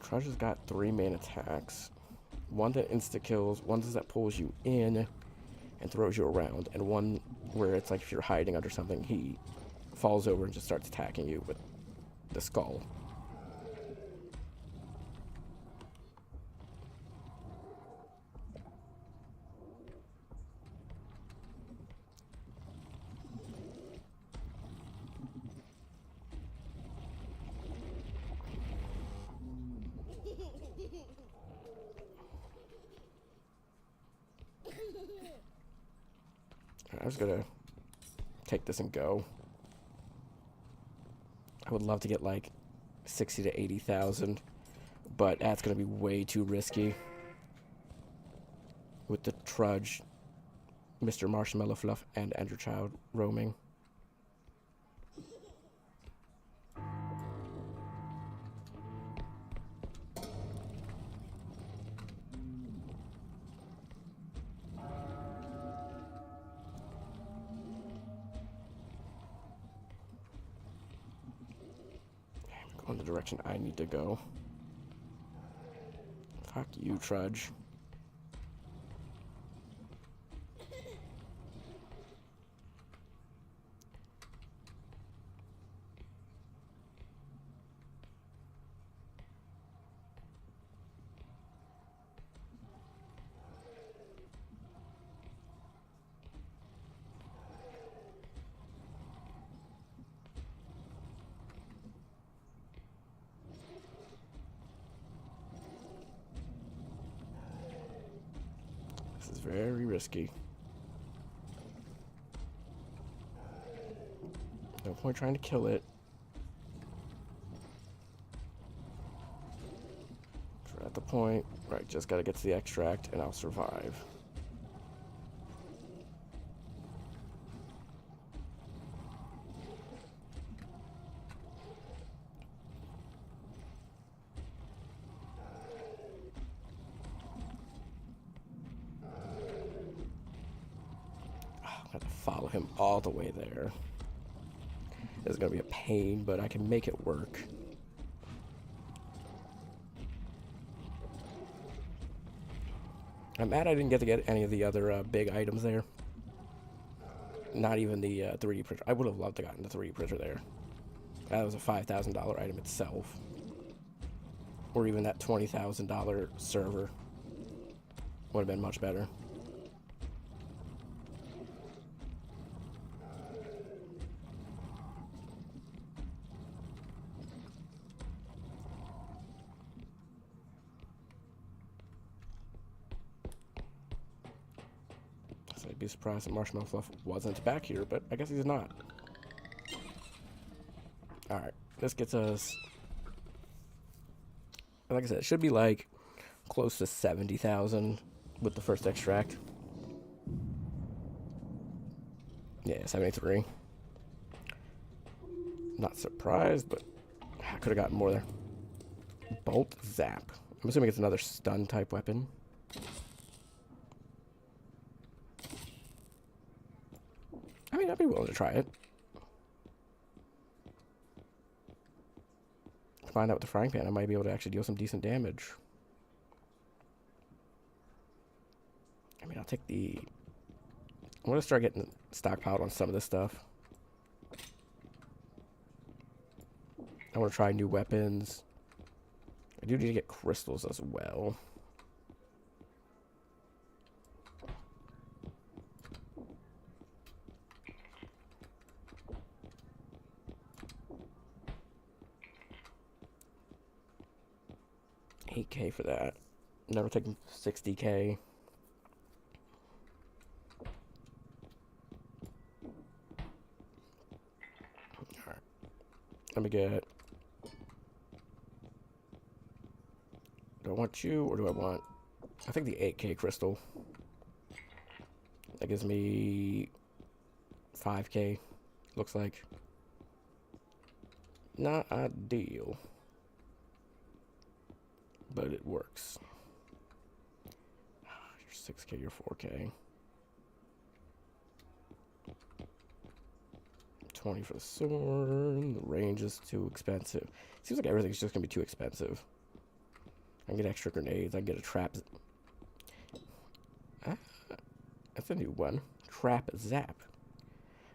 Speaker 3: Trudge has got 3 main attacks. One that insta-kills, one that pulls you in and throws you around, and one where it's like if you're hiding under something, he falls over and just starts attacking you with the skull. I was gonna take this and go. I would love to get like 60 to 80,000, but that's gonna be way too risky with the Trudge, Mr. Marshmallow Fluff, and Andrew Child roaming. Going the direction I need to go. Fuck you, Trudge. This is very risky. No point trying to kill it. We're at the point, right, just gotta get to the extract and I'll survive. I have to follow him all the way there. This is gonna be a pain, but I can make it work. I'm mad I didn't get to get any of the other big items there. Not even the 3D printer. I would have loved to gotten the 3D printer there. That was a $5,000 item itself. Or even that $20,000 server. Would have been much better. So I'd be surprised that Marshmallow Fluff wasn't back here, but I guess he's not. Alright, this gets us... Like I said, it should be like close to 70,000 with the first extract. Yeah, 73. Not surprised, but I could have gotten more there. Bolt Zap. I'm assuming it's another stun type weapon. I mean, I'd be willing to try it. Find out with the frying pan, I might be able to actually deal some decent damage. I mean, I'll take the... I'm going to start getting stockpiled on some of this stuff. I want to try new weapons. I do need to get crystals as well. $8K for that. Never taking $60K. Alright. Let me get... Do I want you, or do I want... I think the 8K crystal. That gives me 5K, looks like. Not ideal. But it works. You're 6K, you're 4K. 20 for the sword. The range is too expensive. Seems like everything's just gonna be too expensive. I can get extra grenades. I can get a trap. That's a new one. Trap Zap.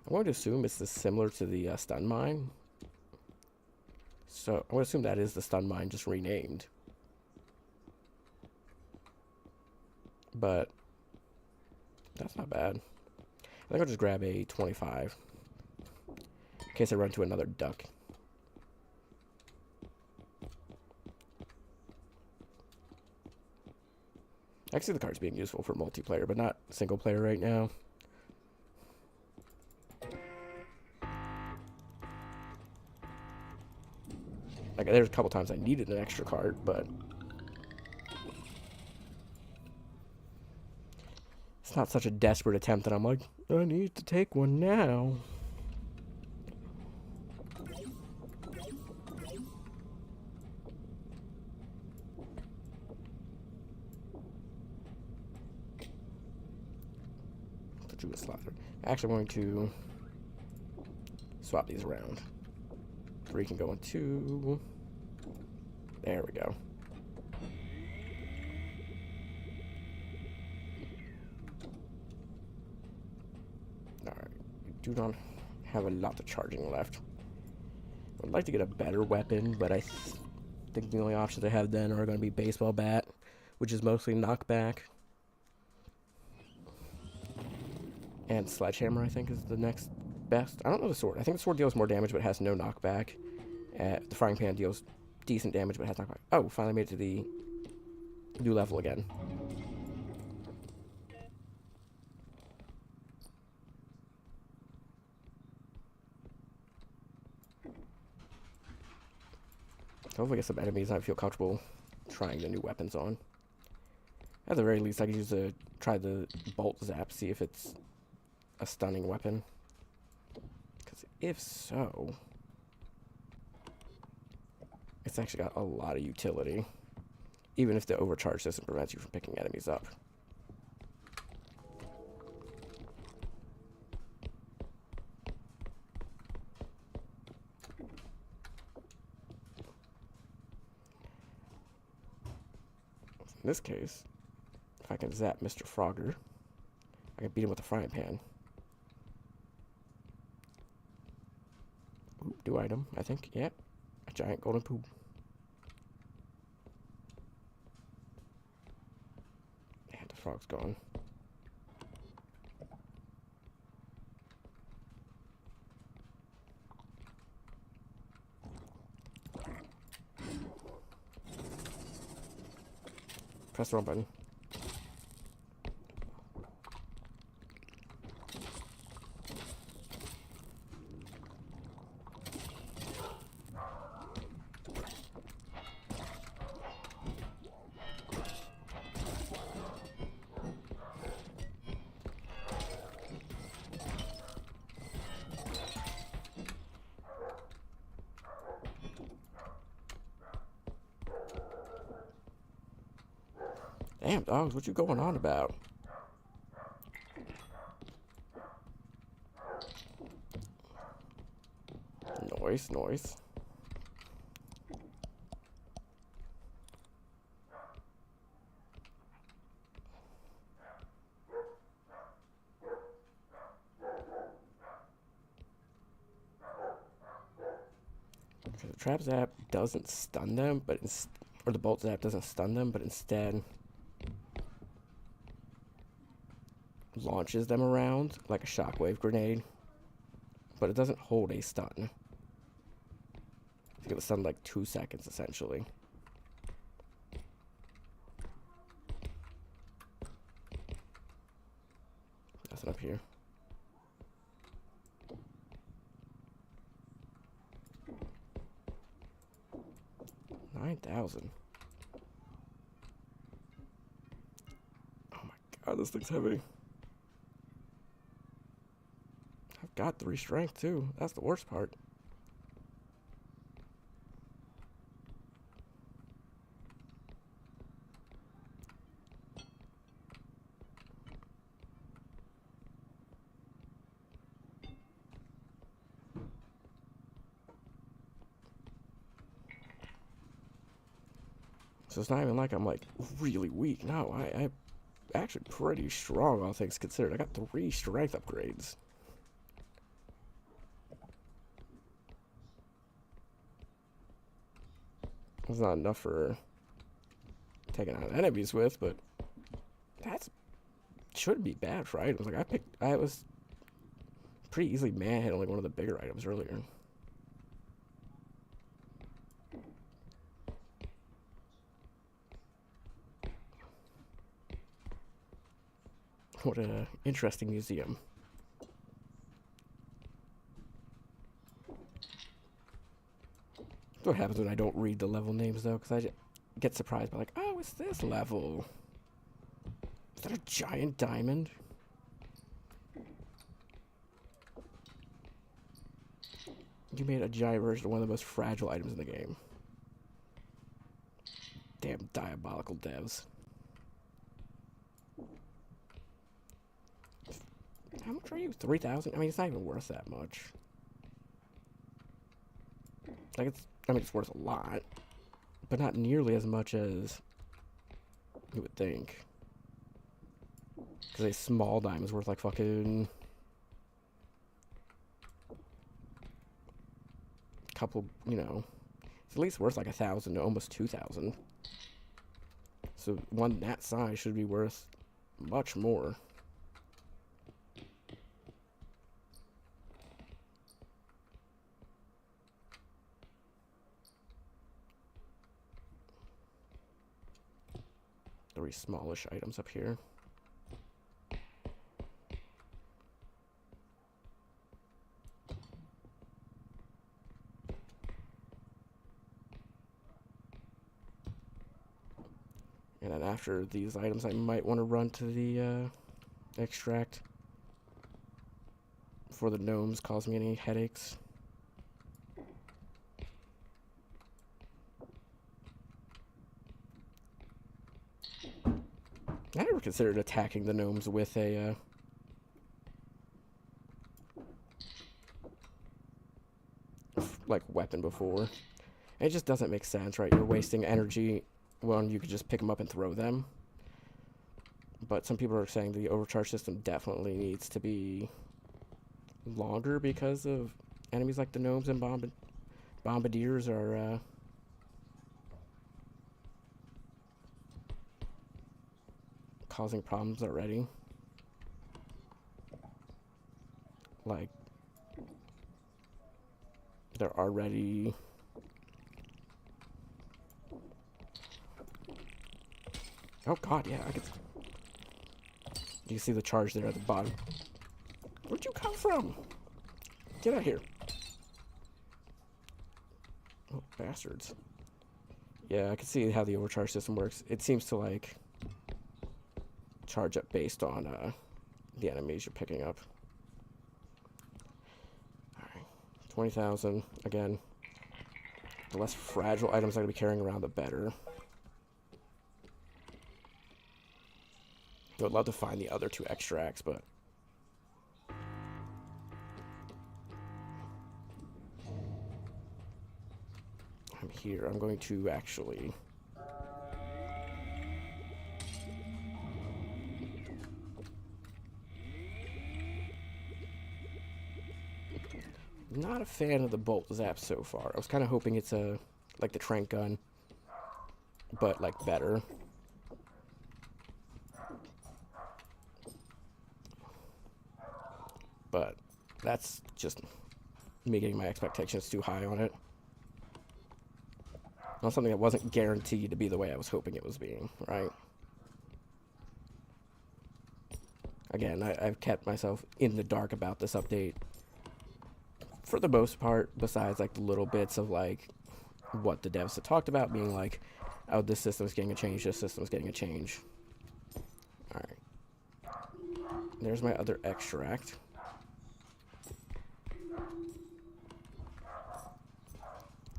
Speaker 3: I'm going to assume it's similar to the stun mine. So I'm going to assume that is the stun mine just renamed. But that's not bad. I think I'll just grab a 25 in case I run into another duck. I see the cards being useful for multiplayer, but not single player right now. Like, there's a couple times I needed an extra card, but it's not such a desperate attempt that I'm like, I need to take one now. Actually, I'm going to swap these around. 3 can go in 2. There we go. Alright, we do not have a lot of charging left. I'd like to get a better weapon, but I think the only options I have then are going to be baseball bat, which is mostly knockback. And sledgehammer, I think, is the next best. I don't know the sword. I think the sword deals more damage, but has no knockback. The frying pan deals decent damage, but has knockback. Oh, finally made it to the new level again. So hopefully get some enemies I feel comfortable trying the new weapons on. At the very least, I could try the bolt zap, see if it's a stunning weapon. Because if so, it's actually got a lot of utility. Even if the overcharge system prevents you from picking enemies up. In this case, if I can zap Mr. Frogger, I can beat him with a frying pan. New item, I think. Yeah. A giant golden poop. And the frog's gone. Press the wrong button. Damn, dogs, what you going on about? Noise, noise. Okay, the trap zap doesn't stun them, but or the bolt zap doesn't stun them, but instead launches them around like a shockwave grenade, but it doesn't hold a stun. I think it was stunned like 2 seconds essentially. Nothing up here. $9,000. Oh my god, this thing's heavy. I've got 3 strength too. That's the worst part. So it's not even like I'm like really weak. No, I'm actually pretty strong, all things considered. I got 3 strength upgrades. It's not enough for taking out enemies with, but that's shouldn't be bad for items. Like I was pretty easily manhandling one of the bigger items earlier. What an interesting museum. What happens when I don't read the level names, though? Because I get surprised by, like, oh, it's this level. Is that a giant diamond? You made a giant version of one of the most fragile items in the game. Damn diabolical devs. How much are you? 3,000? I mean, it's not even worth that much. Like, it's worth a lot, but not nearly as much as you would think. Because a small diamond is worth like fucking couple, you know, it's at least worth like 1,000 to almost 2,000. So one that size should be worth much more. Three smallish items up here. And then after these items, I might want to run to the extract before the gnomes cause me any headaches. I never considered attacking the gnomes with a like weapon before. It just doesn't make sense, right? You're wasting energy when you could just pick them up and throw them. But some people are saying the overcharge system definitely needs to be longer because of Enemies like the gnomes and bombardiers are causing problems already. Like, they're already... Oh god, yeah, I can... You can see the charge there at the bottom. Where'd you come from? Get out of here. Oh, bastards. Yeah, I can see how the overcharge system works. It seems to, like, charge up based on the enemies you're picking up. Alright, 20,000. Again, the less fragile items I'm going to be carrying around, the better. I would love to find the other 2 extracts, but... I'm here. I'm going to actually... Not a fan of the bolt zap so far. I was kind of hoping it's like the trank gun, but like better. But that's just me getting my expectations too high on it. On something that wasn't guaranteed to be the way I was hoping it was being, right? Again, I've kept myself in the dark about this update for the most part, besides like the little bits of like what the devs had talked about, being like, oh, this system's getting a change, this system's getting a change. Alright. There's my other extract.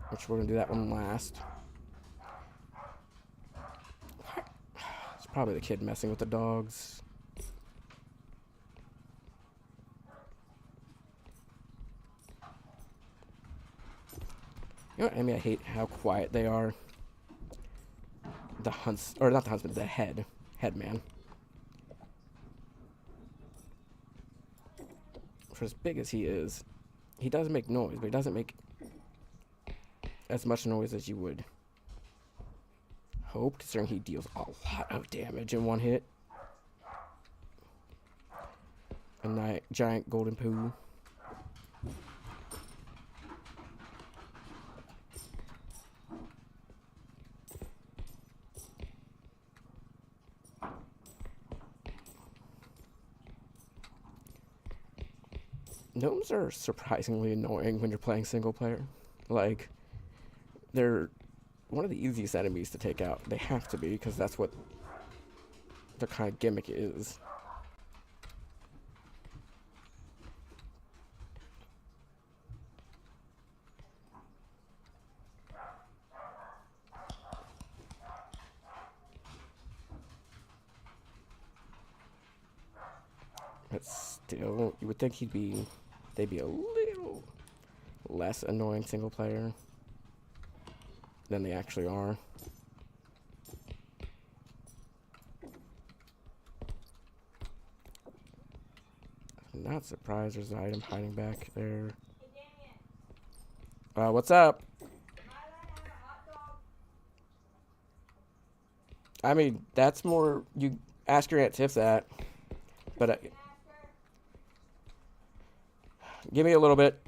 Speaker 3: Which we're gonna do that one last. It's probably the kid messing with the dogs. You know what, I mean, I hate how quiet they are. The hunts, or not the huntsman, the headman. For as big as he is, he does make noise, but he doesn't make as much noise as you would hope, considering he deals a lot of damage in one hit. A giant golden poo. Gnomes are surprisingly annoying when you're playing single player. Like, they're one of the easiest enemies to take out. They have to be, because that's what their kind of gimmick is. But still, you would think they'd be a little less annoying single player than they actually are. I'm not surprised there's an item hiding back there. What's up? I mean, that's more, you ask your Aunt Tiff that, but give me a little bit.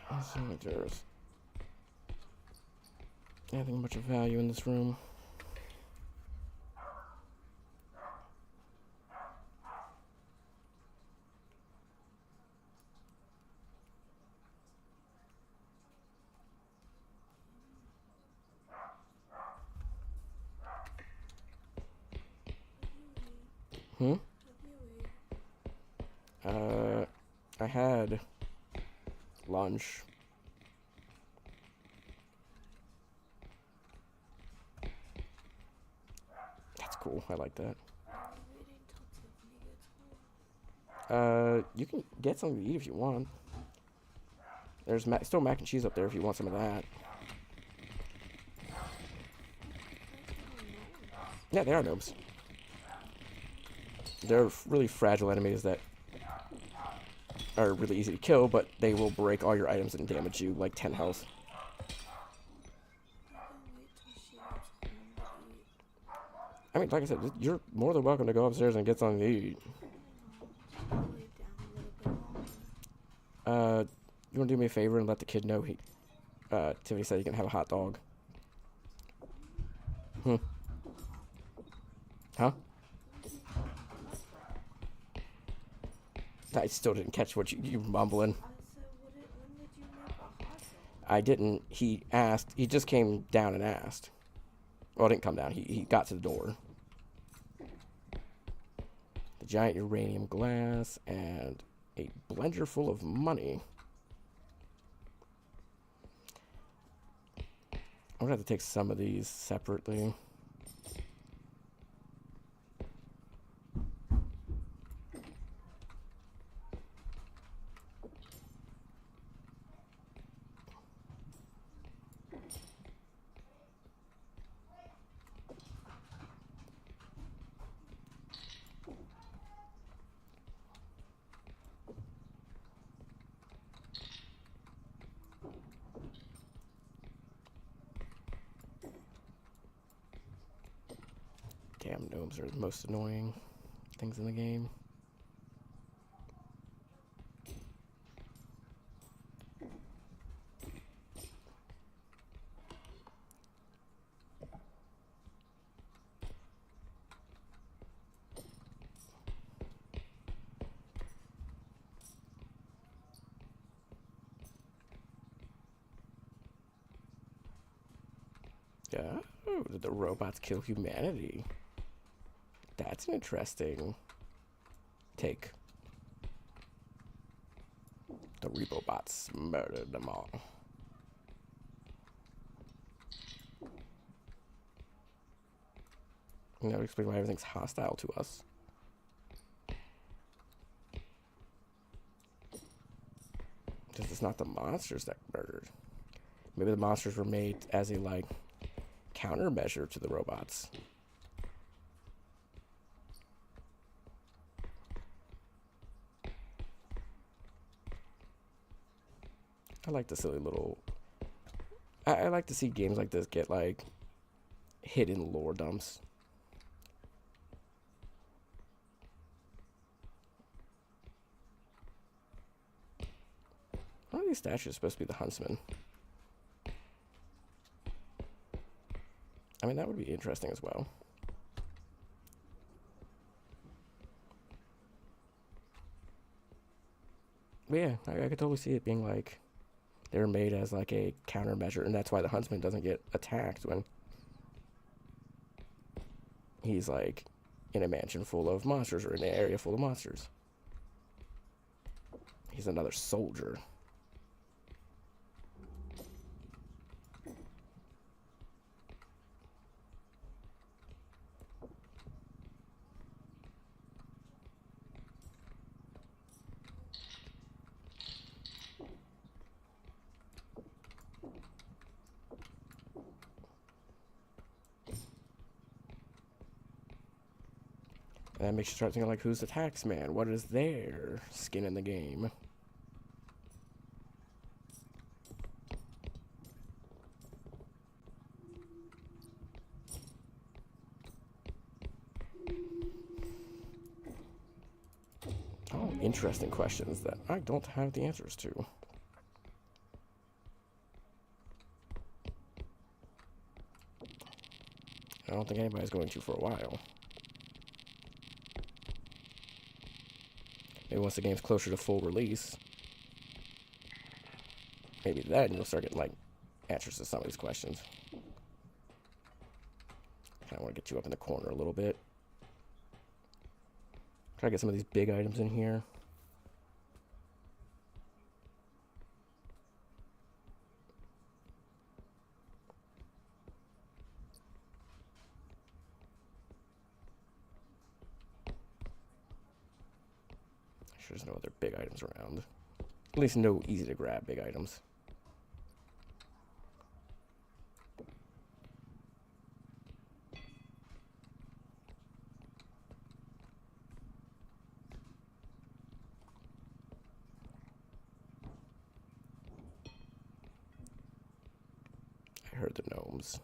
Speaker 3: I don't think there's anything much of value in this room. I had lunch. That's cool. I like that. You can get something to eat if you want. There's still mac and cheese up there if you want some of that. Yeah, they are gnomes. They're really fragile enemies that are really easy to kill, but they will break all your items and damage you like 10 health.
Speaker 4: I can wait till she gets home to eat.
Speaker 3: I mean, like I said, you're more than welcome to go upstairs and get something to eat.
Speaker 4: I know. I'm just gonna lay down a little bit longer.
Speaker 3: You want to do me a favor and let the kid know Tiffany said he can have a hot dog. Hmm. Huh? I still didn't catch what you mumbling.
Speaker 4: I said, when did you make a hot dog?
Speaker 3: I didn't. He asked. He just came down and asked. Well, didn't come down. He got to the door. The giant uranium glass and a blender full of money. I'm gonna have to take some of these separately. Damn, gnomes are the most annoying things in the game. Oh, did the robots kill humanity? That's an interesting take. The R.E.P.O bots murdered them all. And that would explain why everything's hostile to us. Because it's not the monsters that murdered. Maybe the monsters were made as a, like, countermeasure to the robots. I like the silly little... I like to see games like this get, like, hidden lore dumps. One of these statues is supposed to be the huntsman. I mean, that would be interesting as well. But yeah, I could totally see it being like they're made as like a countermeasure, and that's why the huntsman doesn't get attacked when he's like in a mansion full of monsters or in an area full of monsters. He's another soldier. And that makes you start thinking, like, who's the tax man? What is their skin in the game? Oh, interesting questions that I don't have the answers to. I don't think anybody's going to for a while. Maybe once the game's closer to full release, maybe then you'll start getting, like, answers to some of these questions. I want to get you up in the corner a little bit. Try to get some of these big items in here. Sure there's no other big items around. At least no easy to grab big items. I heard the gnomes.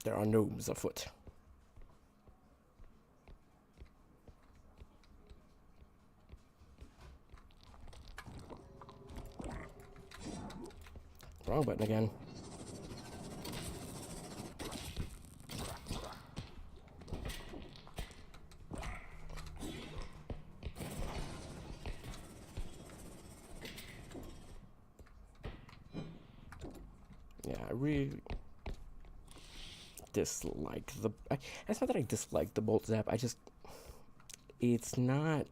Speaker 3: There are gnomes afoot. Wrong button again. Yeah, I really dislike the... It's not that I dislike the bolt zap, it's not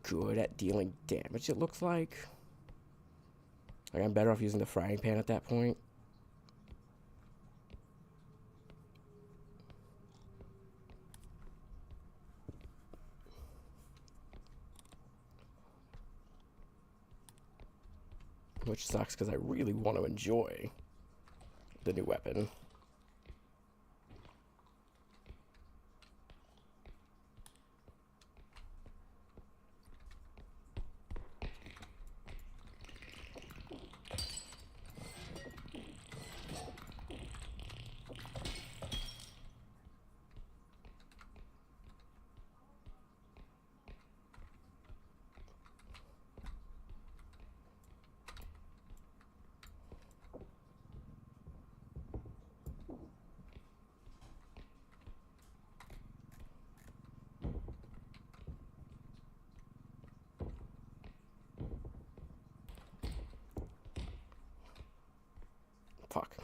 Speaker 3: good at dealing damage, it looks like. I'm better off using the frying pan at that point. Which sucks because I really want to enjoy the new weapon. Fuck.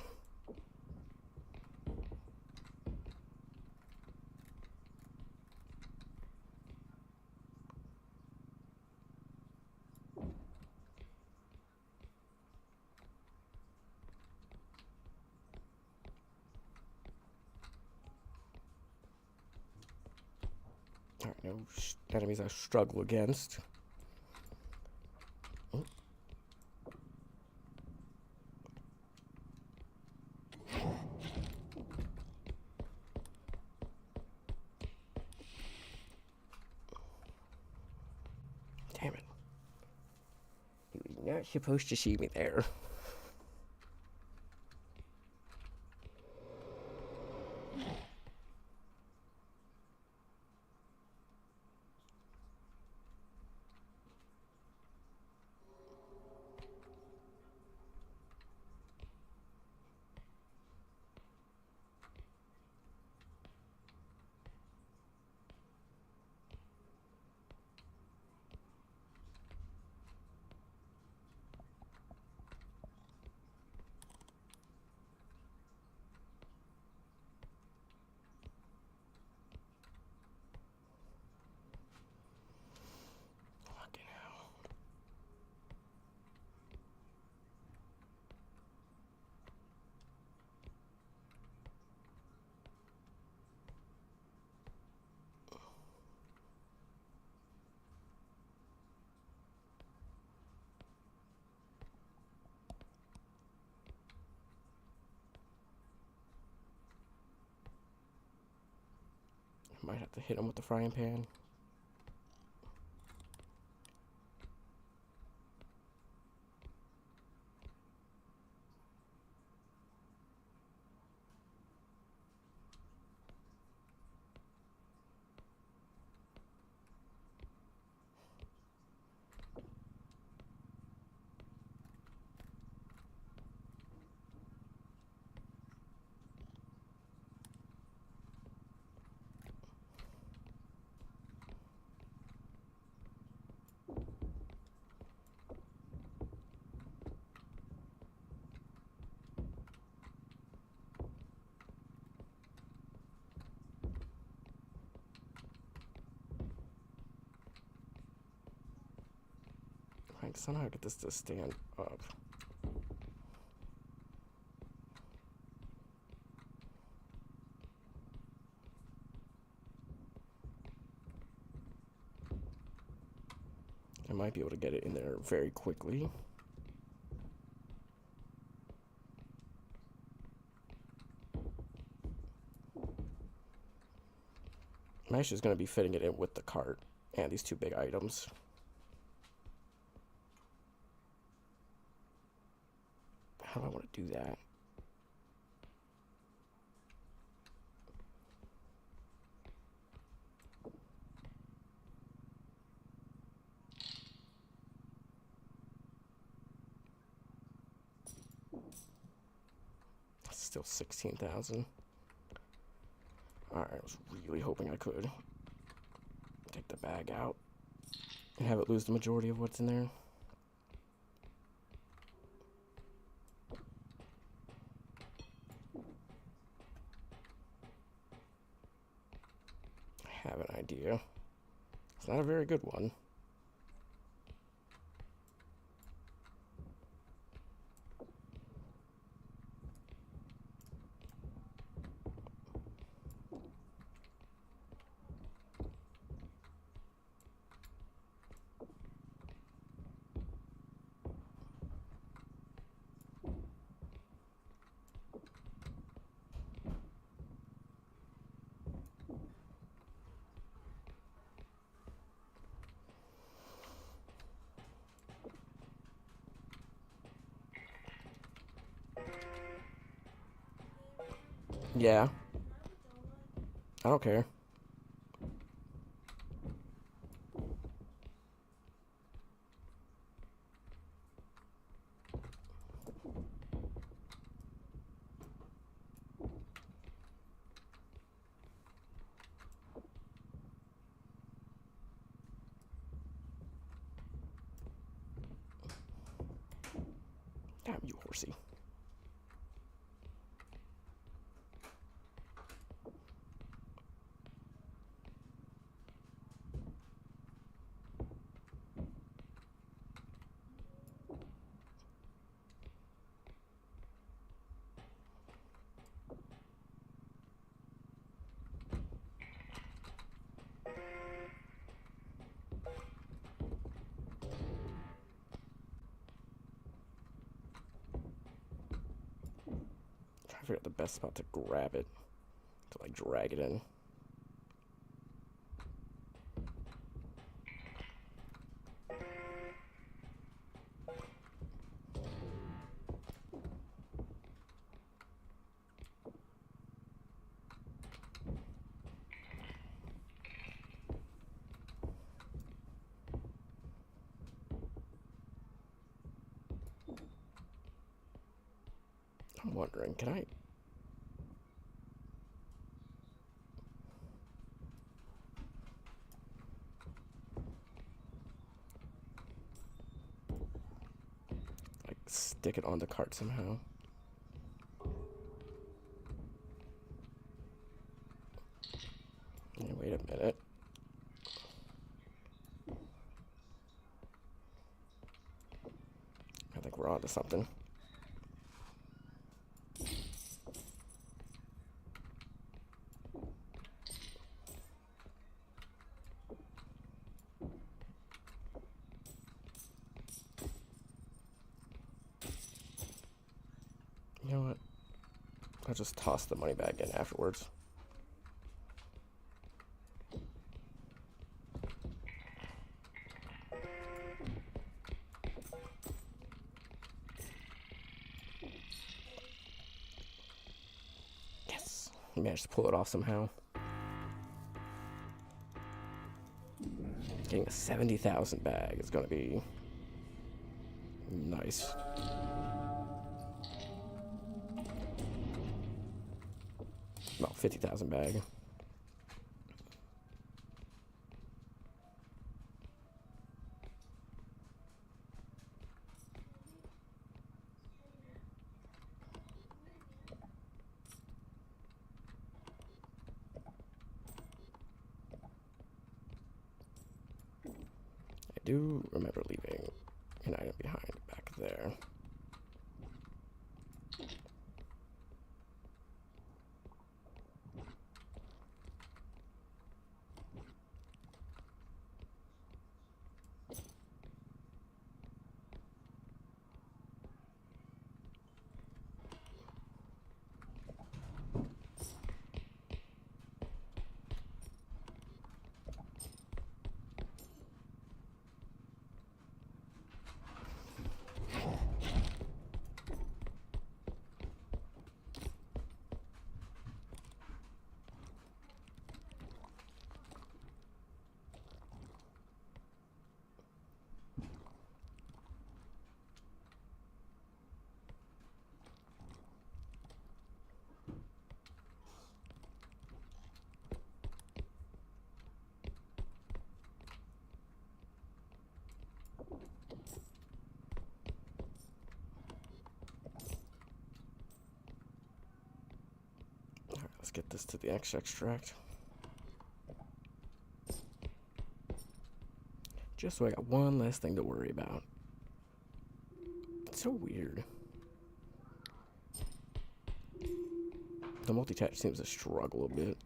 Speaker 3: Alright, no enemies I struggle against. Oh. Damn it. You're not supposed to see me there. Fucking hell. Might have to hit him with the frying pan. I somehow get this to stand up. I might be able to get it in there very quickly. I'm actually just going to be fitting it in with the cart. And these two big items. How do I want to do that? Still 16,000. Alright, I was really hoping I could take the bag out and have it lose the majority of what's in there. I have an idea. It's not a very good one. Yeah. I don't care. Damn you, horsey. Trying to figure out the best spot to grab it. To like drag it in. I'm wondering, can I? Like, stick it on the cart somehow? Yeah, wait a minute. I think we're onto something. You know what? I'll just toss the money back in afterwards. Yes! I managed to pull it off somehow. Getting a 70,000 bag is gonna be nice. About 50,000 bag. I do remember leaving an item behind back there. Let's get this to the X extract. Just so I got one less thing to worry about. It's so weird. The multi-touch seems to struggle a bit.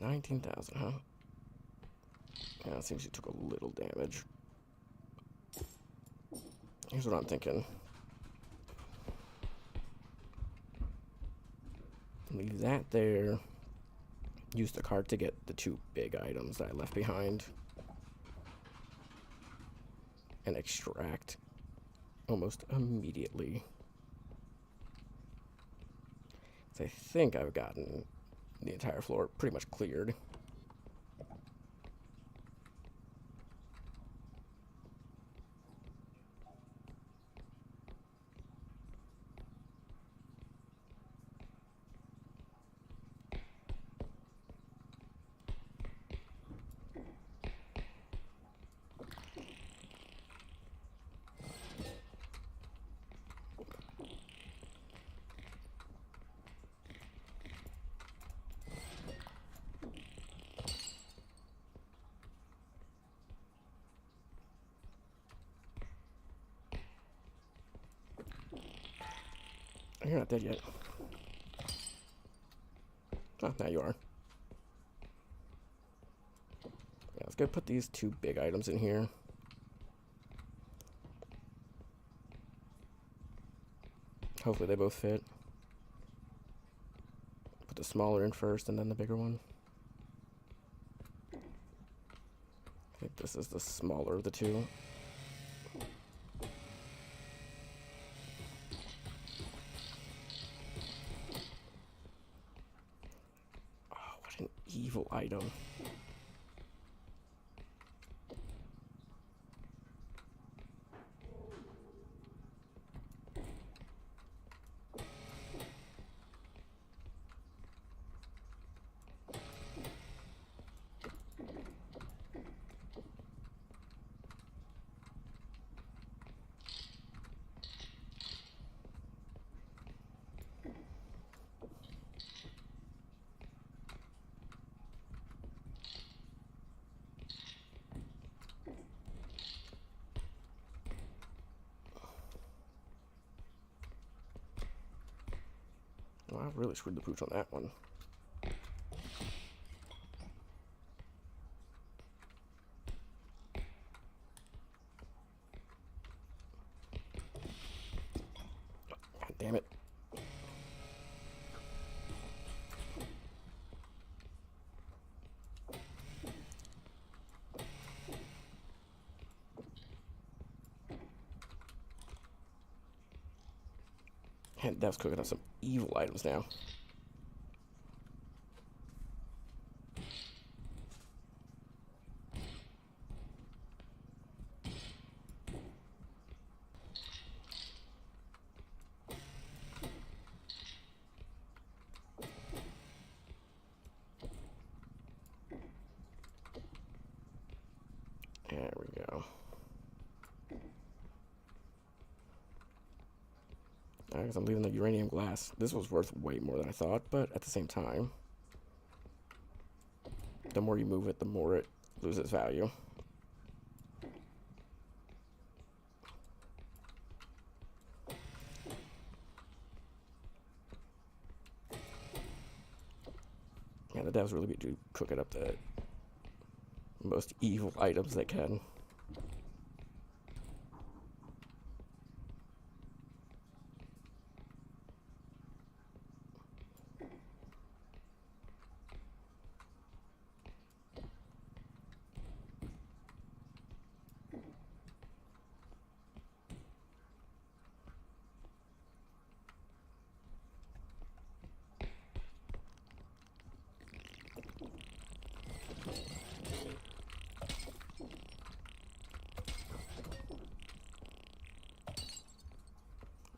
Speaker 3: $19,000, huh? Yeah, it seems you took a little damage. Here's what I'm thinking. Leave that there. Use the cart to get the 2 big items that I left behind. And extract almost immediately. So I think I've gotten the entire floor pretty much cleared. You're not dead yet. Oh, now you are. Yeah, let's go put these 2 big items in here. Hopefully they both fit. Put the smaller in first and then the bigger one. I think this is the smaller of the 2. What an evil item. Well, I really screwed the pooch on that one. God damn it. And Dev's cooking up some evil items now. There we go. I guess I'm leaving the uranium glass. This was worth way more than I thought, but at the same time, the more you move it, the more it loses value. Yeah, the devs really do cook it up the most evil items they can.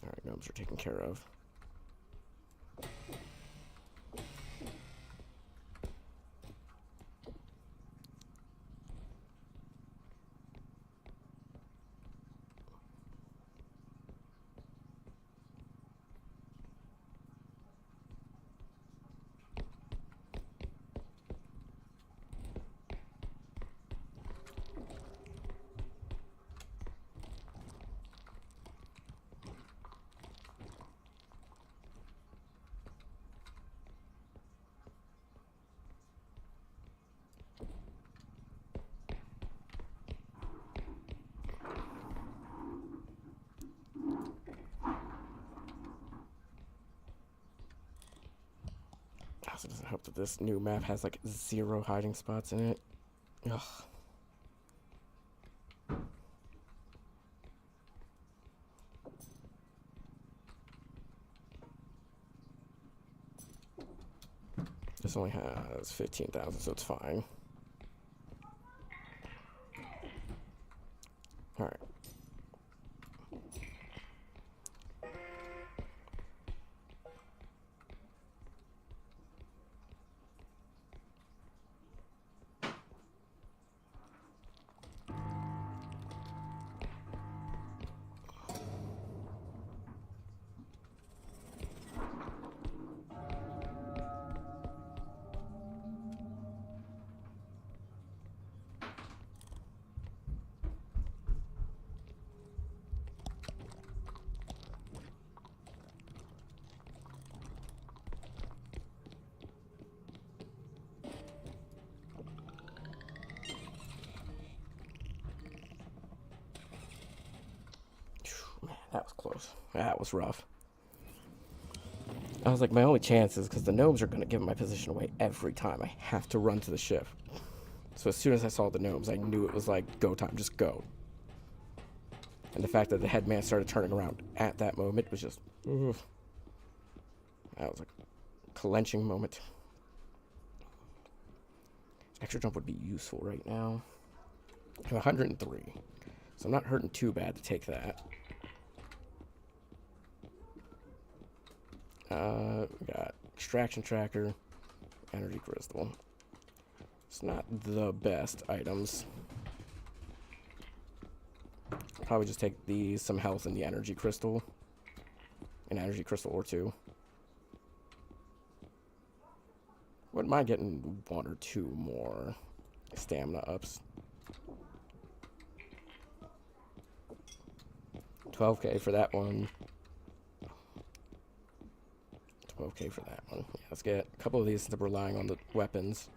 Speaker 3: Alright, gnomes are taken care of. Also doesn't help that this new map has like 0 hiding spots in it. Ugh. This only has 15,000, so it's fine. Alright. Man, that was close. That was rough. I was like, my only chance is because the gnomes are going to give my position away every time. I have to run to the ship. So as soon as I saw the gnomes, I knew it was like, go time, just go. And the fact that the headman started turning around at that moment was just, oof. That was a clenching moment. Extra jump would be useful right now. I have 103, so I'm not hurting too bad to take that. We got extraction tracker, energy crystal. It's not the best items. Probably just take these, some health, and the energy crystal. An energy crystal or 2. Wouldn't mind getting 1 or 2 more stamina ups. 12k for that one. 12k for that one. Yeah, let's get a couple of these since we're relying on the weapons.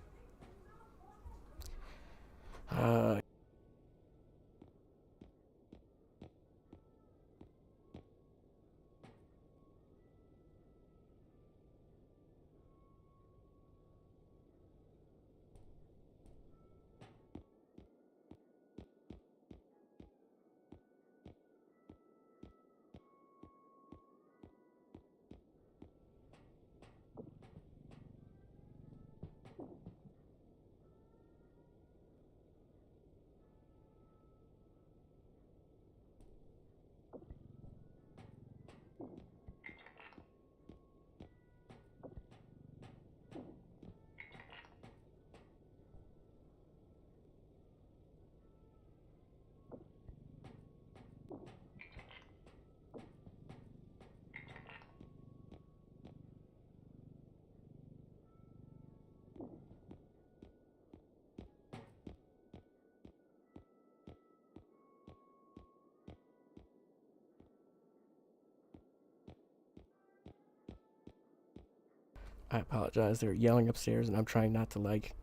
Speaker 3: I apologize. They're yelling upstairs, and I'm trying not to, like,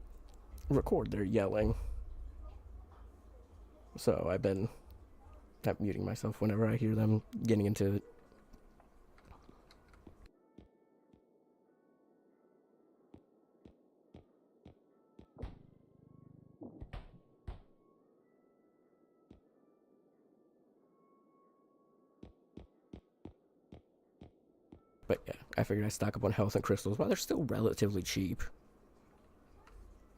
Speaker 3: record their yelling. So I'm muting myself whenever I hear them getting into it. But yeah, I figured I'd stock up on health and crystals while they're still relatively cheap.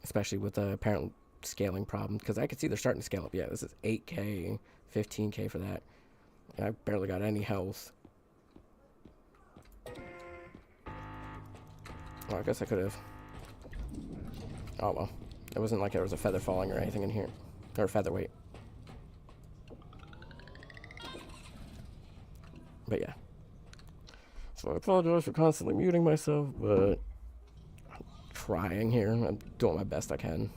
Speaker 3: Especially with the apparent scaling problem. Because I can see they're starting to scale up. Yeah, this is 8k, 15k for that. And I barely got any health. Well, I guess I could have. Oh well. It wasn't like there was a feather falling or anything in here. Or featherweight. But yeah. So I apologize for constantly muting myself, but I'm trying here. I'm doing my best I can.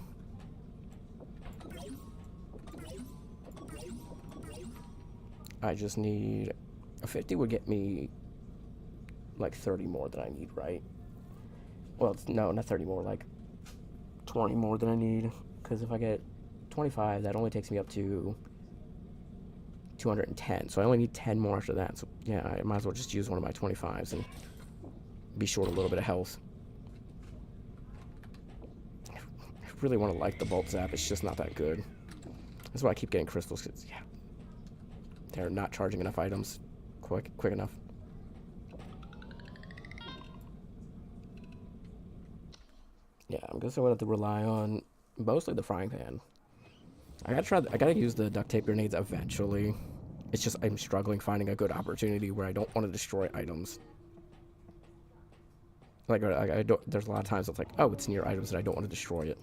Speaker 3: I just need... A 50 would get me like 30 more than I need, right? Well, no, not 30 more, like 20 more than I need. Because if I get 25, that only takes me up to 210. So I only need 10 more after that. So yeah, I might as well just use one of my 25s and be short a little bit of health. really want to like the Bolt Zap. It's just not that good. That's why I keep getting crystals, because, yeah, they're not charging enough items quick enough. Yeah, I'm guessing I'm gonna have to rely on mostly the frying pan. I gotta use the duct tape grenades eventually. It's just I'm struggling finding a good opportunity where I don't want to destroy items. Like I don't. There's a lot of times it's like, oh, it's near items and I don't want to destroy it.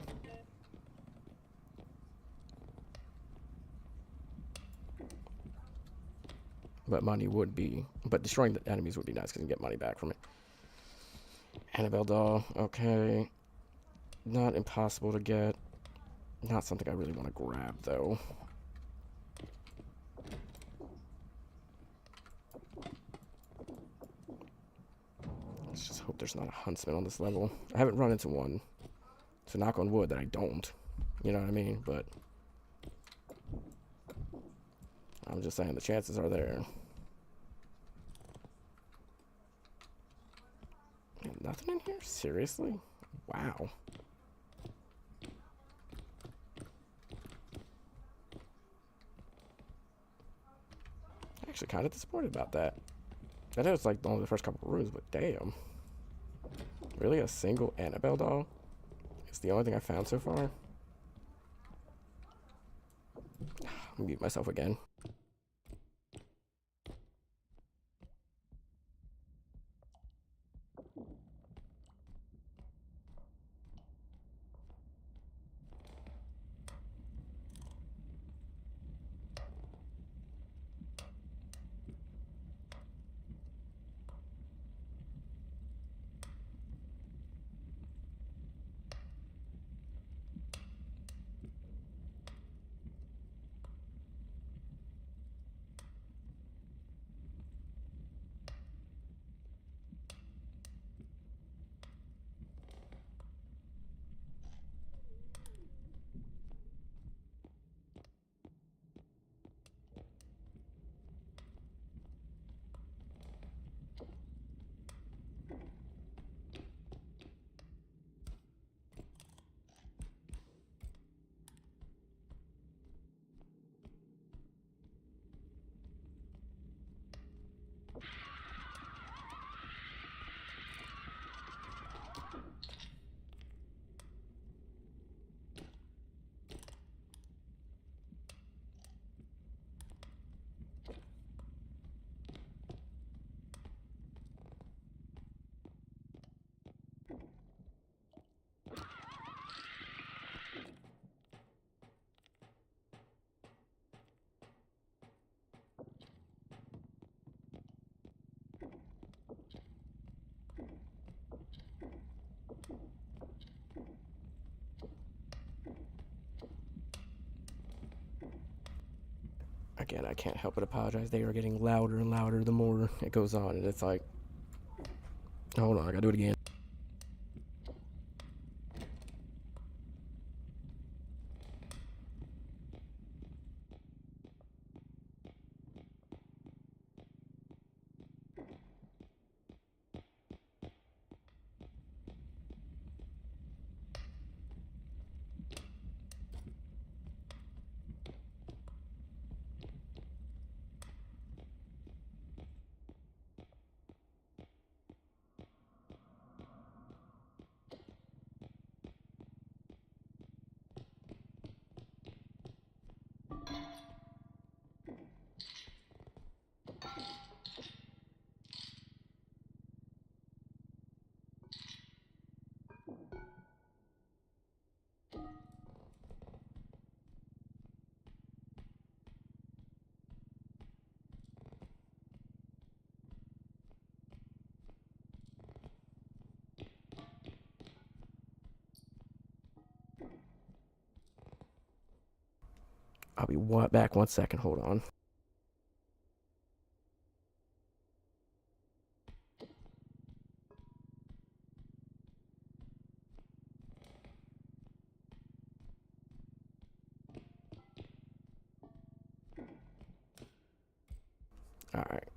Speaker 3: But money would be. But destroying the enemies would be nice because you can get money back from it. Annabelle doll. Okay. Not impossible to get. Not something I really want to grab though. Let's just hope there's not a huntsman on this level. I haven't run into one. So knock on wood that I don't. You know what I mean? But I'm just saying the chances are there. Nothing in here? Seriously? Wow. I'm actually kind of disappointed about that. I know it's like only the first couple of rooms, but damn. Really, a single Annabelle doll? It's the only thing I found so far. I'll mute myself again. Again, I can't help but apologize. They are getting louder and louder the more it goes on, and it's like, hold on, I gotta do it again. I'll be back 1 second. Hold on. Alright.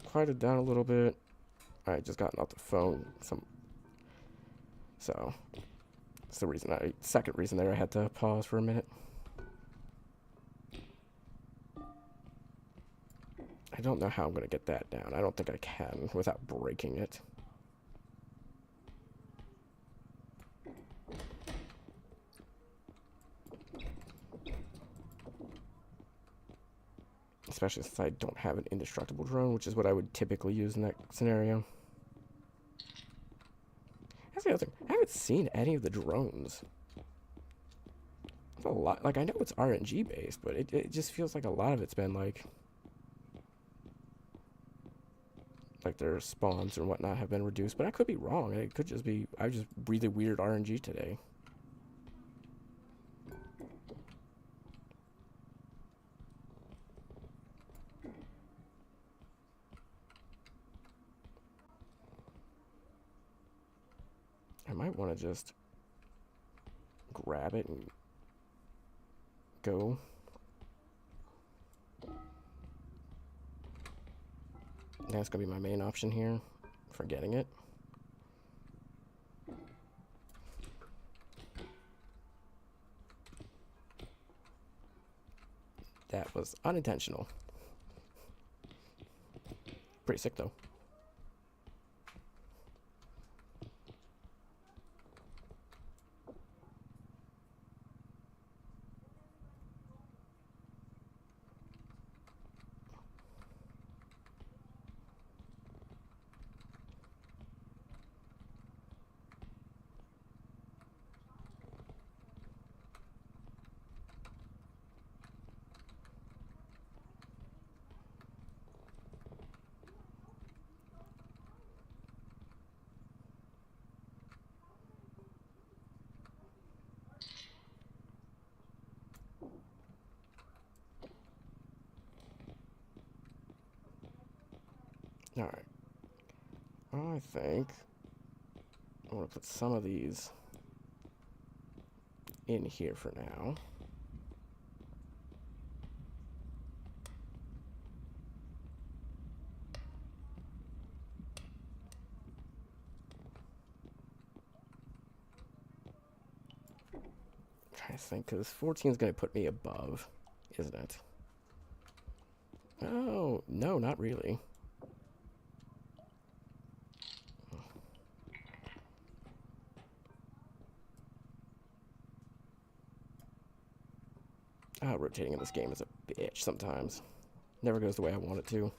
Speaker 3: Quiet it down a little bit. Alright, just gotten off the phone. So, It's the reason second reason there I had to pause for a minute. I don't know how I'm going to get that down. I don't think I can without breaking it. Especially since I don't have an indestructible drone, which is what I would typically use in that scenario. That's the other thing. I haven't seen any of the drones. It's a lot. Like, I know it's RNG based, but it just feels like a lot of it's been like their spawns and whatnot have been reduced. But I could be wrong. It could just be I just really weird RNG today. I might want to just grab it and go. That's going to be my main option here for getting it. That was unintentional. Pretty sick, though. Alright. I think I want to put some of these in here for now. I'm trying to think, because 14 is going to put me above, isn't it? Oh, no, not really. Rotating in this game is a bitch sometimes. Never goes the way I want it to.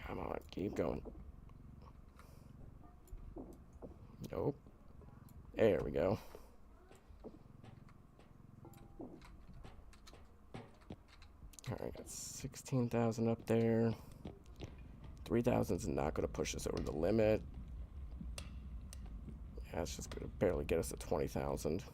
Speaker 3: Come on, keep going. Nope. There we go. Alright, got 16,000 up there. 3,000 is not going to push us over the limit. Yeah, it's just going to barely get us to 20,000.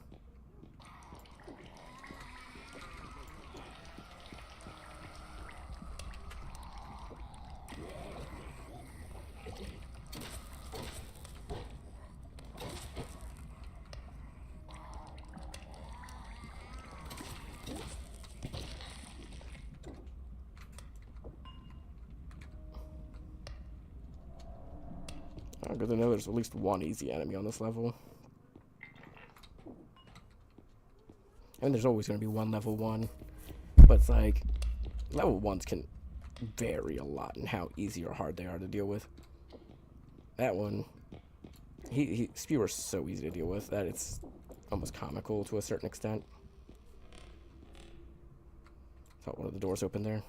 Speaker 3: Good to know there's at least one easy enemy on this level. And there's always going to be one level 1. But it's like, level 1s can vary a lot in how easy or hard they are to deal with. That one, Spewer's so easy to deal with that it's almost comical to a certain extent. Thought one of the doors open there.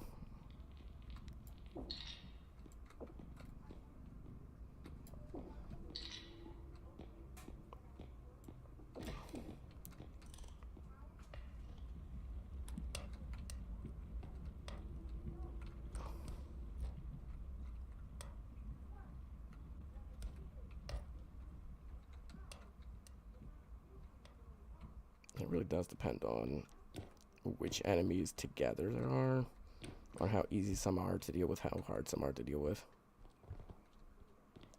Speaker 3: It really does depend on which enemies together there are, or how easy some are to deal with, how hard some are to deal with.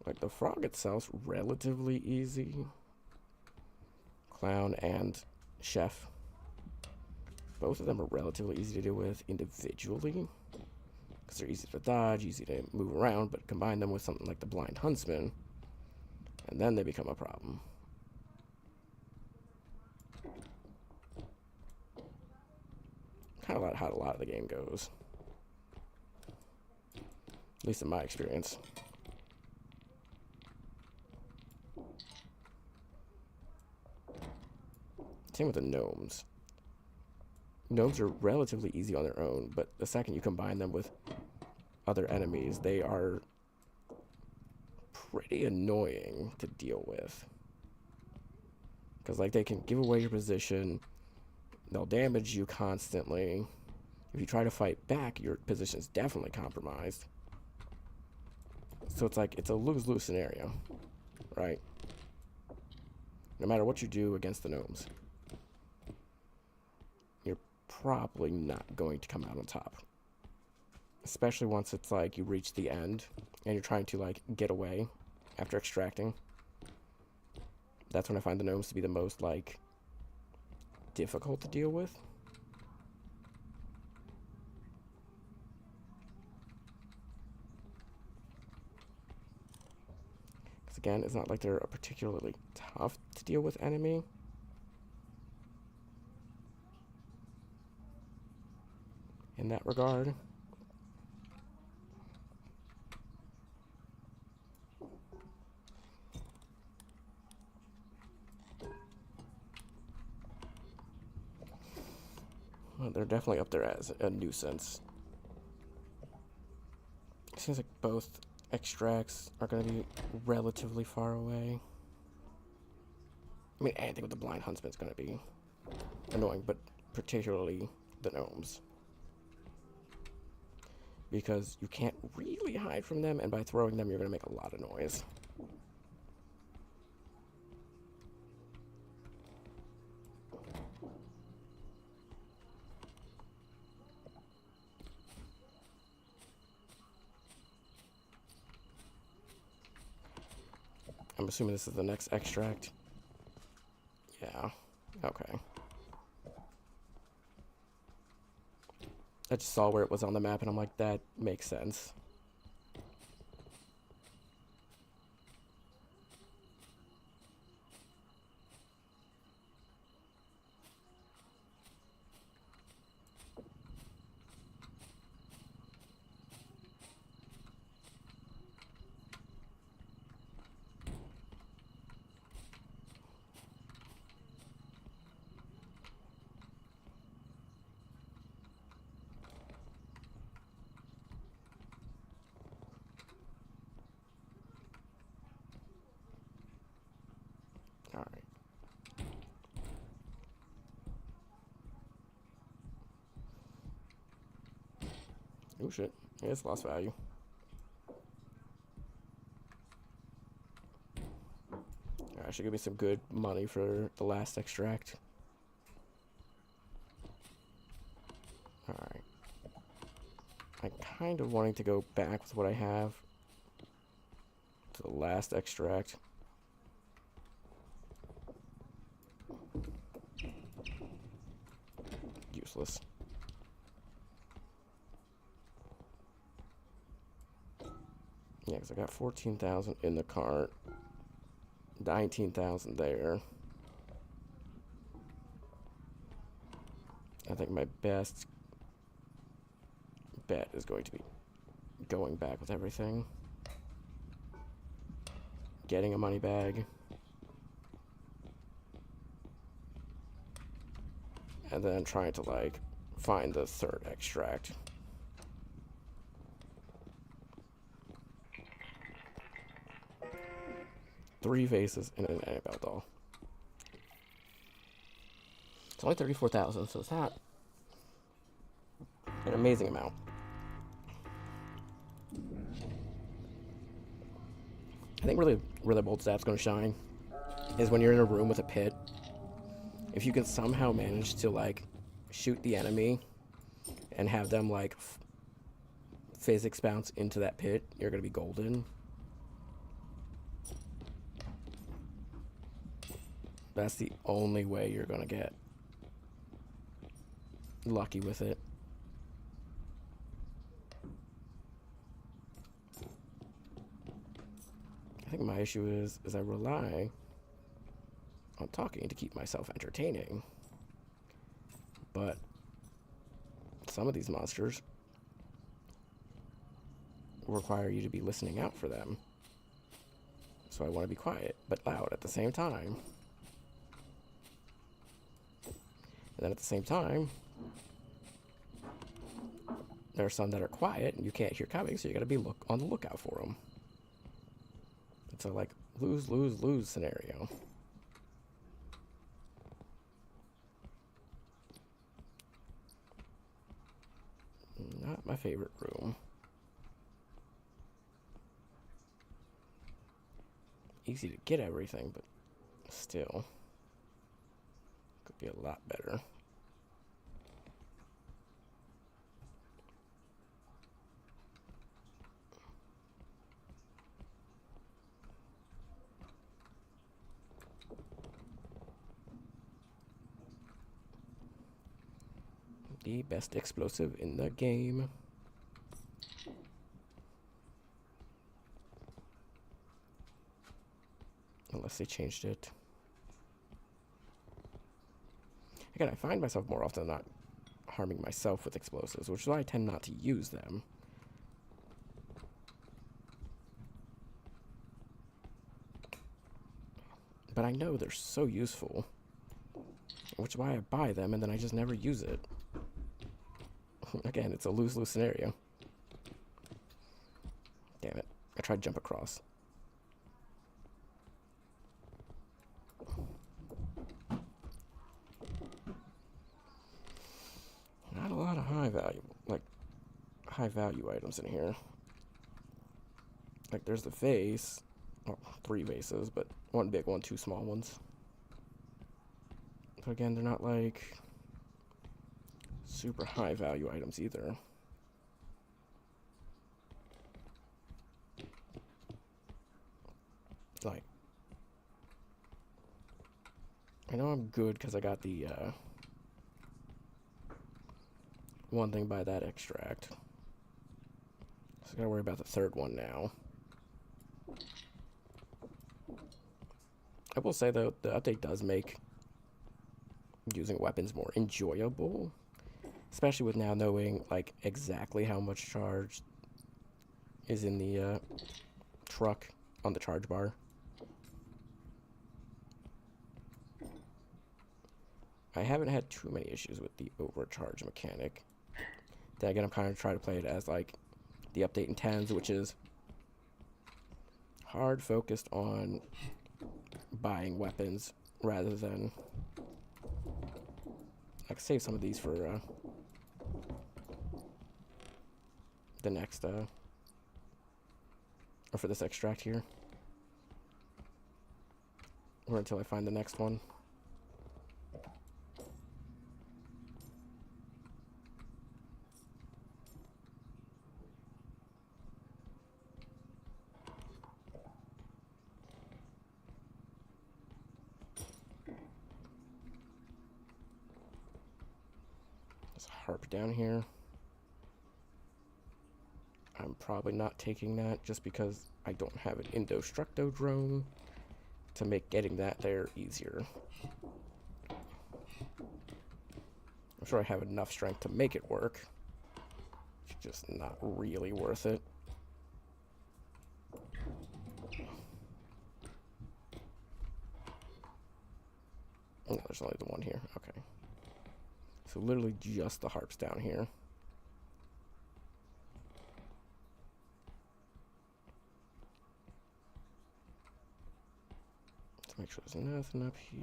Speaker 3: Like, the frog itself's relatively easy. Clown and chef. Both of them are relatively easy to deal with individually, because they're easy to dodge, easy to move around, but combine them with something like the blind huntsman, and then they become a problem. Kind of how a lot of the game goes. At least in my experience. Same with the gnomes. Gnomes are relatively easy on their own, but the second you combine them with other enemies, they are pretty annoying to deal with. Because, like, they can give away your position, they'll damage you constantly. If you try to fight back, your position's definitely compromised. So it's like, it's a lose-lose scenario, right? No matter what you do against the gnomes, you're probably not going to come out on top. Especially once it's like you reach the end and you're trying to like get away after extracting. That's when I find the gnomes to be the most like difficult to deal with. Because again, it's not like they're a particularly tough to deal with enemy. In that regard. Well, they're definitely up there as a nuisance. It seems like both extracts are going to be relatively far away. I mean, anything with the blind huntsman is going to be annoying, but particularly the gnomes. Because you can't really hide from them, and by throwing them, you're going to make a lot of noise. I'm assuming this is the next extract. Yeah, okay. I just saw where it was on the map, and I'm like, that makes sense. Alright. Oh shit. Yeah, it's lost value. Alright, should give me some good money for the last extract. Alright. I'm kind of wanting to go back with what I have to the last extract. Useless. Yeah, because I got 14,000 in the cart, 19,000 there. I think my best bet is going to be going back with everything, getting a money bag, and then trying to like find the third extract. Three vases and an Annabelle doll. It's only 34,000, so it's not an amazing amount. I think really where the bold stat's going to shine is when you're in a room with a pit. If you can somehow manage to like shoot the enemy and have them like physics bounce into that pit, you're going to be golden. That's the only way you're gonna get lucky with it. I think my issue is I rely on talking to keep myself entertaining. But some of these monsters require you to be listening out for them. So I want to be quiet, but loud at the same time. And then at the same time, there are some that are quiet and you can't hear coming, so you got to be on the lookout for them. It's a like lose, lose, lose scenario. Not my favorite room. Easy to get everything, but still could be a lot better. The best explosive in the game. Unless they changed it. Again, I find myself more often than not harming myself with explosives, which is why I tend not to use them. But I know they're so useful, which is why I buy them and then I just never use it. Again, it's a lose-lose scenario. Damn it. I tried to jump across. Not a lot of high value items in here. Like there's the vase. Well, 3 vases, but 1 big one, 2 small ones. But again, they're not like super high value items either. Like, I know I'm good because I got the one thing by that extract. So I gotta worry about the 3rd one now. I will say though, the update does make using weapons more enjoyable, especially with now knowing like exactly how much charge is in the truck on the charge bar. I haven't had too many issues with the overcharge mechanic. Then again, I'm kind of trying to play it as like the update in 10s, which is hard focused on buying weapons rather than I could save some of these for the next or for this extract here, or until I find the next one. There's a harp down here. I'm probably not taking that just because I don't have an Indostructo drone to make getting that there easier. I'm sure I have enough strength to make it work. It's just not really worth it. Oh, there's only the one here. Okay. So literally just the harps down here. Let's make sure there's nothing up here.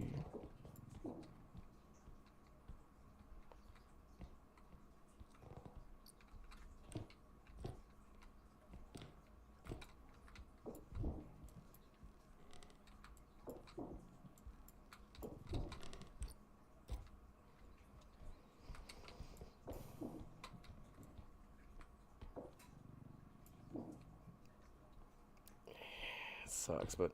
Speaker 3: It sucks, but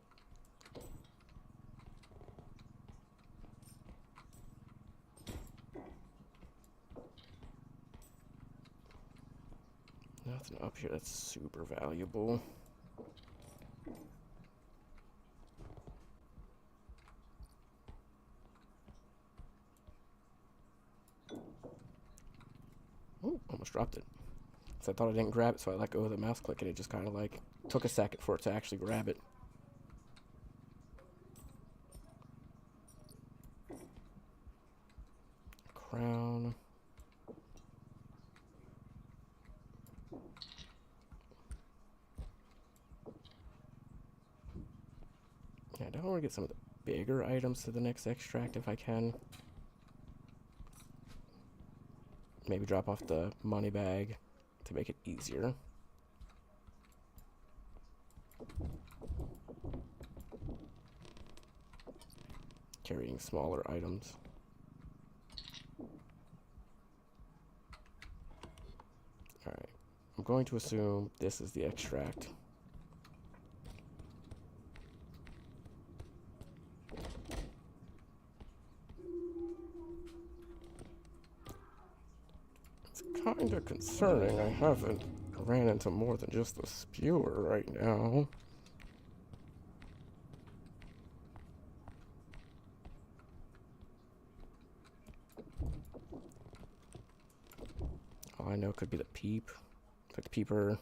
Speaker 3: Nothing up here that's super valuable. Oh, almost dropped it. So I thought I didn't grab it, so I let go of the mouse click, and it just kind of like took a second for it to actually grab it. Crown. Yeah, I definitely want to get some of the bigger items to the next extract if I can. Maybe drop off the money bag to make it easier. Carrying smaller items. Alright, I'm going to assume this is the extract. It's kind of concerning I haven't ran into more than just the spewer right now. All I know could be the peep. Like the peeper.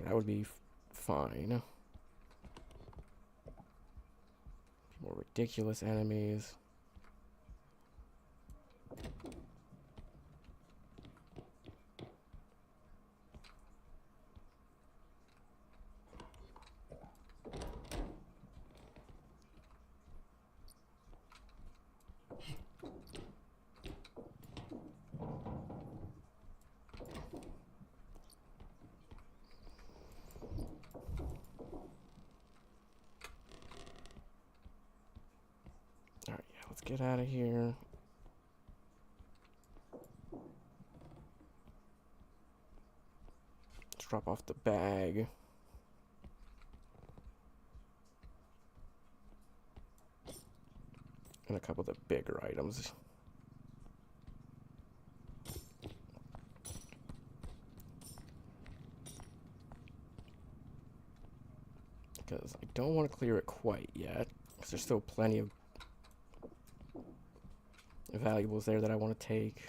Speaker 3: That would be fine. More ridiculous enemies. Alright, yeah, let's get out of here. Let's drop off the bag. And a couple of the bigger items. Because I don't want to clear it quite yet. Because there's still plenty of valuables there that I want to take.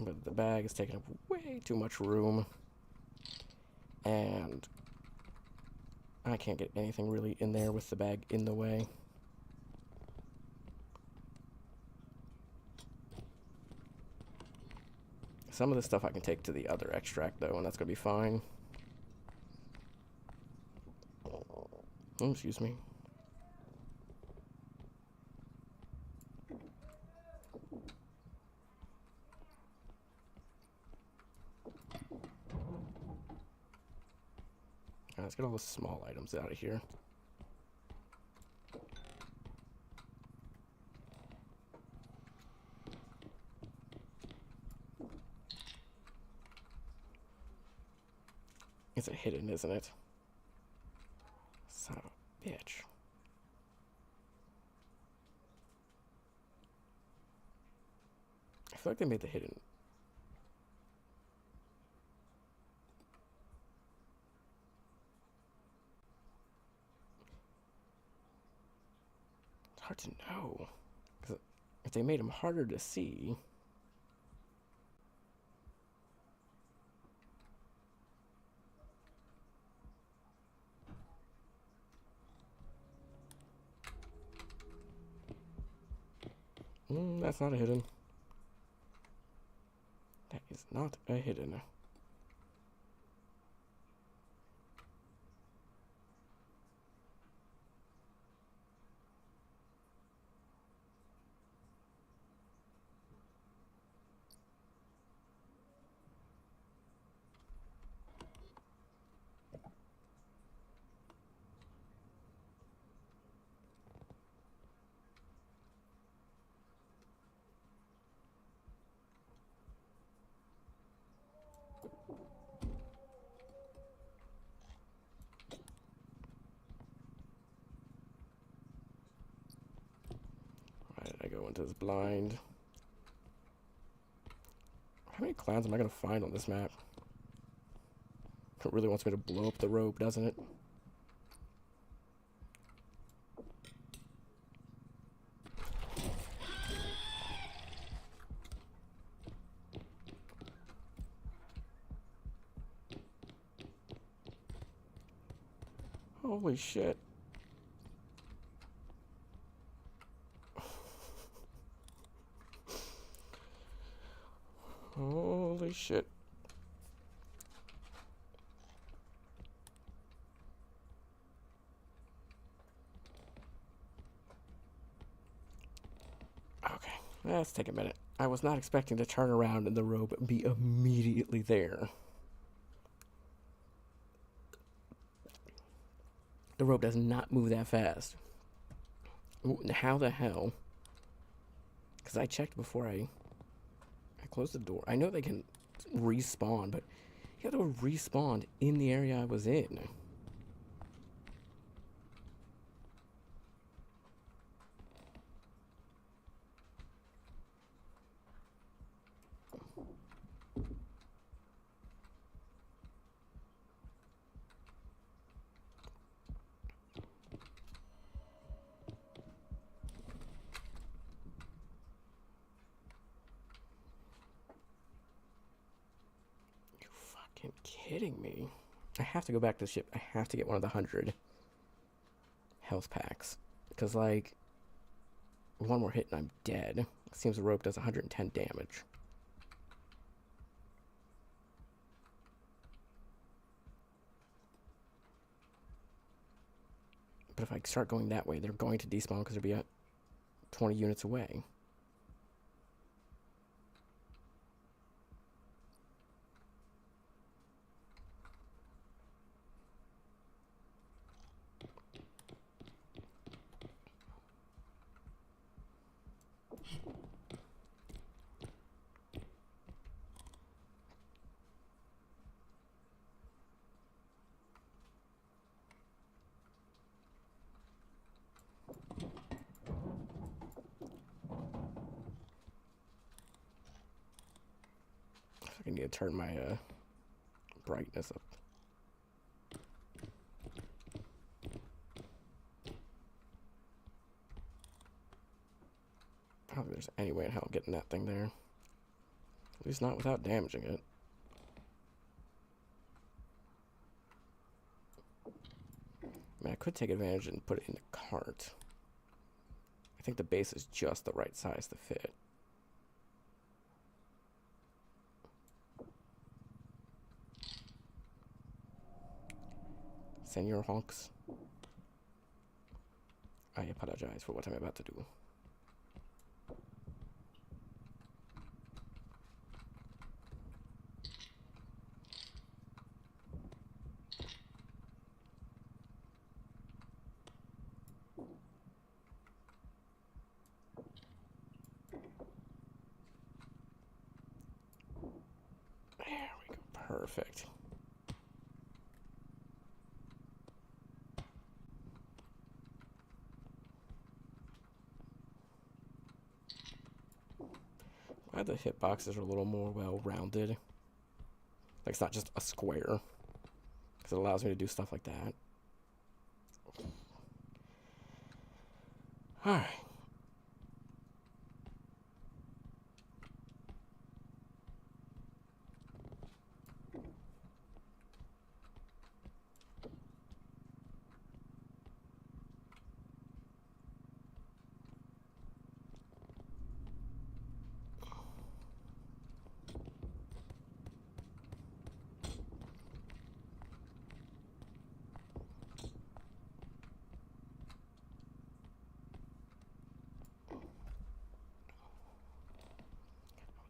Speaker 3: But the bag is taking up way too much room. And I can't get anything really in there with the bag in the way. Some of the stuff I can take to the other extract though, and that's gonna be fine. Oh, excuse me. Let's get all the small items out of here. It's a hidden, isn't it? Son of a bitch. I feel like they made the hidden. It's hard to know. 'Cause if they made them harder to see. That's not a hidden. That is not a hidden. Santa's blind. How many clowns am I going to find on this map? It really wants me to blow up the rope, doesn't it? Holy shit. Holy shit. Okay, let's take a minute. I was not expecting to turn around and the rope be immediately there. The rope does not move that fast. How the hell? Because I checked before I closed the door. I know they can respawn, but you have to respawn in the area I was in. Kidding me? I have to go back to the ship. I have to get one of the 100 health packs. Because, like, one more hit and I'm dead. It seems the rope does 110 damage. But if I start going that way, they're going to despawn because they'll be at 20 units away. I need to turn my brightness up. I don't think there's any way in hell getting that thing there. At least not without damaging it. I mean, I could take advantage and put it in the cart. I think the base is just the right size to fit. Senor Honks, I apologize for what I'm about to do. There we go, perfect. Glad the hitboxes are a little more well-rounded. Like, it's not just a square. Because it allows me to do stuff like that. Alright.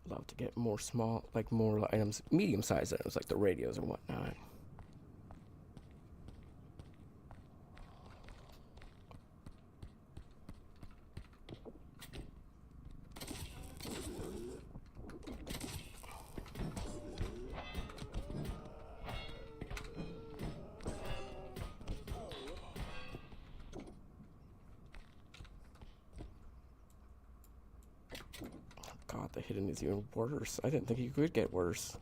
Speaker 3: Love to get more small, like more items, medium-sized items, like the radios and whatnot. God, the hidden is even worse. I didn't think you could get worse.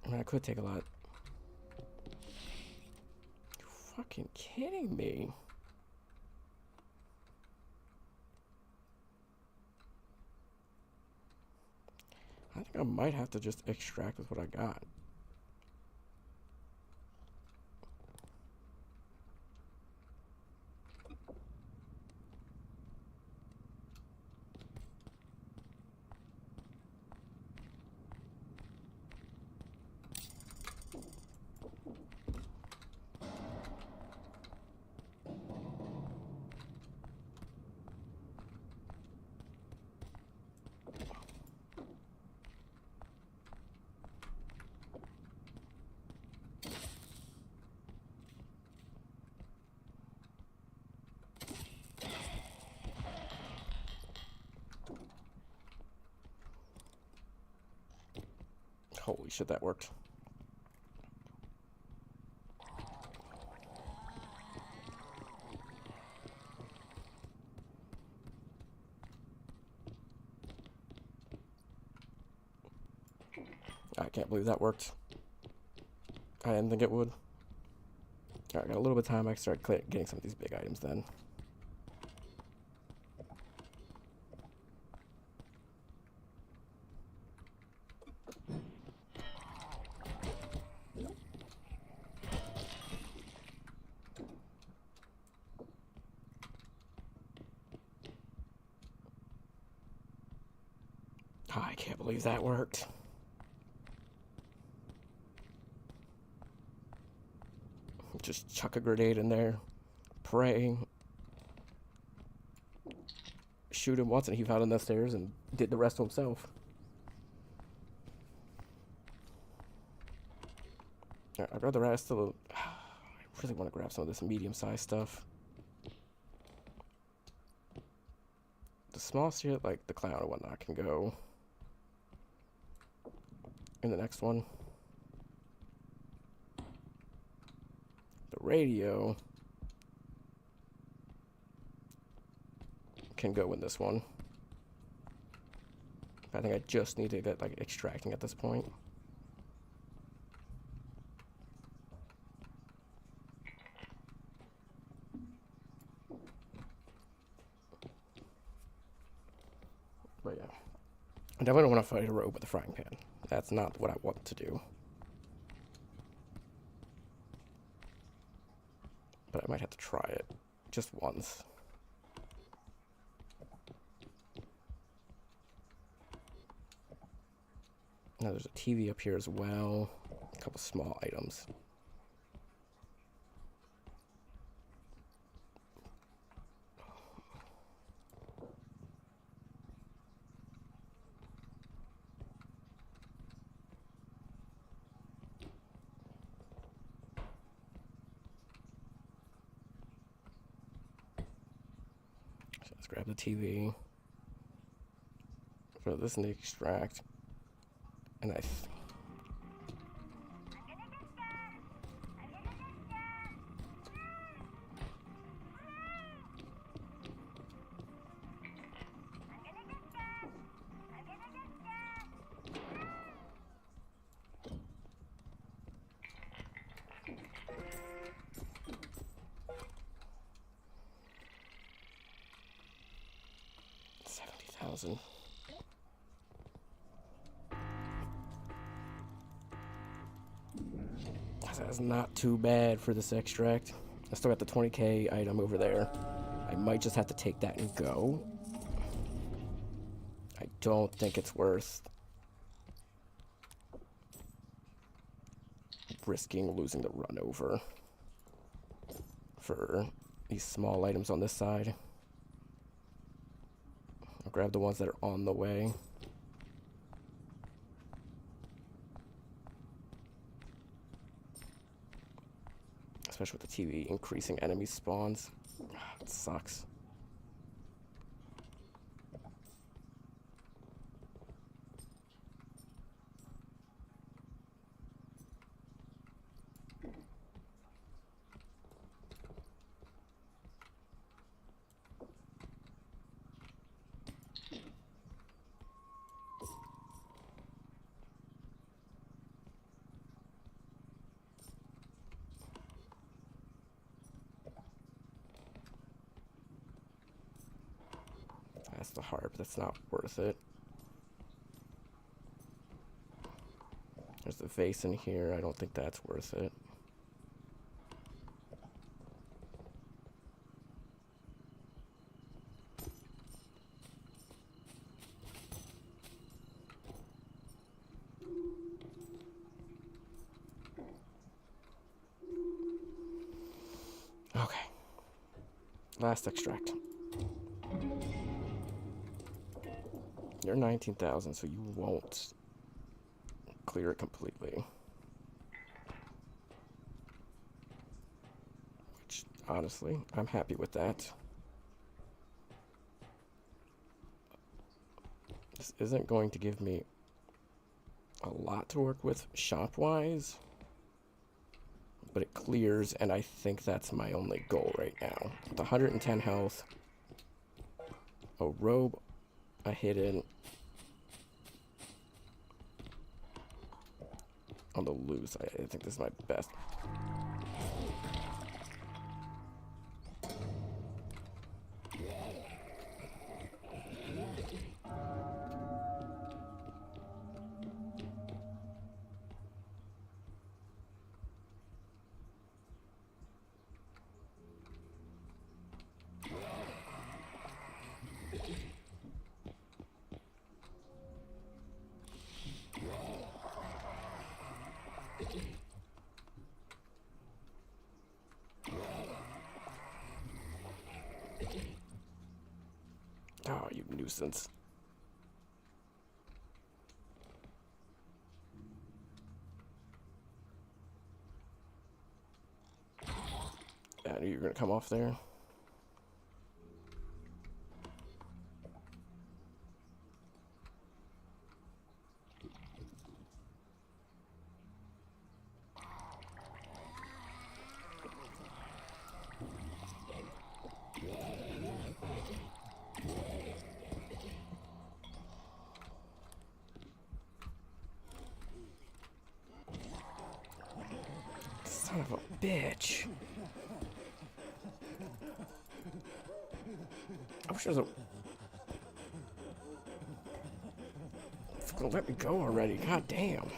Speaker 3: I mean, I could take a lot. You fucking kidding me? I think I might have to just extract with what I got. Holy shit, that worked. I can't believe that worked. I didn't think it would. Alright, got a little bit of time. I can start getting some of these big items then. I can't believe that worked. Just chuck a grenade in there. Pray. Shoot him once and he fell down the stairs and did the rest to himself. Alright, I'd rather ask the... I really want to grab some of this medium-sized stuff. The small shit, like the clown and whatnot, can go in the next one. The radio can go in this one. I think I just need to get like extracting at this point. But yeah, I definitely don't want to fight a rogue with a frying pan. That's not what I want to do. But I might have to try it just once. Now there's a TV up here as well. A couple small items. So let's grab the TV. Throw this in the extract. And I... $70,000. That's not too bad for this extract. I still got the 20k item over there. I might just have to take that and go. I don't think it's worth risking losing the run over for these small items on this side. I'll grab the ones that are on the way. Especially with the TV increasing enemy spawns. It sucks. the harp. That's not worth it. There's the vase in here. I don't think that's worth it. Okay. Last extract. You're 19,000, so you won't clear it completely. Which, honestly, I'm happy with that. This isn't going to give me a lot to work with shop-wise, but it clears, and I think that's my only goal right now. With 110 health, a robe, a hidden, on the loose, I think this is my best. Oh, you nuisance. I knew you were gonna come off there. Son of a bitch. I wish there was a... Fucking let me go already. God damn.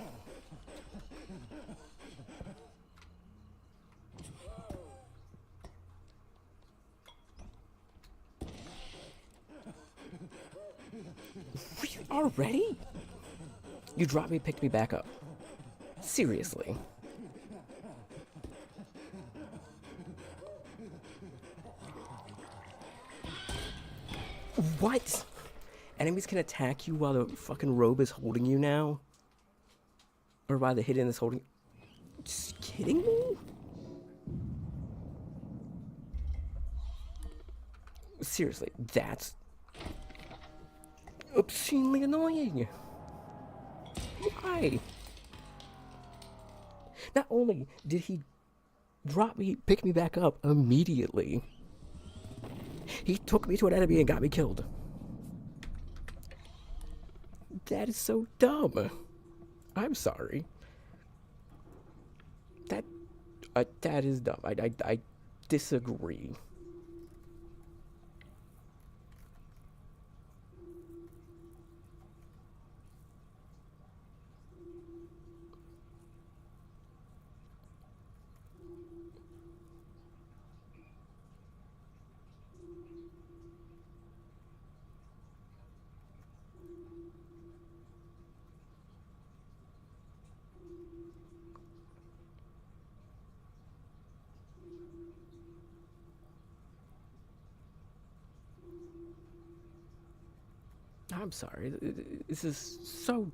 Speaker 3: Already? You dropped me, picked me back up. Seriously. What? Enemies can attack you while the fucking robe is holding you now? Or while the hidden is holding... Just kidding me? Seriously, that's... obscenely annoying. Why? Not only did he drop me, pick me back up immediately, he took me to an enemy and got me killed. That is so dumb. I'm sorry. That is dumb. I disagree. I'm sorry. This is so...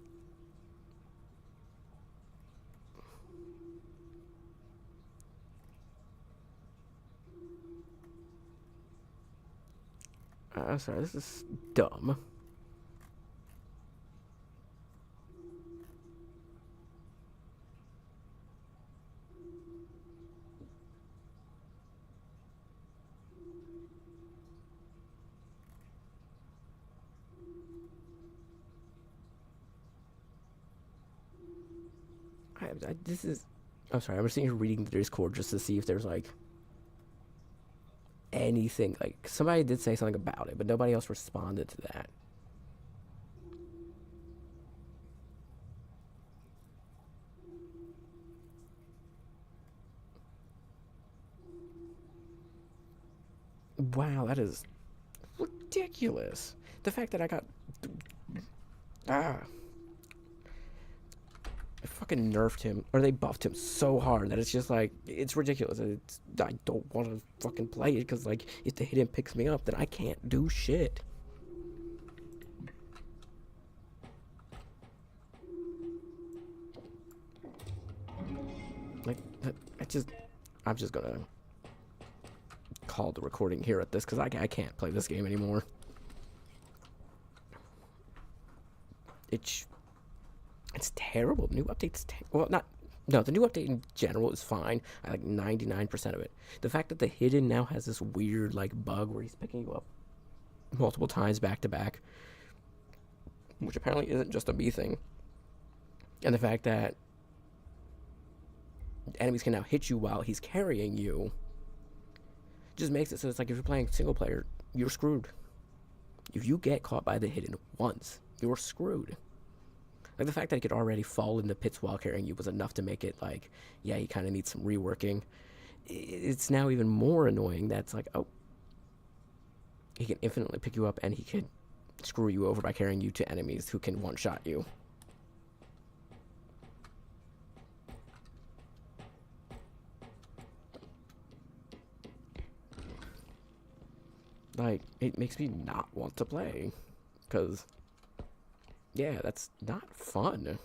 Speaker 3: I'm sorry, this is dumb. This is... I'm sorry, I'm sitting here reading the Discord just to see if there's like... anything. Like, somebody did say something about it, but nobody else responded to that. Wow, that is ridiculous. The fact that I got I fucking nerfed him, or they buffed him so hard that it's just like, it's ridiculous. I don't want to fucking play it because, like, if the hidden picks me up, then I can't do shit. Like, I'm just gonna call the recording here at this because I can't play this game anymore. It's terrible. The new update's well, not no. The new update in general is fine. I like 99% of it. The fact that the hidden now has this weird like bug where he's picking you up multiple times back to back, which apparently isn't just a me thing, and the fact that enemies can now hit you while he's carrying you just makes it so it's like if you're playing single player, you're screwed. If you get caught by the hidden once, you're screwed. Like, the fact that he could already fall into pits while carrying you was enough to make it like, yeah, he kind of needs some reworking. It's now even more annoying that it's like, oh, he can infinitely pick you up and he can screw you over by carrying you to enemies who can one-shot you. Like, it makes me not want to play. Because, yeah, that's not fun.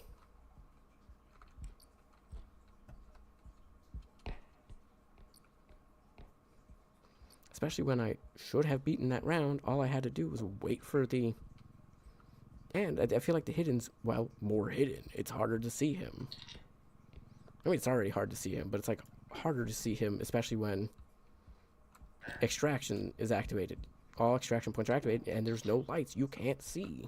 Speaker 3: Especially when I should have beaten that round, all I had to do was wait for the... And I feel like the hidden's, well, more hidden. It's harder to see him. I mean, it's already hard to see him, but it's, like, harder to see him, especially when extraction is activated. All extraction points are activated, and there's no lights. You can't see.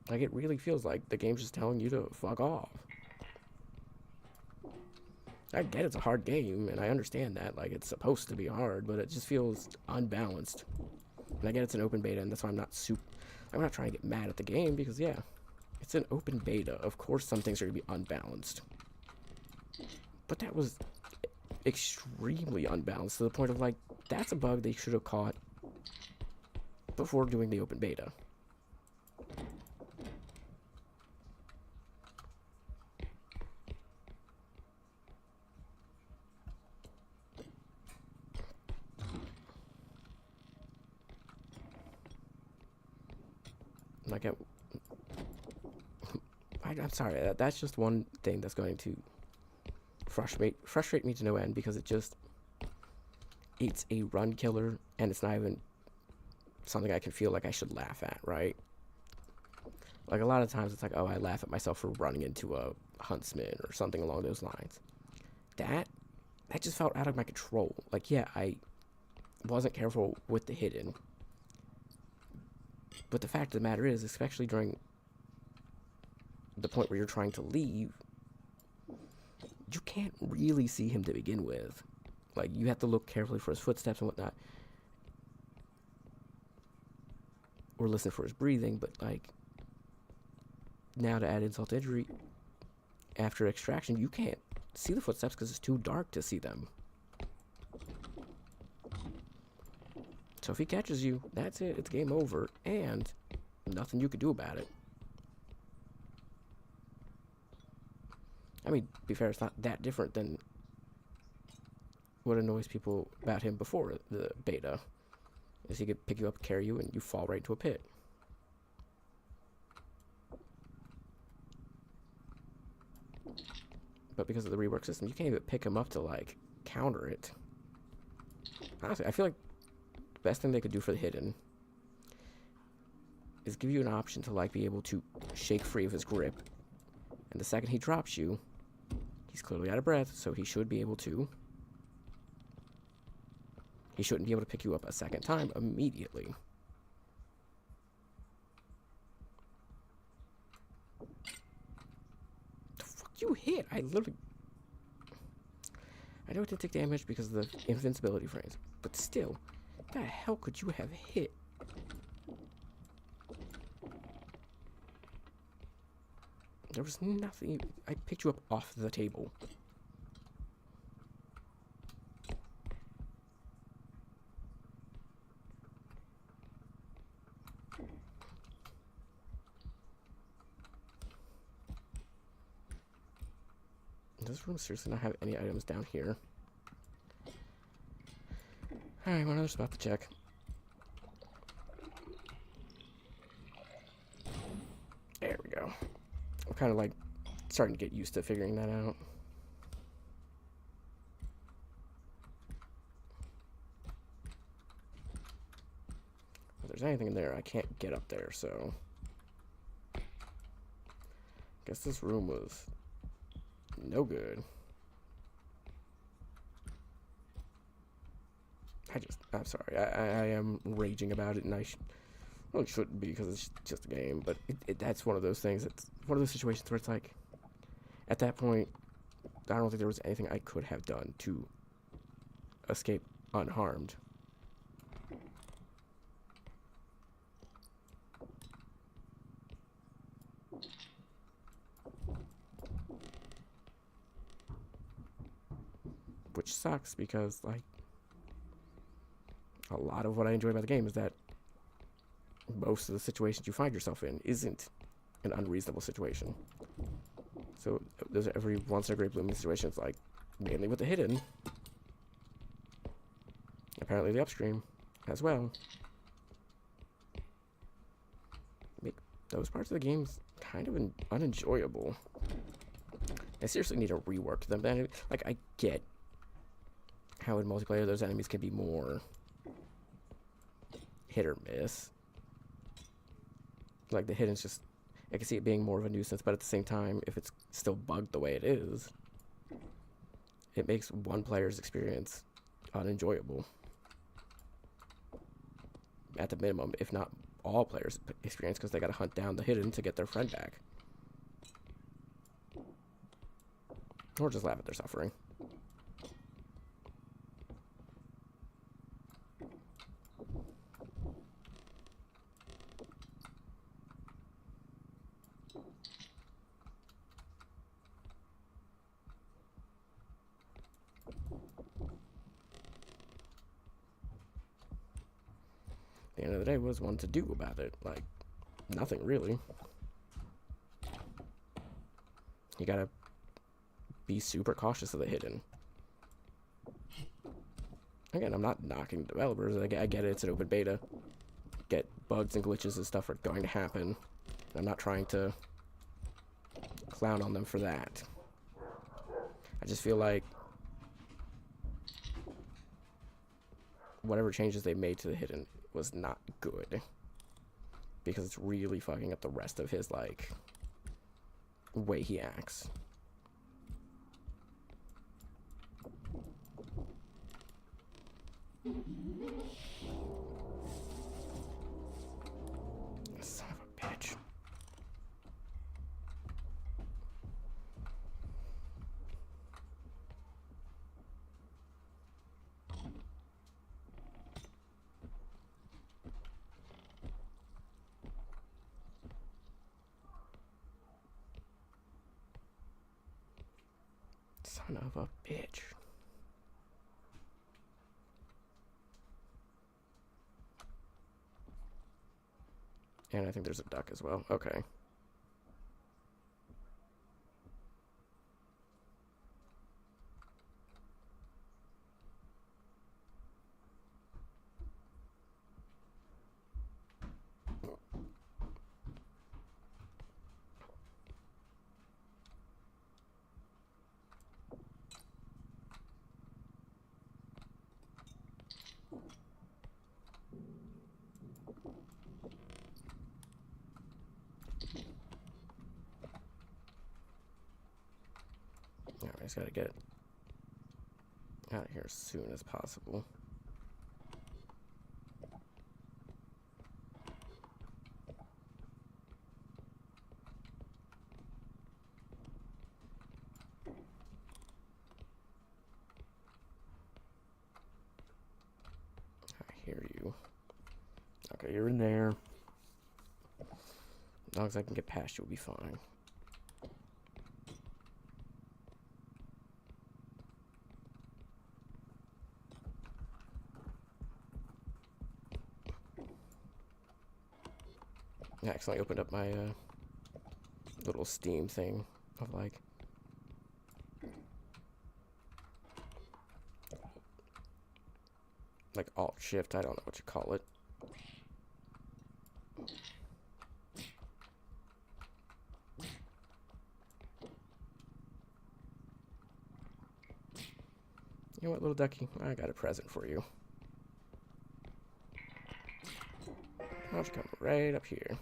Speaker 3: Like, it really feels like the game's just telling you to fuck off. I get it's a hard game, and I understand that. Like, it's supposed to be hard, but it just feels unbalanced. And I get it's an open beta, and that's why I'm not trying to get mad at the game, because, yeah, it's an open beta. Of course some things are going to be unbalanced. But that was extremely unbalanced to the point of, like, that's a bug they should have caught before doing the open beta. Like, I'm sorry, that's just one thing that's going to frustrate me to no end, because it's a run killer, and it's not even something I can feel like I should laugh at, right? Like, a lot of times it's like, oh, I laugh at myself for running into a huntsman or something along those lines. That just felt out of my control. Like, yeah, I wasn't careful with the hidden. But the fact of the matter is, especially during the point where you're trying to leave, you can't really see him to begin with. Like, you have to look carefully for his footsteps and whatnot. Or listen for his breathing, but, like, now to add insult to injury, after extraction, you can't see the footsteps because it's too dark to see them. So if he catches you, that's it. It's game over, and nothing you could do about it. I mean, to be fair, it's not that different than what annoys people about him before the beta. Is he could pick you up, carry you, and you fall right into a pit. But because of the rework system, you can't even pick him up to, like, counter it. Honestly, I feel like the best thing they could do for the hidden is give you an option to, like, be able to shake free of his grip. And the second he drops you, he's clearly out of breath, so he should be able to. He shouldn't be able to pick you up a second time immediately. The fuck you hit? I literally... I know it did take damage because of the invincibility frames, but still, the hell could you have hit? There was nothing. I picked you up off the table. Does this room seriously not have any items down here? Alright, one other spot to check. There we go. I'm kind of like starting to get used to figuring that out. If there's anything in there, I can't get up there, so... Guess this room was no good. I'm sorry, I am raging about it, and I really shouldn't be because it's just a game, but that's one of those things, it's one of those situations where it's like, at that point, I don't think there was anything I could have done to escape unharmed. Which sucks because, like, a lot of what I enjoy about the game is that most of the situations you find yourself in isn't an unreasonable situation. So there's every once in a great blooming situations, like mainly with the hidden, apparently the upstream as well, make those parts of the games kind of unenjoyable. I seriously need to rework them. Like, I get how in multiplayer those enemies can be more hit or miss. Like, the hidden's just, I can see it being more of a nuisance, but at the same time, if it's still bugged the way it is, it makes one player's experience unenjoyable. At the minimum, if not all players' experience, because they gotta hunt down the hidden to get their friend back. Or just laugh at their suffering. The end of the day, what is one to do about it? Like, nothing really. You gotta be super cautious of the hidden. Again, I'm not knocking developers. I get it, it's an open beta. Get bugs and glitches and stuff are going to happen. I'm not trying to clown on them for that. I just feel like whatever changes they made to the hidden was not good, because it's really fucking up the rest of his, like, way he acts. Son of a bitch. Son of a bitch. And I think there's a duck as well. Okay. Alright, I just gotta get out of here as soon as possible. Okay, you're in there. As long as I can get past you, we'll be fine. I accidentally opened up my little Steam thing of like Alt Shift. I don't know what you call it. You know what, little ducky? I got a present for you. Why don't you come right up here?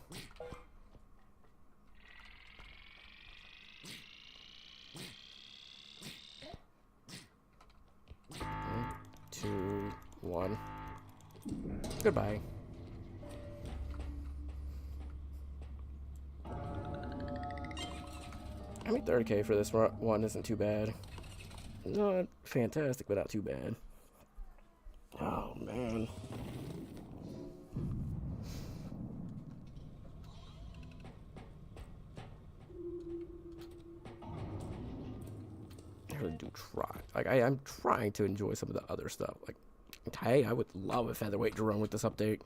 Speaker 3: One, 2, 1. Goodbye. I mean, 30K for this one isn't too bad. Not fantastic, but not too bad. Oh, man. I really do try. Like, I'm trying to enjoy some of the other stuff. Like, hey, I would love a featherweight drone with this update.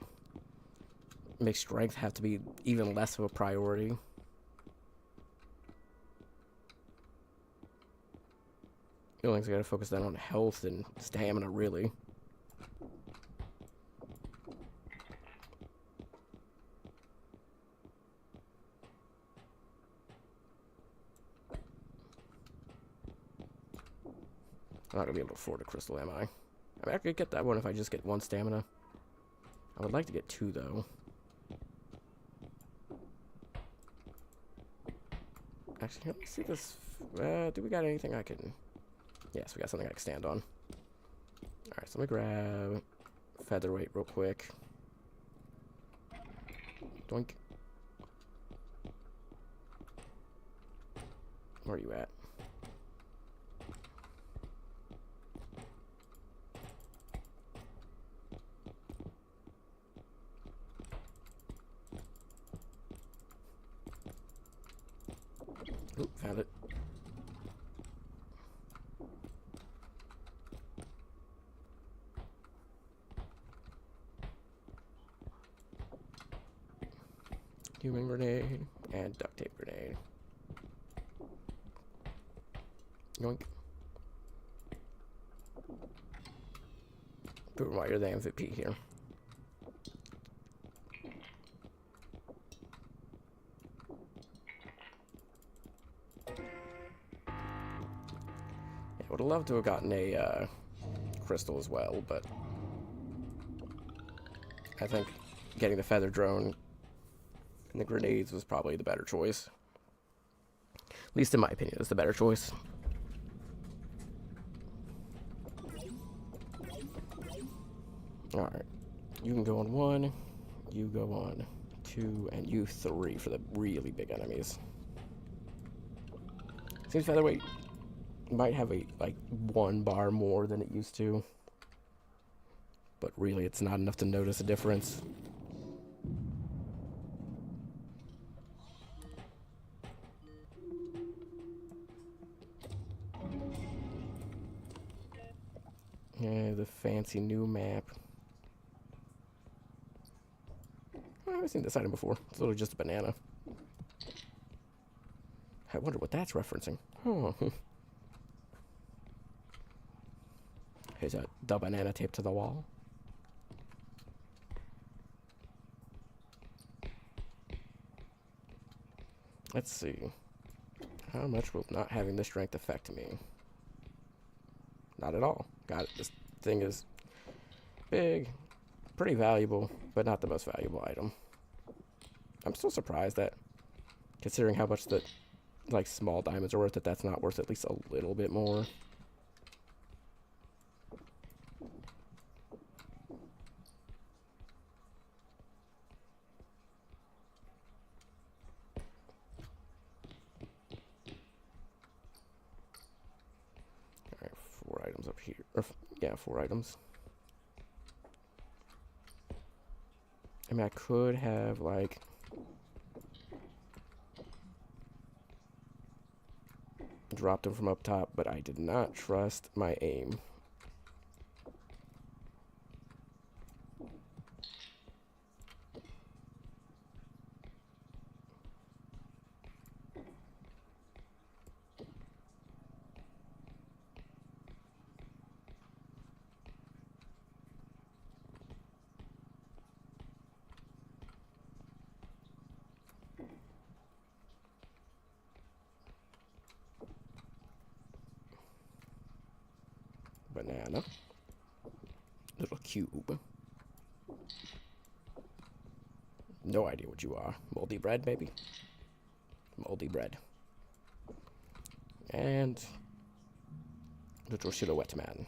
Speaker 3: Make strength have to be even less of a priority. The only thing's I gotta focus then on health and stamina, really. I'm not gonna be able to afford a crystal, am I? I mean, I could get that one if I just get 1 stamina. I would like to get 2, though. Actually, let me see this. Do we got anything I can... Yes, we got something I can stand on. Alright, so let me grab featherweight real quick. Doink. Where are you at? Oop, found it. Human grenade and duct tape grenade. Yoink. Boom, while you're the MVP here. Yeah, would have loved to have gotten a crystal as well, but I think getting the feather drone and the grenades was probably the better choice. At least in my opinion, it's the better choice. Alright. You can go on 1, you go on 2, and you 3 for the really big enemies. Seems featherweight might have a 1 bar more than it used to. But really, it's not enough to notice a difference. Yeah, the fancy new map. I haven't seen this item before. It's literally just a banana. I wonder what that's referencing. Oh. Here's the banana taped to the wall. Let's see. How much will not having the strength affect me? Not at all. Got it. This thing is big, pretty valuable, but not the most valuable item. I'm still surprised that, considering how much the small diamonds are worth, that's not worth at least a little bit more. Alright, 4 items up here. Or, yeah, 4 items. I mean, I could have, like... dropped him from up top, but I did not trust my aim. Banana. Little cube. No idea what you are. Moldy bread, maybe? Moldy bread. And... little silhouette man.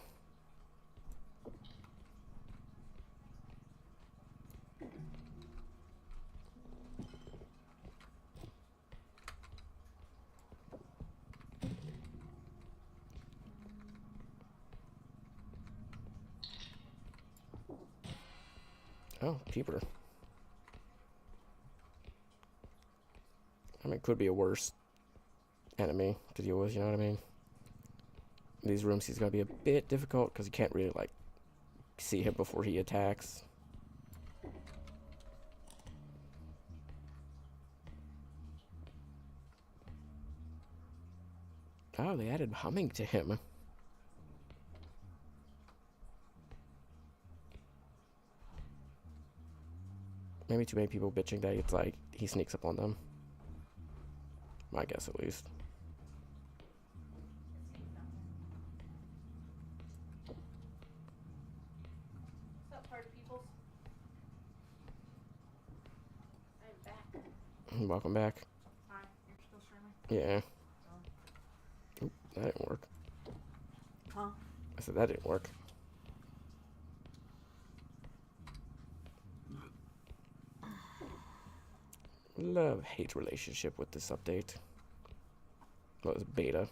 Speaker 3: Oh, peeper. I mean, it could be a worse enemy to deal with, you know what I mean? These rooms, he's going to be a bit difficult because you can't really, like, see him before he attacks. Oh, they added humming to him. Maybe too many people bitching that it's like he sneaks up on them. My guess, at least.
Speaker 5: What's up, party peoples? I'm back.
Speaker 3: Welcome back.
Speaker 5: Hi, you're still streaming?
Speaker 3: Yeah. Oop, that didn't work.
Speaker 5: Huh?
Speaker 3: I said that didn't work. Love-hate relationship with this update. Well, it's beta.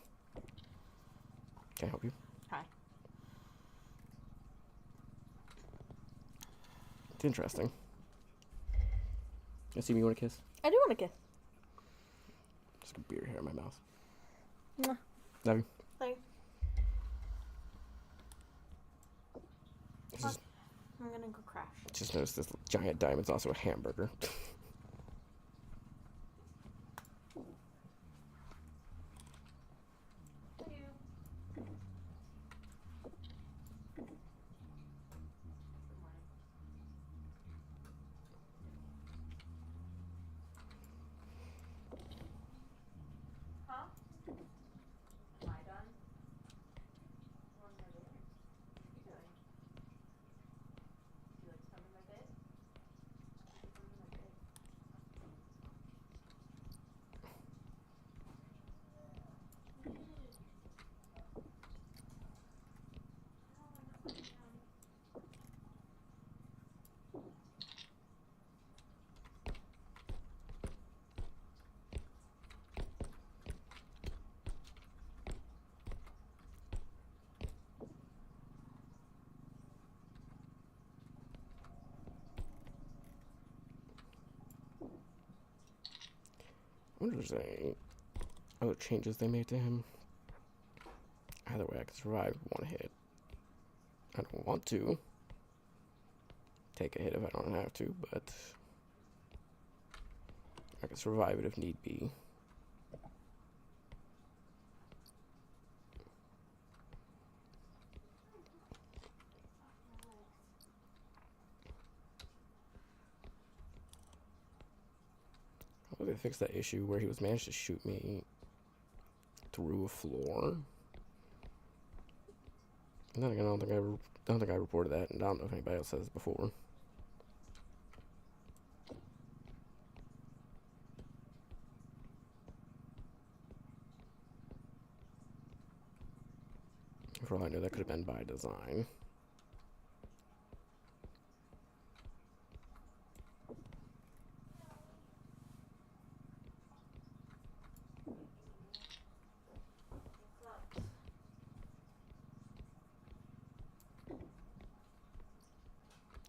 Speaker 3: Can I help you?
Speaker 5: Hi.
Speaker 3: It's interesting. You see me, you want a kiss?
Speaker 5: I do want to kiss.
Speaker 3: Just a beer hair in my mouth.
Speaker 5: Mwah.
Speaker 3: Love you.
Speaker 5: Thanks.
Speaker 3: Just,
Speaker 5: I'm gonna go crash.
Speaker 3: just noticed this giant diamond's also a hamburger.
Speaker 5: Huh? Am I done? What am I doing? What are you doing? Do you like to come in my bed? You can come in my bed.
Speaker 3: I wonder if there's any other changes they made to him. Either way, I can survive one hit. I don't want to take a hit if I don't have to, but I can survive it if need be. How did they fix that issue where he was managed to shoot me through a floor? And then again, I don't think I reported that, and I don't know if anybody else has before. For all I know, that could have been by design.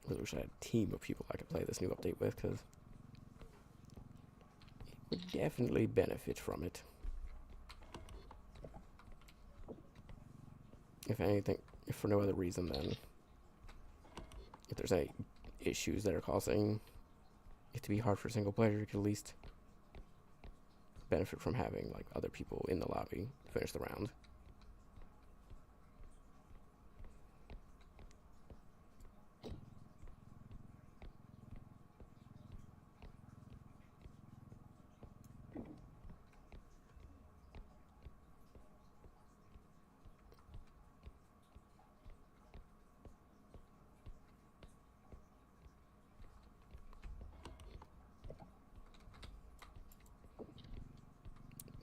Speaker 3: really wish I had a team of people I could play this new update with, because it would definitely benefit from it. If anything, if for no other reason than if there's any issues that are causing it to be hard for single player, you could at least benefit from having like other people in the lobby to finish the round.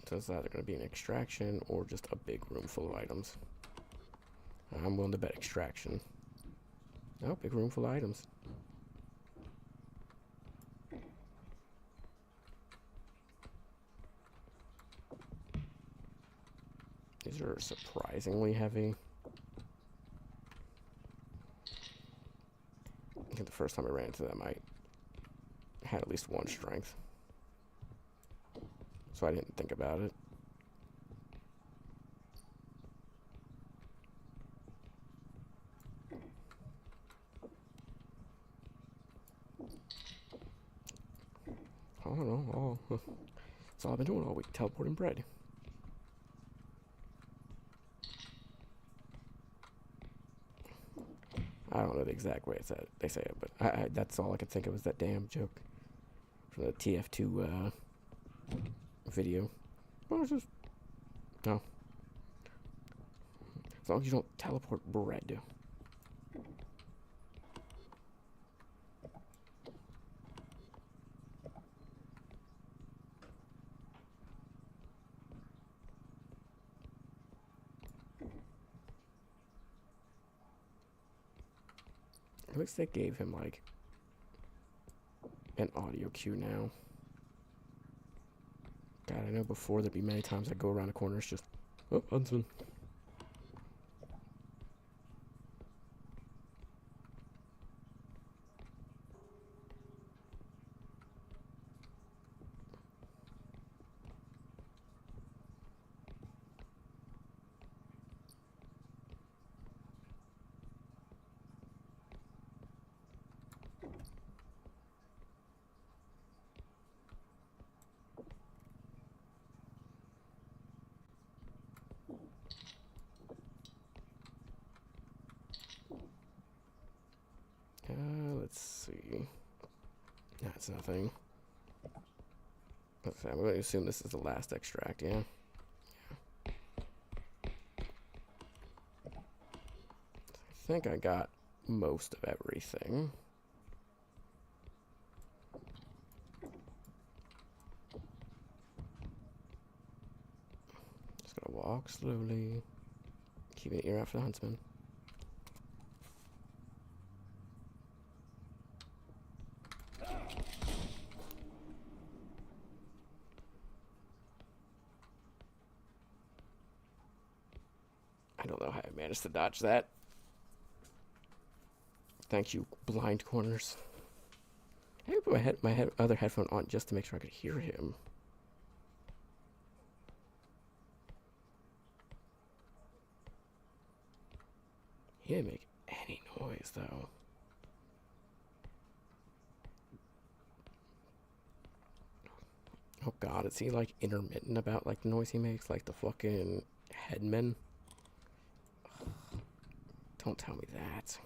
Speaker 3: So it's either going to be an extraction or just a big room full of items. I'm willing to bet extraction. Oh, big room full of items. These are surprisingly heavy. I think the first time I ran into them, I had at least one strength. So I didn't think about it. I don't know. That's all I've been doing all week, teleporting bread. I don't know the exact way they say it, but that's all I could think of was that damn joke from the TF2 video. Well, it's just no. As long as you don't teleport bread. At least they gave him like an audio cue now. God, I know before there'd be many times I'd go around the corner, it's just, oh, Huntsman. Let's see. That's nothing. I'm going to assume this is the last extract, yeah? I think I got most of everything. Just gotta walk slowly. Keep an ear out for the huntsman. I don't know how I managed to dodge that. Thank you, blind corners. I put my other headphone on just to make sure I could hear him. He didn't make any noise, though. Oh god, is he like intermittent about like the noise he makes? Like the fucking headman? Don't tell me that.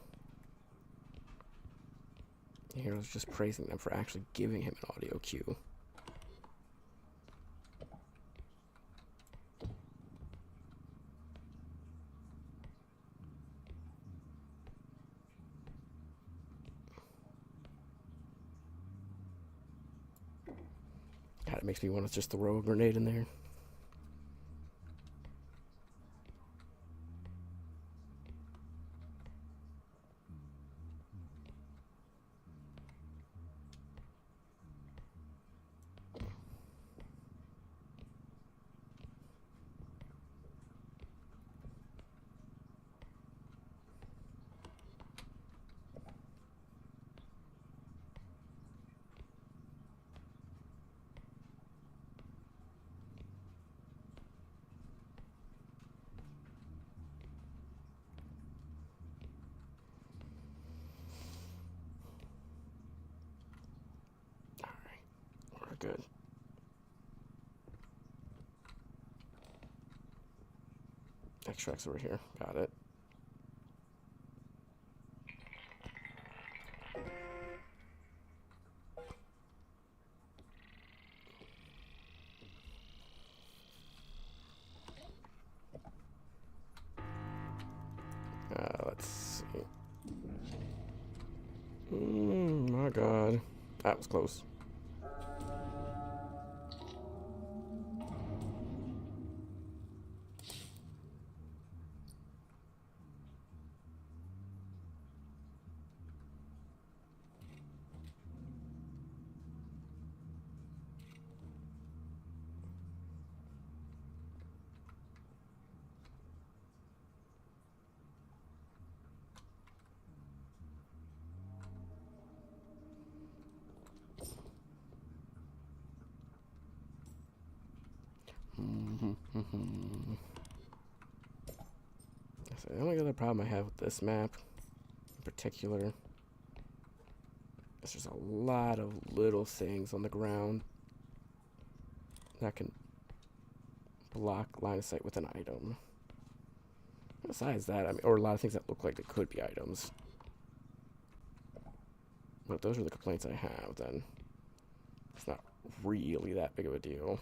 Speaker 3: Here I was just praising them for actually giving him an audio cue. God, it makes me want to just throw a grenade in there. Good. Extracts over here. Got it. Let's see. My God. That was close. So the only other problem I have with this map in particular is there's a lot of little things on the ground that can block line of sight with an item. Besides that, I mean, or a lot of things that look like they could be items. But if those are the complaints I have, then it's not really that big of a deal.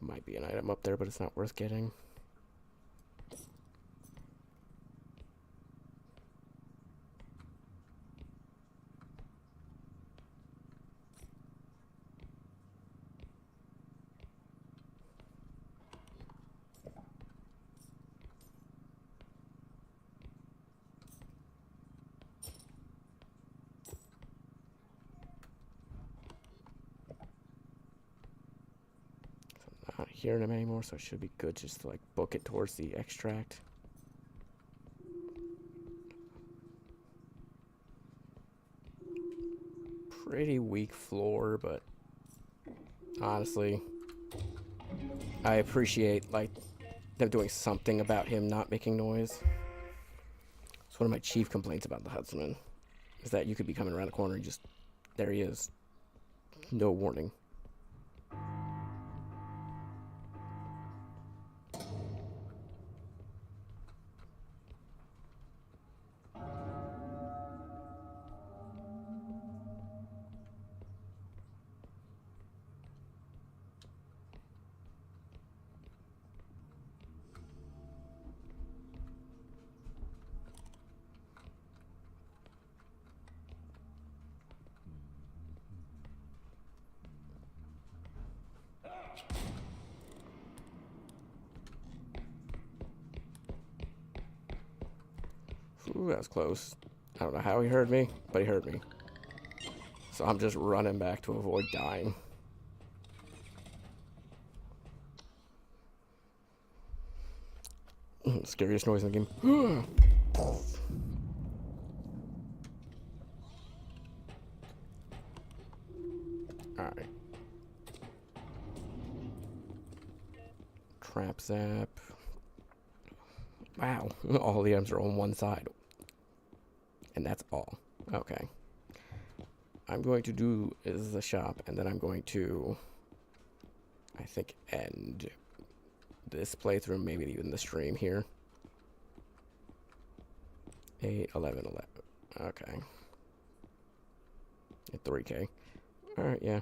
Speaker 3: Might be an item up there, but it's not worth getting. Not hearing him anymore, so it should be good just to like book it towards the extract. Pretty weak floor, but honestly, I appreciate like them doing something about him not making noise. It's one of my chief complaints about the Huntsman, is that you could be coming around the corner and just, there he is. No warning. Ooh, that was close. I don't know how he heard me, but he heard me. So I'm just running back to avoid dying. Scariest noise in the game. Alright. Trap zap. Wow, all the items are on one side. And that's all. Okay. I'm going to do is the shop, and then I'm going to, I think, end this playthrough, maybe even the stream here. 8, 11, 11. Okay. At 3K. Alright, yeah.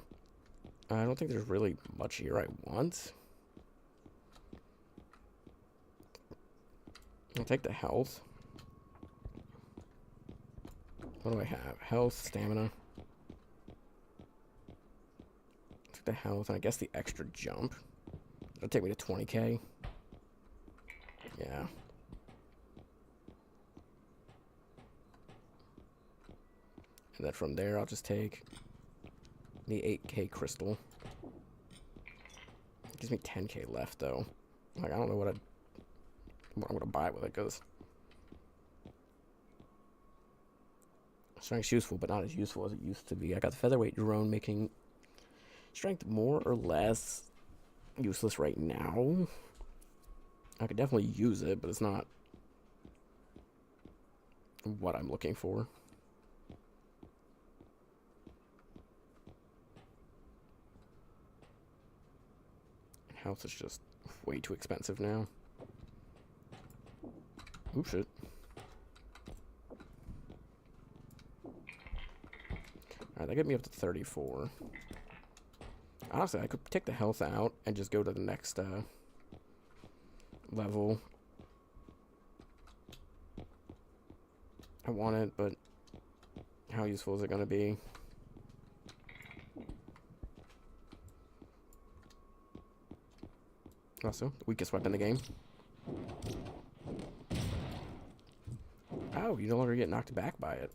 Speaker 3: I don't think there's really much here I want. I'll take the health. What do I have? Health, stamina. Take the health, and I guess the extra jump. That'll take me to 20K. Yeah. And then from there, I'll just take the 8K crystal. It gives me 10K left, though. Like, I don't know what I'm gonna buy with it, because Strength's useful, but not as useful as it used to be. I got the featherweight drone making strength more or less useless right now. I could definitely use it, but it's not what I'm looking for. Health is just way too expensive now. Oh shit. Alright, that got me up to 34. Honestly, I could take the health out and just go to the next level. I want it, but how useful is it going to be? Also, the weakest weapon in the game. Oh, you no longer get knocked back by it.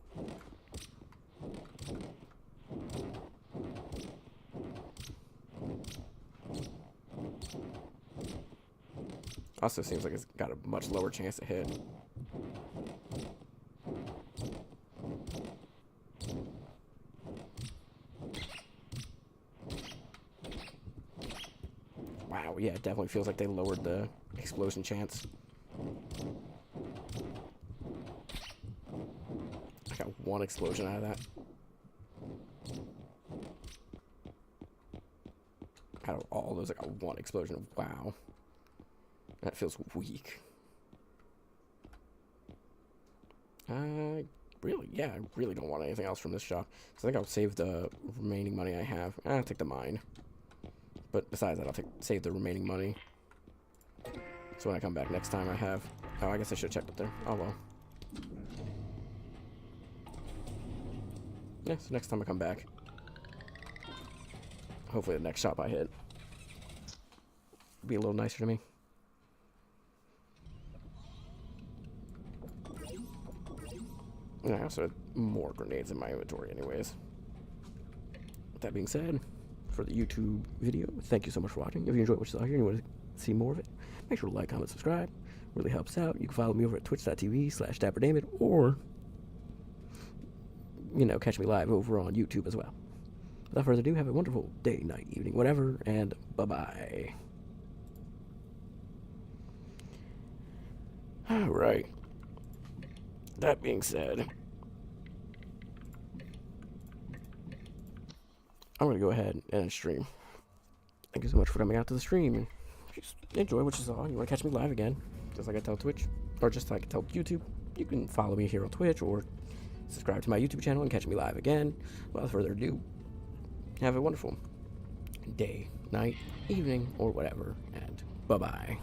Speaker 3: Also seems like it's got a much lower chance to hit. Wow, yeah, it definitely feels like they lowered the explosion chance. I got one explosion out of that. Out of all those, I got one explosion. Wow. That feels weak. Really? Yeah, I really don't want anything else from this shop. So I think I'll save the remaining money I have. I'll take the mine. But besides that, I'll save the remaining money. So when I come back next time I have... Oh, I guess I should have checked up there. Oh, well. Yeah, so next time I come back. Hopefully the next shop I hit will be a little nicer to me. And I also had more grenades in my inventory anyways. With that being said, for the YouTube video, thank you so much for watching. If you enjoyed what you saw here and you want to see more of it, make sure to like, comment, subscribe. Really helps out. You can follow me over at twitch.tv/DapperDavid, or, you know, catch me live over on YouTube as well. Without further ado, have a wonderful day, night, evening, whatever, and bye-bye. Alright. That being said, I'm going to go ahead and stream. Thank you so much for coming out to the stream. And just enjoy what you saw. You want to catch me live again, just like I tell Twitch, or just like I tell YouTube, you can follow me here on Twitch, or subscribe to my YouTube channel and catch me live again. Without further ado, have a wonderful day, night, evening, or whatever, and bye-bye.